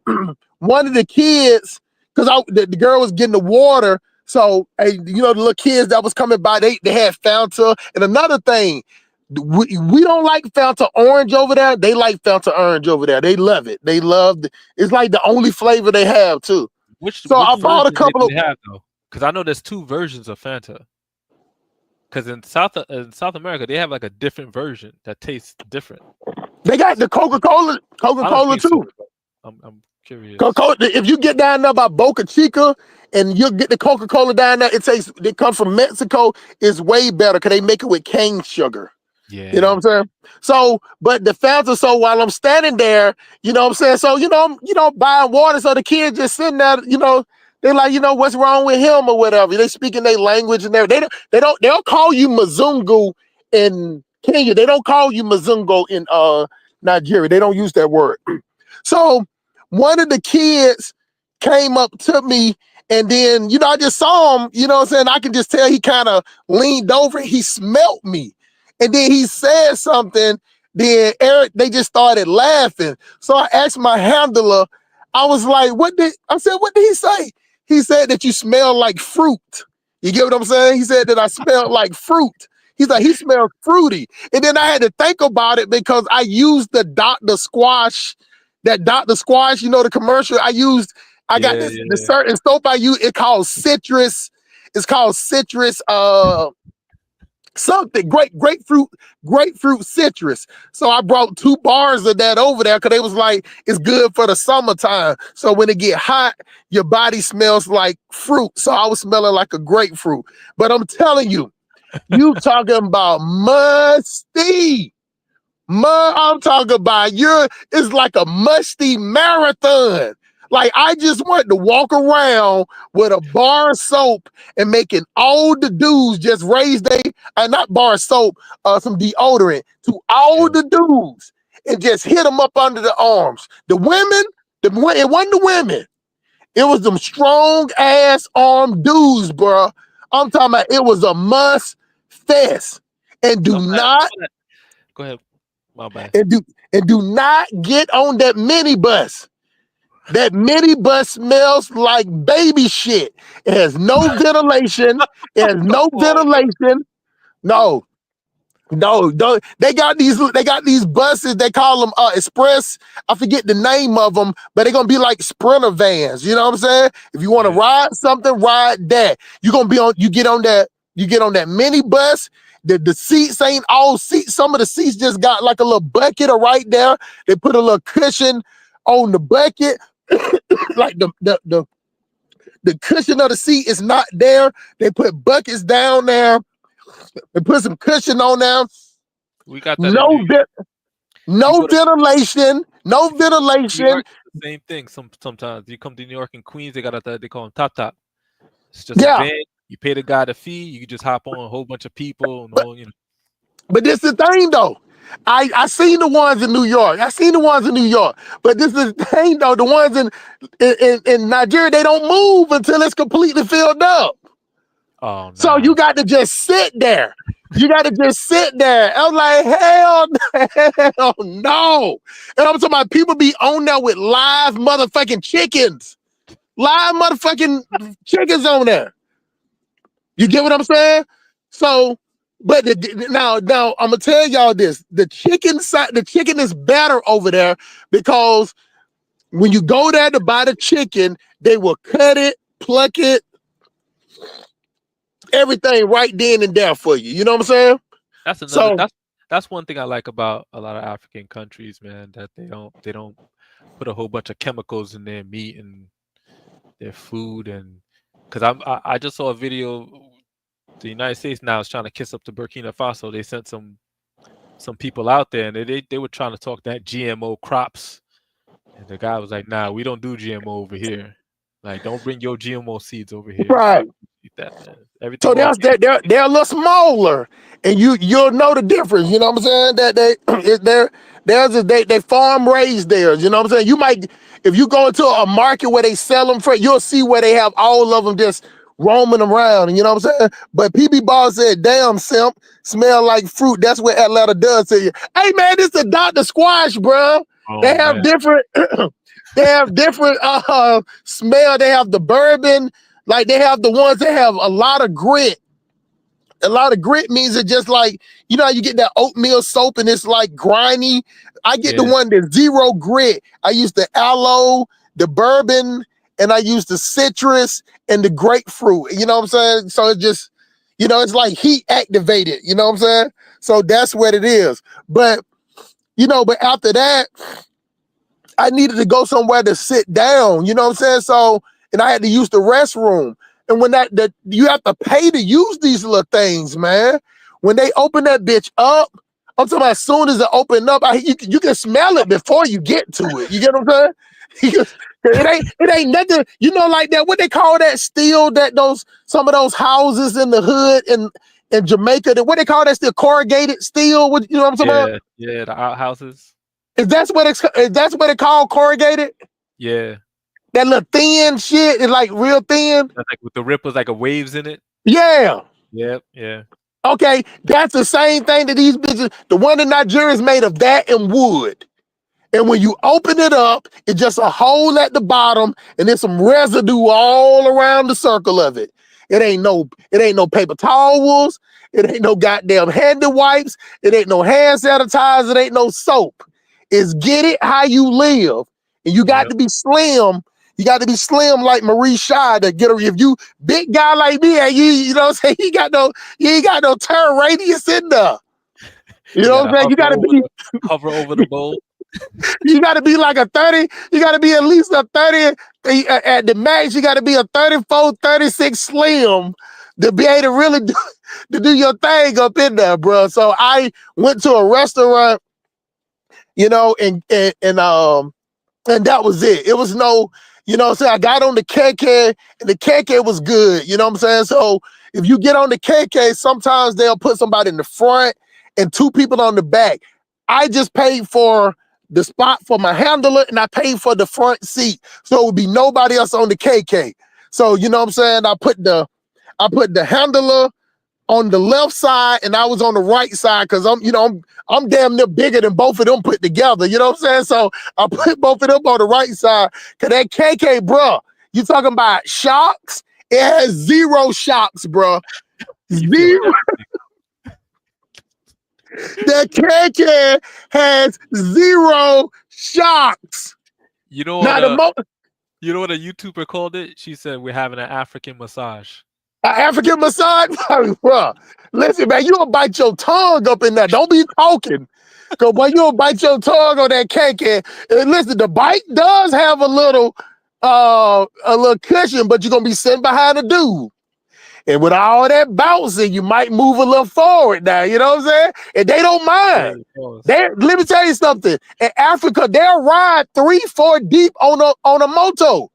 one of the kids, because the girl was getting the water, so, hey, you know, the little kids that was coming by, they had Fanta. And another thing, we don't like Fanta orange over there. They like Fanta orange over there. They love it. They love it. It's like the only flavor they have, too. Which I bought a couple of... have, though? Because I know there's 2 versions of Fanta. Because in South America, they have like a different version that tastes different. They got the Coca-Cola too. So, I'm curious. If you get down there by Boca Chica and you get the Coca-Cola down there, it comes from Mexico. It's way better because they make it with cane sugar. Yeah. You know what I'm saying? So, but the Fanta, so while I'm standing there, you know what I'm saying? So, you know, buying water. So the kids just sitting there, you know, they're like, you know, what's wrong with him or whatever. They speaking their language and everything. They'll call you Mzungu in Kenya. They don't call you Mzungu in Nigeria. They don't use that word. So one of the kids came up to me and then, you know, I just saw him, you know what I'm saying? I can just tell he kind of leaned over. He smelt me. And then he said something. Then they just started laughing. So I asked my handler, I was like, what did he say? He said that you smell like fruit. You get what I'm saying? He said that I smelled like fruit. He's like, he smells fruity. And then I had to think about it because I used the Dr. Squash, you know, the commercial I got this certain soap I use. It's called citrus. It's called citrus, something grapefruit citrus. So I brought 2 bars of that over there because they was like, it's good for the summertime. So when it get hot, your body smells like fruit. So I was smelling like a grapefruit. But I'm telling you, you talking about musty. I'm talking about it's like a musty marathon. Like I just want to walk around with a bar of soap and making all the dudes just raise not bar of soap, some deodorant to all the dudes and just hit them up under the arms. The women, it wasn't the women. It was them strong ass armed dudes, bro. I'm talking about it was a must fest. And do not go ahead. My bad. And do not get on that minibus. That minibus smells like baby shit. It has no ventilation. It has no ventilation. No. Don't. They got these buses. They call them express. I forget the name of them, but they're gonna be like Sprinter vans. You know what I'm saying? If you want to ride something, ride that. You get on that minibus. The seats ain't all seats. Some of the seats just got like a little bucket right there. They put a little cushion on the bucket. Like the cushion of the seat is not there. They put buckets down there. They put some cushion on there. We got that. No ventilation. No ventilation. York, the same thing. Sometimes you come to New York and Queens, they got they call them top. It's just a van. You pay the guy the fee. You can just hop on a whole bunch of people. But this is the thing though. I seen the ones in New York. But this is the thing though. The ones in Nigeria, they don't move until it's completely filled up. Oh, So nah. you got to just sit there. You got to just sit there. I'm like, hell no. And I'm talking about people be on there with live motherfucking chickens. Live motherfucking chickens on there. You get what I'm saying? So, but now I'm gonna tell y'all this: the chicken is better over there because when you go there to buy the chicken, they will cut it, pluck it, everything right then and there for you. You know what I'm saying? That's another. So That's one thing I like about a lot of African countries, man. That they don't put a whole bunch of chemicals in their meat and their food, and because I just saw a video. The United States now is trying to kiss up to Burkina Faso. They sent some people out there, and they were trying to talk that GMO crops, and the guy was like, "Nah, we don't do GMO over here. Like, don't bring your GMO seeds over here." right. Eat that, man. Everything So organic. they're a little smaller, and you'll know the difference. You know what I'm saying? That they farm raised theirs. You know what I'm saying? You might, if you go into a market where they sell them for, you'll see where they have all of them just roaming around. And you know what I'm saying? But PB Ball said, "Damn, simp, smell like fruit." That's what Atlanta does to you. Hey man, this is Dr. Squash, bro. They Oh have man, different. They have different smell. They have the bourbon. Like they have the ones that have a lot of grit. A lot of grit means it just like, you know how you get that oatmeal soap and it's like grimy. I get the yeah, one that's zero grit. I use the aloe, the bourbon, and I use the citrus and the grapefruit. You know what I'm saying? So it's just, you know, it's like heat activated. You know what I'm saying? So that's what it is. But, you know, but after that, I needed to go somewhere to sit down, you know what I'm saying? So, and I had to use the restroom. And when that you have to pay to use these little things, man. When they open that bitch up, I'm talking about as soon as it opened up, you can smell it before you get to it. You get what I'm saying? It ain't nothing, you know, like that. What they call that steel, that some of those houses in the hood in Jamaica, what they call that steel, corrugated steel? What, you know what I'm talking about? yeah. The outhouses. Is that's what it called, corrugated? Yeah, That little thin shit is like real thin. that's like with the ripples, like a waves in it. Yeah. Yep, yeah. Okay, that's the same thing that these bitches. The one in Nigeria is made of that and wood. And when you open it up, it's just a hole at the bottom, and there's some residue all around the circle of it. It ain't no paper towels. It ain't no goddamn handy wipes. It ain't no hand sanitizer. It ain't no soap. It's get it how you live. And you got Yep. to be slim. You got to be slim like Marie Shah to get her. If you big guy like me, and you know what I'm saying, you ain't got no turn radius in there. You You know what gotta I'm saying? hover over the bowl. You got to be like a 30. You got to be at least a 30. At the max, you got to be a 34, 36 slim to be able to really do your thing up in there, bro. So I went to a restaurant, you know, and that was it. It was no, you know what I'm saying? I got on the KK and the KK was good. You know what I'm saying? So if you get on the KK, sometimes they'll put somebody in the front and two people on the back. I just paid for the spot for my handler and I paid for the front seat. So it would be nobody else on the KK. So you know what I'm saying? I put the handler on the left side and I was on the right side because I'm damn near bigger than both of them put together. You know what I'm saying? So I put both of them on the right side. Cause that KK, bro, you talking about shocks? It has zero shocks, bro. You feel Zero. That KK has zero shocks. You know Now what? You know what a YouTuber called it? She said we're having an African massage. African massage, bro. Listen, man, you'll bite your tongue up in there. Don't be talking. Cause when you'll bite your tongue on that cake, and listen, the bite does have a little cushion, but you're gonna be sitting behind a dude. And with all that bouncing, you might move a little forward now. You know what I'm saying? And they don't mind. Let me tell you something. In Africa, they'll ride 3-4 deep on a moto.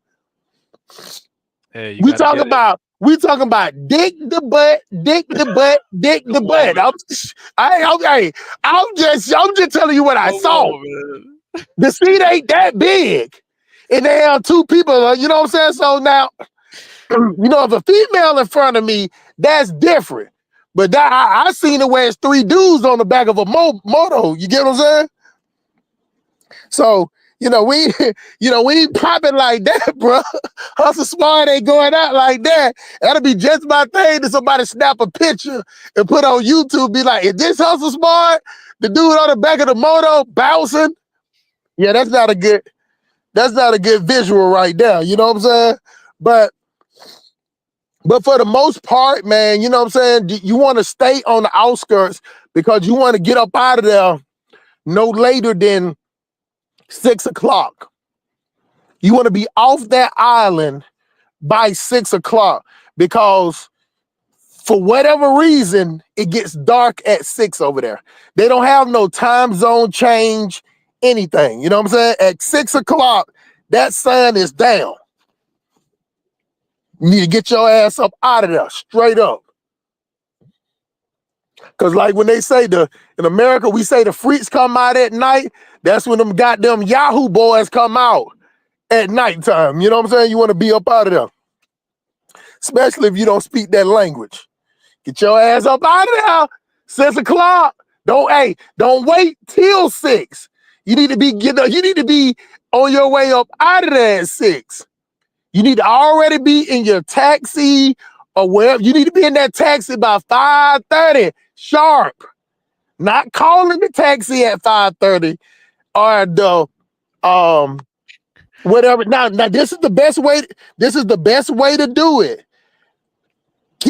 Hey, you We gotta talking get it. about dick the butt, dick the butt, dick the Come on, butt. I'm just telling you what I come saw. on, man. The seat ain't that big, and they have two people. You know what I'm saying? So now, You know, if a female in front of me, that's different. But that, I seen it where it's 3 dudes on the back of a moto. You get what I'm saying? So, we ain't popping like that, bro. Hustle Smart ain't going out like that. That'll be just my thing to somebody snap a picture and put on YouTube, be like, is this Hustle Smart? The dude on the back of the moto bouncing? Yeah, that's not a good visual right there. You know what I'm saying? But for the most part, man, you know what I'm saying? You want to stay on the outskirts because you want to get up out of there no later than 6 o'clock. You want to be off that island by 6 o'clock because for whatever reason, it gets dark at 6 over there. They don't have no time zone change, anything. You know what I'm saying? At 6 o'clock, that sun is down. You need to get your ass up out of there, straight up. Because like when they say in America, we say the freaks come out at night. That's when them goddamn Yahoo boys come out at nighttime. You know what I'm saying? You want to be up out of there. Especially if you don't speak that language. Get your ass up out of there. 6 o'clock. Don't wait till 6. You need to be on your way up out of there at 6. You need to already be in your taxi or wherever. You need to be in that taxi by 5:30 sharp. Not calling the taxi at 5:30 or the whatever. Now this is the best way. This is the best way to do it.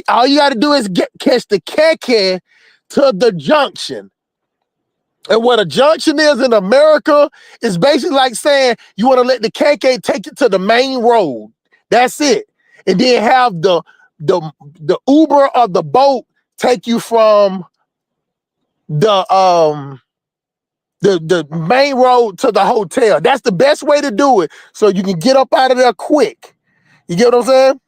All you got to do is catch the keke to the junction. And what a junction is in America is basically like saying you want to let the keke take you to the main road. That's it. And then have the Uber or the boat take you from the main road to the hotel. That's the best way to do it. So you can get up out of there quick. You get what I'm saying?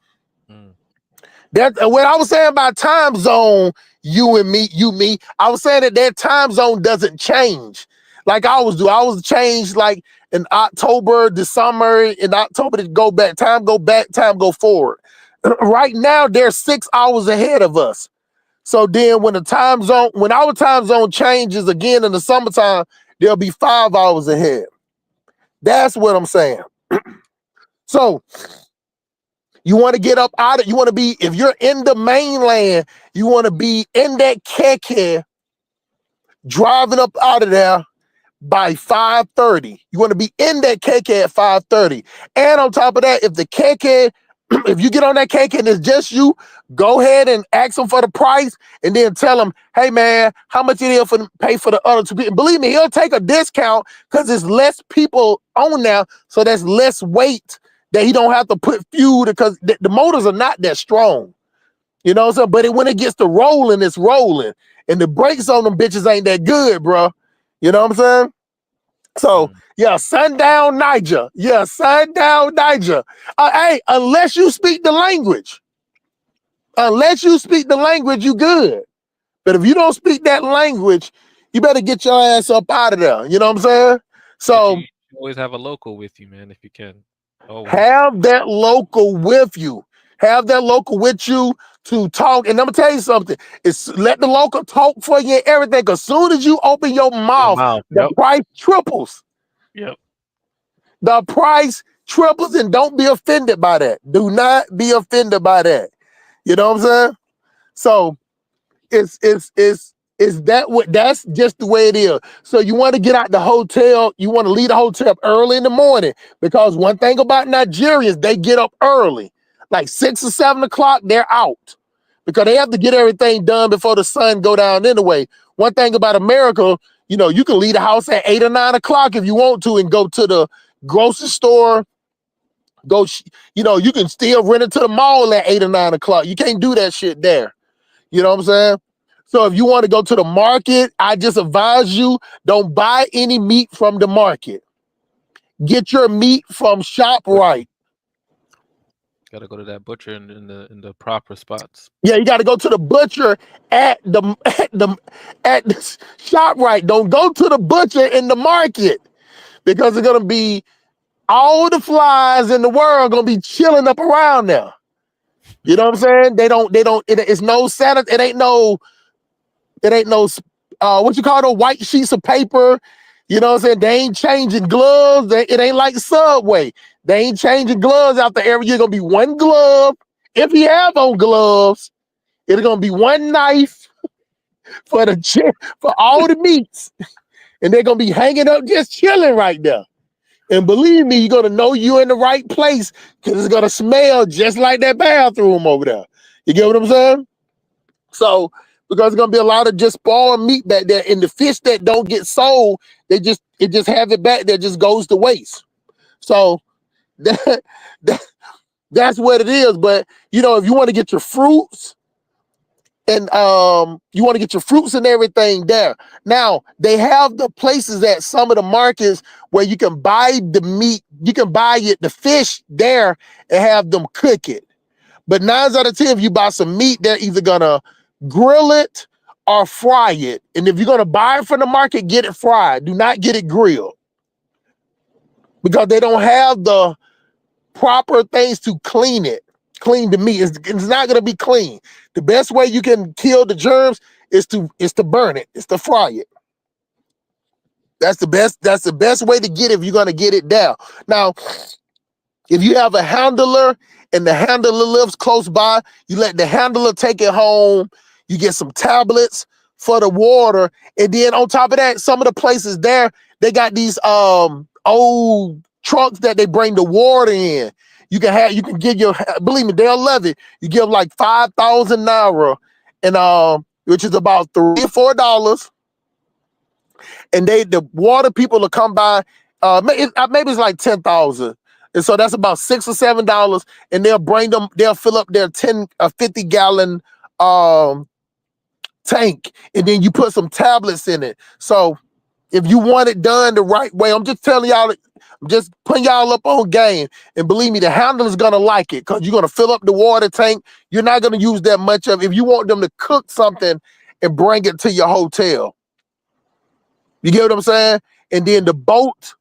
That what I was saying about time zone, you, me. I was saying that time zone doesn't change like I always do. I always change like in October, December, in October to go back. Time go back, time go forward. Right now, they're 6 hours ahead of us. So then when our time zone changes again in the summertime, they'll be 5 hours ahead. That's what I'm saying. So you want to get up out of it. You want to be, if you're in the mainland, you want to be in that keke driving up out of there by 5:30. You want to be in that keke at 5:30. And on top of that, if the keke, if you get on that keke and it's just you, go ahead and ask them for the price and then tell them, hey man, how much it is for pay for the other 2 people. Believe me, he'll take a discount because there's less people on now, so there's less weight that he don't have to put fuel because the motors are not that strong. You know what I'm saying? But when it gets to rolling, it's rolling. And the brakes on them bitches ain't that good, bro. You know what I'm saying? So, yeah, sundown Niger. Yeah, sundown Niger. Hey, unless you speak the language. Unless you speak the language, you good. But if you don't speak that language, you better get your ass up out of there. You know what I'm saying? So you always have a local with you, man, if you can. Always. Have that local with you. Have that local with you to talk. And I'm gonna tell you something. It's let the local talk for you and everything. Because soon as you open your mouth, the price triples. Yep. The price triples, and don't be offended by that. Do not be offended by that. You know what I'm saying? So that's just the way it is. So you want to get out the hotel, you want to leave the hotel early in the morning, because one thing about Nigerians, they get up early, like 6 or 7 o'clock, they're out because they have to get everything done before the sun go down anyway. One thing about America, you can leave the house at 8 or 9 o'clock if you want to and go to the grocery store. You can still rent it to the mall at 8 or 9 o'clock. You can't do that shit there. You know what I'm saying? So if you want to go to the market, I just advise you, don't buy any meat from the market. Get your meat from ShopRite. Got to go to that butcher in the proper spots. Yeah, you got to go to the butcher at the ShopRite. Don't go to the butcher in the market, because it's gonna be all the flies in the world gonna be chilling up around there. You know what I'm saying? It's no sanit. It ain't no what you call those white sheets of paper. You know what I'm saying? They ain't changing gloves. It ain't like Subway. They ain't changing gloves out there. Every year gonna be one glove. If you have on gloves, it's gonna be one knife for for all the meats. And they're gonna be hanging up just chilling right there. And believe me, you're gonna know you're in the right place because it's gonna smell just like that bathroom over there. You get what I'm saying? So because there's gonna be a lot of just spoiled meat back there, and the fish that don't get sold, it just have it back there, just goes to waste. So that that's what it is. But you know, if you want to get your fruits and you want to get your fruits and everything there. Now they have the places at some of the markets where you can buy the meat, you can buy the fish there and have them cook it. But 9 out of 10, if you buy some meat, they're either gonna grill it or fry it. And if you're gonna buy it from the market, get it fried. Do not get it grilled because they don't have the proper things to clean the meat. It's not gonna be clean. The best way you can kill the germs is to burn it, is to fry it. That's the best way to get it if you're gonna get it down. Now, if you have a handler and the handler lives close by, you let the handler take it home. You get some tablets for the water, and then on top of that, some of the places there, they got these old trucks that they bring the water in. You can give your, believe me, they'll love it. You give like 5,000 naira, and which is about $3 or $4, and the water people will come by. Maybe it's like 10,000. And so that's about $6 or $7, and they'll fill up their 50 gallon tank, and then you put some tablets in it. So if you want it done the right way, I'm just telling y'all, I'm just putting y'all up on game. And believe me, the handler's gonna like it because you're gonna fill up the water tank. You're not gonna use that much of it. If you want them to cook something and bring it to your hotel. You get what I'm saying? And then the boat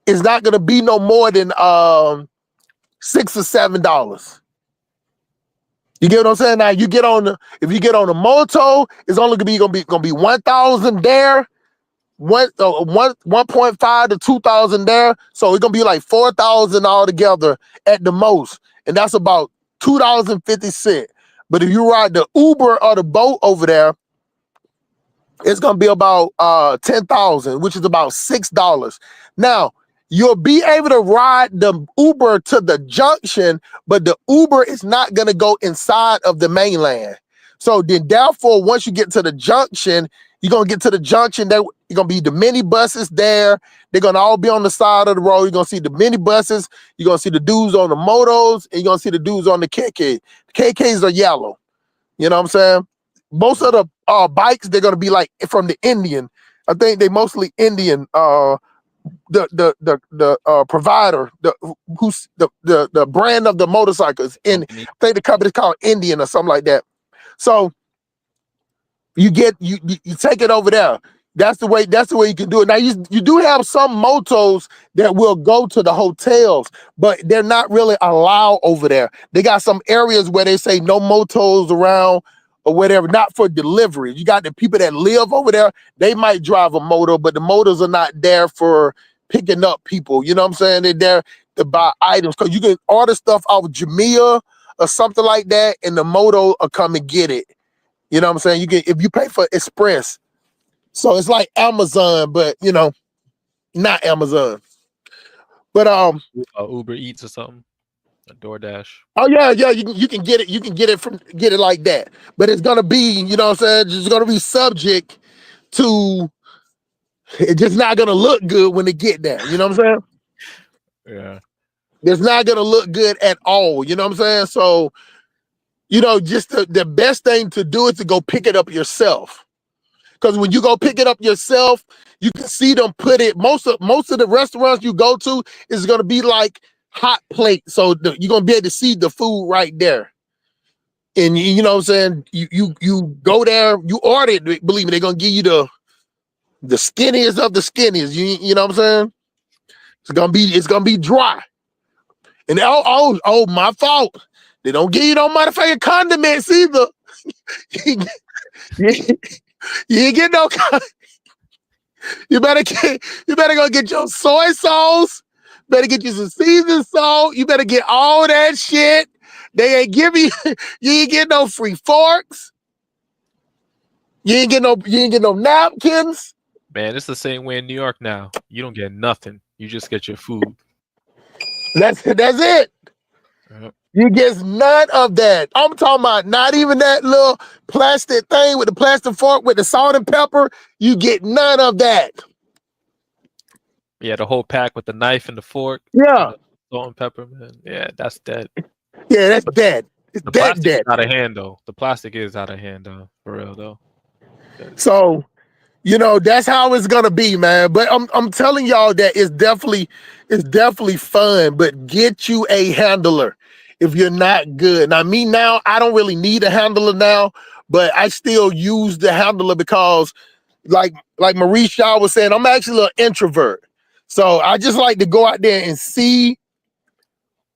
is not gonna be no more than $6 or $7. You get what I'm saying? Now if you get on a moto, it's only gonna be 1,000 there, 1.5 to 2,000 there. So it's gonna be like 4,000 altogether at the most, and that's about $2.50. But if you ride the Uber or the boat over there, it's gonna be about 10,000, which is about $6. Now you'll be able to ride the Uber to the junction, but the Uber is not gonna go inside of the mainland. So then, therefore, once you get to the junction, you're gonna get to the junction. There, you're gonna be the minibuses there. They're gonna all be on the side of the road. You're gonna see the minibuses. You're gonna see the dudes on the motos, and you're gonna see the dudes on the KK. The KKs are yellow. You know what I'm saying? Most of the bikes, they're gonna be like from the Indian. I think they mostly Indian. The provider, the brand of the motorcycles, and I think the company's called Indian or something like that. So you take it over there. That's the way you can do it. Now you do have some motos that will go to the hotels, but they're not really allowed over there. They got some areas where they say no motos around or whatever, not for delivery. You got the people that live over there, they might drive a motor, but the motors are not there for picking up people. You know what I'm saying? They're there to buy items, because you can order stuff off Jamia or something like that, and the moto will come and get it. You know what I'm saying? You can, if you pay for Express. So it's like Amazon, but not Amazon. But Uber Eats or something, a DoorDash. Oh yeah, you can get it. You can get it like that. But it's gonna be, you know what I'm saying? It's gonna be subject to. It's just not gonna look good when they get there. You know what I'm saying? Yeah. It's not gonna look good at all. You know what I'm saying? So, just the best thing to do is to go pick it up yourself. Because when you go pick it up yourself, you can see them put it. Most of the restaurants you go to is gonna be like hot plate, so you're gonna be able to see the food right there. And you know what I'm saying? You go there, you order it. Believe me, they're gonna give you the skinniest of the skinniest. You know what I'm saying? It's gonna be dry. And oh, my fault. They don't give you no motherfucking condiments either. you ain't get no. You better go get your soy sauce. Better get you some seasoned salt. You better get all that shit. They ain't give you. You ain't get no free forks. You ain't get no napkins. Man, it's the same way in New York now. You don't get nothing. You just get your food. That's it. Yep. You get none of that. I'm talking about not even that little plastic thing with the plastic fork with the salt and pepper. You get none of that. Yeah, the whole pack with the knife and the fork. Yeah. And the salt and pepper, man. Yeah, that's dead. Yeah, that's dead. It's The dead, plastic dead. is out of hand, though. The plastic is out of hand, though. For real, though. So, that's how it's gonna be, man. But I'm telling y'all that it's definitely fun. But get you a handler if you're not good. Now, me now, I don't really need a handler now, but I still use the handler because, like Marie Shaw was saying, I'm actually a little introvert. So I just like to go out there and see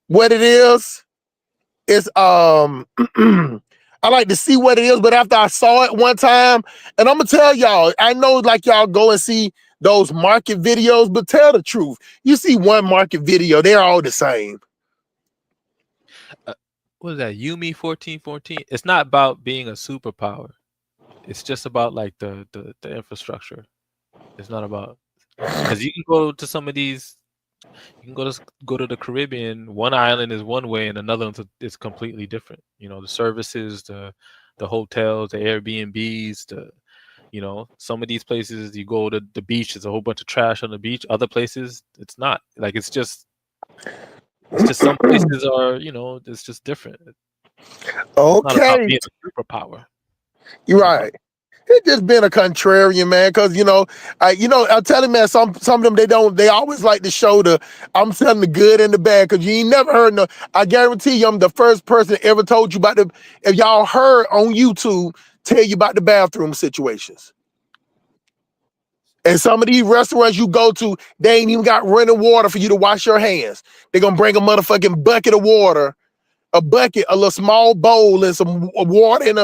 what it is. It's I like to see what it is, but after I saw it one time, and I'm gonna tell y'all, I know like y'all go and see those market videos, but tell the truth. You see one market video, they're all the same. What is that? Yumi 1414? It's not about being a superpower. It's just about like the infrastructure. It's not about, because you can go to some of these. You can go to the Caribbean. One island is one way, and another one is completely different. The services, the hotels, the Airbnbs, some of these places you go to the beach. There's a whole bunch of trash on the beach. Other places, it's not. Like it's just some places are. It's just different. It's not about being a superpower. You're right. It's just been a contrarian, man, because I'm telling, man, some of them they always like to show I'm telling the good and the bad, because you ain't never heard I guarantee you I'm the first person that ever told you about if y'all heard on YouTube tell you about the bathroom situations. And some of these restaurants you go to, they ain't even got running water for you to wash your hands. They're gonna bring a motherfucking bucket of water, a little small bowl, and some water in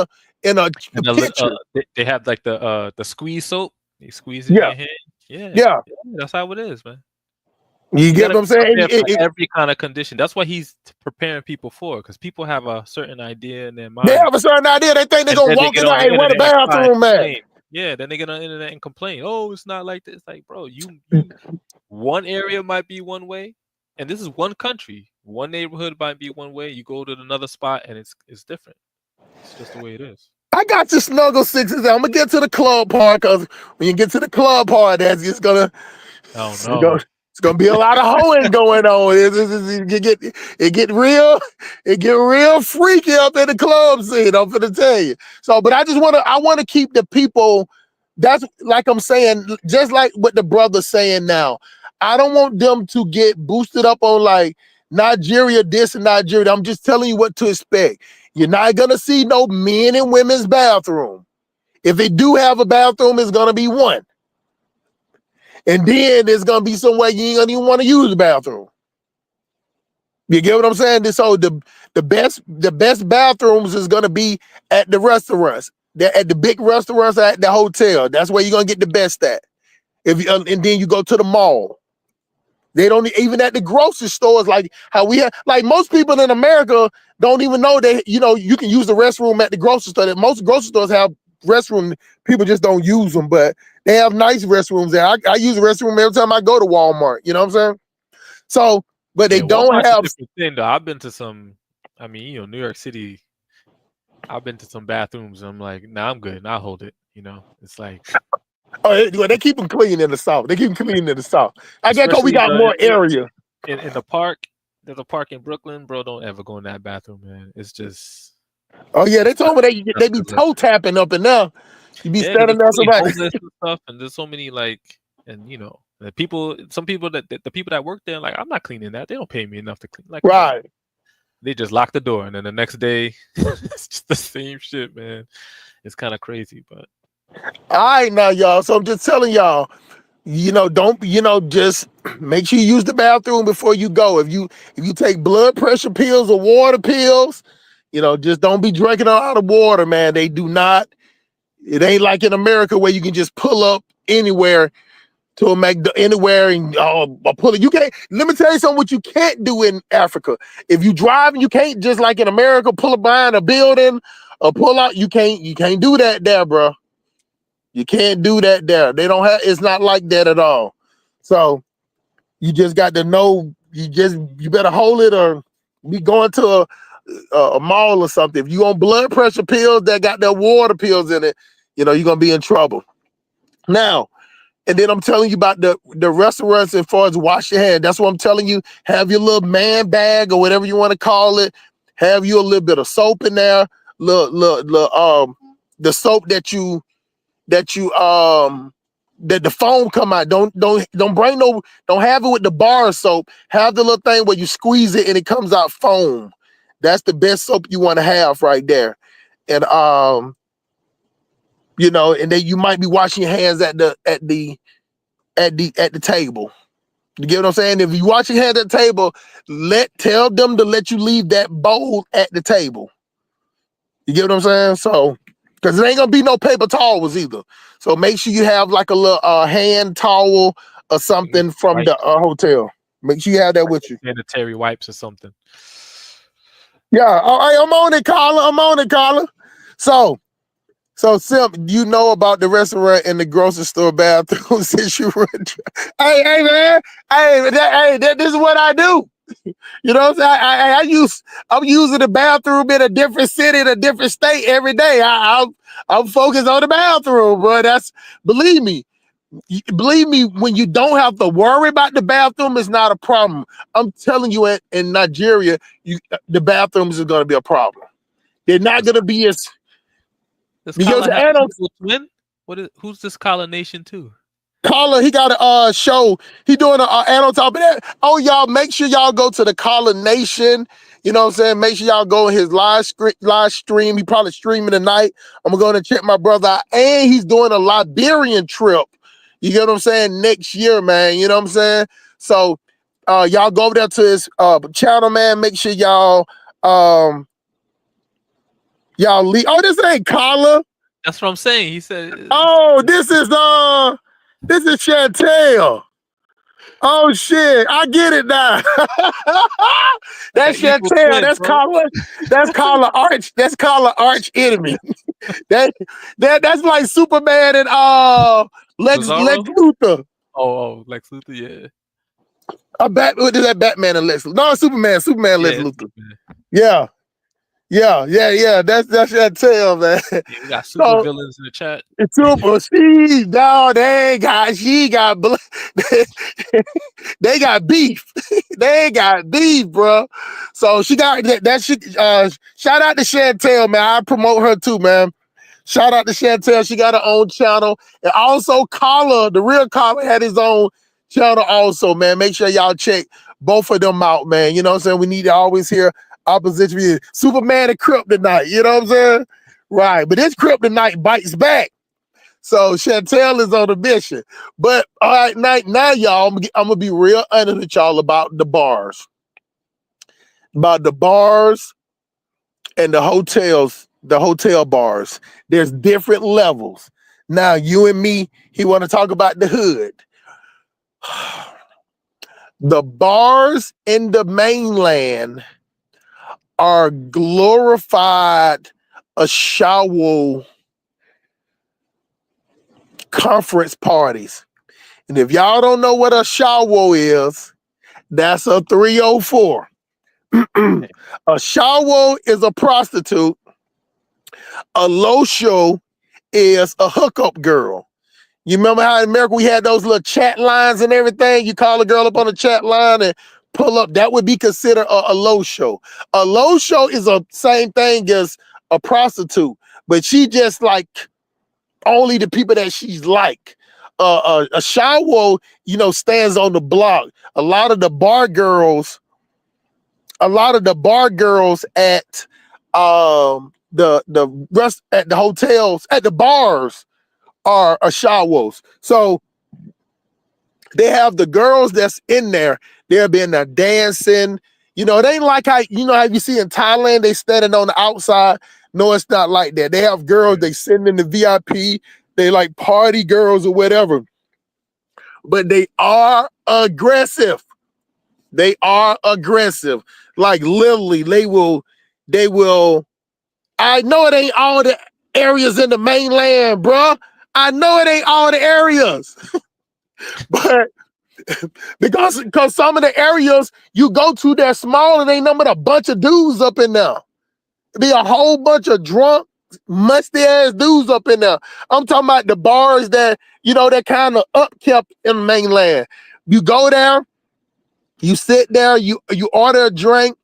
a pitcher. They have like the squeeze soap. You squeeze it in your hand. Yeah, that's how it is, man. You get what I'm saying? Every kind of condition. That's what he's preparing people for, because people have a certain idea in their mind. They have a certain idea. They think they're gonna walk in there and where the bathroom, man. Yeah, then they get on the internet and complain. Oh, it's not like this. It's like, bro, you one area might be one way, and this is one country. One neighborhood might be one way. You go to another spot, and it's different. It's just the way it is. I got your snuggle sixes. I'm gonna get to the club part, because when you get to the club part, that's just gonna. Oh no. It's gonna be a lot of hoeing going on. It get real freaky up in the club scene. I'm gonna tell you. So, but I want to keep the people. That's like I'm saying, just like what the brother's saying now. I don't want them to get boosted up on like Nigeria this and Nigeria. I'm just telling you what to expect. You're not gonna see no men and women's bathroom. If they do have a bathroom, it's gonna be one. And then there's gonna be somewhere you ain't gonna even want to use the bathroom. You get what I'm saying? So the best bathrooms is gonna be at the restaurants. They're at the big restaurants, at the hotel. That's where you're gonna get the best at. And then you go to the mall. They don't even at the grocery stores, like how we have, like most people in America don't even know that you can use the restroom at the grocery store. That most grocery stores have restroom, people just don't use them, but they have nice restrooms there. I use the restroom every time I go to Walmart. You know what I'm saying? So, but they don't Walmart's have. A different thing, though. I've been to some. I mean, New York City. I've been to some bathrooms. And I'm like, nah, I'm good. I'll hold it. It's like. Oh, they keep them clean in the South. They keep them clean in the South. I guess because we got more area. In the park, there's a park in Brooklyn, bro. Don't ever go in that bathroom, man. It's just. Oh yeah, they told me they be toe tapping up and down. You be standing there, somebody. And stuff, and there's so many the people. Some people the people that work there, like, I'm not cleaning that. They don't pay me enough to clean. Like, right. They just lock the door, and then the next day, it's just the same shit, man. It's kind of crazy, but. All right, now y'all. So I'm just telling y'all, don't, just make sure you use the bathroom before you go. If you take blood pressure pills or water pills, just don't be drinking out of water, man. They do not. It ain't like in America where you can just pull up anywhere to anywhere and pull it. You can't. Let me tell you something. What you can't do in Africa, if you drive, you can't just like in America pull up behind a building or pull out. You can't do that there, bro. You can't do that there. They don't have. It's not like that at all. So you just got to know. You better hold it or be going to a mall or something. If you on blood pressure pills that got their water pills in it, you're gonna be in trouble. Now, and then I'm telling you about the restaurants as far as wash your hand. That's what I'm telling you. Have your little man bag or whatever you want to call it. Have you a little bit of soap in there. The soap that the foam come out. Don't bring don't have it with the bar soap. Have the little thing where you squeeze it and it comes out foam. That's the best soap you want to have right there. And and then you might be washing your hands at the table. You get what I'm saying? If you wash your hands at the table, tell them to let you leave that bowl at the table. You get what I'm saying? So, because there ain't gonna be no paper towels either. So make sure you have like a little hand towel or something from the hotel. Make sure you have that with you. Sanitary wipes or something. Yeah, all right, I'm on it, Carla. So Simp, you know about the restaurant and the grocery store bathroom since you were. Hey, man. This is what I do. You know what I'm saying? I'm using the bathroom in a different city, in a different state every day. I'm focused on the bathroom, bro. Believe me, when you don't have to worry about the bathroom, it's not a problem. I'm telling you, in Nigeria, the bathrooms are going to be a problem. They're not going to be as. Does Kala have a twin? Who's this Kala Nation too? Kala, he got a show. He doing an ad on top of that. Oh, y'all, make sure y'all go to the Kala Nation. You know what I'm saying? Make sure y'all go in his live stream. He probably streaming tonight. I'm going to check my brother out. And he's doing a Liberian trip. You get what I'm saying? Next year, man. You know what I'm saying? So y'all go over there to his channel, man. Make sure y'all leave. Oh, this ain't Kala. That's what I'm saying. He said. Oh, this is Chantel. Oh shit, I get it now. That's Chantel. That's Kala. That's Kala Arch. That's Kala Arch enemy. That's like Superman and Lex Luthor. Oh, Lex Luthor, yeah. What is that? Batman and Lex Luthor. No, Superman. Lex Luthor. Superman. Yeah. That's Chantel, man. Yeah, we got super villains in the chat. It's super. She got they got beef. They got beef, bro. So she got that shit. Shout out to Chantel, man. I promote her too, man. Shout out to Chantel. She got her own channel. And also Kala, the real Kala, had his own channel also, man. Make sure y'all check both of them out, man. You know what I'm saying? We need to always hear opposition views. Superman and Kryptonite, you know what I'm saying? Right. But this Kryptonite bites back. So Chantel is on a mission. But all right, now y'all, I'm gonna be real honest with y'all about the bars. About the bars and the hotels, the hotel bars. There's different levels. Now, you and me, he want to talk about the hood. The bars in the mainland are glorified Ashawo conference parties. And if y'all don't know what Ashawo is, that's a 304. Ashawo is a prostitute. A Losho is a hookup girl. You remember how in America we had those little chat lines and everything? You call a girl up on a chat line and pull up. That would be considered a Losho. A Losho is a same thing as a prostitute, but she just like only the people that she's like. A Shawo, stands on the block. A lot of the bar girls at the rest at the hotels, at the bars are Ashawos. So They have the girls that's in there. They'll be in there dancing. You know, it ain't like how how you see in Thailand they standing on the outside. No, it's not like that. They have girls. They sitting in the VIP. They like party girls or whatever. But they are aggressive. They are aggressive. Like literally, they will. I know it ain't all the areas in the mainland, bruh. I know it ain't all the areas, but because some of the areas you go to, they're small and ain't nothing but a bunch of dudes up in there. Be a whole bunch of drunk, musty ass dudes up in there. I'm talking about the bars that they're kind of upkept in the mainland. You go there, you sit there, you order a drink.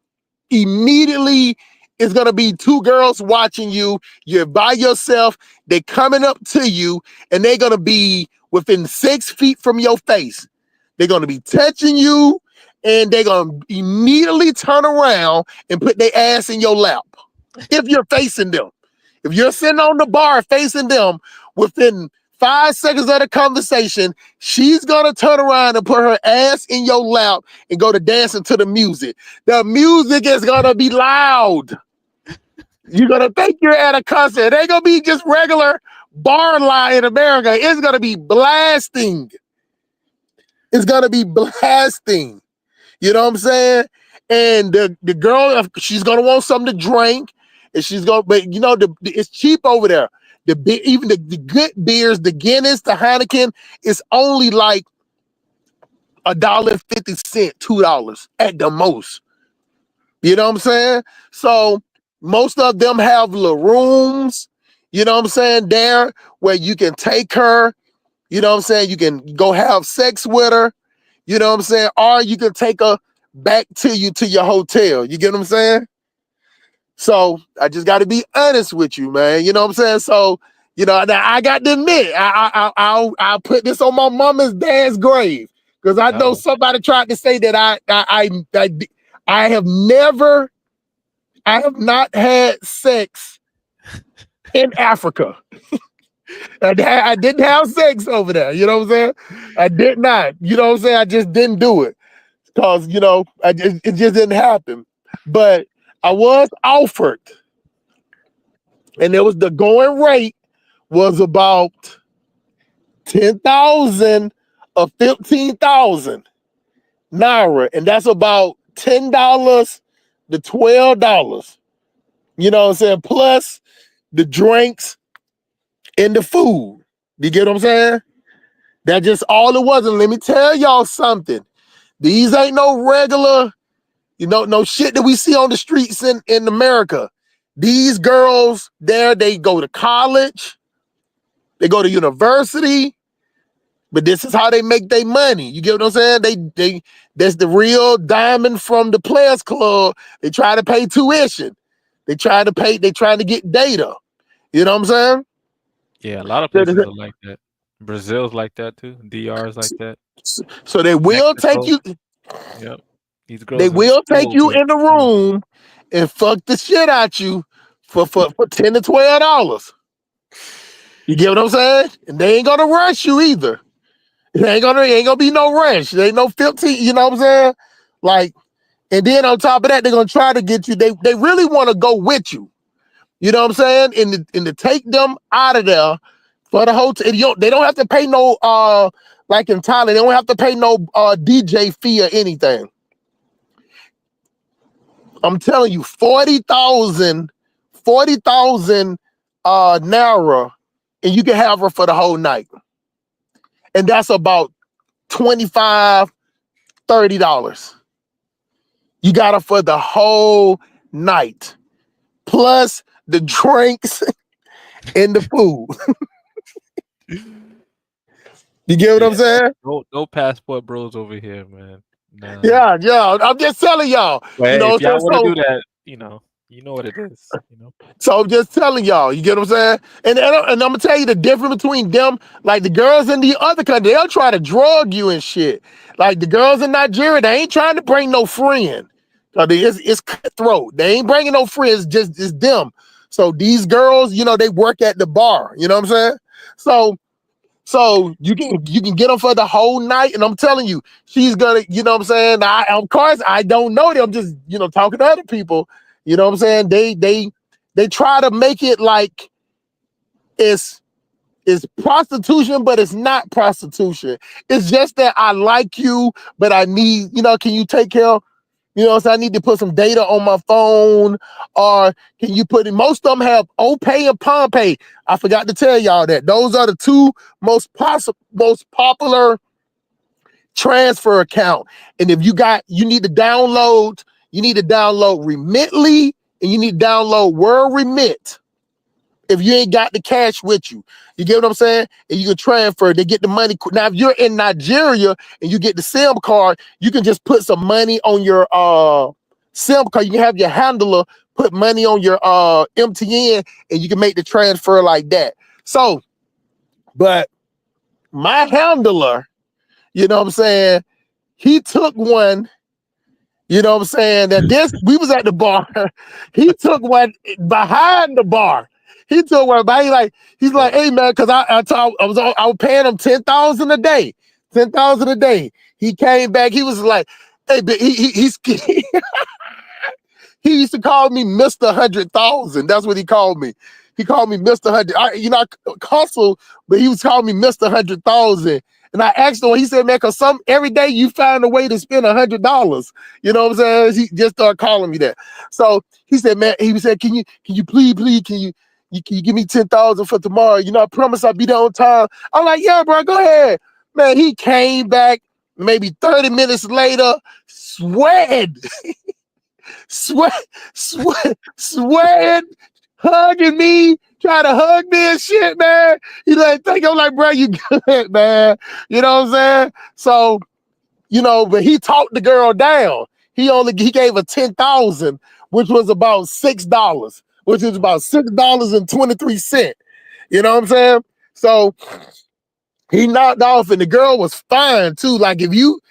Immediately, it's gonna be two girls watching you. You're by yourself. They're coming up to you, and they're gonna be within 6 feet from your face. They're gonna be touching you, and they're gonna immediately turn around and put their ass in your lap. If you're facing them, if you're sitting on the bar facing them, within 5 seconds of the conversation, she's gonna turn around and put her ass in your lap and go to dancing to the music. The music is gonna be loud. You're gonna think you're at a concert. It ain't gonna be just regular bar line in America. It's gonna be blasting. It's gonna be blasting. You know what I'm saying? And the girl, she's gonna want something to drink, and she's gonna, but it's cheap over there. Even the good beers, the Guinness, the Heineken, is only like $1.50, $2 at the most. You know what I'm saying? So most of them have little rooms, you know what I'm saying, there where you can take her, you know what I'm saying, you can go have sex with her, you know what I'm saying, or you can take her back to your hotel. You get what I'm saying? So I just got to be honest with you, man. You know what I'm saying? So, now I got to admit, I'll put this on my mama's dad's grave, because I know somebody tried to say that I have not had sex in Africa. I didn't have sex over there. You know what I'm saying? I did not. You know what I'm saying? I just didn't do it because it just didn't happen. But I was offered, and there was the going rate was about 10,000 or 15,000 naira, and that's about $10 to $12. You know what I'm saying? Plus the drinks and the food. You get what I'm saying? That's just all it was. And let me tell y'all something. These ain't no regular, no shit that we see on the streets in America. These girls there, they go to college, they go to university, but this is how they make their money. You get what I'm saying? They that's the real diamond from the Players Club. They try to pay tuition. They trying to get data. You know what I'm saying? Yeah, a lot of places are like that. Brazil's like that too. DR's like that. So they will take you. Yep. These girls They will take you in the room and fuck the shit out you for $10 to $12. You get what I'm saying? And they ain't gonna rush you either. It ain't gonna be no rush. There ain't no 15. You know what I'm saying? Like, and then on top of that, they're gonna try to get you. They really want to go with you. You know what I'm saying? And to take them out of there for the hotel. They don't have to pay no like in Thailand, they don't have to pay no DJ fee or anything. I'm telling you, 40,000 naira, and you can have her for the whole night. And that's about $25, $30. You got her for the whole night, plus the drinks and the food. You get what I'm saying? No passport bros over here, man. Nah. Yeah. I'm just telling y'all. Well, if y'all want to do that, you know what it is. So I'm just telling y'all. You get what I'm saying? And I'm gonna tell you the difference between them. Like the girls in the other country, they'll try to drug you and shit. Like the girls in Nigeria, they ain't trying to bring no friend. It's cutthroat. They ain't bringing no friends. It's them. So these girls, they work at the bar. You know what I'm saying? So So you can get them for the whole night, and I'm telling you, she's gonna, you know what I'm saying? Of course I don't know them, just talking to other people. You know what I'm saying? They try to make it like it's prostitution, but it's not prostitution. It's just that I like you, but I need, can you take care of, so I need to put some data on my phone, or can you put in, most of them have OPay and PalmPay. I forgot to tell y'all that. Those are the two most popular transfer account. And if you need to download Remitly, and you need to download World Remit. If you ain't got the cash with you, you get what I'm saying? And you can transfer, they get the money. Now, if you're in Nigeria and you get the SIM card, you can just put some money on your SIM card. You can have your handler put money on your MTN, and you can make the transfer like that. So, but my handler, you know what I'm saying, he took one. You know what I'm saying? We was at the bar. He took one behind the bar. He took one by. He's like, hey man, because I was paying him $10,000 a day. $10,000 a day. He came back. He was like, hey, but he's he used to call me Mr. 100,000. That's what he called me. He called me Mr. 100. I hustle, but he was calling me Mr. 100,000. And I asked him, he said, man, because every day you find a way to spend $100. You know what I'm saying? He just started calling me that. So he said, man, he said, can you please, can you give me 10,000 for tomorrow? I promise I'll be there on time. I'm like, yeah, bro, go ahead. Man, he came back maybe 30 minutes later, sweating, sweating, hugging me, trying to hug me and shit, man. I'm like, bro, you good, man. You know what I'm saying? So, but he talked the girl down. He gave her 10,000, which was about $6, which is about $6.23. You know what I'm saying? So he knocked off, and the girl was fine too. Like if you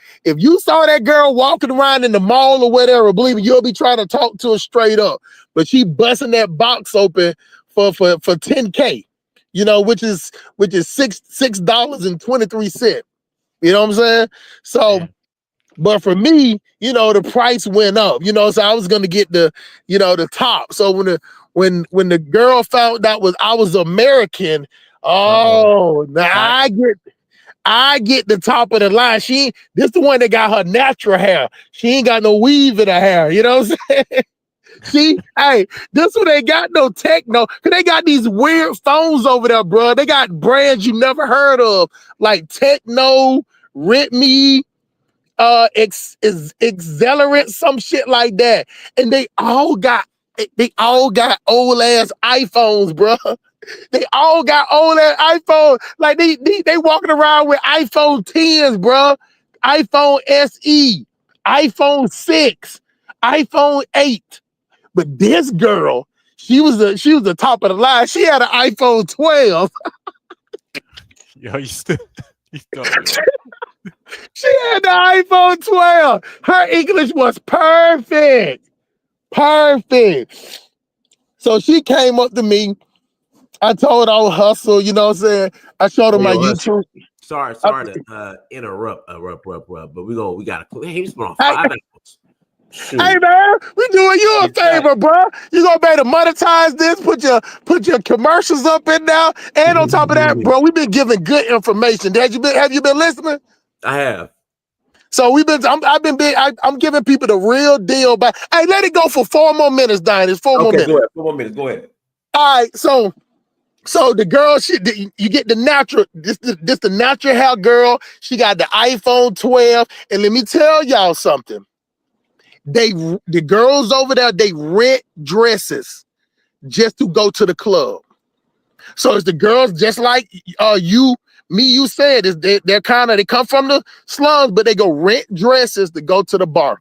saw that girl walking around in the mall or whatever, believe me, you'll be trying to talk to her straight up. But she busting that box open for $10K, which is $6.23. You know what I'm saying? So, Man. but for me, the price went up, so I was gonna get the top. So when the girl found out I was American, now I get the top of the line. This the one that got her natural hair. She ain't got no weave in her hair. You know what I'm saying? Hey, this one ain't got no techno. Cause they got these weird phones over there, bro. They got brands you never heard of, like Techno, Ritme, Accelerate, some shit like that. And they all got old ass iPhones, bro. They all got old ass iPhones. Like they walking around with iPhone 10s, bro. iPhone SE, iPhone 6, iPhone 8. But this girl, she was the top of the line. She had an iPhone 12. Yo, you still yo. She had the iPhone 12. Her English was perfect. Perfect. So she came up to me. I told her I would hustle, you know what I'm saying? I showed her my YouTube. Sorry to interrupt, but we gotta. Hey, we spent on 5 hours. Shoot. Hey man, we doing you a favor, bro. You gonna be able to monetize this, put your commercials up in there, and on top of that, bro, we've been giving good information. Have you been listening? I have. So I'm giving people the real deal. But hey, let it go for 4 more minutes, Diane. It's 4 more minutes. Go ahead. 4 more minutes. Go ahead. All right, so the girl, you get the natural. This the natural hair girl. She got the iPhone 12, and let me tell y'all something. The girls over there, they rent dresses just to go to the club. So it's the girls just like you said, they come from the slums, but they go rent dresses to go to the bar.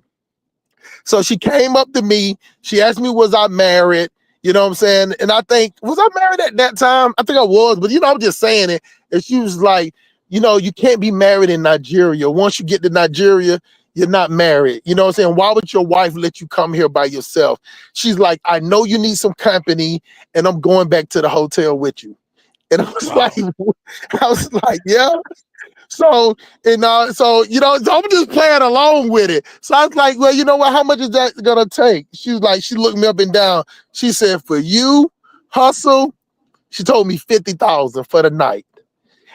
So she came up to me, she asked me, was I married? You know what I'm saying? And I think, was I married at that time? I think I was, but I'm just saying it. And she was like, you can't be married in Nigeria. Once you get to Nigeria, you're not married. You know what I'm saying? Why would your wife let you come here by yourself? She's like, I know you need some company, and I'm going back to the hotel with you. And I was Wow. like, yeah. So, so I'm just playing along with it. So I was like, well, you know what? How much is that gonna take? She was like, she looked me up and down. She said, for you, hustle, she told me 50,000 for the night.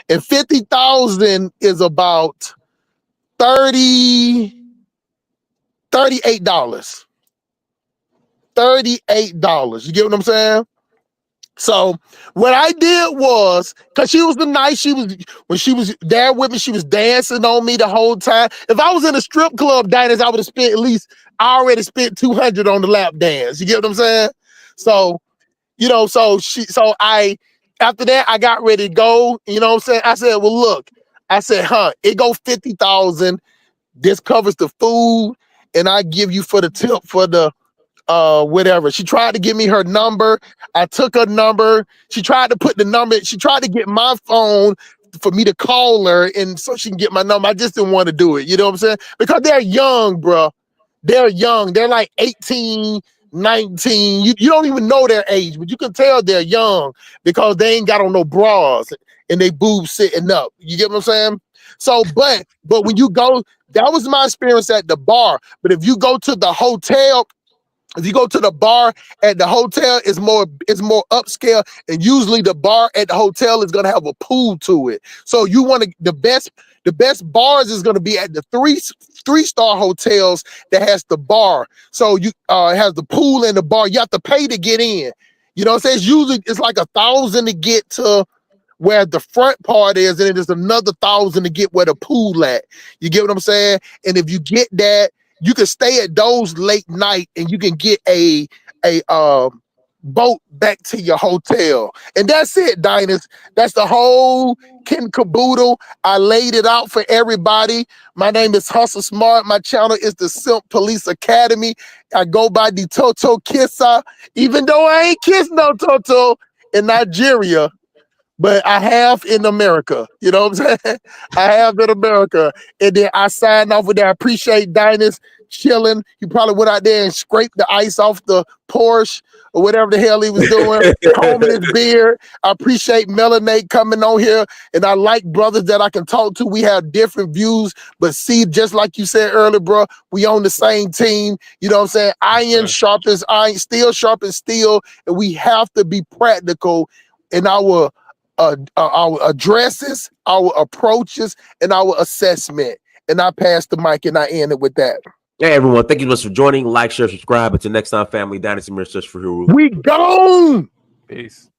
And 50,000 is about $38. $38. You get what I'm saying? So what I did was, because she was the night, when she was there with me, she was dancing on me the whole time. If I was in a strip club, Diners, I would have spent I already spent 200 on the lap dance. You get what I'm saying? So, after that, I got ready to go. You know what I'm saying? I said, well, look, it go 50,000. This covers the food, and I give you for the tip for the whatever. She tried to give me her number. I took her number. She tried to get my phone for me to call her and so she can get my number. I just didn't want to do it. You know what I'm saying? Because they're young, bro. They're young. They're like 18, 19. You don't even know their age, but you can tell they're young because they ain't got on no bras and they boobs sitting up. You get what I'm saying? So, but when you go, that was my experience at the bar. But if you go to the hotel, if you go to the bar at the hotel, it's more upscale, and usually the bar at the hotel is gonna have a pool to it. So you want the best bars is gonna be at the three-star hotels that has the bar. So you it has the pool and the bar. You have to pay to get in. You know what I'm saying? Usually it's like $1,000 to get to where the front part is, and it is another $1,000 to get where the pool at. You get what I'm saying? And if you get that, you can stay at those late night and you can get a boat back to your hotel. And that's it, Diners. That's the whole kit and caboodle. I laid it out for everybody. My name is Hustle Smart. My channel is the Simp Police Academy. I go by the Toto Kissa, even though I ain't kissed no Toto in Nigeria. But I have in America, you know what I'm saying? I have in America. And then I signed off with that. I appreciate Diners chilling. He probably went out there and scraped the ice off the Porsche or whatever the hell he was doing, combing his beard. I appreciate Melanate coming on here. And I like brothers that I can talk to. We have different views, but see, just like you said earlier, bro, we on the same team. You know what I'm saying? Iron sharpens iron, steel sharpens steel. And we have to be practical in our addresses, our approaches, and our assessment. And I pass the mic and I end it with that. Hey everyone, thank you so much for joining. Like, share, subscribe. Until next time, family. Dynasty Mirror Search for Hero. We gone. Peace.